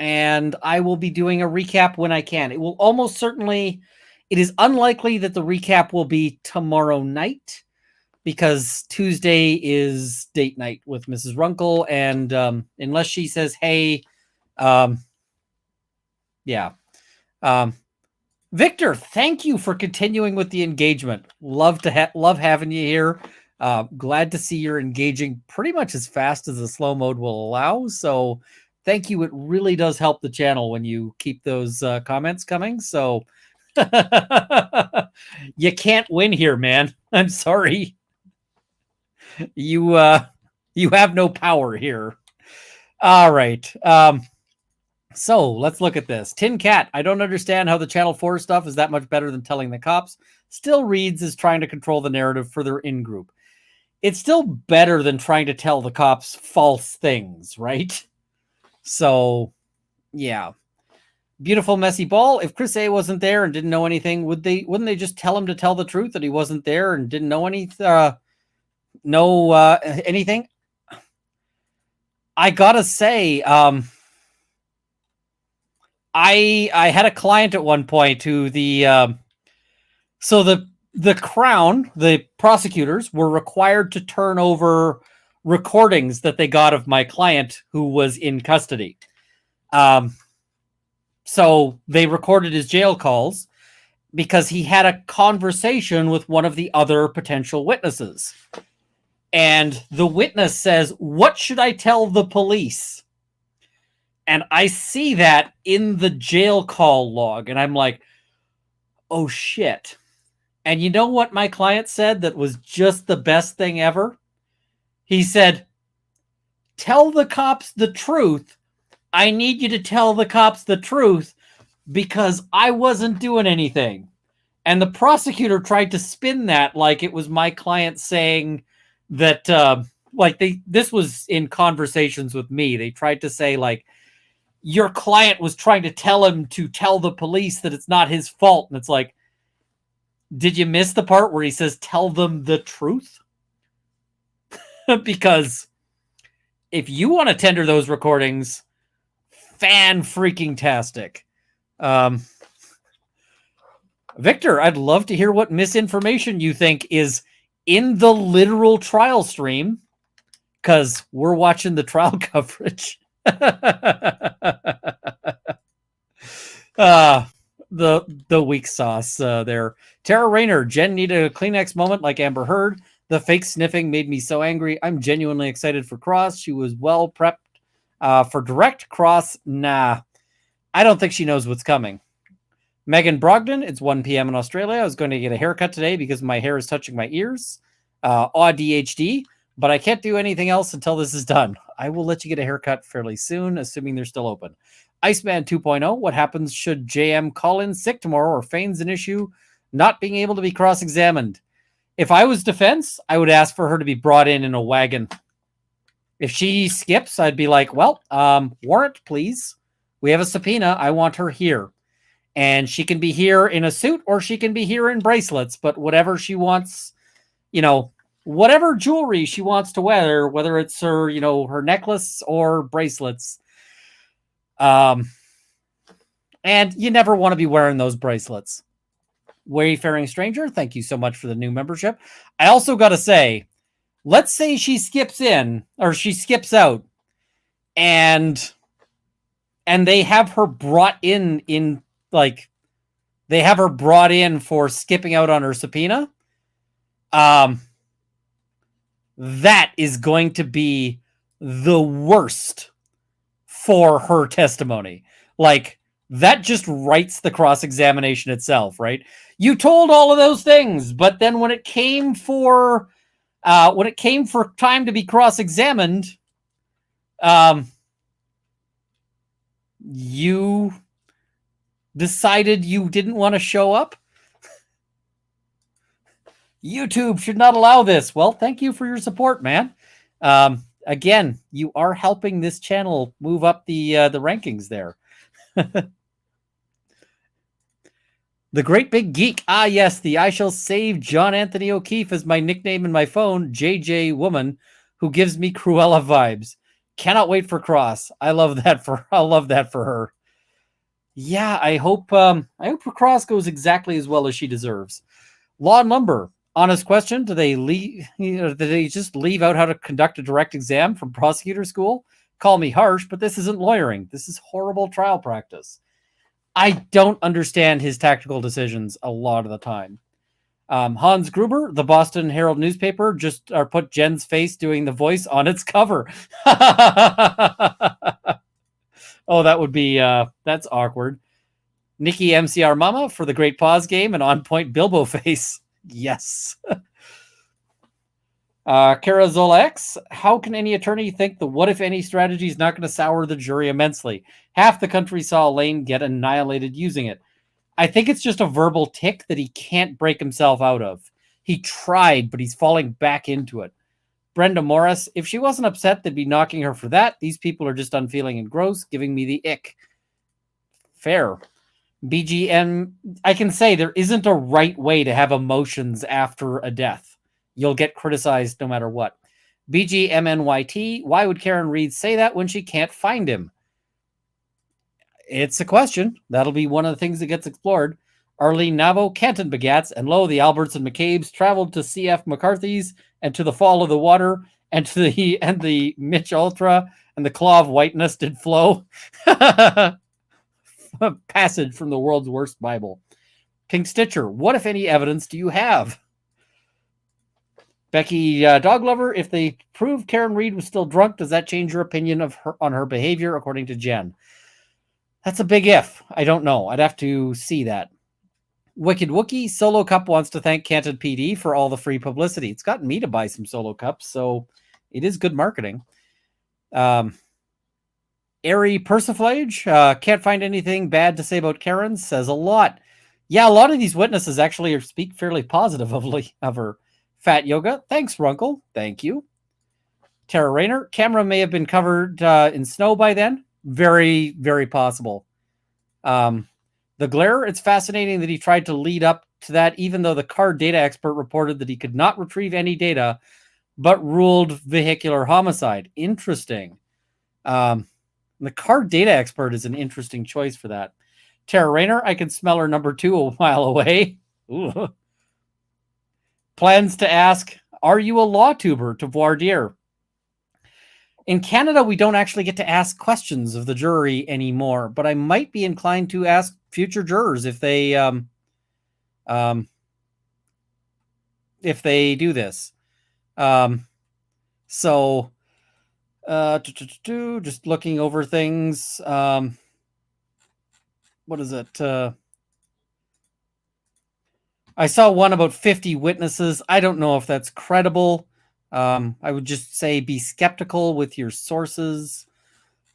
And I will be doing a recap when I can. It will almost certainly, it is unlikely that the recap will be tomorrow night because Tuesday is date night with Mrs. Runkle. And unless she says, hey, Victor, thank you for continuing with the engagement. Love having you here. Glad to see you're engaging pretty much as fast as the slow mode will allow. So thank you. It really does help the channel when you keep those comments coming. So you can't win here, man. I'm sorry. You have no power here. All right. So let's look at this. Tin Cat, I don't understand how the Channel 4 stuff is that much better than telling the cops. Still reads as trying to control the narrative for their in-group. It's still better than trying to tell the cops false things, right? So, yeah. Beautiful messy ball. If Chris A wasn't there and didn't know anything, wouldn't they just tell him to tell the truth that he wasn't there and didn't know anything? I gotta say, I had a client at one point who the Crown, the prosecutors, were required to turn over recordings that they got of my client who was in custody. So they recorded his jail calls because he had a conversation with one of the other potential witnesses. And the witness says, "What should I tell the police?" And I see that in the jail call log. And I'm like, oh shit. And you know what my client said that was just the best thing ever? He said, "Tell the cops the truth. I need you to tell the cops the truth because I wasn't doing anything." And the prosecutor tried to spin that like it was my client saying that, this was in conversations with me. They tried to say, like, your client was trying to tell him to tell the police that it's not his fault. And it's like, did you miss the part where he says, tell them the truth? Because if you want to tender those recordings, fan-freaking-tastic. Victor, I'd love to hear what misinformation you think is in the literal trial stream, because we're watching the trial coverage. The weak sauce there. Tara Rayner, Jen needed a Kleenex moment like Amber Heard. The fake sniffing made me so angry. I'm genuinely excited for Cross. She was well prepped for direct. Cross, nah. I don't think she knows what's coming. Megan Brogdon, it's 1 p.m. in Australia. I was going to get a haircut today because my hair is touching my ears. ADHD, but I can't do anything else until this is done. I will let you get a haircut fairly soon, assuming they're still open. Iceman 2.0, what happens should JM call in sick tomorrow or feigns an issue not being able to be cross-examined? If I was defense, I would ask for her to be brought in a wagon. If she skips, I'd be like, well, warrant, please. We have a subpoena. I want her here. And she can be here in a suit or she can be here in bracelets, but whatever she wants, whatever jewelry she wants to wear, whether it's her, her necklace or bracelets. And you never want to be wearing those bracelets. Wayfaring Stranger, thank you so much for the new membership. I also got to say, let's say she skips in or she skips out and they have her brought in they have her brought in for skipping out on her subpoena. That is going to be the worst for her testimony. Like, that just writes the cross-examination itself, right? You told all of those things, but then when it came for time to be cross-examined, you decided you didn't want to show up. YouTube should not allow this. Well, thank you for your support, man. Again, you are helping this channel move up the rankings there. The Great Big Geek. Ah, yes, the I shall save John Anthony O'Keefe as my nickname in my phone. JJ Woman, who gives me Cruella vibes. Cannot wait for Cross. I love that for her. Yeah, I hope Cross goes exactly as well as she deserves. Law and Lumber. Honest question: do they just leave out how to conduct a direct exam from prosecutor school? Call me harsh, but this isn't lawyering. This is horrible trial practice. I don't understand his tactical decisions a lot of the time. Hans Gruber, the Boston Herald newspaper, put Jen's face doing the voice on its cover. Oh, that would be, that's awkward. Nikki MCR Mama for the Great Pause game and on point Bilbo face. Yes. Kara Zola X, how can any attorney think the what if any strategy is not going to sour the jury immensely? Half the country saw Lane get annihilated using it. I think it's just a verbal tick that he can't break himself out of. He tried, but he's falling back into it. Brenda Morris, if she wasn't upset, they'd be knocking her for that. These people are just unfeeling and gross, giving me the ick. Fair. BGM, I can say there isn't a right way to have emotions after a death. You'll get criticized no matter what. BGMNYT, why would Karen Reed say that when she can't find him? It's a question. That'll be one of the things that gets explored. Arlene Navo, Canton Begats, and lo, the Alberts and McCabes traveled to CF McCarthy's and to the Fall of the Water and to the Mitch Ultra and the Claw of Whiteness did flow. A passage from the world's worst Bible. King Stitcher, what if any evidence do you have? Becky Doglover, if they prove Karen Reed was still drunk, does that change your opinion of her on her behavior according to Jen? That's a big if. I don't know. I'd have to see that. Wicked Wookie, Solo Cup wants to thank Canton PD for all the free publicity. It's gotten me to buy some Solo Cups, so it is good marketing. Airy Persiflage, can't find anything bad to say about Karen, says a lot. Yeah, a lot of these witnesses actually speak fairly positively of her. Fat Yoga, thanks, Runkle. Thank you. Tara Rayner, camera may have been covered in snow by then. Very, very possible. The Glare, it's fascinating that he tried to lead up to that, even though the car data expert reported that he could not retrieve any data, but ruled vehicular homicide. Interesting. The car data expert is an interesting choice for that. Tara Rayner, I can smell her number 2 a mile away. Ooh. Plans to ask, are you a law tuber to voir dire? In Canada, we don't actually get to ask questions of the jury anymore, but I might be inclined to ask future jurors if they do this. Just looking over things. What is it? I saw one about 50 witnesses. I don't know if that's credible. I would just say be skeptical with your sources.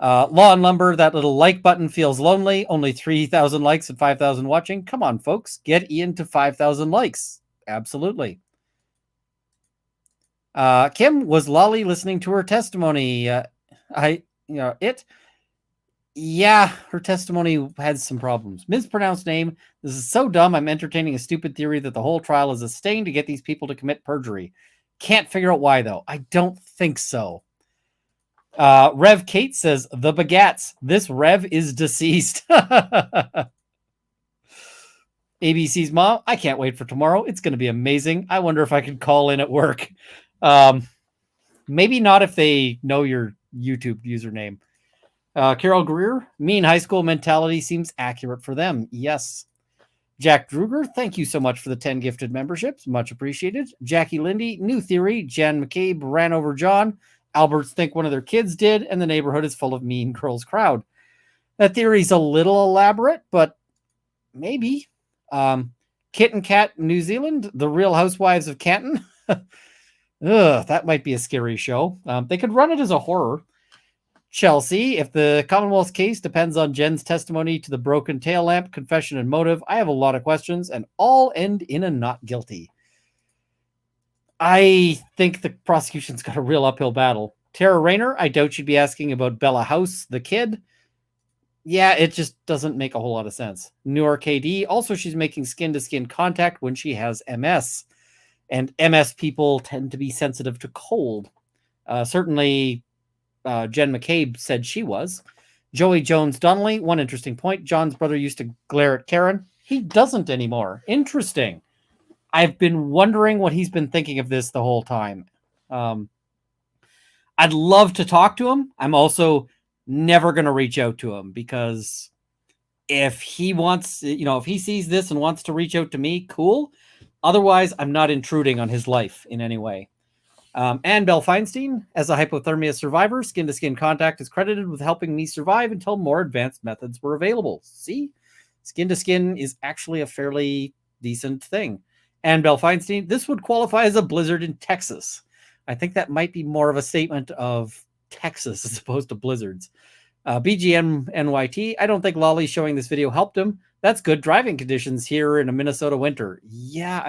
Law and Lumber, that little like button feels lonely. Only 3,000 likes and 5,000 watching. Come on, folks. Get Ian to 5,000 likes. Absolutely. Kim, was Lolly listening to her testimony? Yeah, her testimony had some problems. Mispronounced name. This is so dumb. I'm entertaining a stupid theory that the whole trial is a sting to get these people to commit perjury. Can't figure out why, though. I don't think so. Rev Kate says, the Begats. This Rev is deceased. ABC's mom, I can't wait for tomorrow. It's going to be amazing. I wonder if I can call in at work. Maybe not if they know your YouTube username. Carol Greer, mean high school mentality seems accurate for them. Yes. Jack Druger, thank you so much for the 10 gifted memberships. Much appreciated. Jackie Lindy, new theory. Jan McCabe ran over John. Alberts think one of their kids did, and the neighborhood is full of mean girls crowd. That theory's a little elaborate, but maybe. Kit and Kat New Zealand, the Real Housewives of Canton. That might be a scary show. They could run it as a horror. Chelsea, if the Commonwealth's case depends on Jen's testimony to the broken tail lamp, confession, and motive, I have a lot of questions, and all end in a not guilty. I think the prosecution's got a real uphill battle. Tara Rayner, I doubt she'd be asking about Bella House, the kid. Yeah, it just doesn't make a whole lot of sense. Noor KD, also she's making skin-to-skin contact when she has MS. And MS people tend to be sensitive to cold. Certainly, Jen McCabe said she was. Joey Jones Donnelly, one interesting point. John's brother used to glare at Karen. He doesn't anymore. Interesting. I've been wondering what he's been thinking of this the whole time. I'd love to talk to him. I'm also never going to reach out to him because if he wants, if he sees this and wants to reach out to me, cool. Otherwise, I'm not intruding on his life in any way. Ann Bell Feinstein, as a hypothermia survivor, skin-to-skin contact is credited with helping me survive until more advanced methods were available. See? Skin-to-skin is actually a fairly decent thing. Ann Bell Feinstein, this would qualify as a blizzard in Texas. I think that might be more of a statement of Texas as opposed to blizzards. BGM NYT, I don't think Lolly showing this video helped him. That's good driving conditions here in a Minnesota winter. Yeah,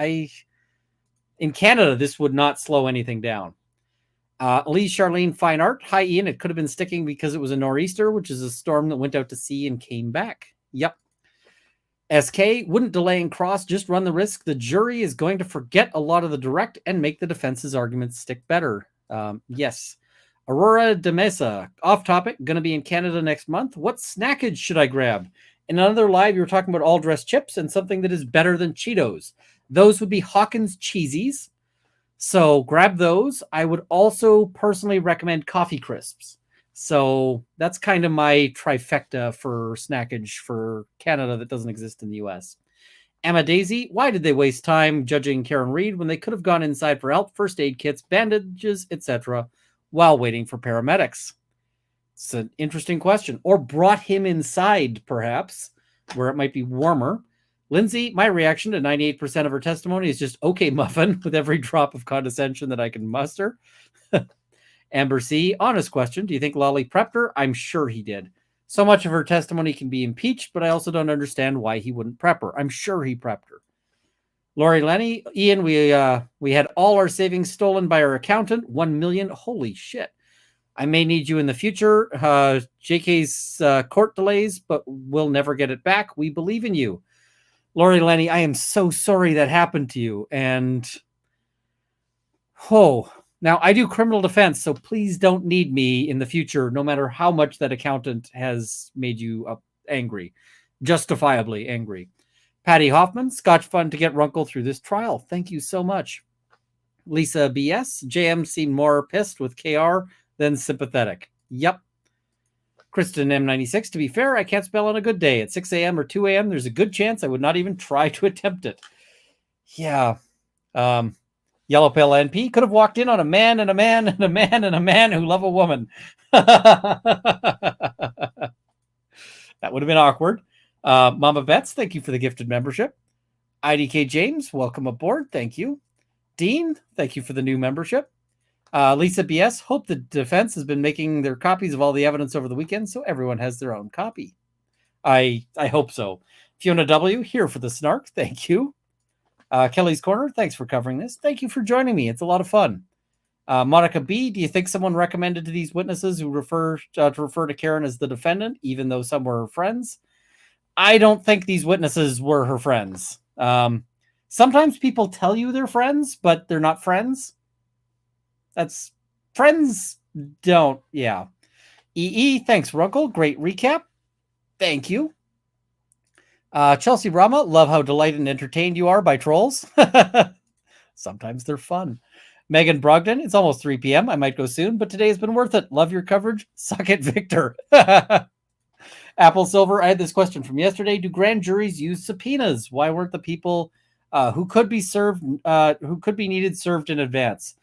in Canada, this would not slow anything down. Lee Charlene Fine Art. Hi, Ian. It could have been sticking because it was a nor'easter, which is a storm that went out to sea and came back. Yep. SK wouldn't delay and cross, just run the risk. The jury is going to forget a lot of the direct and make the defense's arguments stick better. Yes. Aurora de Mesa, off topic, going to be in Canada next month. What snackage should I grab? In another live, you were talking about all-dressed chips and something that is better than Cheetos. Those would be Hawkins Cheesies. So grab those. I would also personally recommend Coffee Crisps. So that's kind of my trifecta for snackage for Canada that doesn't exist in the US. Emma Daisy, why did they waste time judging Karen Reed when they could have gone inside for help, first aid kits, bandages, etc., while waiting for paramedics? It's an interesting question. Or brought him inside, perhaps, where it might be warmer. Lindsay, my reaction to 98% of her testimony is just okay, muffin, with every drop of condescension that I can muster. Amber C, honest question. Do you think Lolly prepped her? I'm sure he did. So much of her testimony can be impeached, but I also don't understand why he wouldn't prep her. I'm sure he prepped her. Lori Lenny, Ian, we had all our savings stolen by our accountant. 1 million. Holy shit. I may need you in the future. JK's court delays, but we'll never get it back. We believe in you. Lori Lenny, I am so sorry that happened to you. And, now I do criminal defense, so please don't need me in the future, no matter how much that accountant has made you angry, justifiably angry. Patty Hoffman, Scotch fun to get Runkle through this trial. Thank you so much. Lisa BS, JM seemed more pissed with KR than sympathetic. Yep. Kristen M96, to be fair, I can't spell on a good day. At 6 a.m. or 2 a.m., there's a good chance I would not even try to attempt it. Yeah. Yellow Pill NP could have walked in on a man and a man and a man and a man who love a woman. That would have been awkward. Mama Betts, thank you for the gifted membership. IDK James, welcome aboard. Thank you. Dean, thank you for the new membership. Lisa BS, hope the defense has been making their copies of all the evidence over the weekend so everyone has their own copy. I hope so. Fiona W, here for the snark. Thank you. Kelly's Corner, thanks for covering this. Thank you for joining me. It's a lot of fun. Monica B, do you think someone recommended to these witnesses who refer to Karen as the defendant, even though some were her friends? I don't think these witnesses were her friends. Sometimes people tell you they're friends, but they're not friends. That's friends don't. Yeah. EE, thanks, Runkle. Great recap. Thank you. Chelsea Rama, love how delighted and entertained you are by trolls. Sometimes they're fun. Megan Brogdon, it's almost 3 p.m. I might go soon, but today has been worth it. Love your coverage. Suck it, Victor. Apple Silver, I had this question from yesterday. Do grand juries use subpoenas? Why weren't the people who could be needed served in advance?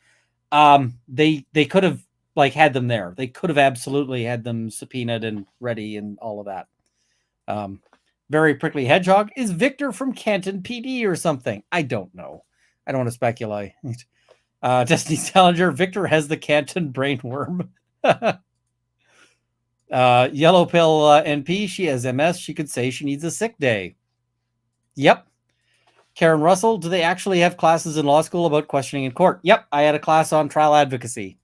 They could have had them there. They could have absolutely had them subpoenaed and ready and all of that. Very Prickly Hedgehog, is Victor from Canton PD or something? I don't know. I don't want to speculate. Destiny Salinger, Victor has the Canton brainworm. Yellow Pill NP, she has MS. She could say she needs a sick day. Yep. Karen Russell, do they actually have classes in law school about questioning in court? Yep, I had a class on trial advocacy.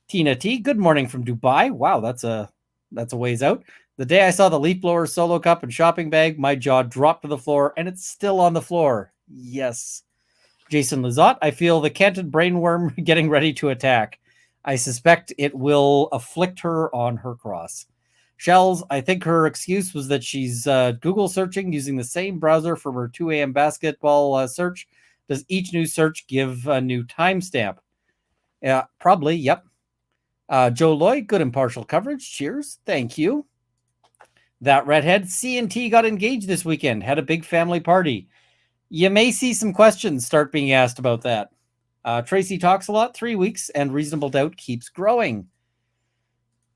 Tina T, good morning from Dubai. Wow, that's a ways out. The day I saw the leaf blower, solo cup, and shopping bag, my jaw dropped to the floor, and it's still on the floor. Yes. Jason Lizotte, I feel the Canton brainworm getting ready to attack. I suspect it will afflict her on her cross. Shells, I think her excuse was that she's Google searching using the same browser for her 2 a.m. basketball search. Does each new search give a new timestamp? Yeah, probably, yep. Joe Lloyd, good impartial coverage. Cheers. Thank you. That redhead, C&T got engaged this weekend. Had a big family party. You may see some questions start being asked about that. Tracy talks a lot, 3 weeks, and reasonable doubt keeps growing.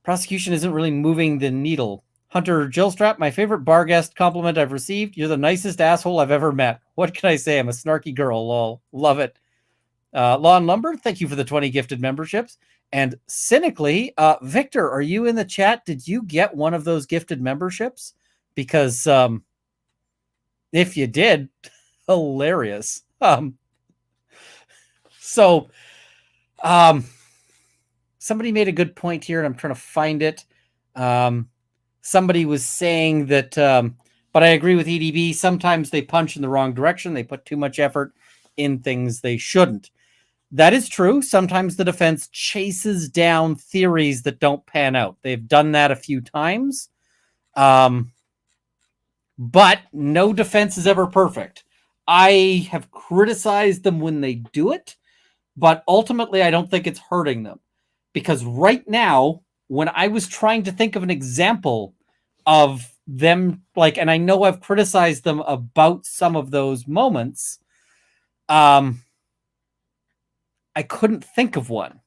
Prosecution isn't really moving the needle. Hunter Gilstrap, my favorite bar guest compliment I've received. You're the nicest asshole I've ever met. What can I say? I'm a snarky girl, lol. Love it. Law and Lumber, thank you for the 20 gifted memberships. And cynically, Victor, are you in the chat? Did you get one of those gifted memberships? Because if you did, hilarious. Somebody made a good point here, and I'm trying to find it. somebody was saying that, but I agree with EDB. Sometimes they punch in the wrong direction. They put too much effort in things they shouldn't. That is true. Sometimes the defense chases down theories that don't pan out. They've done that a few times. But no defense is ever perfect. I have criticized them when they do it, but ultimately I don't think it's hurting them. Because right now, when I was trying to think of an example of them, like, and I know I've criticized them about some of those moments, I couldn't think of one.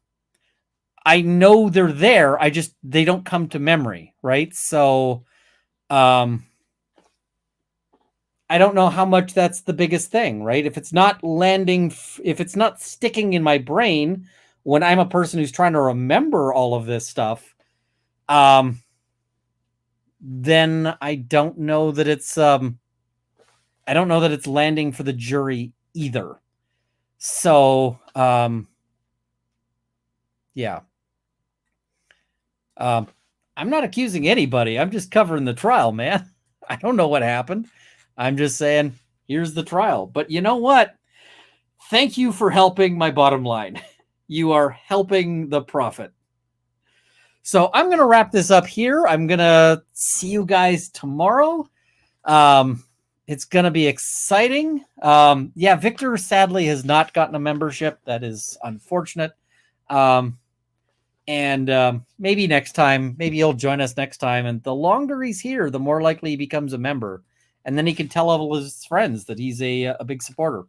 I know they're there. They don't come to memory, right? So, I don't know how much that's the biggest thing, right? If it's not landing, if it's not sticking in my brain when I'm a person who's trying to remember all of this stuff, then I don't know that it's landing for the jury either. So, yeah. I'm not accusing anybody. I'm just covering the trial, man. I don't know what happened. I'm just saying, here's the trial. But you know what? Thank you for helping my bottom line. You are helping the profit. So I'm going to wrap this up here. I'm going to see you guys tomorrow. It's going to be exciting. Yeah, Victor sadly has not gotten a membership. That is unfortunate. And maybe next time, maybe he'll join us next time. And the longer he's here, the more likely he becomes a member. And then he can tell all his friends that he's a big supporter.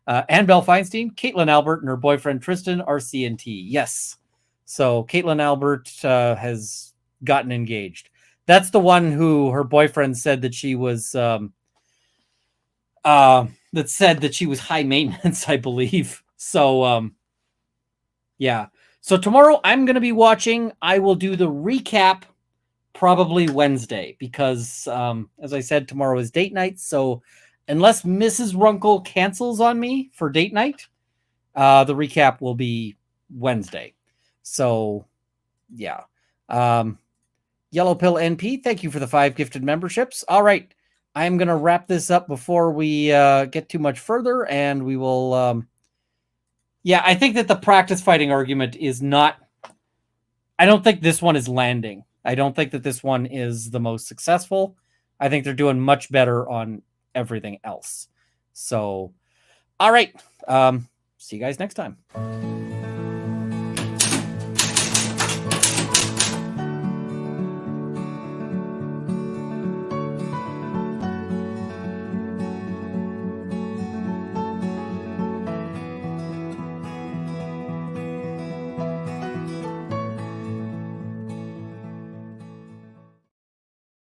Annabelle Feinstein, Caitlin Albert, and her boyfriend Tristan are CNT. Yes. So Caitlin Albert has gotten engaged. That's the one who her boyfriend said that she was high maintenance, I believe. So yeah. So tomorrow I'm going to be watching. I will do the recap probably Wednesday because, as I said, tomorrow is date night. So unless Mrs. Runkle cancels on me for date night, the recap will be Wednesday. So, yeah. Yellow Pill NP, thank you for the 5 gifted memberships. All right. I'm going to wrap this up before we get too much further, and we will... yeah, I think that the practice fighting argument is not... I don't think this one is landing. I don't think that this one is the most successful. I think they're doing much better on everything else. So, all right. See you guys next time.